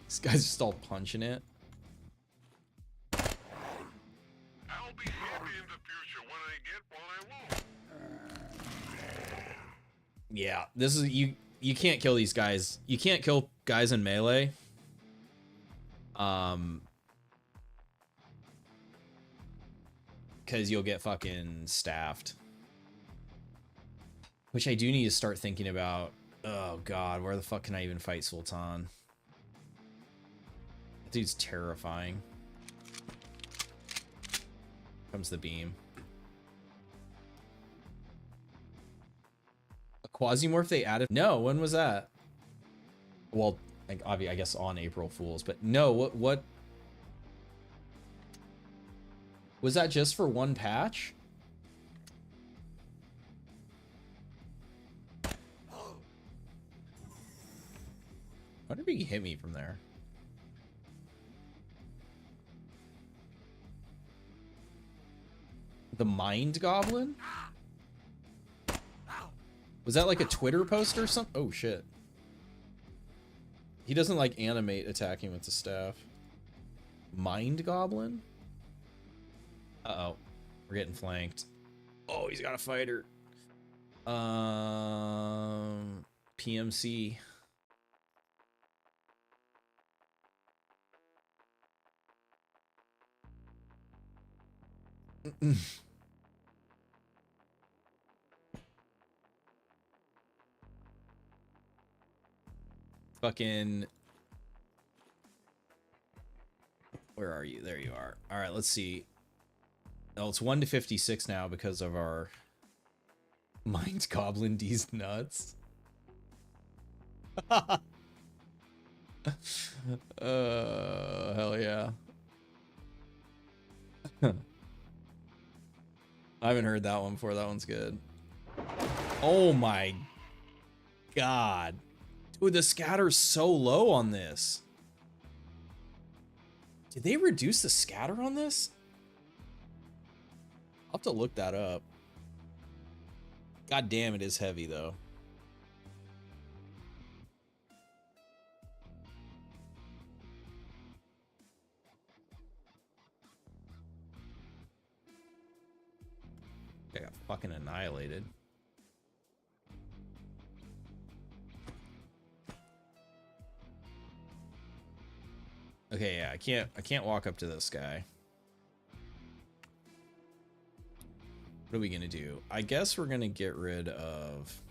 This guy's just all punching it. I'll be happy in the future when I get what I want. Yeah, this is you can't kill these guys. You can't kill guys in melee. Cause you'll get fucking staffed. Which I do need to start thinking about. Oh god, where the fuck can I even fight Sultan? That dude's terrifying. Comes the beam. A Quasimorph they added? No, when was that? Well, like, I guess on April Fools, but no, what? Was that just for one patch? Why did he hit me from there? The Mind Goblin? Was that like a Twitter post or something? Oh shit. He doesn't like animate attacking with the staff. Mind Goblin? Uh-oh. We're getting flanked. Oh, he's got a fighter. PMC. Fucking... Where are you? There you are. All right, let's see. Oh, it's 1 to 56 now because of our Mind Goblin D's nuts. Hell yeah. I haven't heard that one before. That one's good. Oh my god. Dude, the scatter's so low on this. Did they reduce the scatter on this? I'll have to look that up. God damn, it is heavy though. I got fucking annihilated. Okay, yeah, I can't walk up to this guy. What are we gonna do? I guess we're gonna get rid of...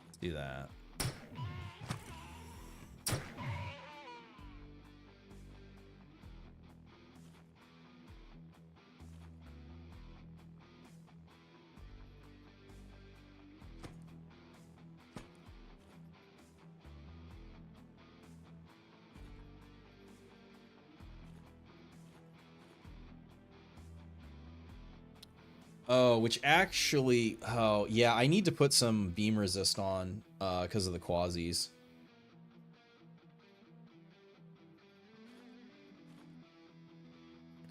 Let's do that. Oh, which actually, oh, yeah, I need to put some beam resist on because of the quasis.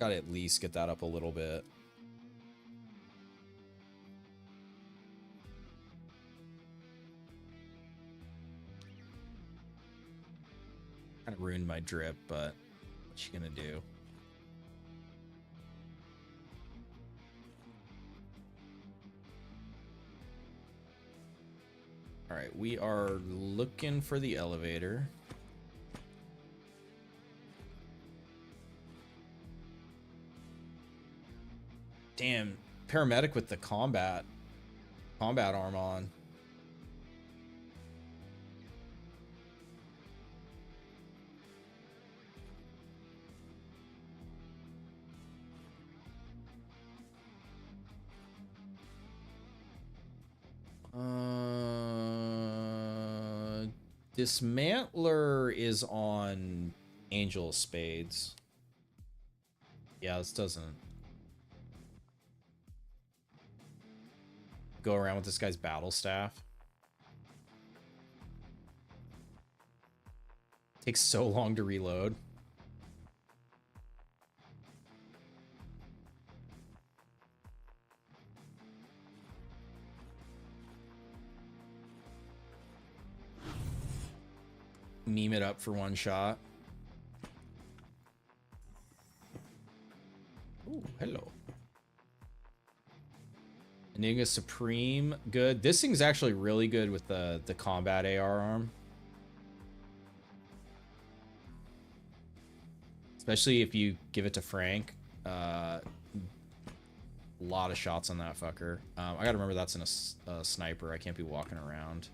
Gotta at least get that up a little bit. Kind of ruined my drip, but what you gonna do? All right, we are looking for the elevator. Damn, paramedic with the combat arm on. Dismantler is on Angel of Spades. Yeah, this doesn't go around with this guy's battle staff. Takes so long to reload. Meme it up for one shot. Ooh, hello. Enigma Supreme, good. This thing's actually really good with the combat AR arm. Especially if you give it to Frank. A lot of shots on that fucker. I gotta remember that's in a sniper. I can't be walking around.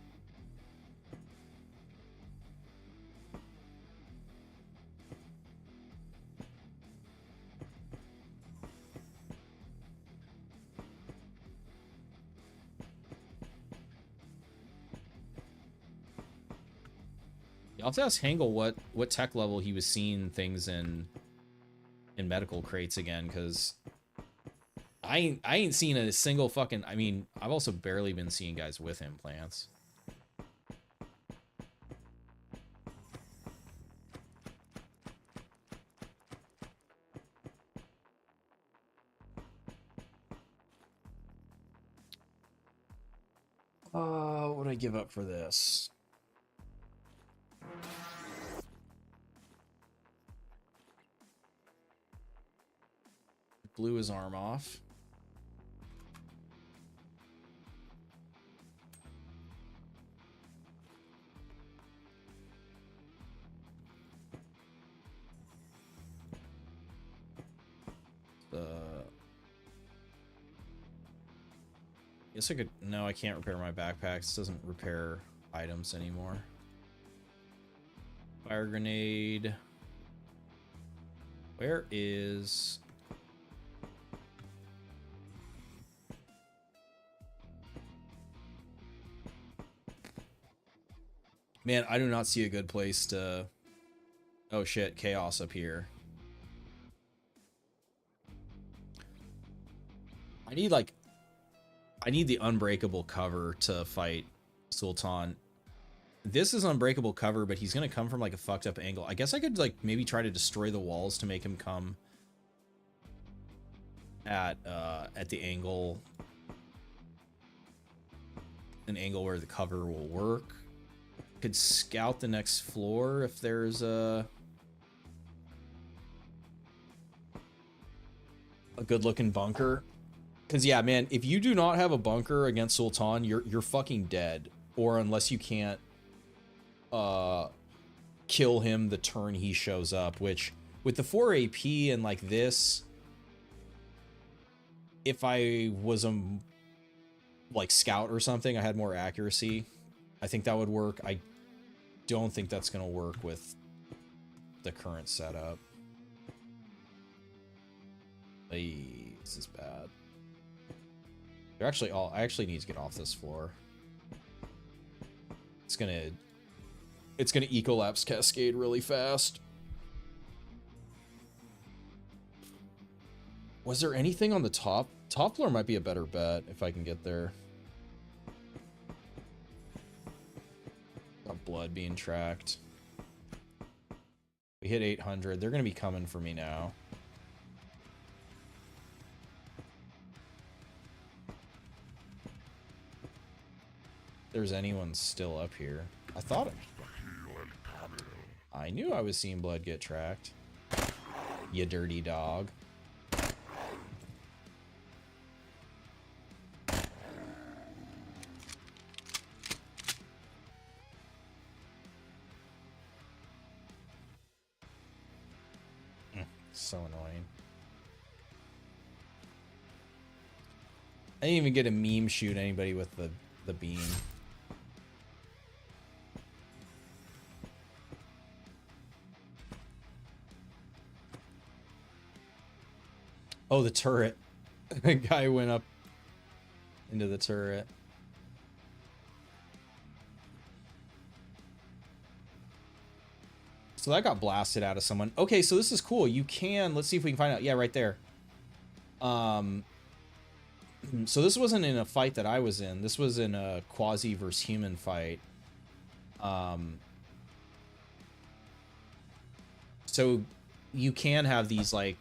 I'll have to ask Hangle what tech level he was seeing things in medical crates again, because I ain't seen a single fucking. I mean, I've also barely been seeing guys with implants. What would I give up for this? Blew his arm off. Guess I could. No, I can't repair my backpacks. This doesn't repair items anymore. Fire grenade. Where is... Man, I do not see a good place to... Oh shit, chaos up here. I need the unbreakable cover to fight Sultan. This is unbreakable cover, but he's gonna come from like a fucked up angle. I guess I could like maybe try to destroy the walls to make him come at the angle, an angle where the cover will work. Could scout the next floor if there's a good looking bunker. Because yeah, man, if you do not have a bunker against Sultan, you're fucking dead. Or unless you can't kill him the turn he shows up, which with the 4 AP and like this, if I was a like scout or something, I had more accuracy, I think that would work. I don't think that's gonna work with the current setup. Hey, this is bad. They're actually all... I actually need to get off this floor. It's gonna ecolapse cascade really fast. Was there anything on the top? Top floor might be a better bet if I can get there. Got blood being tracked. We hit 800. They're gonna be coming for me now. There's anyone still up here. I thought I knew I was seeing blood get tracked. You dirty dog. So annoying. I didn't even get a meme shoot anybody with the beam. Oh, the turret. The guy went up into the turret. So that got blasted out of someone. Okay, so this is cool. You can, let's see if we can find out. Yeah, right there. So this wasn't in a fight that I was in. This was in a Quasi versus human fight. So you can have these, like,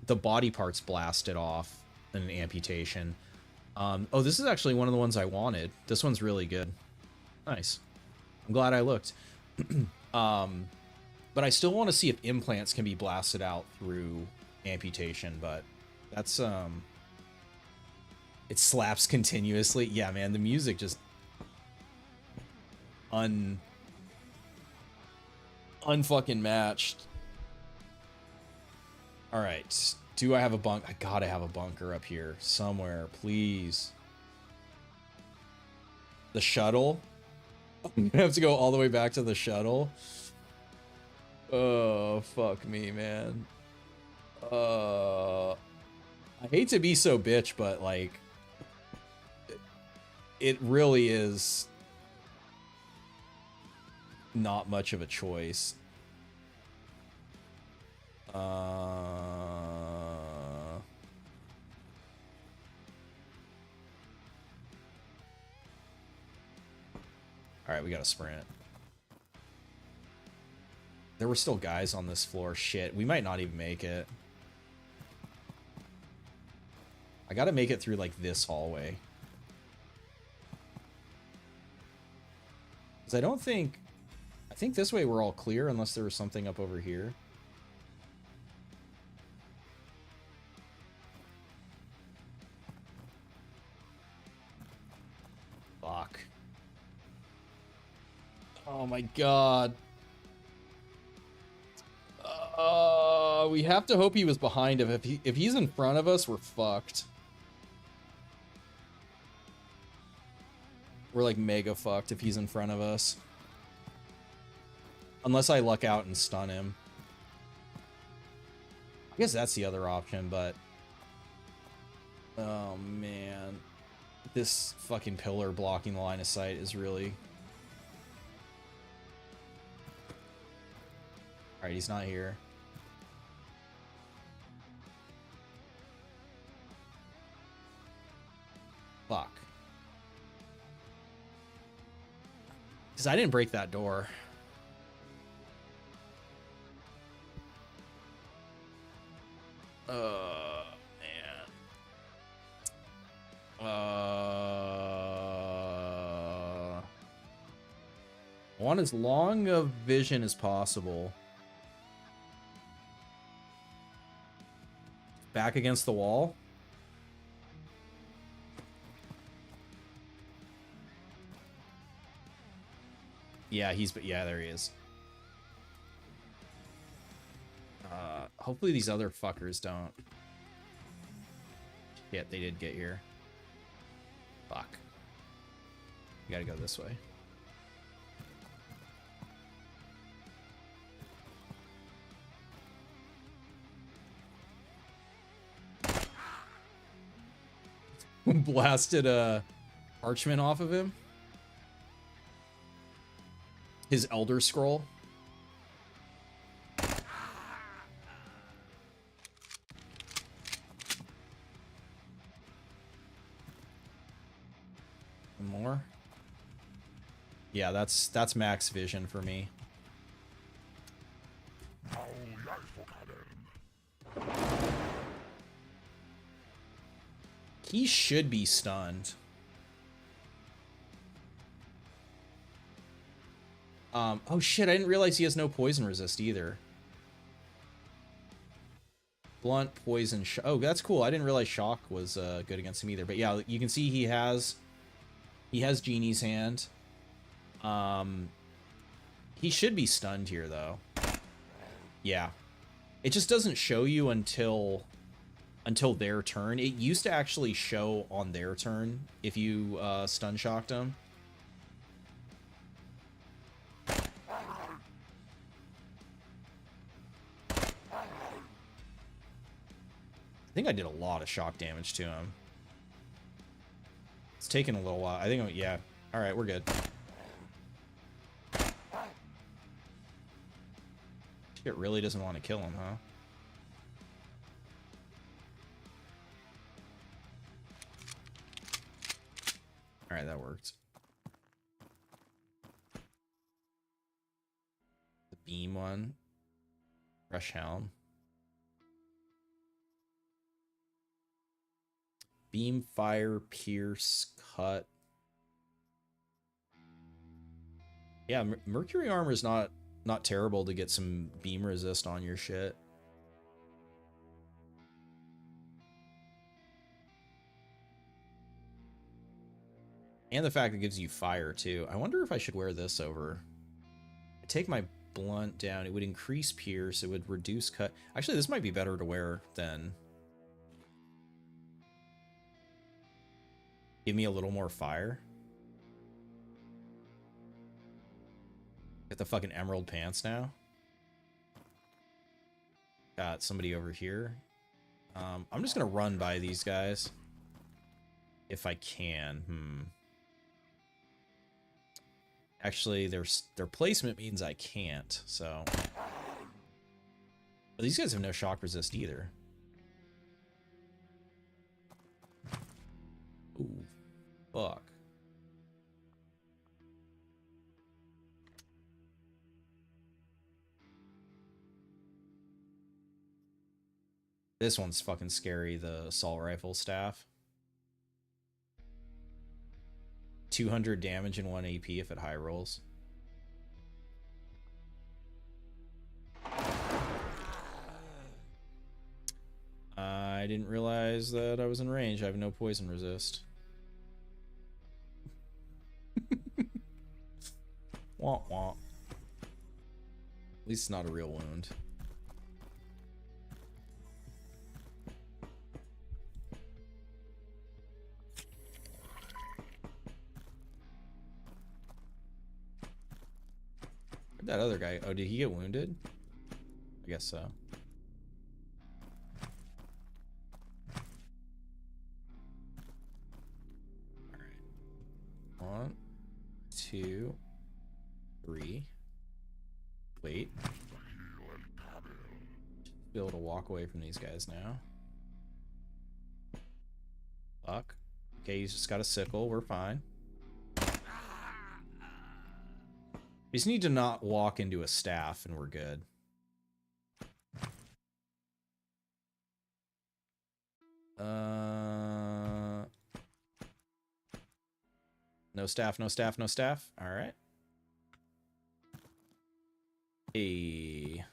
the body parts blasted off in an amputation. Oh, this is actually one of the ones I wanted. This one's really good. Nice. I'm glad I looked. But I still want to see if implants can be blasted out through amputation, but that's, it slaps continuously. Yeah, man, the music just unfucking matched. All right. Do I have a bunk? I gotta have a bunker up here somewhere, please. The shuttle? I'm gonna have to go all the way back to the shuttle. Oh, fuck me, man. I hate to be so bitch, but, like, it really is not much of a choice. Alright, we gotta sprint. There were still guys on this floor. Shit, we might not even make it. I gotta make it through, like, this hallway. Because I don't think... I think this way we're all clear, unless there was something up over here. Fuck. Oh my god. We have to hope he was behind him. If he's in front of us, we're fucked. We're like mega fucked if he's in front of us. Unless I luck out and stun him. I guess that's the other option, but... Oh, man. This fucking pillar blocking the line of sight is really... Alright, he's not here. Fuck. Because I didn't break that door. Man. I want as long of vision as possible. Back against the wall. Yeah, yeah, there he is. Hopefully these other fuckers don't. Yeah, they did get here. Fuck. We gotta go this way. Blasted a parchment off of him. His Elder Scroll. More. Yeah, that's max vision for me. He should be stunned. Oh shit, I didn't realize he has no poison resist either. Blunt, poison, oh, that's cool. I didn't realize shock was good against him either. But yeah, you can see he has Genie's hand. He should be stunned here though. Yeah. It just doesn't show you until their turn. It used to actually show on their turn if you stun shocked them. I think I did a lot of shock damage to him. It's taken a little while. I think, yeah. All right, we're good. It really doesn't want to kill him, huh? Alright, that worked. The beam one. Rush helm. Beam, fire, pierce, cut. Yeah, Mercury armor is not terrible to get some beam resist on your shit. And the fact it gives you fire too. I wonder if I should wear this over. I take my blunt down. It would increase pierce. It would reduce cut. Actually, this might be better to wear than... Give me a little more fire. Get the fucking emerald pants now. Got somebody over here. I'm just gonna run by these guys. If I can. Actually, their placement means I can't, so... But these guys have no shock resist either. Ooh. Fuck. This one's fucking scary, the assault rifle staff. 200 damage and 1 AP if it high rolls. I didn't realize that I was in range. I have no poison resist. Womp womp. At least it's not a real wound. Where'd that other guy? Oh, did he get wounded? I guess so. Alright. 1, 2, 3. Wait. Be able to walk away from these guys now. Fuck. Okay, he's just got a sickle. We're fine. We just need to not walk into a staff and we're good. No staff, no staff, no staff. All right. Hey.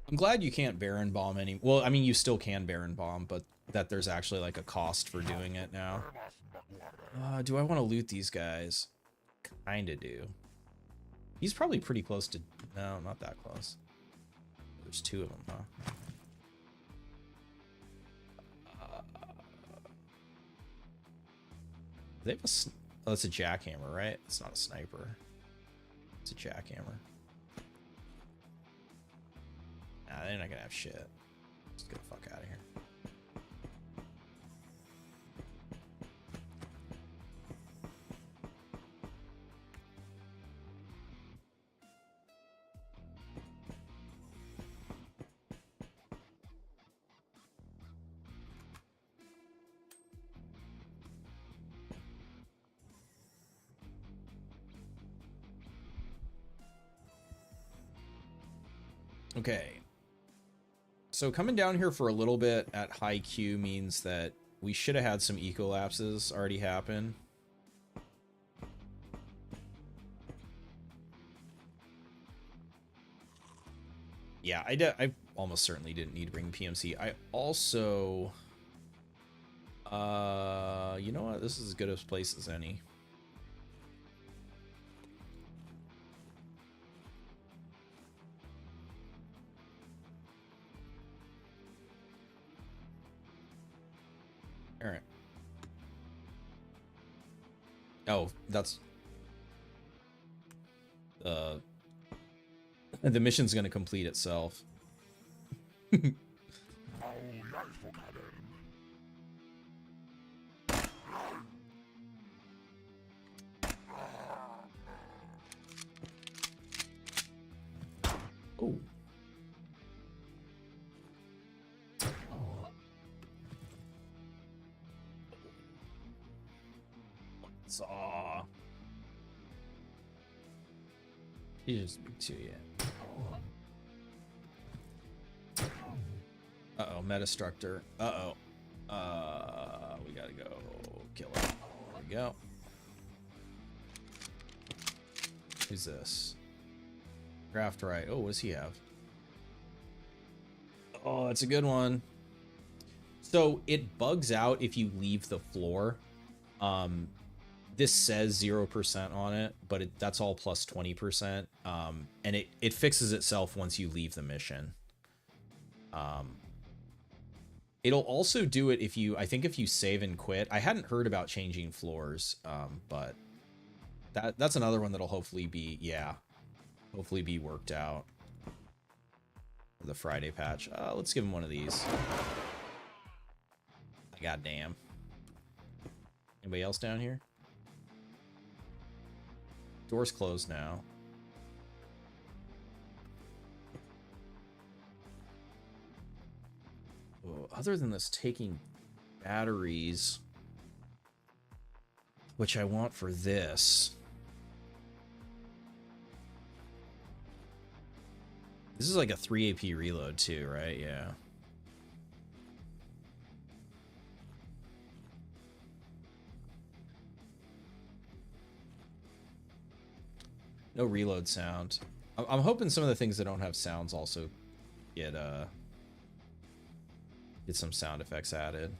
I'm glad you can't Baron Bomb any. Well, I mean, you still can Baron Bomb, but that there's actually like a cost for doing it now. Do I want to loot these guys? Kinda do. He's probably pretty close to... No, not that close. There's 2 of them, huh? They have a... Oh, that's a jackhammer, right? It's not a sniper. It's a jackhammer. Nah, they're not gonna have shit. Just get the fuck out of here. Okay. So coming down here for a little bit at high Q means that we should have had some ecolapses already happen. Yeah, I almost certainly didn't need to bring PMC. I also... you know what? This is as good a place as any. All right. Oh, that's... uh, the mission's gonna complete itself. Oh. Saw. He just speak to you. Uh-oh, Metastructor. Uh-oh. We gotta go kill him. There we go. Who's this? Craft right. Oh, what does he have? Oh, that's a good one. So it bugs out if you leave the floor. This says 0% on it, but that's all plus 20%. And it fixes itself once you leave the mission. It'll also do it if you, I think if you save and quit. I hadn't heard about changing floors, but that's another one that'll hopefully be, yeah, hopefully be worked out. The Friday patch. Let's give him one of these. Goddamn. Anybody else down here? Door's closed now. Oh, other than this taking batteries, which I want for this. This is like a 3 AP reload too, right? Yeah. No reload sound. I'm hoping some of the things that don't have sounds also get some sound effects added.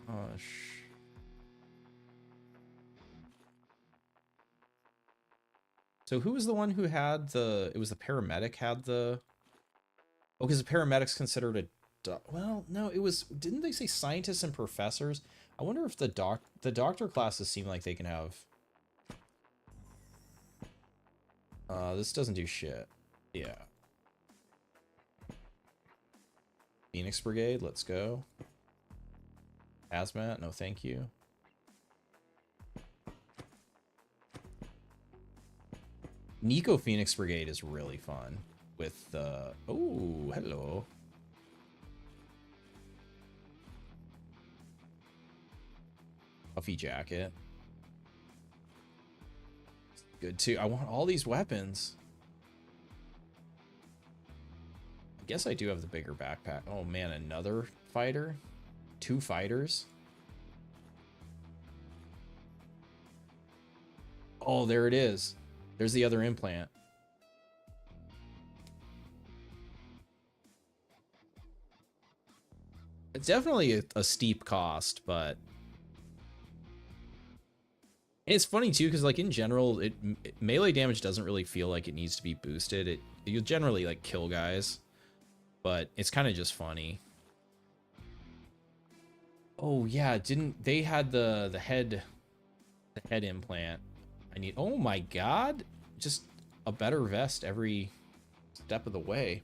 Gosh. So who was the one who had the? It was the paramedic had the. Oh, because the paramedic's considered a. Well, no, it was. Didn't they say scientists and professors? I wonder if the doctor classes seem like they can have. This doesn't do shit. Yeah. Phoenix Brigade, let's go. Hazmat, no thank you. Nico Phoenix Brigade is really fun with oh, hello. Puffy jacket. Good too. I want all these weapons. I guess I do have the bigger backpack. Oh man, another fighter? 2 fighters? Oh, there it is. There's the other implant. It's definitely a steep cost, but it's funny too because like in general, melee damage doesn't really feel like it needs to be boosted. You generally like kill guys, but it's kind of just funny. Oh yeah, didn't they had the head implant? I need. Oh my god, just a better vest every step of the way.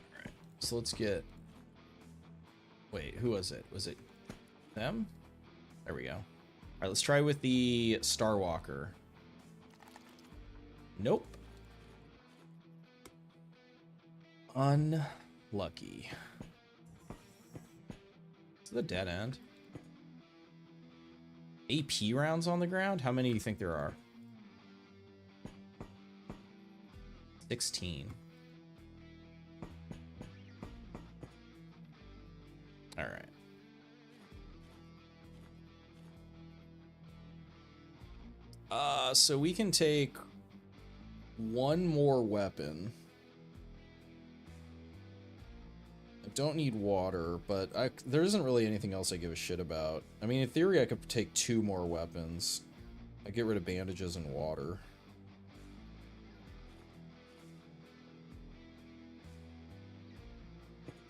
All right, so let's get. Wait, who was it? Was it them? There we go. All right, let's try with the Starwalker. Nope. Unlucky. It's the dead end. AP rounds on the ground? How many do you think there are? 16. All right. So we can take one more weapon. don't need water, but there isn't really anything else I give a shit about. I mean, in theory, I could take 2 more weapons. I get rid of bandages and water.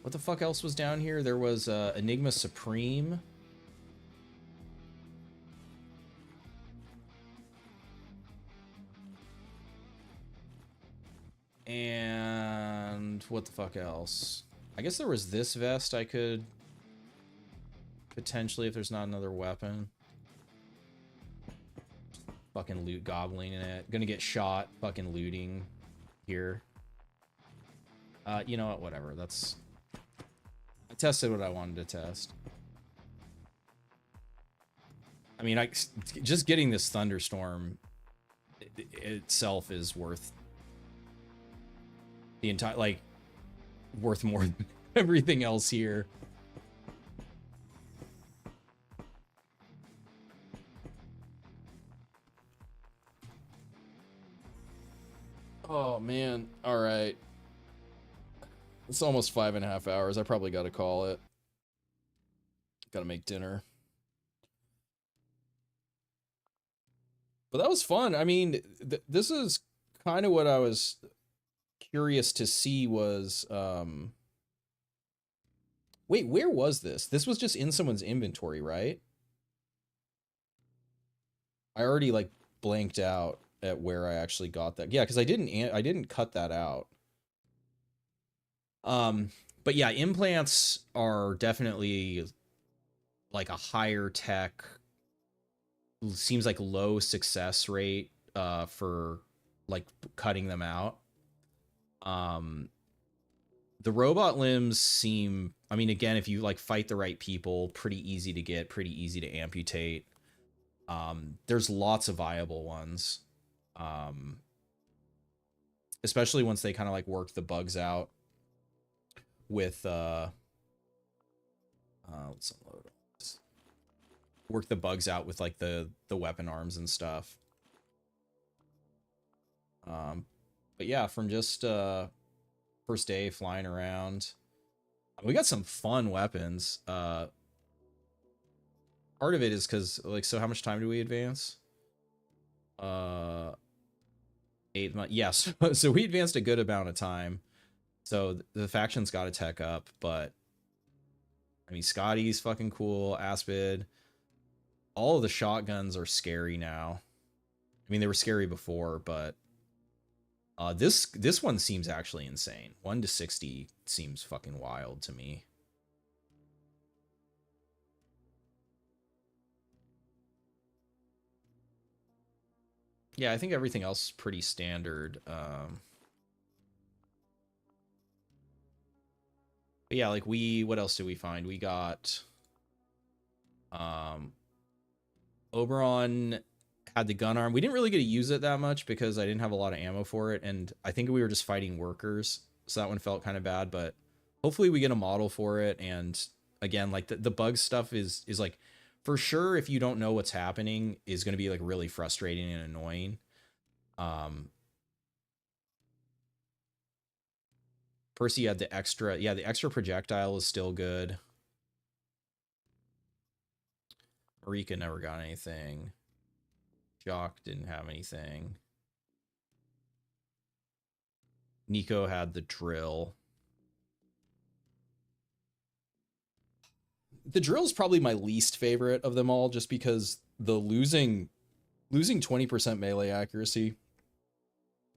What the fuck else was down here? There was Enigma Supreme. And what the fuck else? I guess there was this vest I could potentially, if there's not another weapon. Fucking loot gobbling in it. Gonna get shot fucking looting here. You know what? Whatever. I tested what I wanted to test. I mean, just getting this thunderstorm itself is worth the entire, like, worth more than everything else here. Oh man. All right. It's almost 5.5 hours. I probably got to call it. Got to make dinner. But that was fun. I mean, this is kind of what I was curious to see was, wait, where was this? This was just in someone's inventory, right? I already like blanked out at where I actually got that. Yeah, because I didn't cut that out. But yeah, implants are definitely like a higher tech, seems like low success rate for like cutting them out. The robot limbs seem, I mean, again, if you like fight the right people, pretty easy to get, pretty easy to amputate. There's lots of viable ones. Especially once they kind of like work the bugs out with let's unload this. Work the bugs out with like the weapon arms and stuff. But yeah, from just first day flying around, we got some fun weapons. Part of it is because like, so how much time do we advance? 8 months. Yes. Yeah, so we advanced a good amount of time. So the faction's got to tech up, but I mean, Scotty's fucking cool. Aspid. All of the shotguns are scary now. I mean, they were scary before, but this one seems actually insane. 1 to 60 seems fucking wild to me. Yeah, I think everything else is pretty standard. But yeah, like what else did we find? We got Oberon had the gun arm. We didn't really get to use it that much because I didn't have a lot of ammo for it, and I think we were just fighting workers, so that one felt kind of bad, but hopefully we get a model for it. And again, like the bug stuff is like, for sure, if you don't know what's happening, is going to be like really frustrating and annoying. Percy had the extra, yeah, the extra projectile is still good. Marika never got anything. Jock didn't have anything. Nico had the drill. The drill is probably my least favorite of them all, just because the losing 20% melee accuracy,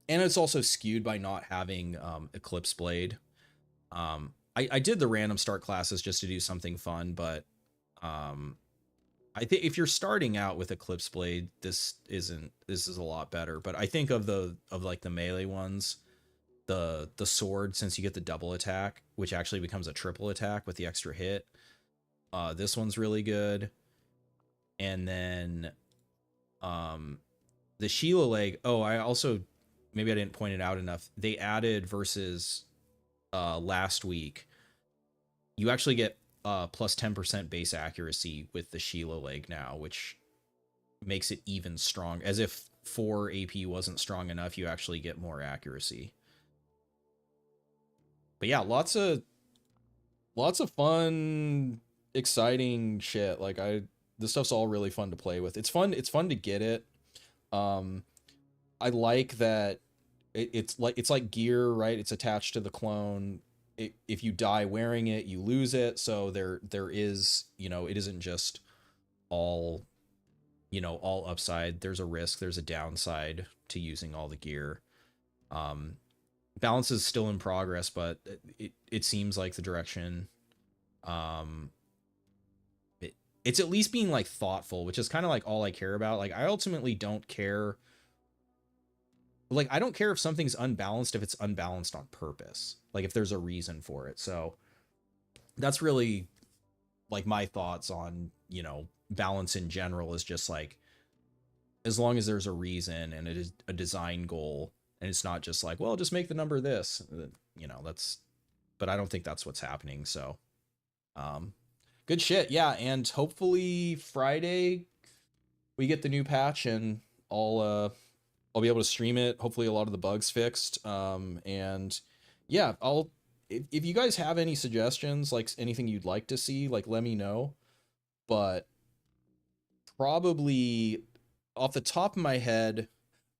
and it's also skewed by not having Eclipse Blade. I did the random start classes just to do something fun, but I think if you're starting out with Eclipse Blade, this is a lot better. But I think of like the melee ones, the sword, since you get the double attack, which actually becomes a triple attack with the extra hit. This one's really good. And then the Sheila leg. Oh, I also, maybe I didn't point it out enough. They added versus last week. You actually get plus 10% base accuracy with the Sheila leg now, which makes it even strong. As if 4 AP wasn't strong enough, you actually get more accuracy. But yeah, lots of lots of fun, exciting shit. Like this stuff's all really fun to play with. It's fun to get it. Um, I like that it's like gear, right? It's attached to the clone. If you die wearing it, you lose it. So there is, it isn't just all, all upside. There's a risk, there's a downside to using all the gear. Um, Balance is still in progress, but it seems like the direction. Um, it's at least being like thoughtful, which is kind of like all I care about. Like I ultimately don't care. Like I don't care if something's unbalanced if it's unbalanced on purpose. Like if there's a reason for it. So that's really like my thoughts on, balance in general is just like as long as there's a reason and it is a design goal and it's not just like, well, just make the number this, that's, but I don't think that's what's happening. So, good shit. Yeah. And hopefully Friday we get the new patch and I'll be able to stream it. Hopefully a lot of the bugs fixed. And yeah, if you guys have any suggestions, like anything you'd like to see, like let me know. But probably off the top of my head,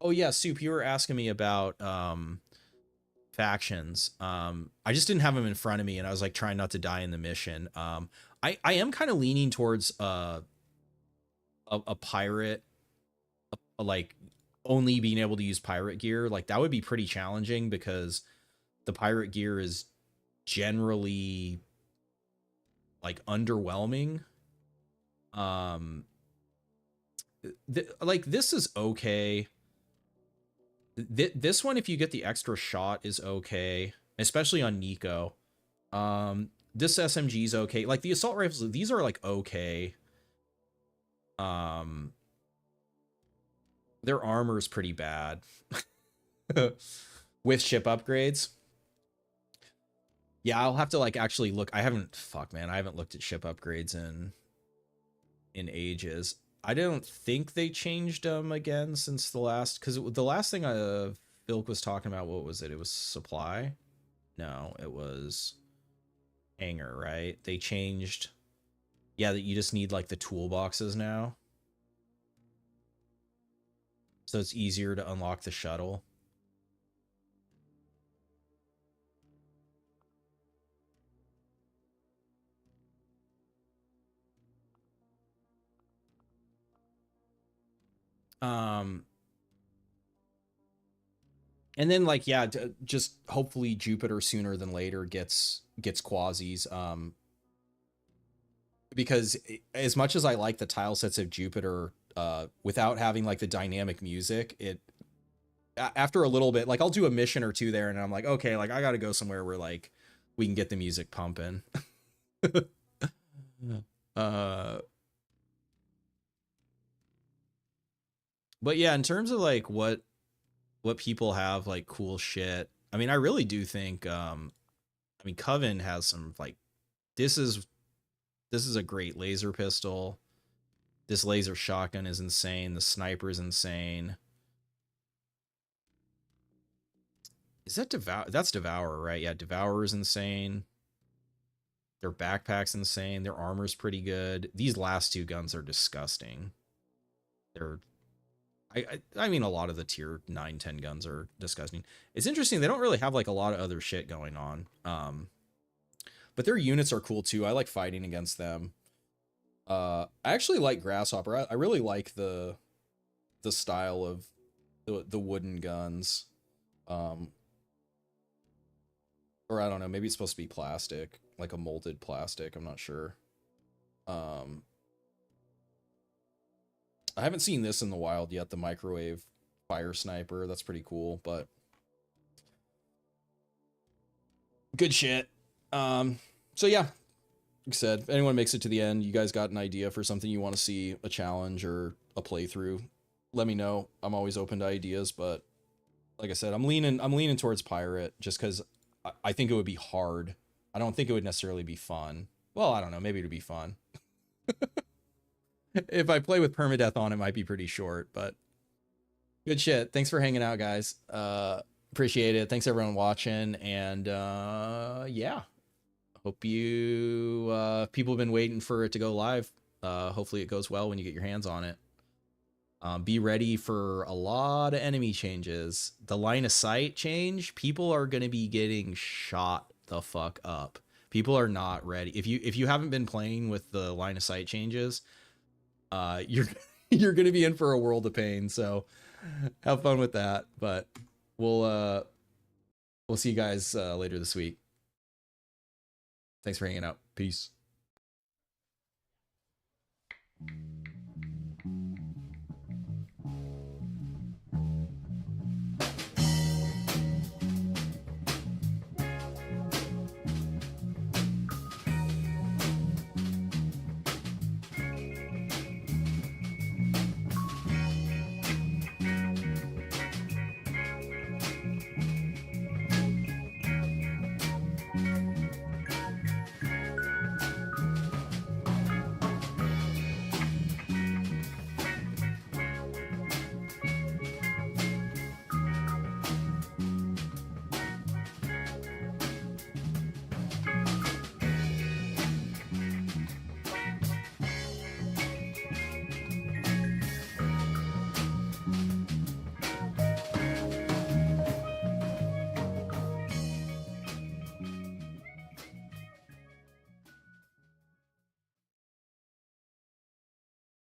oh yeah, Soup, you were asking me about factions. I just didn't have them in front of me and I was like trying not to die in the mission. I am kind of leaning towards a pirate, like only being able to use pirate gear. Like that would be pretty challenging because the pirate gear is generally like underwhelming. Like this is okay. This one, if you get the extra shot, is okay, especially on Nico. This SMG is okay. Like the assault rifles, these are like okay. Their armor is pretty bad with ship upgrades. Yeah, I'll have to like actually look. I haven't looked at ship upgrades in ages. I don't think they changed them again since the last, because the last thing Philk was talking about, what was it? It was supply. No, it was hangar, right? They changed. Yeah, that you just need like the toolboxes now. So it's easier to unlock the shuttle. And then like, yeah, just hopefully Jupiter sooner than later gets Quasis. Because as much as I like the tile sets of Jupiter, without having like the dynamic music, after a little bit, like I'll do a mission or two there and I'm like, okay, like I got to go somewhere where like we can get the music pumping. But yeah, in terms of like what people have like cool shit, I mean, I really do think, I mean, Coven has some like, this is a great laser pistol. This laser shotgun is insane. The sniper is insane. Is that Devour? That's Devourer, right? Yeah, Devourer is insane. Their backpack's insane. Their armor's pretty good. These last two guns are disgusting. They're, I mean, a lot of the tier 9, 10 guns are disgusting. It's interesting. They don't really have like a lot of other shit going on. But their units are cool too. I like fighting against them. I actually like Grasshopper. I really like the style of the wooden guns. Or I don't know, maybe it's supposed to be plastic, like a molded plastic. I'm not sure. I haven't seen this in the wild yet, the microwave fire sniper. That's pretty cool, but good shit. So yeah, like I said, if anyone makes it to the end, you guys got an idea for something you want to see, a challenge or a playthrough, let me know. I'm always open to ideas, but like I said, I'm leaning towards pirate just because I think it would be hard. I don't think it would necessarily be fun. Well, I don't know. Maybe it'd be fun. If I play with permadeath on, it might be pretty short, but good shit. Thanks for hanging out, guys. Appreciate it. Thanks everyone watching. And yeah, hope you people have been waiting for it to go live. Hopefully it goes well when you get your hands on it. Be ready for a lot of enemy changes. The line of sight change, people are going to be getting shot the fuck up. People are not ready. If you haven't been playing with the line of sight changes, you're you're going to be in for a world of pain. So have fun with that. But we'll see you guys later this week. Thanks for hanging out. Peace.